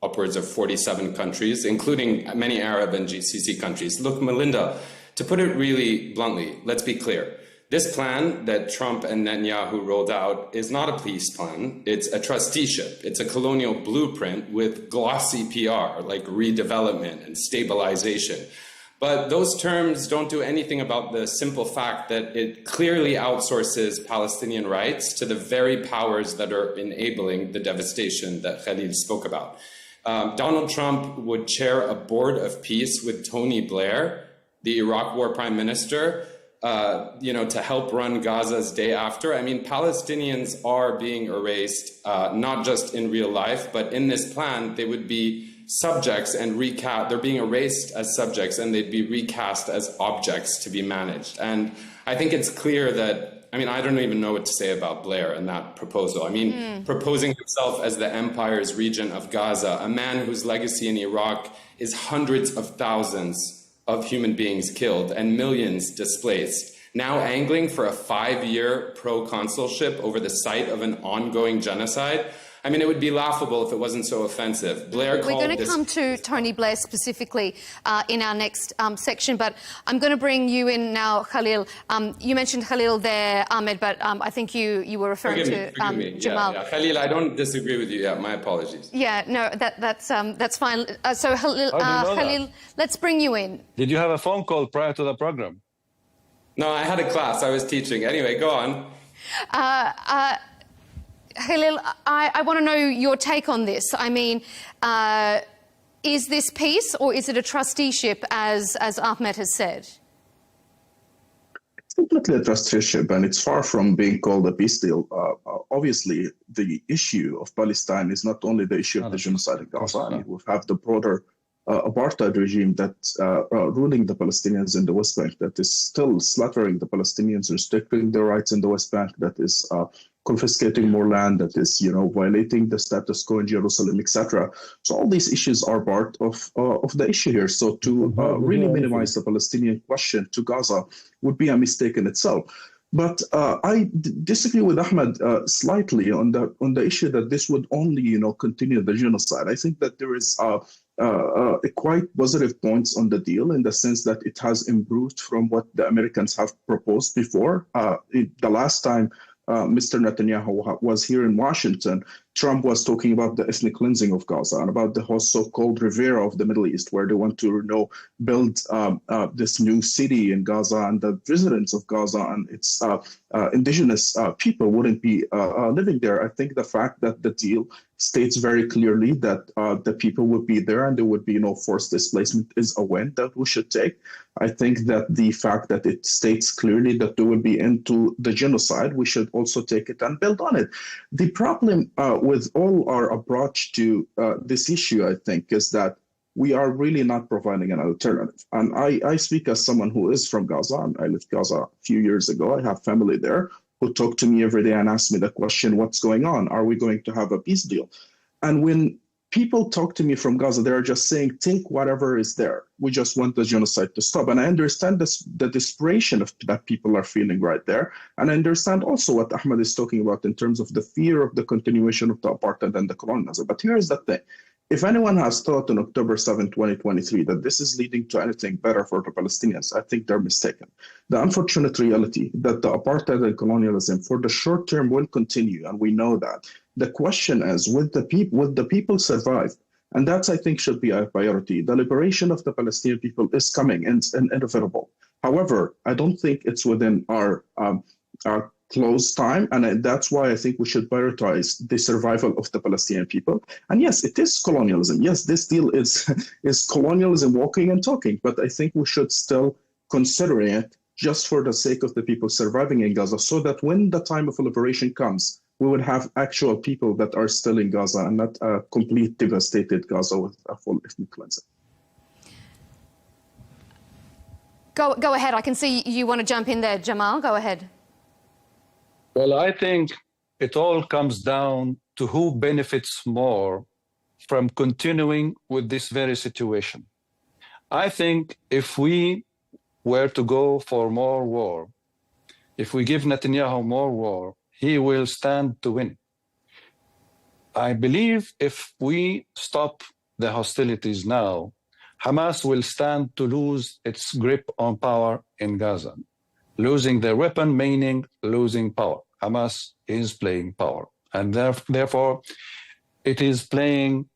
upwards of 47 countries, including many Arab and GCC countries. Look, Melinda, to put it really bluntly, let's be clear. This plan that Trump and Netanyahu rolled out is not a peace plan. It's a trusteeship. It's a colonial blueprint with glossy PR, like redevelopment and stabilization. But those terms don't do anything about the simple fact that it clearly outsources Palestinian rights to the very powers that are enabling the devastation that Khalil spoke about. Donald Trump would chair a board of peace with Tony Blair, the Iraq War Prime Minister, to help run Gaza's day after. I mean, Palestinians are being erased, not just in real life, but in this plan, they would be subjects and they're being erased as subjects and they'd be recast as objects to be managed. And I think it's clear that, I don't even know what to say about Blair and that proposal. Proposing himself as the empire's regent of Gaza, a man whose legacy in Iraq is hundreds of thousands of human beings killed and millions displaced, now angling for a 5-year pro-consulship over the site of an ongoing genocide. It would be laughable if it wasn't so offensive. We're going to come to Tony Blair specifically in our next section, but I'm going to bring you in now, Khalil. You mentioned Khalil there, Ahmed, but I think you were referring to Jamal. Yeah. Khalil, I don't disagree with you. Yeah, my apologies. Yeah, no, that's fine. So Khalil, let's bring you in. Did you have a phone call prior to the program? No, I had a class. I was teaching. Anyway, go on. Khalil, I want to know your take on this. Is this peace or is it a trusteeship, as Ahmed has said? It's completely a trusteeship, and it's far from being called a peace deal. Obviously, the issue of Palestine is not only the issue of the genocide in Gaza. We have the broader apartheid regime that's ruling the Palestinians in the West Bank, that is still slaughtering the Palestinians, restricting their rights in the West Bank, that is confiscating more land, that is, violating the status quo in Jerusalem, etc. So all these issues are part of the issue here. So to really minimize the Palestinian question to Gaza would be a mistake in itself. But I disagree with Ahmed slightly on the issue that this would only, continue the genocide. I think that there is quite positive points on the deal in the sense that it has improved from what the Americans have proposed before. The last time Mr. Netanyahu was here in Washington, Trump was talking about the ethnic cleansing of Gaza and about the whole so-called Riviera of the Middle East, where they want to build this new city in Gaza, and the residents of Gaza and its indigenous people wouldn't be living there. I think the fact that the deal states very clearly that the people would be there and there would be no forced displacement is a win that we should take. I think that the fact that it states clearly that there will be into the genocide, we should also take it and build on it. The problem with all our approach to this issue, I think, is that we are really not providing an alternative. And I speak as someone who is from Gaza, and I left Gaza a few years ago. I have family there who talk to me every day and ask me the question, what's going on? Are we going to have a peace deal? And when people talk to me from Gaza, they're just saying, think whatever is there. We just want the genocide to stop. And I understand the desperation that people are feeling right there. And I understand also what Ahmed is talking about in terms of the fear of the continuation of the apartheid and the colonialism. But here's the thing. if anyone has thought on October 7, 2023, that this is leading to anything better for the Palestinians, I think they're mistaken. The unfortunate reality that the apartheid and colonialism for the short term will continue, and we know that. The question is, would the people survive? And that's, I think, should be our priority. The liberation of the Palestinian people is coming and inevitable. However, I don't think it's within our close time, and that's why I think we should prioritize the survival of the Palestinian people. And yes, it is colonialism. Yes, this deal is colonialism walking and talking, but I think we should still consider it just for the sake of the people surviving in Gaza, so that when the time of liberation comes, we would have actual people that are still in Gaza and not a complete devastated Gaza with a full ethnic cleansing. Go ahead. I can see you want to jump in there, Jamal. Go ahead. Well, I think it all comes down to who benefits more from continuing with this very situation. I think if we were to go for more war, if we give Netanyahu more war, he will stand to win. I believe if we stop the hostilities now, Hamas will stand to lose its grip on power in Gaza. Losing their weapon, meaning losing power. Hamas is playing power, and therefore it is playing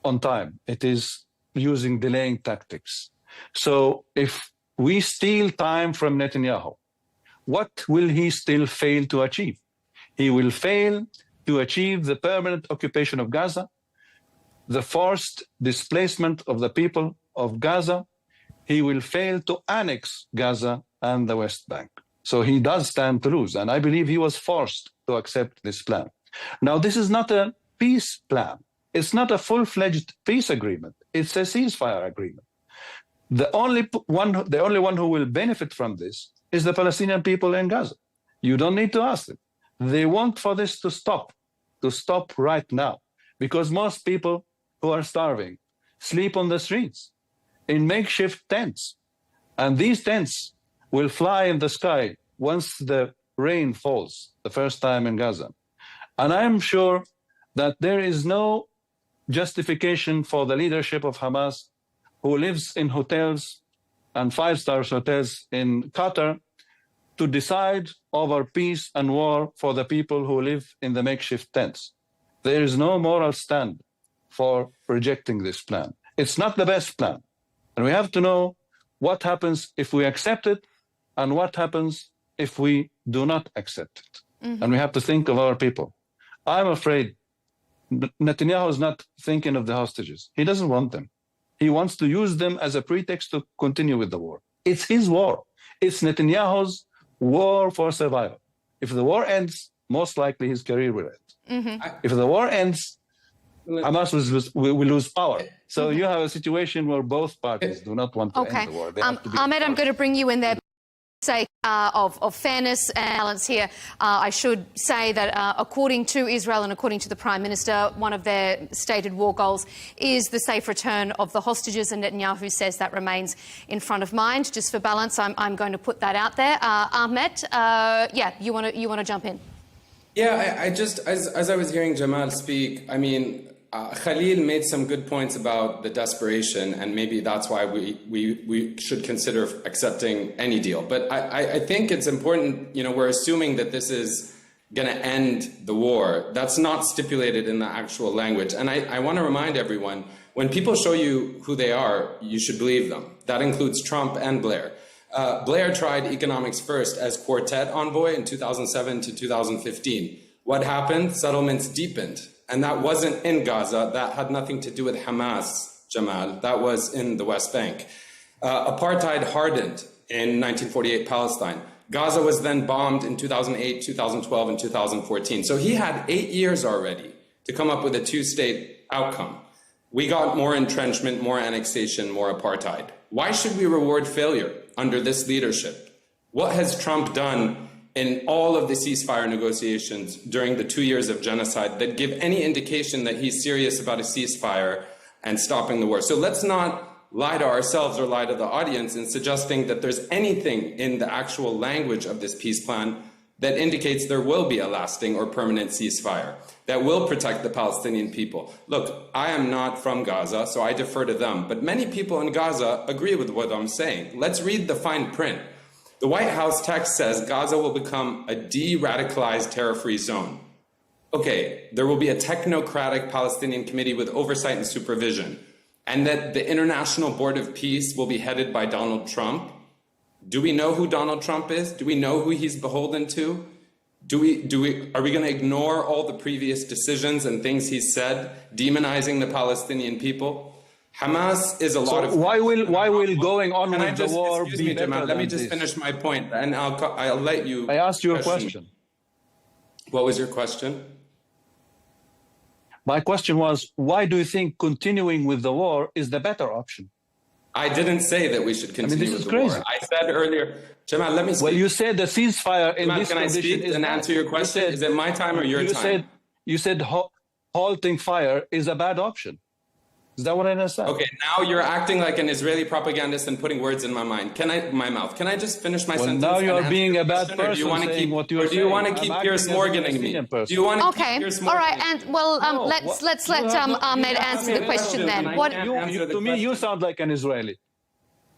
on time. It is using delaying tactics. So if we steal time from Netanyahu, what will he still fail to achieve? He will fail to achieve the permanent occupation of Gaza, the forced displacement of the people of Gaza. He will fail to annex Gaza and the West Bank. So he does stand to lose, and I believe he was forced to accept this plan. Now, this is not a peace plan. It's not a full-fledged peace agreement. It's a ceasefire agreement. The only one who will benefit from this is the Palestinian people in Gaza. You don't need to ask them. They want for this to stop right now, because most people who are starving sleep on the streets in makeshift tents, and these tents will fly in the sky once the rain falls the first time in Gaza. And I'm sure that there is no justification for the leadership of Hamas, who lives in hotels and five-star hotels in Qatar, to decide over peace and war for the people who live in the makeshift tents. There is no moral stand for rejecting this plan. It's not the best plan. And we have to know what happens if we accept it and what happens if we do not accept it. Mm-hmm. And we have to think of our people. I'm afraid Netanyahu is not thinking of the hostages. He doesn't want them. He wants to use them as a pretext to continue with the war. It's his war. It's Netanyahu's war for survival. If the war ends, most likely his career will end. Mm-hmm. If the war ends, Hamas will lose power. So you have a situation where both parties do not want to end the war. Ahmed, I'm going to bring you in there. Sake of fairness and balance here, I should say that according to Israel and according to the Prime Minister, one of their stated war goals is the safe return of the hostages, and Netanyahu says that remains in front of mind. Just for balance, I'm going to put that out there. Ahmed, you want to jump in? Yeah, I just, as I was hearing Jamal speak, I mean, Khalil made some good points about the desperation, and maybe that's why we should consider accepting any deal. But I think it's important, we're assuming that this is going to end the war. That's not stipulated in the actual language. And I want to remind everyone, when people show you who they are, you should believe them. That includes Trump and Blair. Blair tried economics first as quartet envoy in 2007 to 2015. What happened? Settlements deepened. And that wasn't in Gaza. That had nothing to do with Hamas, Jamal. That was in the West Bank. Apartheid hardened in 1948 Palestine. Gaza was then bombed in 2008, 2012, and 2014. So he had 8 years already to come up with a two-state outcome. We got more entrenchment, more annexation, more apartheid. Why should we reward failure under this leadership? What has Trump done in all of the ceasefire negotiations during the 2 years of genocide that give any indication that he's serious about a ceasefire and stopping the war? So let's not lie to ourselves or lie to the audience in suggesting that there's anything in the actual language of this peace plan that indicates there will be a lasting or permanent ceasefire that will protect the Palestinian people. Look, I am not from Gaza, so I defer to them, but many people in Gaza agree with what I'm saying. Let's read the fine print. The White House text says Gaza will become a de-radicalized terror-free zone. Okay, there will be a technocratic Palestinian committee with oversight and supervision, and that the International Board of Peace will be headed by Donald Trump. Do we know who Donald Trump is? Do we know who he's beholden to? Are we going to ignore all the previous decisions and things he's said, demonizing the Palestinian people? Hamas is a lot of... Why will going on with the war be better Jamal, let me just finish my point, and I'll let you... I asked you a question. What was your question? My question was, why do you think continuing with the war is the better option? I didn't say that we should continue with the war. I said earlier, Jamal, let me speak. Well, you said the ceasefire in Jamal, this can I condition speak and answer your question? Is it my time or your time? You said halting fire is a bad option. Is that what I understand? Okay, now you're acting like an Israeli propagandist and putting words in my mouth. Can I just finish my sentence? Now you're being a bad person. Do you want to keep Piers Morganing me? Do you want to keep Piers Morganing? All right, and let's let Ahmed answer the question then. To me, you sound like an Israeli.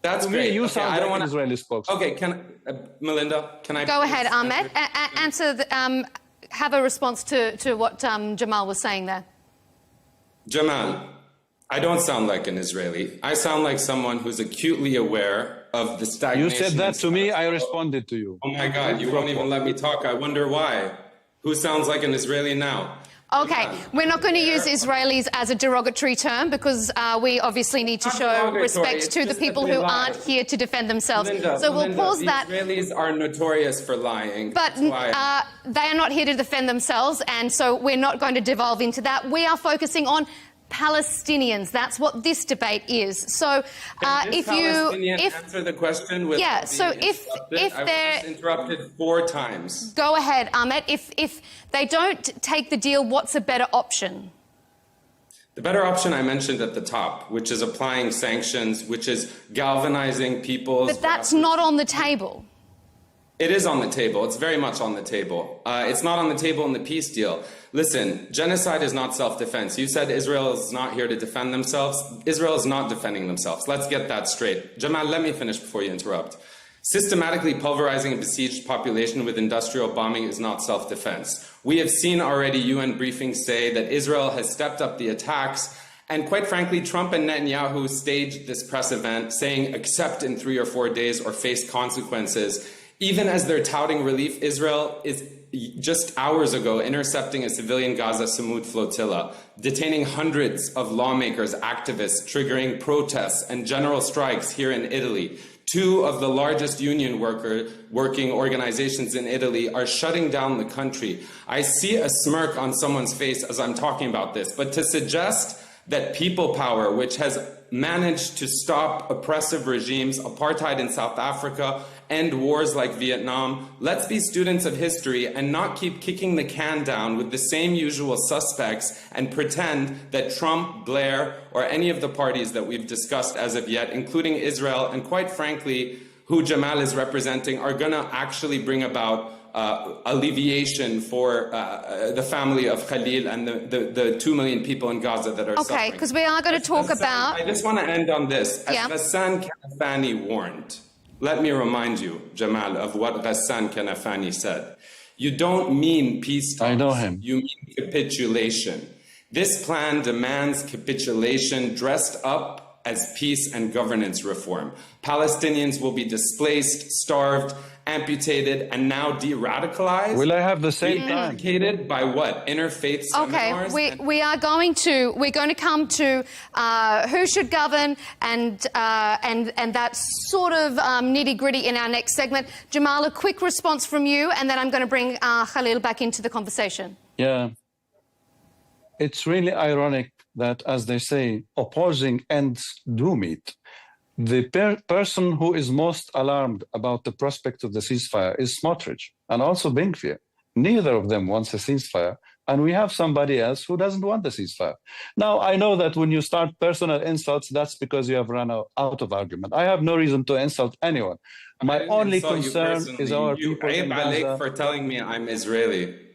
That's to great. me, you sound like an Israeli spokesman. Okay, Melinda, can I... Go ahead, Ahmed. Answer. Have a response to what Jamal was saying there. Jamal, I don't sound like an Israeli. I sound like someone who's acutely aware of the stagnation. You said that to me, I responded to you. Oh my God, you won't even let me talk. I wonder why. Who sounds like an Israeli now? Okay, we're not going to use Israelis as a derogatory term because we obviously need to show respect to the people who aren't here to defend themselves. So we'll pause that. Israelis are notorious for lying. But they are not here to defend themselves, and so we're not going to devolve into that. We are focusing on Palestinians. That's what this debate is. So if answer the question with if they're interrupted 4 times. Go ahead, Ahmed. If they don't take the deal, what's a better option? The better option I mentioned at the top, which is applying sanctions, which is galvanizing people's... But that's not on the table. It is on the table. It's very much on the table. It's not on the table in the peace deal. Listen, genocide is not self-defense. You said Israel is not here to defend themselves. Israel is not defending themselves. Let's get that straight. Jamal, let me finish before you interrupt. Systematically pulverizing a besieged population with industrial bombing is not self-defense. We have seen already UN briefings say that Israel has stepped up the attacks. And quite frankly, Trump and Netanyahu staged this press event saying accept in 3 or 4 days or face consequences. Even as they're touting relief, Israel is just hours ago intercepting a civilian Gaza Samud flotilla, detaining hundreds of lawmakers, activists, triggering protests and general strikes here in Italy. 2 of the largest union working organizations in Italy are shutting down the country. I see a smirk on someone's face as I'm talking about this, but to suggest that people power, which has managed to stop oppressive regimes, apartheid in South Africa, end wars like Vietnam. Let's be students of history and not keep kicking the can down with the same usual suspects and pretend that Trump, Blair, or any of the parties that we've discussed as of yet, including Israel, and quite frankly, who Jamal is representing, are going to actually bring about alleviation for the family of Khalil and the 2 million people in Gaza that are suffering. Okay, because we are going to talk about... I just want to end on this. As Ghassan Kanafani warned, let me remind you, Jamal, of what Ghassan Kanafani said. You don't mean peace talks. I know him. You mean capitulation. This plan demands capitulation dressed up as peace and governance reform. Palestinians will be displaced, starved, amputated, and now de-radicalized. Will I have the same time? Educated by what? Interfaith seminars? Okay, we're going to come to who should govern and that sort of nitty-gritty in our next segment. Jamal, a quick response from you, and then I'm going to bring Khalil back into the conversation. Yeah. It's really ironic that, as they say, opposing ends do meet. The person who is most alarmed about the prospect of the ceasefire is Smotrich and also Ben Gvir. Neither of them wants a ceasefire, And we have somebody else who doesn't want the ceasefire. Now, I know that when you start personal insults, that's because you have run out of argument. I have no reason to insult anyone. My only concern is our people in Gaza. For telling me I'm Israeli.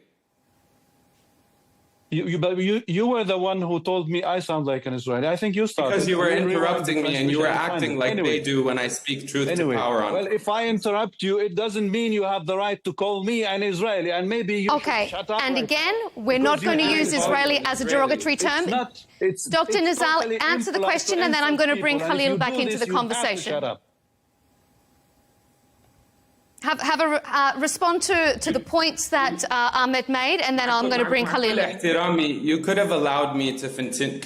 You were the one who told me I sound like an Israeli. I think you started. Because you were interrupting me and you were acting like they do when I speak truth to power on. Well, if I interrupt you, it doesn't mean you have the right to call me an Israeli, and maybe you should shut up. And again, we're not going to use Israeli as a derogatory term. Dr. Nizal, answer the question, and then I'm going to bring Khalil back into the conversation. Respond to the points that Ahmed made, and then I'm going to bring Khalil in. You could have allowed me to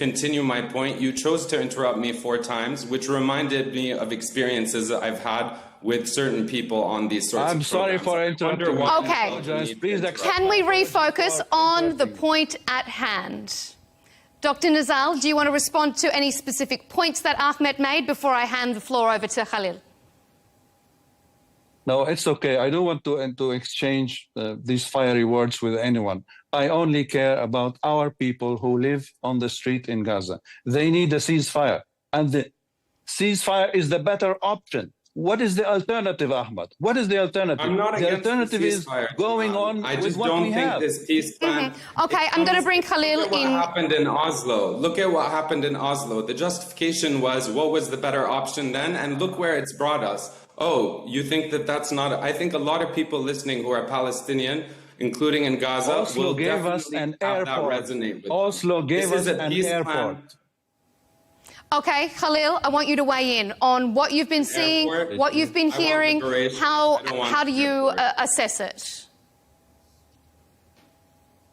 continue my point. You chose to interrupt me 4 times, which reminded me of experiences that I've had with certain people on these sorts of programs. I'm sorry for interrupting. Okay. Can we refocus on the point at hand? Dr. Nizal, do you want to respond to any specific points that Ahmed made before I hand the floor over to Khalil? No, it's okay. I don't want to exchange these fiery words with anyone. I only care about our people who live on the street in Gaza. They need a ceasefire, and the ceasefire is the better option. What is the alternative, Ahmad? What is the alternative? I'm not the alternative the is going on I just with what don't we think have. this peace plan... Okay, I'm going to bring Khalil in. Look at what happened in Oslo. Look at what happened in Oslo. The justification was, what was the better option then? And look where it's brought us. Oh, you think that that's not... I think a lot of people listening who are Palestinian, including in Gaza, Oslo gave us an airport. Oslo gave us an airport. Okay, Khalil, I want you to weigh in on what you've been seeing, what you've been hearing. How do you assess it?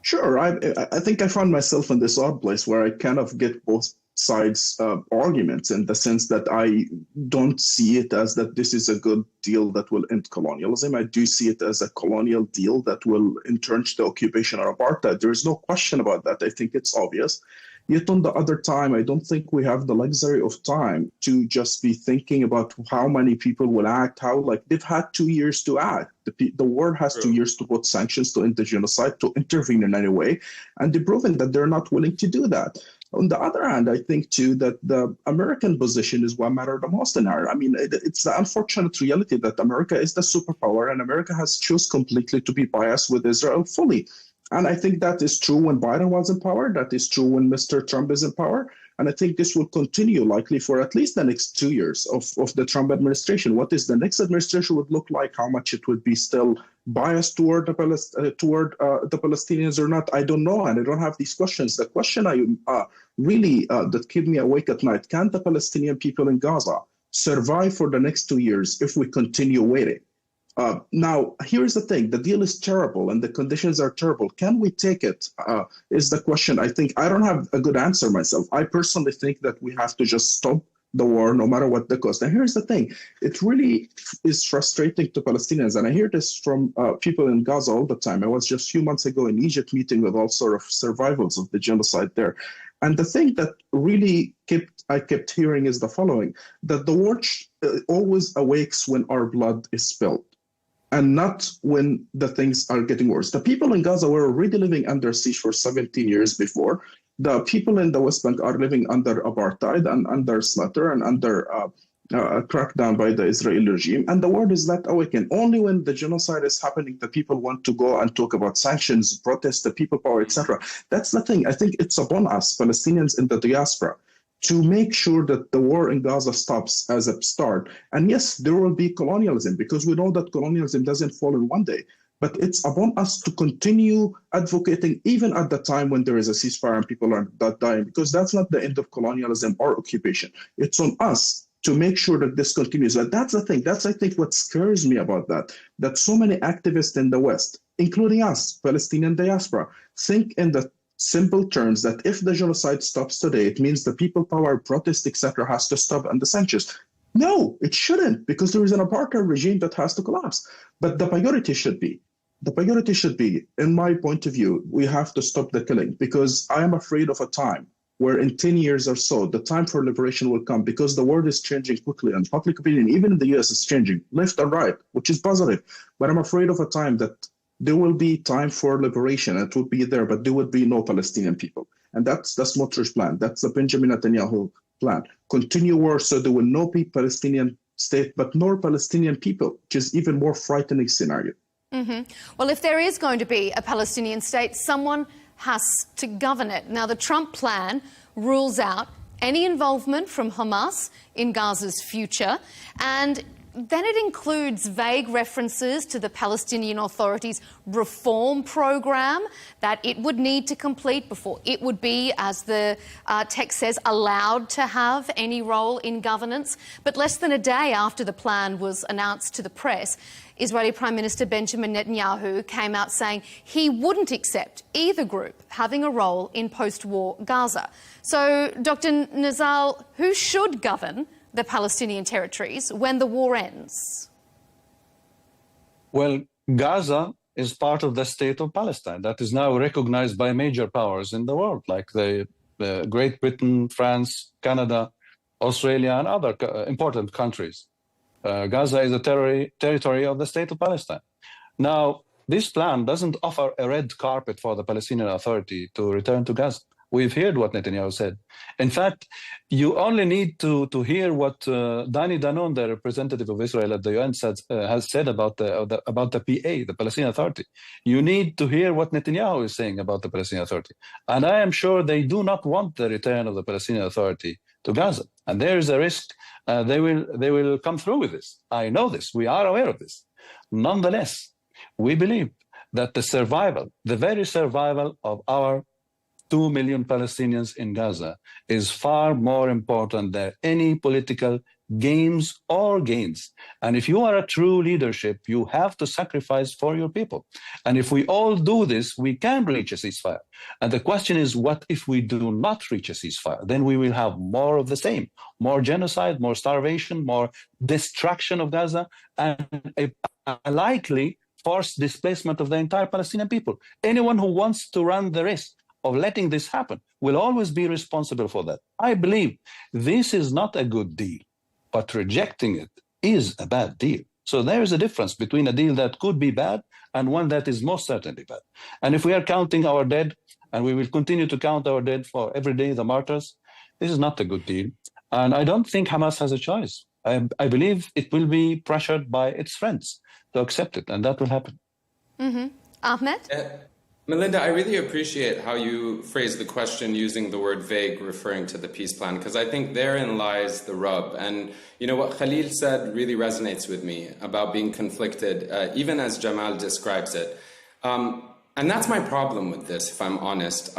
Sure. I think I found myself in this odd place where I kind of get both sides' arguments, in the sense that I don't see it as that this is a good deal that will end colonialism. I do see it as a colonial deal that will entrench the occupation or apartheid. There is no question about that. I think it's obvious. Yet on the other time, I don't think we have the luxury of time to just be thinking about how many people will act, they've had 2 years to act. The world has 2 years to put sanctions, to end the genocide, to intervene in any way, and they've proven that they're not willing to do that. On the other hand, I think, too, that the American position is what matters the most in here. I mean, it's the unfortunate reality that America is the superpower, and America has chosen completely to be biased with Israel fully. And I think that is true when Biden was in power. That is true when Mr. Trump is in power. And I think this will continue likely for at least the next 2 years of the Trump administration. What is the next administration would look like, how much it would be still biased toward the Palestinians or not, I don't know. And I don't have these questions. The question that keep me awake at night, can the Palestinian people in Gaza survive for the next 2 years if we continue waiting? Now, here's the thing. The deal is terrible and the conditions are terrible. Can we take it? Is the question. I think I don't have a good answer myself. I personally think that we have to just stop the war no matter what the cost. And here's the thing. It really is frustrating to Palestinians. And I hear this from people in Gaza all the time. I was just a few months ago in Egypt meeting with all sort of survivors of the genocide there. And the thing that really I kept hearing is the following, that the war always awakes when our blood is spilled, and not when the things are getting worse. The people in Gaza were already living under siege for 17 years before. The people in the West Bank are living under apartheid and under slaughter and under a crackdown by the Israeli regime. And the world is not awakened. Only when the genocide is happening, the people want to go and talk about sanctions, protest, the people power, etc. That's the thing. I think it's upon us, Palestinians in the diaspora, to make sure that the war in Gaza stops as a start. And yes, there will be colonialism, because we know that colonialism doesn't fall in one day. But it's upon us to continue advocating even at the time when there is a ceasefire and people are not dying, because that's not the end of colonialism or occupation. It's on us to make sure that this continues. But that's the thing. That's, I think, what scares me about that so many activists in the West, including us, Palestinian diaspora, think in the simple terms that if the genocide stops today, it means the people power, protest, etc. has to stop and the sanctions. No, it shouldn't, because there is an apartheid regime that has to collapse. But the priority should be, in my point of view, we have to stop the killing, because I am afraid of a time where in 10 years or so, the time for liberation will come, because the world is changing quickly and public opinion, even in the US, is changing left and right, which is positive. But I'm afraid of a time that there will be time for liberation. It will be there, but there would be no Palestinian people. And that's Smotrich's plan. That's the Benjamin Netanyahu plan. Continue war so there will not be Palestinian state, but nor Palestinian people, which is even more frightening scenario. Well, if there is going to be a Palestinian state, someone has to govern it. Now, the Trump plan rules out any involvement from Hamas in Gaza's future, and then it includes vague references to the Palestinian Authority's reform program that it would need to complete before it would be, as the text says, allowed to have any role in governance. But less than a day after the plan was announced to the press, Israeli Prime Minister Benjamin Netanyahu came out saying he wouldn't accept either group having a role in post-war Gaza. So, Dr. Nizal, who should govern the Palestinian territories when the war ends? Well, Gaza is part of the state of Palestine that is now recognized by major powers in the world, like the Great Britain, France, Canada, Australia, and other important countries. Gaza is a territory of the state of Palestine. Now, this plan doesn't offer a red carpet for the Palestinian Authority to return to Gaza. We've heard what Netanyahu said. In fact, you only need to hear what Danny Danon, the representative of Israel at the UN, has said about the PA, the Palestinian Authority. You need to hear what Netanyahu is saying about the Palestinian Authority. And I am sure they do not want the return of the Palestinian Authority to Gaza. And there is a risk they will come through with this. I know this. We are aware of this. Nonetheless, we believe that the very survival of our 2 million Palestinians in Gaza is far more important than any political games or gains. And if you are a true leadership, you have to sacrifice for your people. And if we all do this, we can reach a ceasefire. And the question is, what if we do not reach a ceasefire? Then we will have more of the same, more genocide, more starvation, more destruction of Gaza, and a likely forced displacement of the entire Palestinian people. Anyone who wants to run the risk of letting this happen will always be responsible for that. I believe this is not a good deal, but rejecting it is a bad deal. So there is a difference between a deal that could be bad and one that is most certainly bad. And if we are counting our dead, and we will continue to count our dead for every day, the martyrs, this is not a good deal. And I don't think Hamas has a choice. I believe it will be pressured by its friends to accept it, and that will happen. Ahmed? Melinda, I really appreciate how you phrase the question using the word vague, referring to the peace plan, because I think therein lies the rub. And you know what Khalil said really resonates with me about being conflicted, even as Jamal describes it. And that's my problem with this, if I'm honest.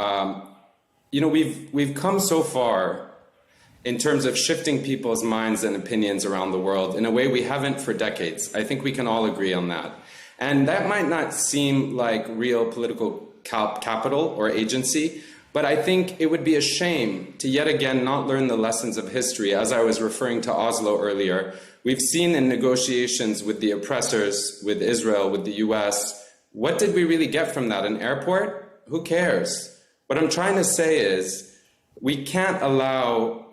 You know, we've come so far in terms of shifting people's minds and opinions around the world in a way we haven't for decades. I think we can all agree on that. And that might not seem like real political capital or agency, but I think it would be a shame to yet again not learn the lessons of history. As I was referring to Oslo earlier, we've seen in negotiations with the oppressors, with Israel, with the US, what did we really get from that? An airport? Who cares? What I'm trying to say is we can't allow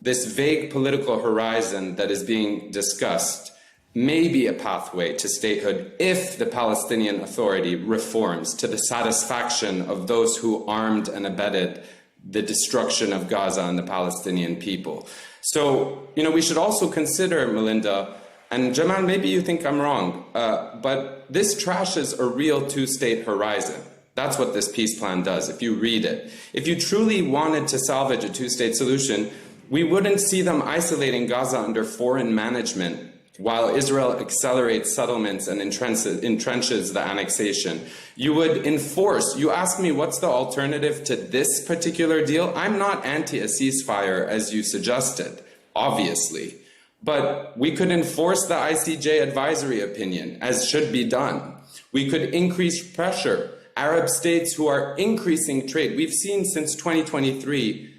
this vague political horizon that is being discussed may be a pathway to statehood if the Palestinian Authority reforms to the satisfaction of those who armed and abetted the destruction of Gaza and the Palestinian people. So, you know, we should also consider, Melinda, and Jamal, maybe you think I'm wrong, but this trashes a real two-state horizon. That's what this peace plan does, if you read it. If you truly wanted to salvage a two-state solution, we wouldn't see them isolating Gaza under foreign management while Israel accelerates settlements and entrenches the annexation. You would enforce, you ask me what's the alternative to this particular deal? I'm not anti a ceasefire as you suggested, obviously, but we could enforce the ICJ advisory opinion as should be done. We could increase pressure. Arab states who are increasing trade, we've seen since 2023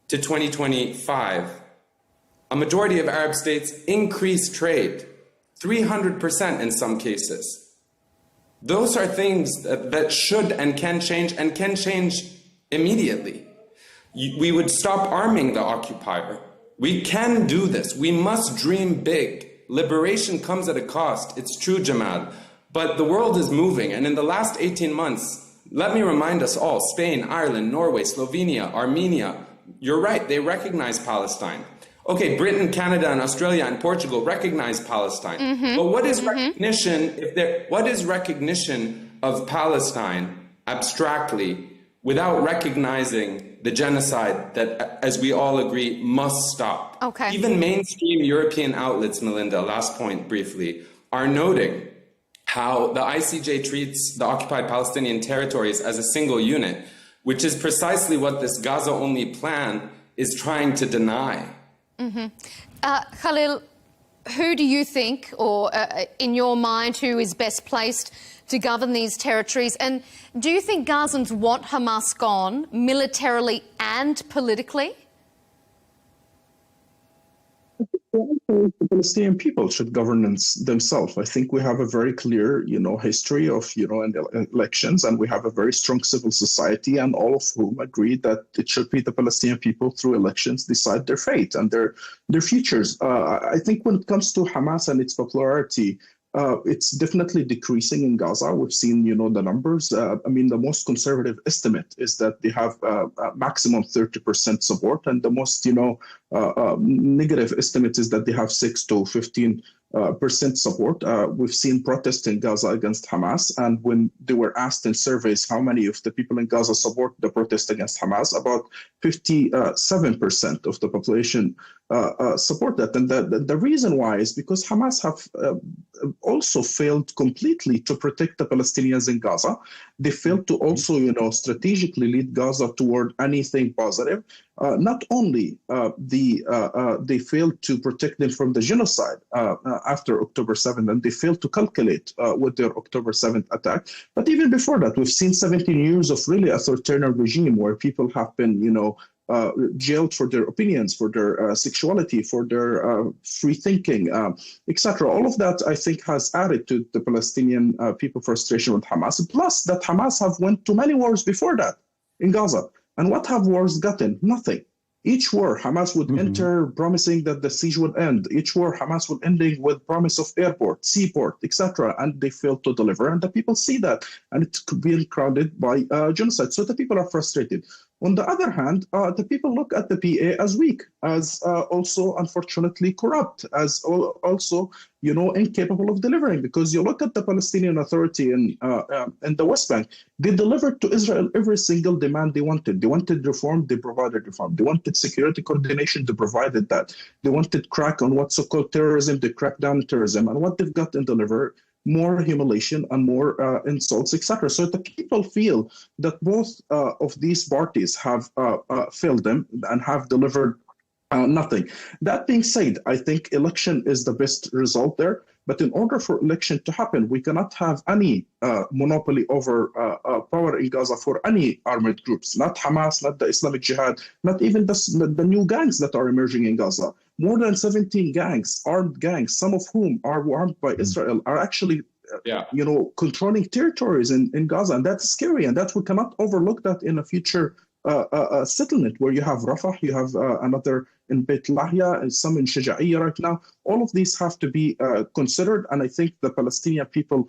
to 2025, a majority of Arab states increase trade, 300% in some cases. Those are things that should and can change immediately. We would stop arming the occupier. We can do this. We must dream big. Liberation comes at a cost. It's true, Jamal. But the world is moving, and in the last 18 months, let me remind us all, Spain, Ireland, Norway, Slovenia, Armenia, you're right, they recognize Palestine. Okay, Britain, Canada, and Australia and Portugal recognize Palestine. But what is recognition what is recognition of Palestine abstractly without recognizing the genocide that, as we all agree, must stop? Okay. Even mainstream European outlets, Melinda, last point briefly, are noting how the ICJ treats the occupied Palestinian territories as a single unit, which is precisely what this Gaza-only plan is trying to deny. Khalil, who do you think, or in your mind, who is best placed to govern these territories? And do you think Gazans want Hamas gone militarily and politically? The Palestinian people should govern themselves. I think we have a very clear, history of, elections, and we have a very strong civil society, and all of whom agree that it should be the Palestinian people through elections decide their fate and their futures. I think when it comes to Hamas and its popularity, it's definitely decreasing in Gaza. We've seen, the numbers. The most conservative estimate is that they have a maximum 30% support, and the most, negative estimate is that they have 6 to 15% support. We've seen protests in Gaza against Hamas, and when they were asked in surveys how many of the people in Gaza support the protest against Hamas, about 57% of the population support that. And the reason why is because Hamas have also failed completely to protect the Palestinians in Gaza. They failed to also, strategically lead Gaza toward anything positive. Not only they failed to protect them from the genocide after October 7th, and they failed to calculate with their October 7th attack. But even before that, we've seen 17 years of really authoritarian regime where people have been, jailed for their opinions, for their sexuality, for their free thinking, etc. All of that, I think, has added to the Palestinian people frustration with Hamas. Plus, that Hamas have went to many wars before that in Gaza. And what have wars gotten? Nothing. Each war, Hamas would enter promising that the siege would end. Each war, Hamas would ending with promise of airport, seaport, etc. And they failed to deliver. And the people see that. And it's being crowded by genocide. So the people are frustrated. On the other hand, the people look at the PA as weak, as also, unfortunately, corrupt, as also, incapable of delivering. Because you look at the Palestinian Authority in the West Bank, they delivered to Israel every single demand they wanted. They wanted reform, they provided reform. They wanted security coordination, they provided that. They wanted crack on what's so-called terrorism, they cracked down terrorism. And what they've got and delivered, more humiliation and more insults, etc. So the people feel that both of these parties have failed them and have delivered nothing. That being said, I think election is the best result there. But in order for election to happen, we cannot have any monopoly over power in Gaza for any armed groups, not Hamas, not the Islamic Jihad, not even the new gangs that are emerging in Gaza. More than 17 gangs, armed gangs, some of whom are armed by Israel, are actually, controlling territories in Gaza. And that's scary. And that we cannot overlook that in a future settlement where you have Rafah, you have another in Beit Lahia, and some in Shaja'iyya right now. All of these have to be considered, and I think the Palestinian people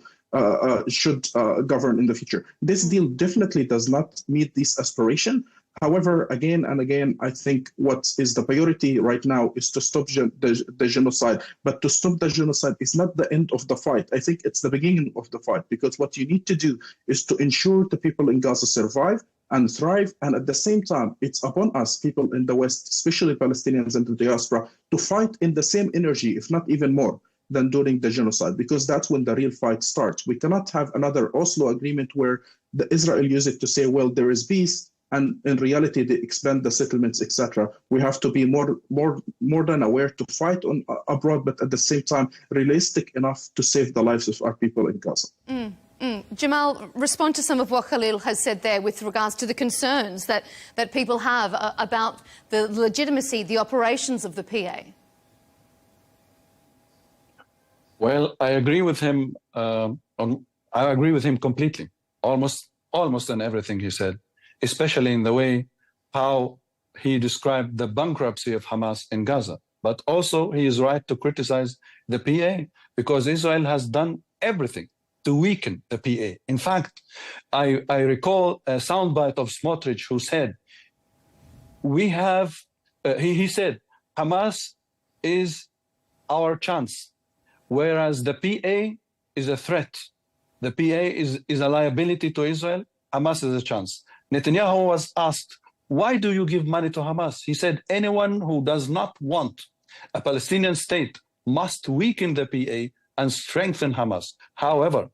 should govern in the future. This deal definitely does not meet this aspiration. However, again and again, I think what is the priority right now is to stop the genocide. But to stop the genocide is not the end of the fight. I think it's the beginning of the fight, because what you need to do is to ensure the people in Gaza survive and thrive. And at the same time, it's upon us, people in the West, especially Palestinians and the diaspora, to fight in the same energy, if not even more, than during the genocide, because that's when the real fight starts. We cannot have another Oslo agreement where Israel use it to say, well, there is peace, and in reality, they expand the settlements, etc. We have to be more than aware to fight on abroad, but at the same time, realistic enough to save the lives of our people in Gaza. Jamal, respond to some of what Khalil has said there with regards to the concerns that people have about the legitimacy, the operations of the PA. Well, I agree with him. I agree with him completely, almost in everything he said, especially in the way how he described the bankruptcy of Hamas in Gaza. But also, he is right to criticize the PA, because Israel has done everything to weaken the PA. In fact, I recall a soundbite of Smotrich who said, he said, Hamas is our chance, whereas the PA is a threat. The PA is a liability to Israel. Hamas is a chance. Netanyahu was asked, why do you give money to Hamas? He said, anyone who does not want a Palestinian state must weaken the PA and strengthen Hamas. However,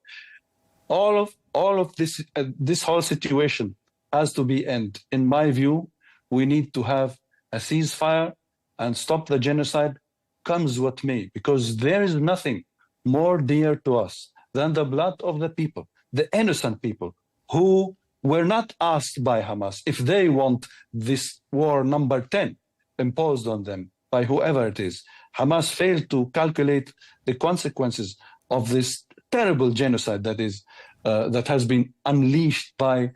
all of this whole situation has to be end. In my view, we need to have a ceasefire and stop the genocide, comes what may, because there is nothing more dear to us than the blood of the people, the innocent people who were not asked by Hamas if they want this war number 10 imposed on them by whoever it is. Hamas failed to calculate the consequences of this terrible genocide that has been unleashed by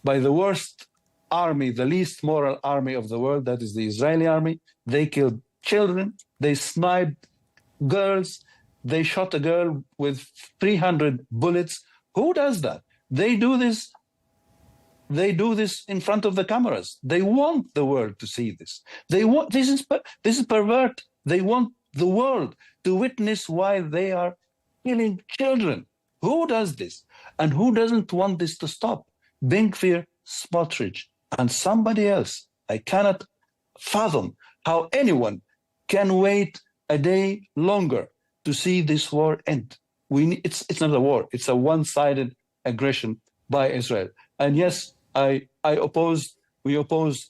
the worst army, the least moral army of the world, that is the Israeli army. They killed children, they sniped girls, they shot a girl with 300 bullets. Who does that? They do this in front of the cameras. They want the world to see this. This is pervert. They want the world to witness why they are killing children. Who does this? And who doesn't want this to stop? Ben-Gvir, Smotrich, and somebody else. I cannot fathom how anyone can wait a day longer to see this war end. It's not a war. It's a one-sided aggression by Israel. And yes, we opposed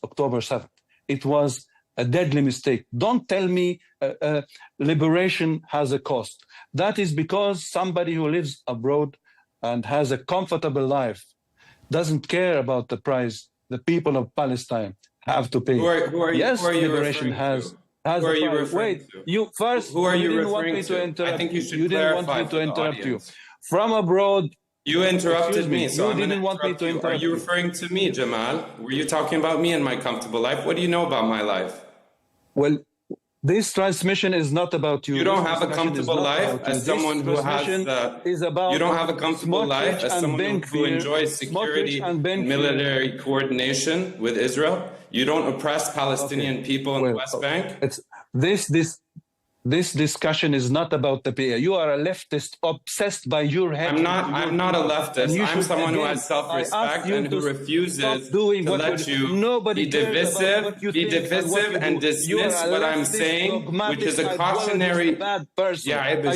October 7th. It was a deadly mistake. Don't tell me liberation has a cost. That is because somebody who lives abroad and has a comfortable life doesn't care about the price the people of Palestine have to pay. Who are you liberation has a price. Wait, you first. Who are you didn't want referring me to interrupt. I think you should You didn't want clarify me for to the interrupt you. audience. From abroad. You interrupted me, so you I'm didn't want me to interrupt. Are you referring to me, Jamal? Were you talking about me and my comfortable life? What do you know about my life? Well, this transmission is not about you. You don't have a comfortable life as someone who has. You don't have a comfortable life as someone who enjoys security and military coordination with Israel. You don't oppress Palestinian people in the West Bank. This discussion is not about the PA. You are a leftist obsessed by your head. I'm not a leftist. I'm someone who has self-respect and who refuses to let you be divisive and dismiss what I'm saying, which is a cautionary. I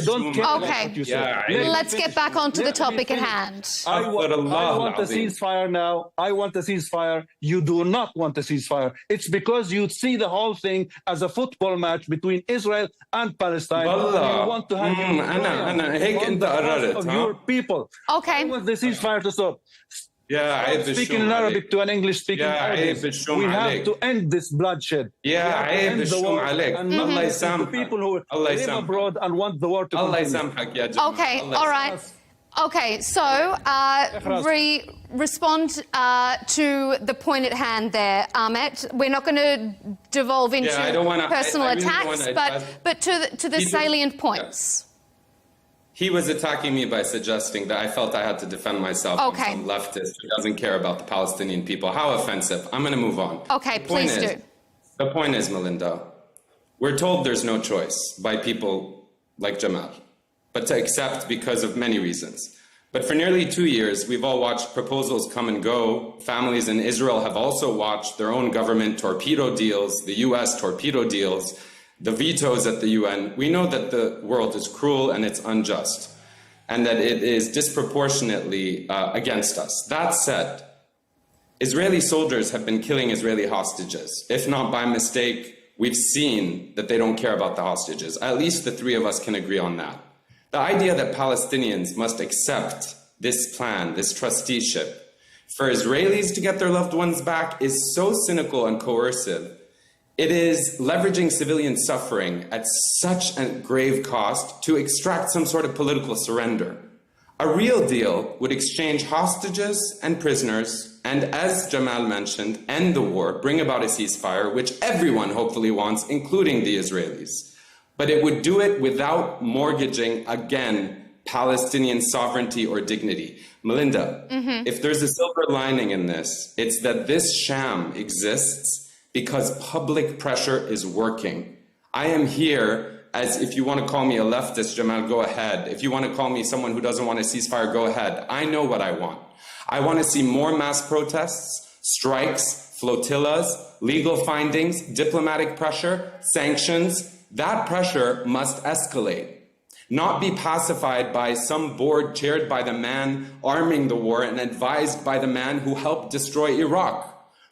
don't care. Okay, let's get back onto the topic at hand. I want a ceasefire now. I want a ceasefire. You do not want a ceasefire. It's because you see the whole thing as a football match between Israel and Palestine. You want to have your people. Okay. I want the ceasefire to stop. Speaking in Arabic to an English speaking audience. We have to end this bloodshed. And Allah يسامحك. People who live abroad and want the war to continue. Okay, all right. Okay, so respond to the point at hand there, Ahmet. We're not going to devolve into personal attacks, but to the salient points. He was attacking me by suggesting that I felt I had to defend myself from some leftist who doesn't care about the Palestinian people. How offensive. I'm going to move on. Okay, please do. The point is, Melinda, we're told there's no choice by people like Jamal, but to accept because of many reasons. But for nearly 2 years, we've all watched proposals come and go. Families in Israel have also watched their own government torpedo deals, the US torpedo deals, the vetoes at the UN. We know that the world is cruel and it's unjust, and that it is disproportionately against us. That said, Israeli soldiers have been killing Israeli hostages. If not by mistake, we've seen that they don't care about the hostages. At least the three of us can agree on that. The idea that Palestinians must accept this plan, this trusteeship, for Israelis to get their loved ones back is so cynical and coercive. It is leveraging civilian suffering at such a grave cost to extract some sort of political surrender. A real deal would exchange hostages and prisoners, and as Jamal mentioned, end the war, bring about a ceasefire, which everyone hopefully wants, including the Israelis. But it would do it without mortgaging, again, Palestinian sovereignty or dignity. Melinda, if there's a silver lining in this, it's that this sham exists because public pressure is working. I am here as, if you want to call me a leftist, Jamal, go ahead. If you want to call me someone who doesn't want a ceasefire, go ahead. I know what I want. I want to see more mass protests, strikes, flotillas, legal findings, diplomatic pressure, sanctions. That pressure must escalate, not be pacified by some board chaired by the man arming the war and advised by the man who helped destroy Iraq.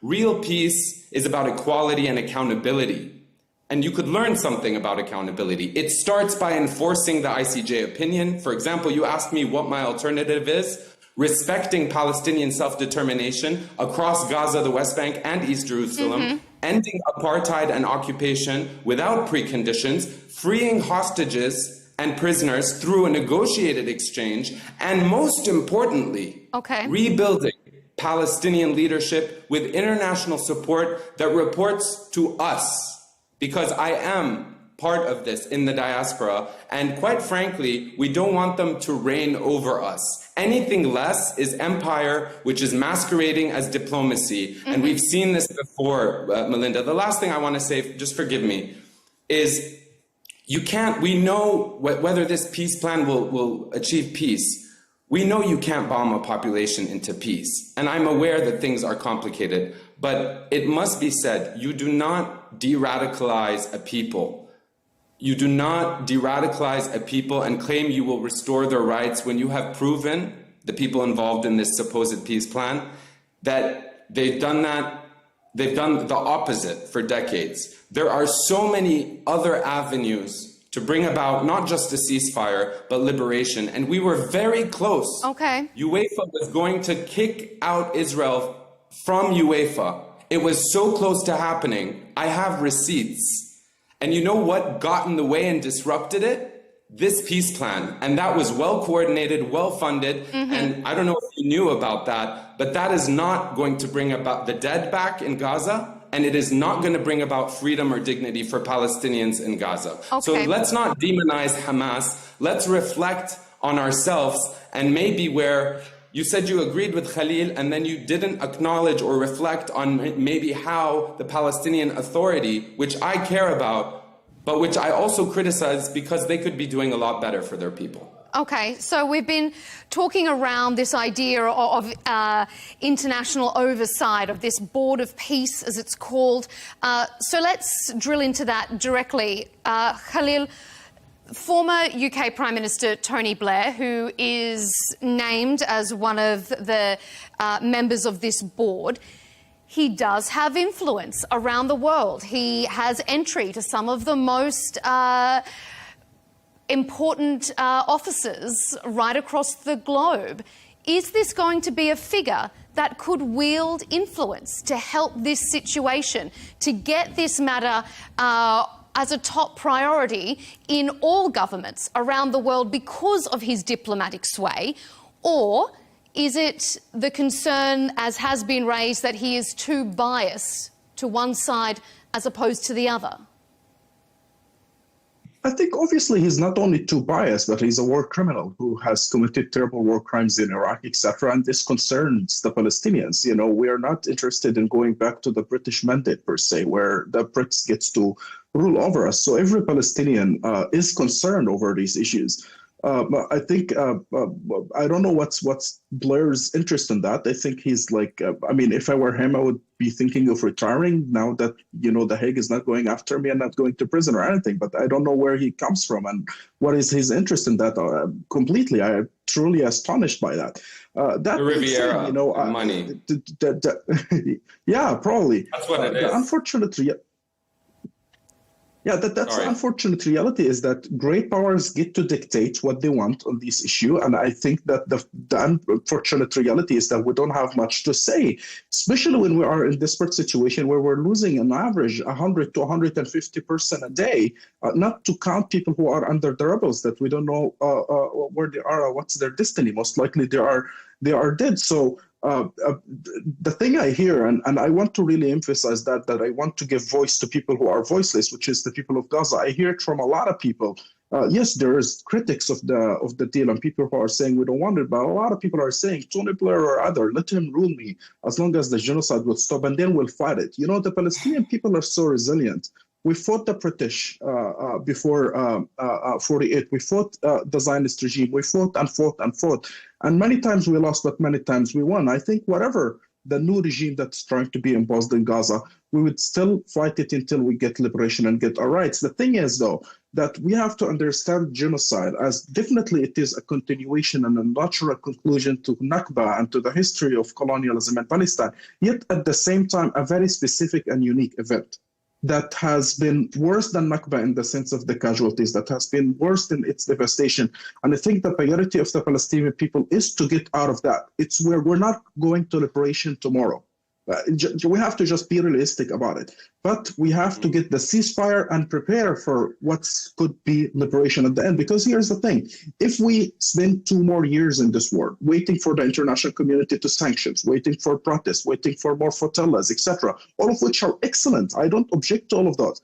Real peace is about equality and accountability. And you could learn something about accountability. It starts by enforcing the ICJ opinion. For example, you asked me what my alternative is. Respecting Palestinian self-determination across Gaza, the West Bank, and East Jerusalem, ending apartheid and occupation without preconditions, freeing hostages and prisoners through a negotiated exchange, and most importantly, rebuilding Palestinian leadership with international support that reports to us. Because I am part of this in the diaspora, and quite frankly, we don't want them to reign over us. Anything less is empire, which is masquerading as diplomacy, and we've seen this before, Melinda. The last thing I want to say, just forgive me, is you can't, we know whether this peace plan will achieve peace. We know you can't bomb a population into peace, and I'm aware that things are complicated, but it must be said, you do not de-radicalize a people. You do not de-radicalize a people and claim you will restore their rights when you have proven, the people involved in this supposed peace plan, that they've done the opposite for decades. There are so many other avenues to bring about not just a ceasefire, but liberation. And we were very close. UEFA was going to kick out Israel from UEFA. It was so close to happening. I have receipts. And you know what got in the way and disrupted it? This peace plan. And that was well coordinated, well funded. And I don't know if you knew about that, but that is not going to bring about the dead back in Gaza. And it is not going to bring about freedom or dignity for Palestinians in Gaza. So let's not demonize Hamas. Let's reflect on ourselves, and maybe where you said you agreed with Khalil and then you didn't acknowledge or reflect on maybe how the Palestinian Authority, which I care about, but which I also criticize because they could be doing a lot better for their people. Okay, so we've been talking around this idea of international oversight, of this Board of Peace, as it's called. So let's drill into that directly. Khalil, former UK Prime Minister Tony Blair, who is named as one of the members of this board, he does have influence around the world. He has entry to some of the most important offices right across the globe. Is this going to be a figure that could wield influence to help this situation, to get this matter as a top priority in all governments around the world because of his diplomatic sway? Or is it the concern, as has been raised, that he is too biased to one side as opposed to the other? I think obviously he's not only too biased, but he's a war criminal who has committed terrible war crimes in Iraq, etc. And this concerns the Palestinians. You know, we are not interested in going back to the British mandate per se, where the Brits gets to rule over us. So every Palestinian is concerned over these issues. But I think, I don't know what's Blair's interest in that. I think he's like, I mean, if I were him, I would be thinking of retiring now that, you know, The Hague is not going after me and not going to prison or anything. But I don't know where he comes from and what is his interest in that completely. I am truly astonished by that. That Riviera, said, you know, money. Yeah, probably. That's what it is. Unfortunately, that's the unfortunate reality, is that great powers get to dictate what they want on this issue. And I think that the unfortunate reality is that we don't have much to say, especially when we are in a desperate situation where we're losing on average 100 to 150 person a day, not to count people who are under the rebels that we don't know where they are or what's their destiny. Most likely they are dead. So the thing I hear, and I want to really emphasize that I want to give voice to people who are voiceless, which is the people of Gaza. I hear it from a lot of people Yes, there is critics of the deal and people who are saying we don't want it, but a lot of people are saying Tony Blair or other, let him rule me as long as the genocide will stop, and then we'll fight it. You know, the Palestinian people are so resilient. We fought the British before 48. We fought the Zionist regime. We fought and fought and fought. And many times we lost, but many times we won. I think whatever the new regime that's trying to be imposed in Gaza, we would still fight it until we get liberation and get our rights. The thing is, though, that we have to understand genocide as definitely it is a continuation and a natural conclusion to Nakba and to the history of colonialism in Palestine, yet at the same time, a very specific and unique event that has been worse than Nakba in the sense of the casualties, that has been worse in its devastation. And I think the priority of the Palestinian people is to get out of that. It's where we're not going to liberation tomorrow. We have to just be realistic about it. But we have to get the ceasefire and prepare for what could be liberation at the end. Because here's the thing. If we spend 2 more years in this war, waiting for the international community to sanctions, waiting for protests, waiting for more flotillas, etc., all of which are excellent. I don't object to all of those.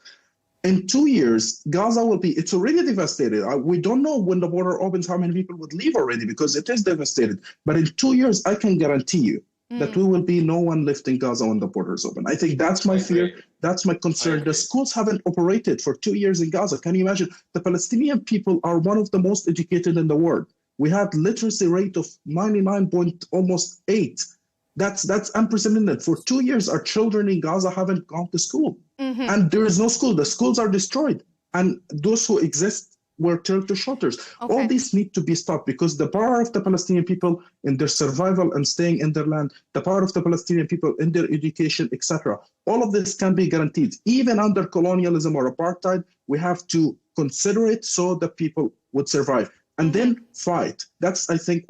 In 2 years, Gaza will be, it's already devastated. We don't know when the border opens how many people would leave already because it is devastated. But in 2 years, I can guarantee you that we will be no one left in Gaza when the borders open. I think that's my fear. That's my concern. The schools haven't operated for 2 years in Gaza. Can you imagine? The Palestinian people are one of the most educated in the world. We had literacy rate of 99.8. That's unprecedented. For 2 years, our children in Gaza haven't gone to school. And there is no school. The schools are destroyed. And those who exist were turned to shelters. Okay. All these need to be stopped because the power of the Palestinian people in their survival and staying in their land, the power of the Palestinian people in their education, etc., all of this can be guaranteed. Even under colonialism or apartheid, we have to consider it so that people would survive and then fight. That's, I think,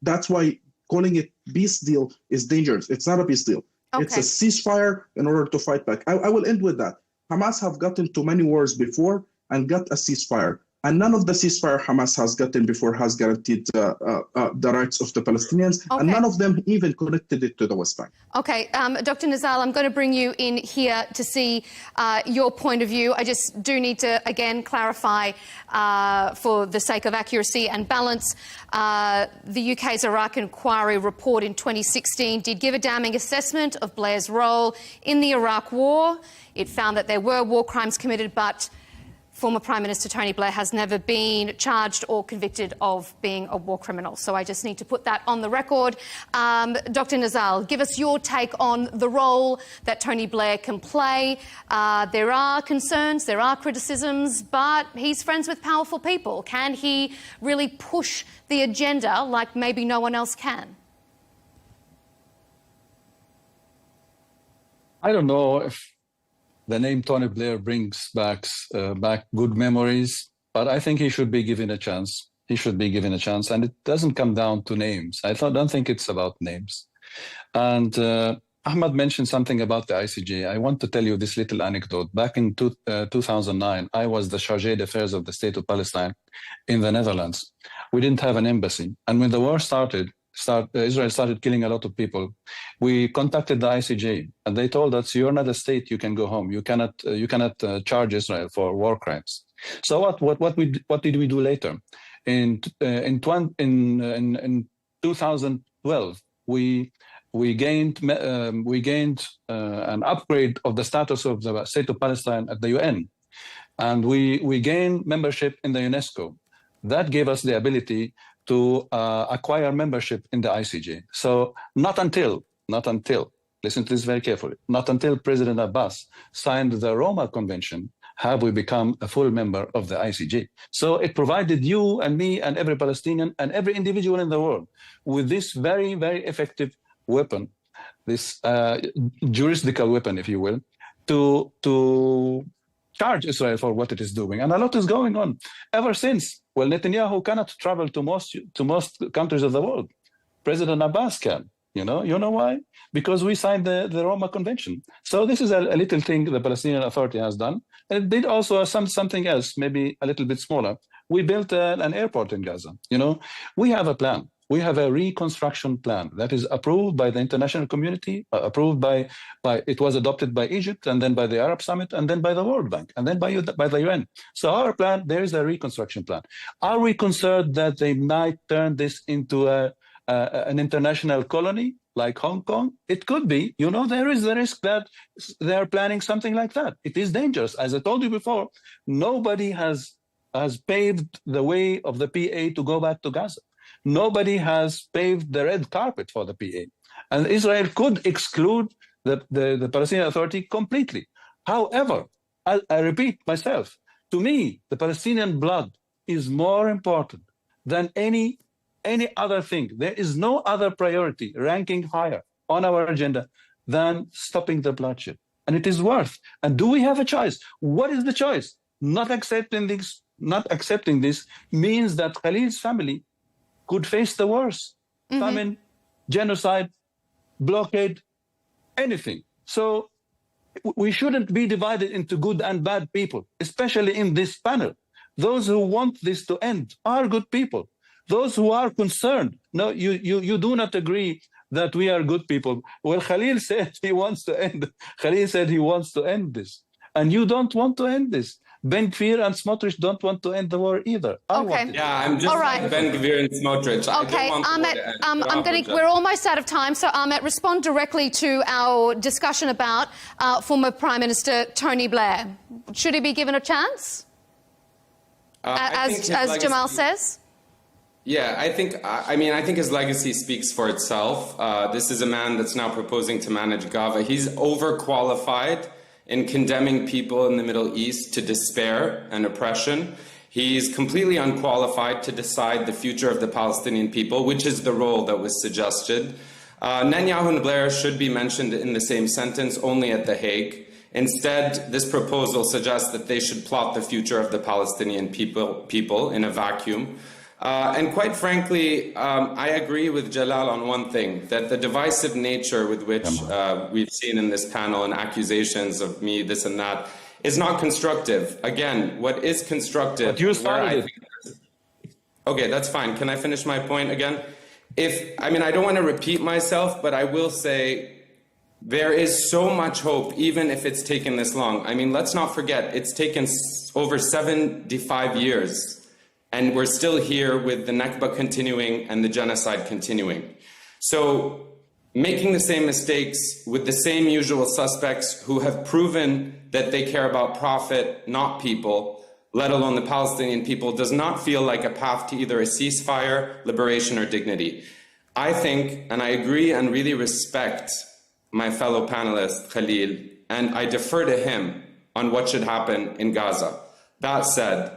that's why calling it peace deal is dangerous. It's not a peace deal. Okay. It's a ceasefire in order to fight back. I will end with that. Hamas have gotten to many wars before and got a ceasefire. And none of the ceasefire Hamas has gotten before has guaranteed the rights of the Palestinians, and none of them even connected it to the West Bank. Okay, Dr. Nizal, I'm going to bring you in here to see your point of view. I just do need to, again, clarify for the sake of accuracy and balance. The UK's Iraq Inquiry report in 2016 did give a damning assessment of Blair's role in the Iraq war. It found that there were war crimes committed, but former Prime Minister Tony Blair has never been charged or convicted of being a war criminal. So I just need to put that on the record. Dr. Nizal, give us your take on the role that Tony Blair can play. There are concerns, there are criticisms, but he's friends with powerful people. Can he really push the agenda like maybe no one else can? I don't know if the name Tony Blair brings back good memories, but I think he should be given a chance. He should be given a chance, and it doesn't come down to names. Don't think it's about names. And Ahmad mentioned something about the ICJ. I want to tell you this little anecdote. Back in 2009, I was the Chargé d'Affaires of the State of Palestine in the Netherlands. We didn't have an embassy, and when the war started, Israel started killing a lot of people. We contacted the ICJ, and they told us, "You're not a state. You can go home. You cannot charge Israel for war crimes." So what did we do later? In 2012, we gained an upgrade of the status of the State of Palestine at the UN, and we gained membership in the UNESCO. That gave us the ability to acquire membership in the ICJ. So not until, listen to this very carefully, not until President Abbas signed the Roma Convention have we become a full member of the ICJ. So it provided you and me and every Palestinian and every individual in the world with this very, very effective weapon, this juridical weapon, if you will, to charge Israel for what it is doing. And a lot is going on ever since. Well, Netanyahu cannot travel to most countries of the world. President Abbas can. You know why? Because we signed the Roma Convention. So this is a little thing the Palestinian Authority has done. And it did also something else, maybe a little bit smaller. We built an airport in Gaza. We have a plan. We have a reconstruction plan that is approved by the international community, approved by it was adopted by Egypt, and then by the Arab Summit, and then by the World Bank, and then by the UN. So our plan, there is a reconstruction plan. Are we concerned that they might turn this into an international colony like Hong Kong? It could be. You know, there is the risk that they are planning something like that. It is dangerous. As I told you before, nobody has paved the way of the PA to go back to Gaza. Nobody has paved the red carpet for the PA. And Israel could exclude the Palestinian Authority completely. However, I repeat myself, to me, the Palestinian blood is more important than any other thing. There is no other priority ranking higher on our agenda than stopping the bloodshed. And it is worth. And do we have a choice? What is the choice? Not accepting this means that Khalil's family could face the worst. Famine, genocide, blockade, anything. So we shouldn't be divided into good and bad people, especially in this panel. Those who want this to end are good people. Those who are concerned, no, you do not agree that we are good people. Well, Khalil said he wants to end. Khalil said he wants to end this. And you don't want to end this. Ben Gvir and Smotrich don't want to end the war either. Yeah, I'm just like Ben Gvir and Smotrich. Okay, Ahmet, we're almost out of time, so Ahmet, respond directly to our discussion about former Prime Minister Tony Blair. Should he be given a chance? As Jamal says? Yeah, I think his legacy speaks for itself. This is a man that's now proposing to manage Gaza. He's overqualified in condemning people in the Middle East to despair and oppression. He's completely unqualified to decide the future of the Palestinian people, which is the role that was suggested. Netanyahu and Blair should be mentioned in the same sentence, only at The Hague. Instead, this proposal suggests that they should plot the future of the Palestinian people in a vacuum. And quite frankly, I agree with Jalal on one thing, that the divisive nature with which we've seen in this panel and accusations of me, this and that, is not constructive. Again, what is constructive... But you started it. Okay, that's fine. Can I finish my point again? I don't want to repeat myself, but I will say there is so much hope, even if it's taken this long. Let's not forget, it's taken over 75 years. And we're still here with the Nakba continuing and the genocide continuing. So making the same mistakes with the same usual suspects who have proven that they care about profit, not people, let alone the Palestinian people, does not feel like a path to either a ceasefire, liberation, or dignity. I think, and I agree and really respect my fellow panelist, Khalil, and I defer to him on what should happen in Gaza. That said,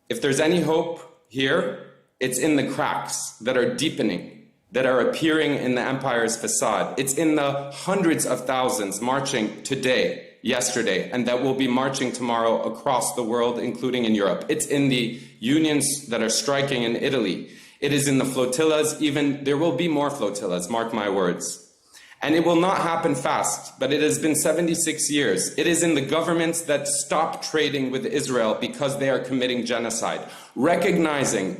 if there's any hope here, it's in the cracks that are deepening, that are appearing in the empire's facade. It's in the hundreds of thousands marching today, yesterday, and that will be marching tomorrow across the world, including in Europe. It's in the unions that are striking in Italy. It is in the flotillas, there will be more flotillas, mark my words. And it will not happen fast, but it has been 76 years. It is in the governments that stop trading with Israel because they are committing genocide. Recognizing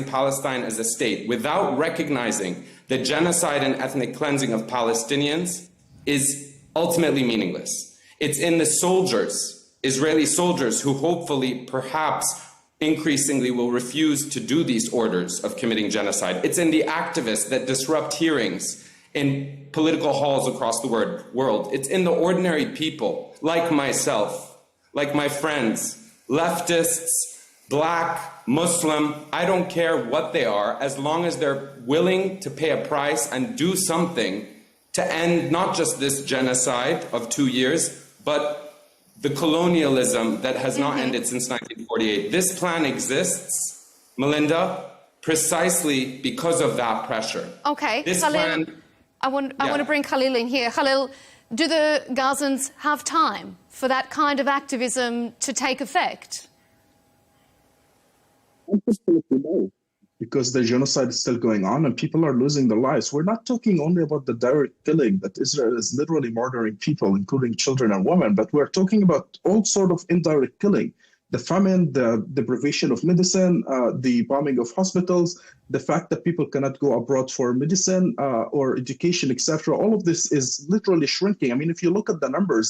Palestine as a state without recognizing the genocide and ethnic cleansing of Palestinians is ultimately meaningless. It's in the soldiers, Israeli soldiers, who hopefully, perhaps, increasingly will refuse to do these orders of committing genocide. It's in the activists that disrupt hearings in political halls across the world. It's in the ordinary people, like myself, like my friends, leftists, black, Muslim, I don't care what they are, as long as they're willing to pay a price and do something to end not just this genocide of 2 years, but the colonialism that has not ended since 1948. This plan exists, Melinda, precisely because of that pressure. Okay, Khalil, I want to bring Khalil in here. Khalil, do the Gazans have time for that kind of activism to take effect? Unfortunately, no, because the genocide is still going on and people are losing their lives. We're not talking only about the direct killing that Israel is literally murdering people, including children and women, but we're talking about all sort of indirect killing. the famine, the deprivation of medicine, the bombing of hospitals, the fact that people cannot go abroad for medicine or education, etc. All of this is literally shrinking. I mean, if you look at the numbers,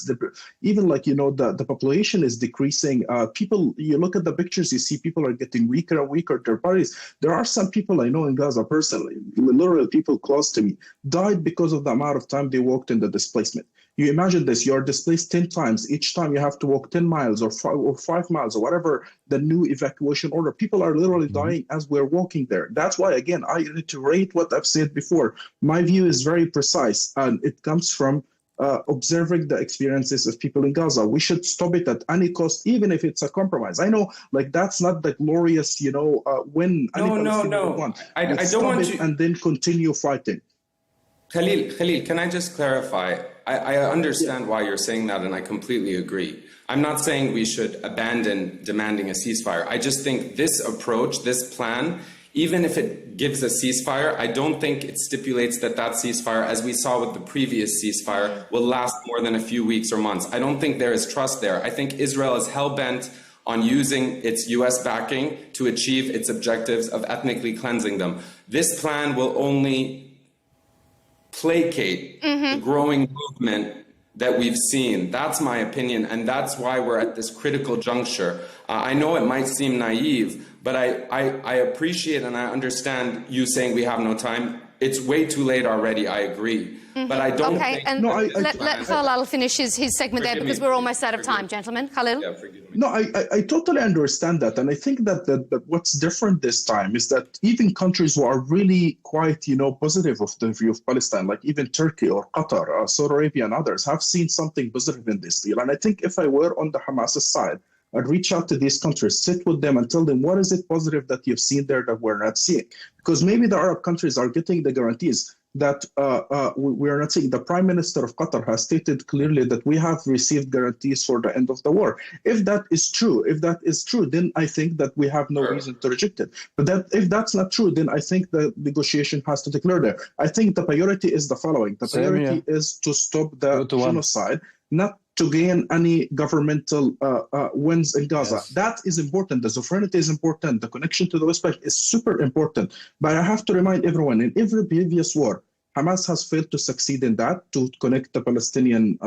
even like, the population is decreasing. People, you look at the pictures, you see people are getting weaker and weaker. Their bodies. There are some people I know in Gaza personally, literally people close to me, died because of the amount of time they walked in the displacement. You imagine this, you're displaced 10 times. Each time you have to walk 10 miles or 5 miles or whatever the new evacuation order. People are literally dying as we're walking there. That's why, again, I reiterate what I've said before. My view is very precise, and it comes from observing the experiences of people in Gaza. We should stop it at any cost, even if it's a compromise. I know, like, that's not the glorious, win. No. I don't want to... And then continue fighting. Khalil, can I just clarify? I understand why you're saying that, and I completely agree. I'm not saying we should abandon demanding a ceasefire. I just think this approach, this plan, even if it gives a ceasefire, I don't think it stipulates that ceasefire, as we saw with the previous ceasefire, will last more than a few weeks or months. I don't think there is trust there. I think Israel is hell-bent on using its U.S. backing to achieve its objectives of ethnically cleansing them. This plan will only placate the growing movement that we've seen. That's my opinion, and that's why we're at this critical juncture. I know it might seem naive, but I appreciate and I understand you saying we have no time. It's way too late already, I agree. But I don't think... And let Khalil finish his segment there, because we're almost out of time, gentlemen. Khalil? Yeah, forgive me. No, I totally understand that. And I think that what's different this time is that even countries who are really quite, positive of the view of Palestine, like even Turkey or Qatar, Saudi Arabia and others, have seen something positive in this deal. And I think if I were on the Hamas side, I'd reach out to these countries, sit with them and tell them, what is it positive that you've seen there that we're not seeing? Because maybe the Arab countries are getting the guarantees that we're not seeing. The Prime Minister of Qatar has stated clearly that we have received guarantees for the end of the war. If that is true, then I think that we have no reason to reject it. But if that's not true, then I think the negotiation has to declare there. I think the priority is the following. The priority is to stop the genocide, not to gain any governmental wins in Gaza. Yes. That is important. The sovereignty is important. The connection to the West Bank is super important. But I have to remind everyone, in every previous war, Hamas has failed to succeed in that, to connect the Palestinian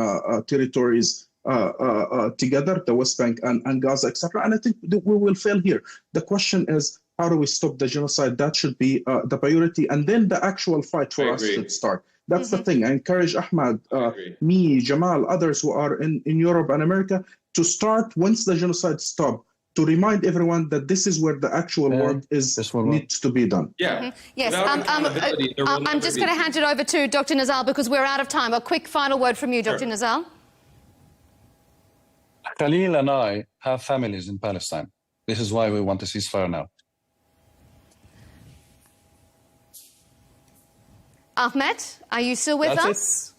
territories together, the West Bank and Gaza, etc. And I think we will fail here. The question is, how do we stop the genocide? That should be the priority. And then the actual fight for us should start. That's the thing. I encourage Ahmad, me, Jamal, others who are in Europe and America to start, once the genocide stops, to remind everyone that this is where the actual work needs to be done. Yeah. Yes. I'm just going to hand it over to Dr. Nazal because we're out of time. A quick final word from you, Dr. Nazal. Khalil and I have families in Palestine. This is why we want a ceasefire now. Ahmed, are you still with us?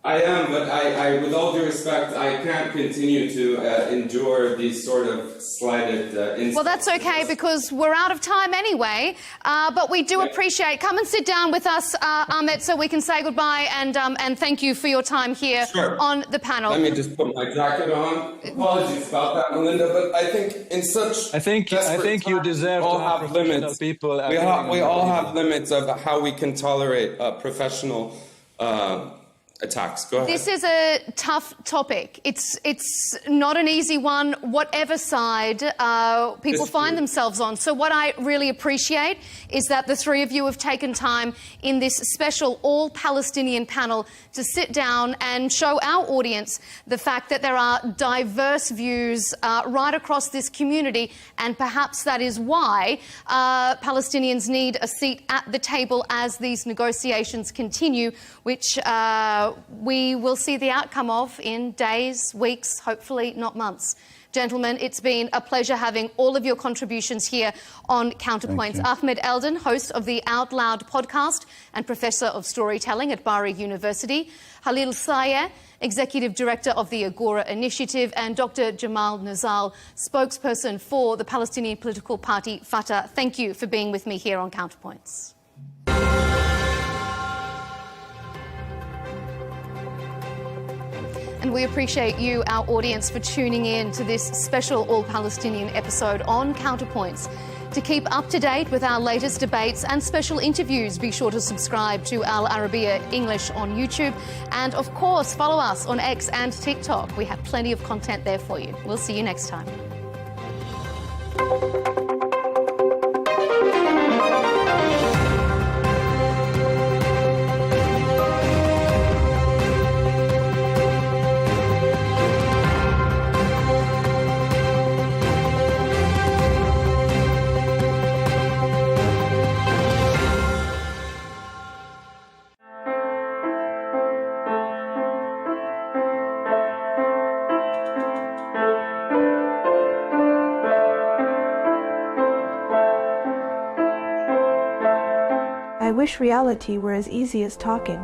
I am, but I, with all due respect, I can't continue to endure these sort of slighted insults. Well, that's okay because we're out of time anyway. But we do appreciate. Come and sit down with us, Ahmed, so we can say goodbye and thank you for your time here on the panel. Let me just put my jacket on. Apologies about that, Melinda, but I think in such I think you deserve all to have limits. People. We all have limits of how we can tolerate professional. Attacks. Go ahead. This is a tough topic. It's not an easy one, whatever side people find themselves on. So what I really appreciate is that the three of you have taken time in this special all-Palestinian panel to sit down and show our audience the fact that there are diverse views right across this community, and perhaps that is why Palestinians need a seat at the table as these negotiations continue, which we will see the outcome of in days, weeks, hopefully not months. Gentlemen, it's been a pleasure having all of your contributions here on Counterpoints. Ahmed Eldon, host of the Out Loud podcast and Professor of Storytelling at Bari University. Khalil Sayeh, Executive Director of the Agora Initiative, and Dr. Jamal Nazal, spokesperson for the Palestinian political party Fatah. Thank you for being with me here on Counterpoints. And we appreciate you, our audience, for tuning in to this special all-Palestinian episode on Counterpoints. To keep up to date with our latest debates and special interviews, be sure to subscribe to Al Arabiya English on YouTube. And, of course, follow us on X and TikTok. We have plenty of content there for you. We'll see you next time. I wish reality were as easy as talking.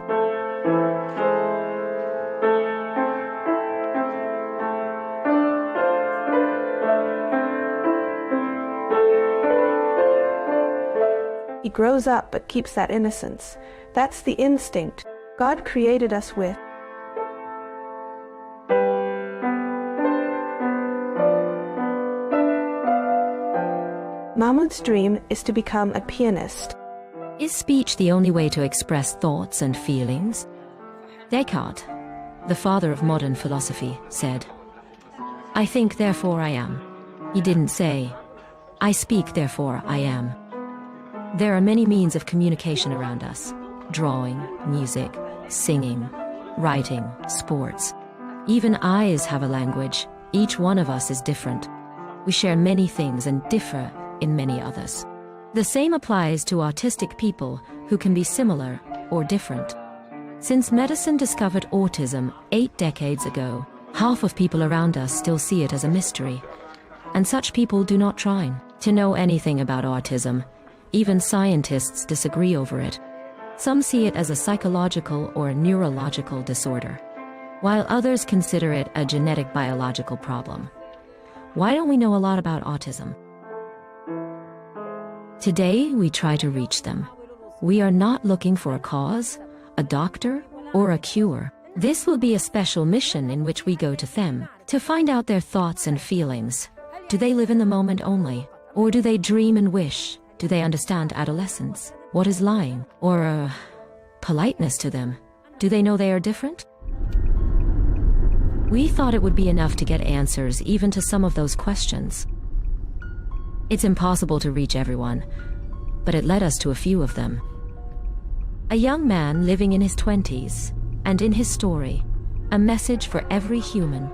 He grows up but keeps that innocence. That's the instinct God created us with. Mahmoud's dream is to become a pianist. Is speech the only way to express thoughts and feelings? Descartes, the father of modern philosophy, said, "I think, therefore I am." He didn't say, "I speak, therefore I am." There are many means of communication around us: drawing, music, singing, writing, sports. Even eyes have a language. Each one of us is different. We share many things and differ in many others. The same applies to autistic people who can be similar or different. Since medicine discovered autism 8 decades ago, half of people around us still see it as a mystery. And such people do not try to know anything about autism. Even scientists disagree over it. Some see it as a psychological or neurological disorder, while others consider it a genetic biological problem. Why don't we know a lot about autism? Today, we try to reach them. We are not looking for a cause, a doctor, or a cure. This will be a special mission in which we go to them to find out their thoughts and feelings. Do they live in the moment only? Or do they dream and wish? Do they understand adolescence? What is lying? Or politeness to them? Do they know they are different? We thought it would be enough to get answers even to some of those questions. It's impossible to reach everyone, but it led us to a few of them. A young man living in his 20s, and in his story, a message for every human.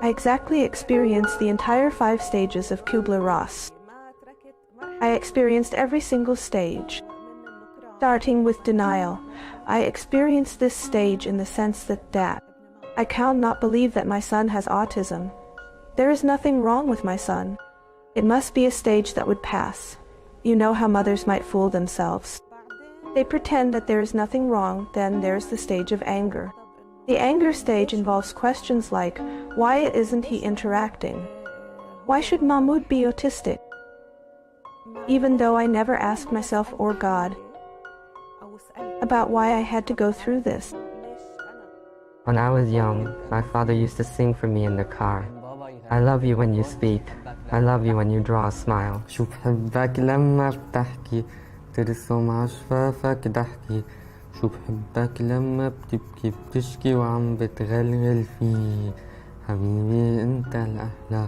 I exactly experienced the entire 5 stages of Kubler-Ross. I experienced every single stage. Starting with denial, I experienced this stage in the sense that I cannot believe that my son has autism. There is nothing wrong with my son. It must be a stage that would pass. You know how mothers might fool themselves. They pretend that there is nothing wrong, then there's the stage of anger. The anger stage involves questions like, why isn't he interacting? Why should Mahmoud be autistic? Even though I never asked myself or God about why I had to go through this. When I was young, my father used to sing for me in the car. I love you when you speak. I love you when you draw a smile. شو بحبك لما بتحكي ترسم عشفافك ضحكي شو بحبك لما بتبكي بتشكي وعم بتغلغل فيه حبيبي انت الأحلى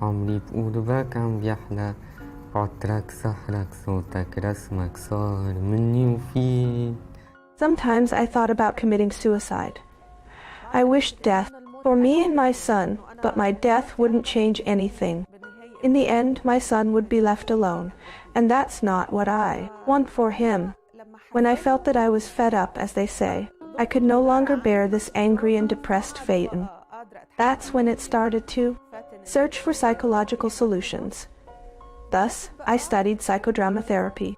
عمري بقلبك عم بيحلى عطرك سحرك صوتك رسمك صار مني وفيك. Sometimes I thought about committing suicide. I wished death for me and my son, but my death wouldn't change anything. In the end, my son would be left alone, and that's not what I want for him. When I felt that I was fed up, as they say, I could no longer bear this angry and depressed fate. That's when it started to search for psychological solutions. Thus, I studied psychodrama therapy,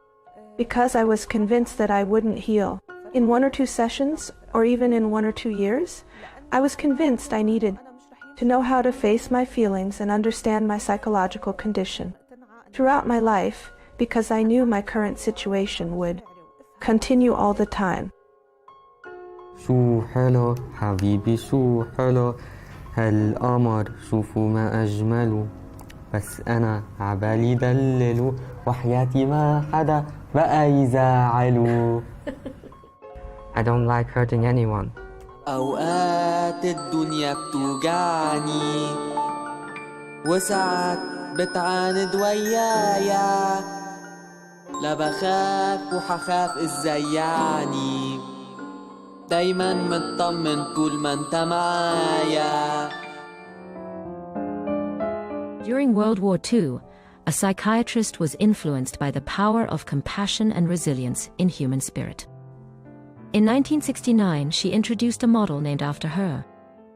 because I was convinced that I wouldn't heal. In 1 or 2 sessions, or even in 1 or 2 years, I was convinced I needed to know how to face my feelings and understand my psychological condition. throughout my life because I knew my current situation would continue all the time. شو حلو حبيبي شو حلو هالقمر شوفوا ما أجمله بس أنا عبالي دلله وحياتي ما حدا بقى يزعله. I don't like hurting anyone. أوقات الدنيا بتوجعني وساعات بتعاند ويايا لا بخاف وحخاف ازاي يعني دايما مطمن طول ما انت معايا. During World War II, a psychiatrist was influenced by the power of compassion and resilience in human spirit. In 1969, she introduced a model named after her,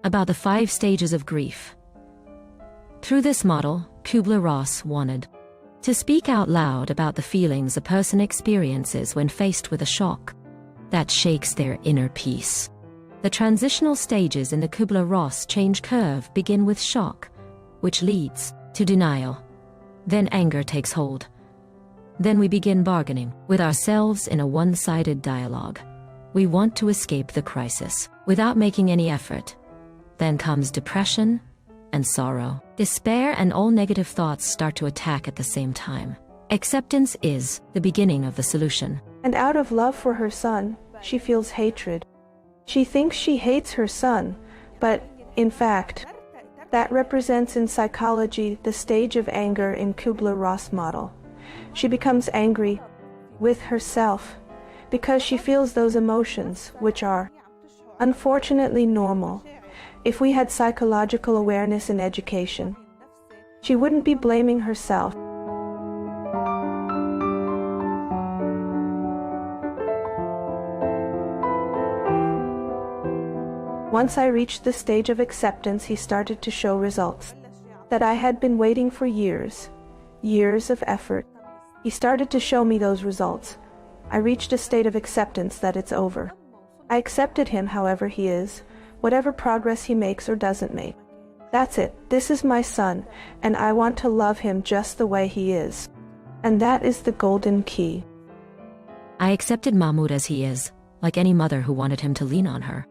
about the 5 stages of grief. Through this model, Kubler-Ross wanted to speak out loud about the feelings a person experiences when faced with a shock that shakes their inner peace. The transitional stages in the Kubler-Ross change curve begin with shock, which leads to denial. Then anger takes hold. Then we begin bargaining with ourselves in a one-sided dialogue. We want to escape the crisis without making any effort. Then comes depression and sorrow. Despair and all negative thoughts start to attack at the same time. Acceptance is the beginning of the solution. And out of love for her son, she feels hatred. She thinks she hates her son, but in fact, that represents in psychology the stage of anger in Kubler-Ross model. She becomes angry with herself because she feels those emotions, which are unfortunately normal. If we had psychological awareness in education, she wouldn't be blaming herself. Once I reached the stage of acceptance, he started to show results that I had been waiting for years of effort. He started to show me those results. I reached a state of acceptance that it's over. I accepted him however he is, whatever progress he makes or doesn't make. That's it. This is my son, and I want to love him just the way he is. And that is the golden key. I accepted Mahmoud as he is, like any mother who wanted him to lean on her.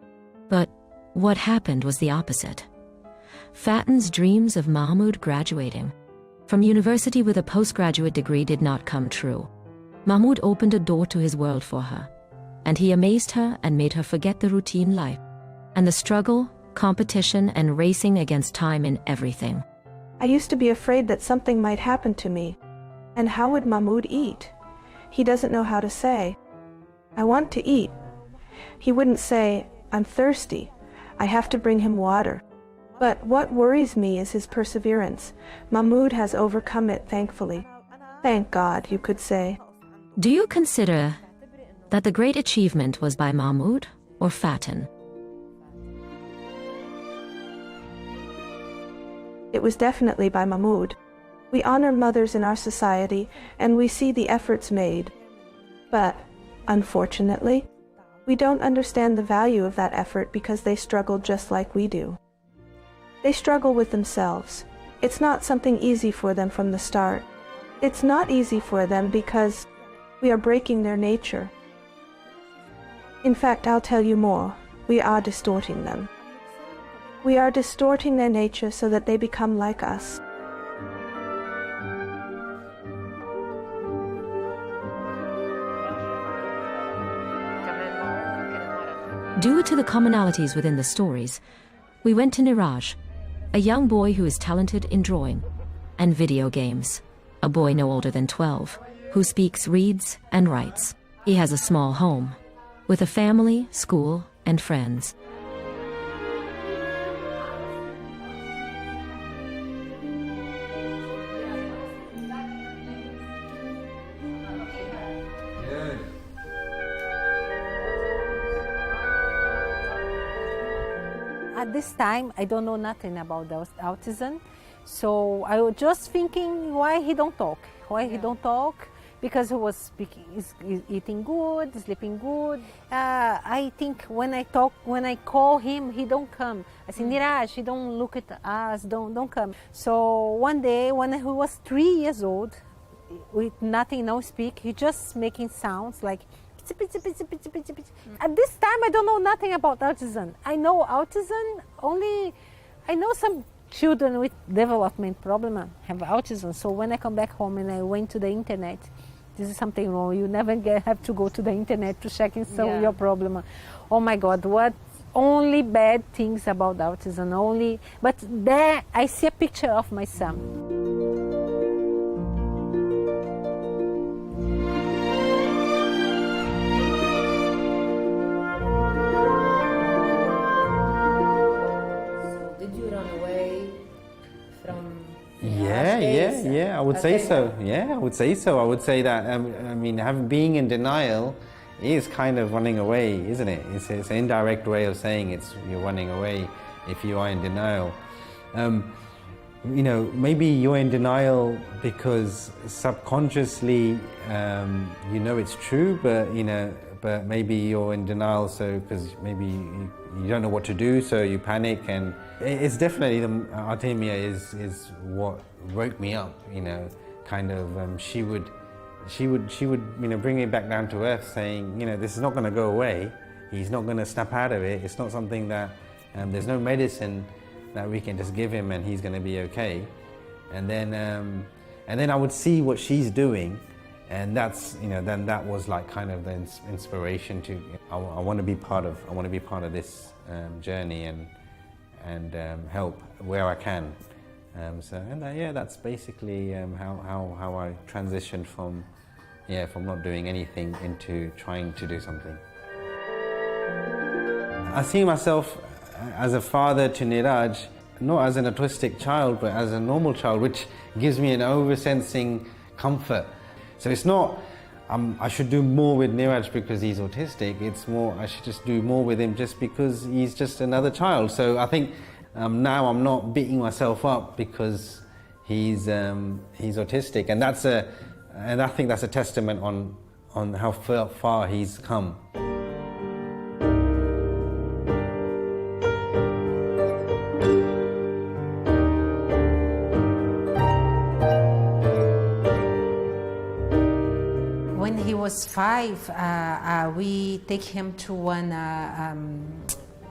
But what happened was the opposite. Fatin's dreams of Mahmoud graduating from university with a postgraduate degree did not come true. Mahmoud opened a door to his world for her, and he amazed her and made her forget the routine life and the struggle, competition, and racing against time in everything. I used to be afraid that something might happen to me. And how would Mahmoud eat? He doesn't know how to say, I want to eat. He wouldn't say, I'm thirsty. I have to bring him water. But what worries me is his perseverance. Mahmoud has overcome it, thankfully. Thank God, you could say. Do you consider that the great achievement was by Mahmoud or Fatin? It was definitely by Mahmoud. We honor mothers in our society, and we see the efforts made. But, unfortunately, we don't understand the value of that effort because they struggle just like we do. They struggle with themselves. It's not something easy for them from the start. It's not easy for them because we are breaking their nature. In fact, I'll tell you more. We are distorting them. We are distorting their nature so that they become like us. Due to the commonalities within the stories, we went to Niraj, a young boy who is talented in drawing and video games, a boy no older than 12, who speaks, reads, and writes. He has a small home, with a family, school, and friends. At this time, I don't know nothing about the autism. So I was just thinking why he don't talk. Why he don't talk? Because he was speaking, he's eating good, sleeping good. I think when I call him, he don't come. I say, Niraj, he don't look at us, don't come. So one day when he was 3 years old, with nothing, no speak. He just making sounds like. At this time, I don't know nothing about autism. I know autism only. I know some children with development problem have autism. So when I come back home and I went to the internet, this is something wrong. You never have to go to the internet to check and solve your problem. Oh my God, what only bad things about autism, only. But there I see a picture of my son. Yeah, I would say so. Yeah, I would say so. I would say that, I mean, being in denial is kind of running away, isn't it? It's an indirect way of saying you're running away if you are in denial. You know, maybe you're in denial because subconsciously you know it's true, but maybe you're in denial because maybe you don't know what to do, so you panic. And it's definitely Artemia is what woke me up. You know, kind of she would bring me back down to earth, saying, this is not going to go away. He's not going to snap out of it. It's not something that there's no medicine that we can just give him and he's going to be okay. And then I would see what she's doing. And that's, then that was like kind of the inspiration to, I want to be part of this journey and help where I can. That's basically how I transitioned from not doing anything into trying to do something. I see myself as a father to Niraj, not as an autistic child, but as a normal child, which gives me an over-sensing comfort. So it's not, I should do more with Niraj because he's autistic. It's more, I should just do more with him just because he's just another child. So I think now I'm not beating myself up because he's autistic, and I think that's a testament on how far he's come. When he was 5, we take him to one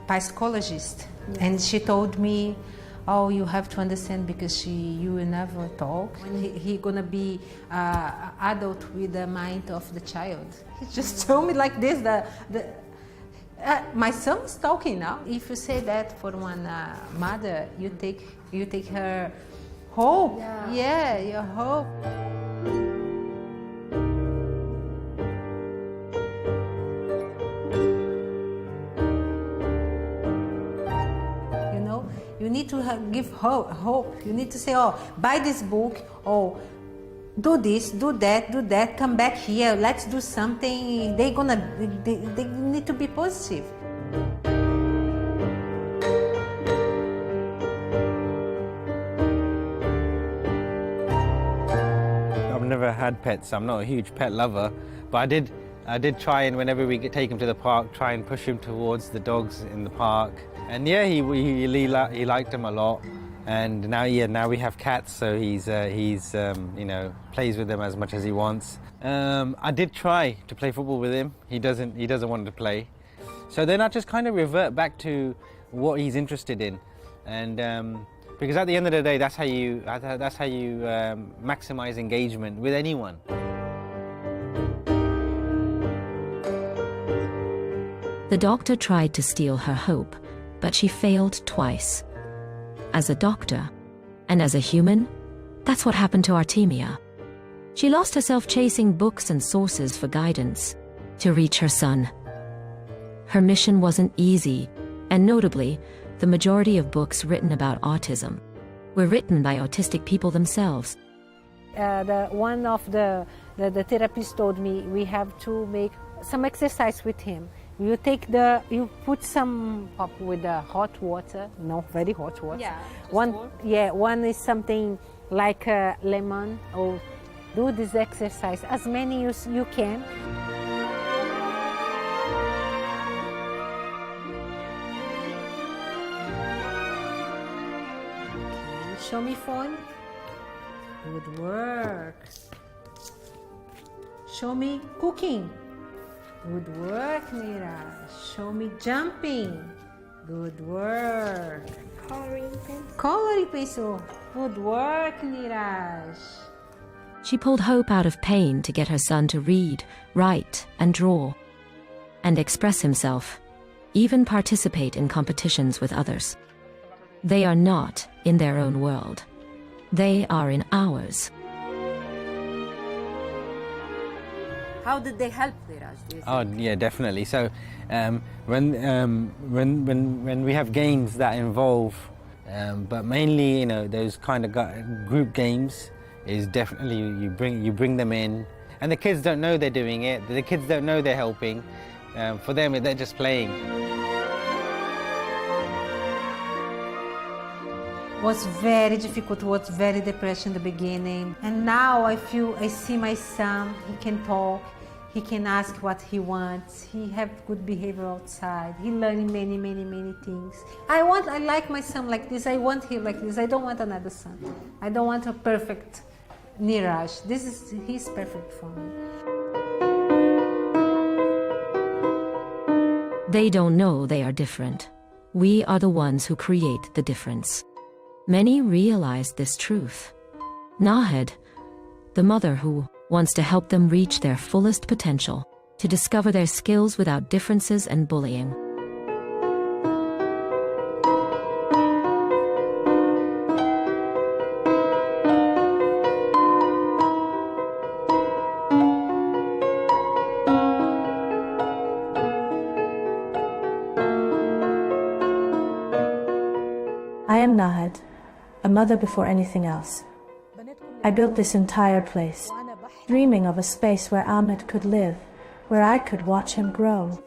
psychologist, and she told me, "Oh, you have to understand because you will never talk. When he gonna be adult with the mind of the child." He just told me like this. My son is talking now. If you say that for one mother, you take her hope. Yeah, your hope. You need to give hope. You need to say, "Oh, buy this book. Oh, do this, do that. Come back here. Let's do something." They need to be positive. I've never had pets. I'm not a huge pet lover, but I did try, and whenever we take him to the park, try and push him towards the dogs in the park. And yeah, he liked them a lot. And now we have cats, so he's plays with them as much as he wants. I did try to play football with him. He doesn't want to play. So then I just kind of revert back to what he's interested in, and because at the end of the day, that's how you maximize engagement with anyone. The doctor tried to steal her hope, but she failed twice. As a doctor, and as a human, that's what happened to Artemia. She lost herself chasing books and sources for guidance to reach her son. Her mission wasn't easy, and notably, the majority of books written about autism were written by autistic people themselves. One of the therapists told me we have to make some exercise with him. You put some up with hot water, no, very hot water. Yeah, one is something like lemon, or do this exercise as many as you can. Okay, show me phone. Good work. Show me cooking. Good work, Niraj. Show me jumping. Good work. Coloring pencil. Good work, Niraj. She pulled hope out of pain to get her son to read, write, and draw, and express himself, even participate in competitions with others. They are not in their own world. They are in ours. How did they help, Niraj? Oh yeah, definitely. So when we have games that involve, but mainly those kind of group games, is definitely you bring them in, and the kids don't know they're doing it. The kids don't know they're helping. For them, they're just playing. Was very difficult, was very depressed in the beginning. And now I see my son, he can talk, he can ask what he wants, he have good behavior outside, he learning many things. I like my son like this, I want him like this, I don't want another son. I don't want a perfect Niraj. He's perfect for me. They don't know they are different. We are the ones who create the difference. Many realize this truth. Nahed, the mother who wants to help them reach their fullest potential, to discover their skills without differences and bullying. I am Nahed, a mother before anything else. I built this entire place, dreaming of a space where Ahmed could live, where I could watch him grow.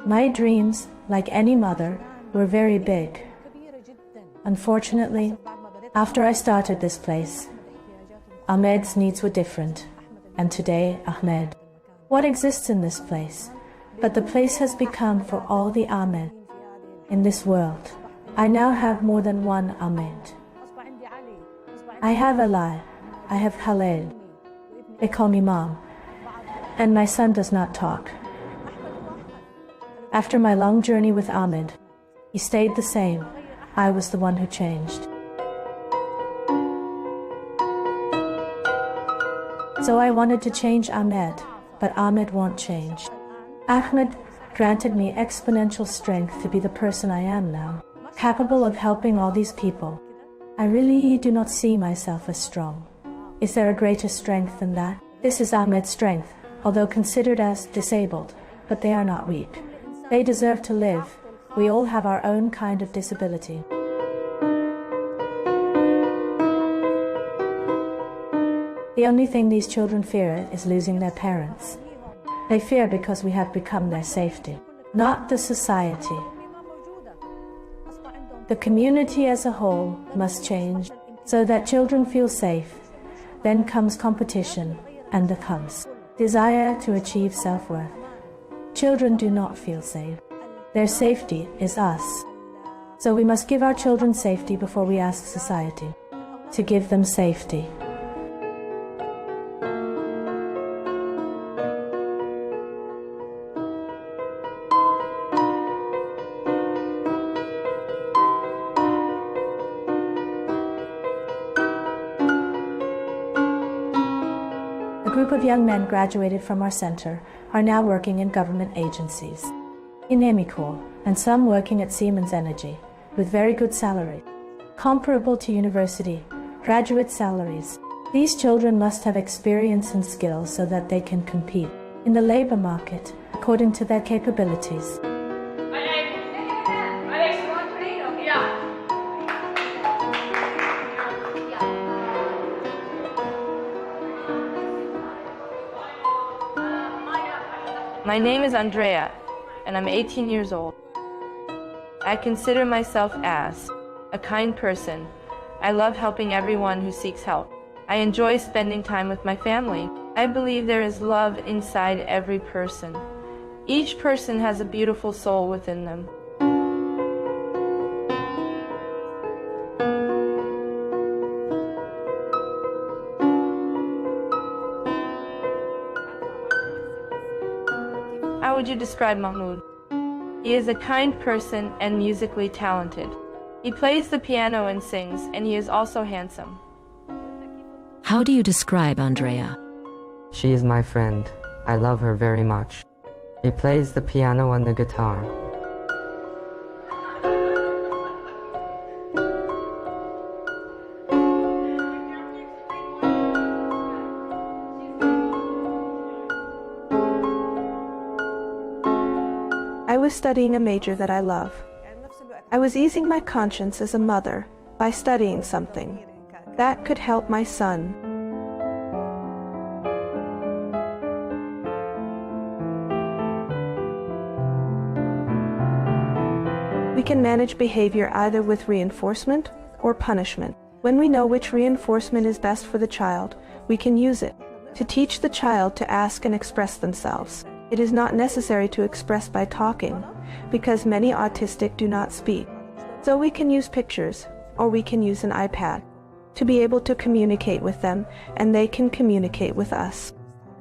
My dreams, like any mother, were very big. Unfortunately, after I started this place, Ahmed's needs were different, and today Ahmed. What exists in this place? But the place has become for all the Ahmed in this world. I now have more than one Ahmed. I have Ali, I have Khaled. They call me Mom, and my son does not talk. After my long journey with Ahmed, he stayed the same. I was the one who changed. So I wanted to change Ahmed, but Ahmed won't change. Ahmed granted me exponential strength to be the person I am now, capable of helping all these people. I really do not see myself as strong. Is there a greater strength than that? This is Ahmed's strength, although considered as disabled, but they are not weak. They deserve to live. We all have our own kind of disability. The only thing these children fear is losing their parents. They fear because we have become their safety, not the society. The community as a whole must change so that children feel safe. Then comes competition, and there comes desire to achieve self-worth. Children do not feel safe. Their safety is us. So we must give our children safety before we ask society to give them safety. A group of young men graduated from our center are now working in government agencies, in Emicor, and some working at Siemens Energy, with very good salary, comparable to university, graduate salaries. These children must have experience and skills so that they can compete in the labor market according to their capabilities. My name is Andrea, and I'm 18 years old. I consider myself as a kind person. I love helping everyone who seeks help. I enjoy spending time with my family. I believe there is love inside every person. Each person has a beautiful soul within them. would you describe Mahmoud? He is a kind person and musically talented. He plays the piano and sings, and he is also handsome. How do you describe Andrea? She is my friend. I love her very much. She plays the piano and the guitar. I was studying a major that I love. I was easing my conscience as a mother by studying something that could help my son. We can manage behavior either with reinforcement or punishment. When we know which reinforcement is best for the child, we can use it to teach the child to ask and express themselves. It is not necessary to express by talking, because many autistic do not speak. So we can use pictures, or we can use an iPad to be able to communicate with them, and they can communicate with us.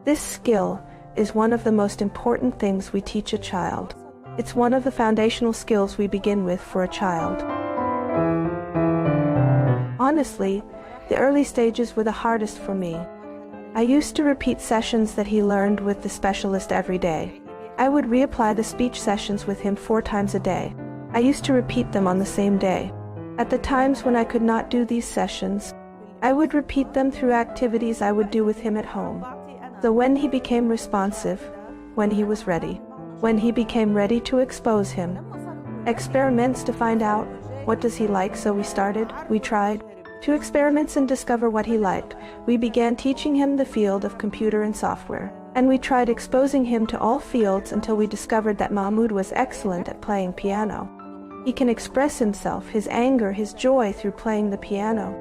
This skill is one of the most important things we teach a child. It's one of the foundational skills we begin with for a child. Honestly, the early stages were the hardest for me. I used to repeat sessions that he learned with the specialist every day. I would reapply the speech sessions with him 4 times a day. I used to repeat them on the same day. At the times when I could not do these sessions, I would repeat them through activities I would do with him at home. So when he became responsive, when he was ready, when he became ready to expose him, experiments to find out what does he like, so we tried. 2 experiments and discover what he liked. We began teaching him the field of computer and software, and we tried exposing him to all fields until we discovered that Mahmoud was excellent at playing piano. He can express himself, his anger, his joy through playing the piano.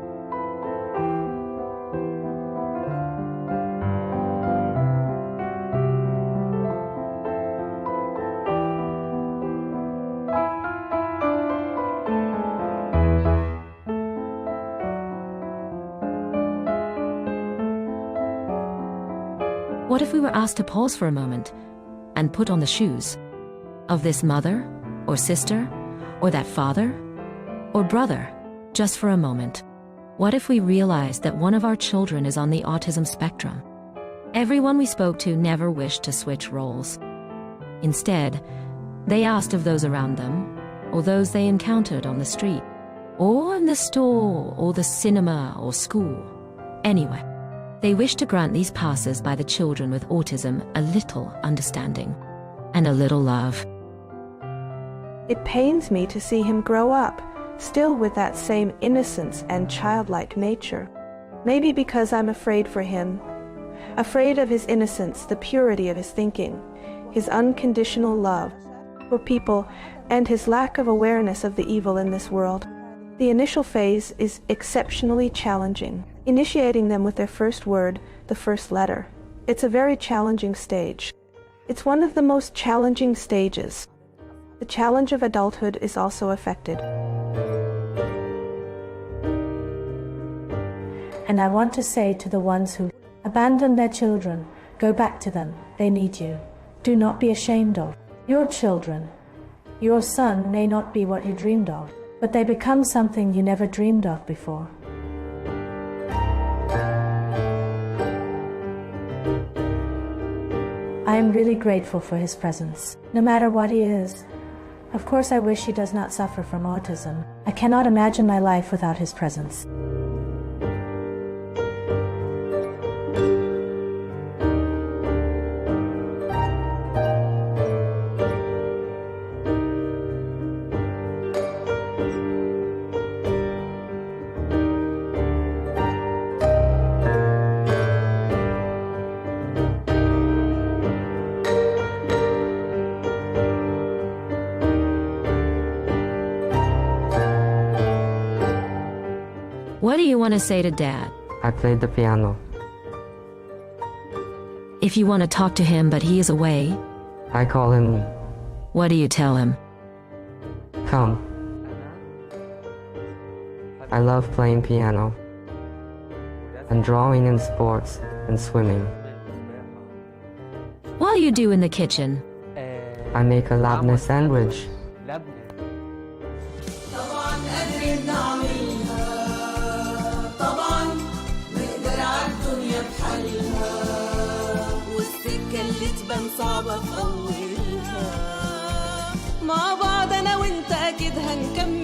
What if we were asked to pause for a moment and put on the shoes of this mother or sister or that father or brother just for a moment? What if we realized that one of our children is on the autism spectrum? Everyone we spoke to never wished to switch roles. Instead, they asked of those around them or those they encountered on the street or in the store or the cinema or school. Anyway, they wish to grant these passes by the children with autism a little understanding and a little love. It pains me to see him grow up, still with that same innocence and childlike nature. Maybe because I'm afraid for him, afraid of his innocence, the purity of his thinking, his unconditional love for people, and his lack of awareness of the evil in this world. The initial phase is exceptionally challenging, initiating them with their first word, the first letter. It's a very challenging stage. It's one of the most challenging stages. The challenge of adulthood is also affected. And I want to say to the ones who abandon their children, go back to them. They need you. Do not be ashamed of your children. Your son may not be what you dreamed of, but they become something you never dreamed of before. I am really grateful for his presence, no matter what he is. Of course, I wish he does not suffer from autism. I cannot imagine my life without his presence. What do you want to say to Dad? I played the piano. If you want to talk to him but he is away, I call him. What do you tell him? Come. I love playing piano and drawing and sports and swimming. What do you do in the kitchen? I make a labneh sandwich. طبعا قادرين نعملها طبعا نقدر عالدنيا بحالها والسكة اللي تبان صعبة في أولها مع بعض أنا وأنت أكيد هنكمل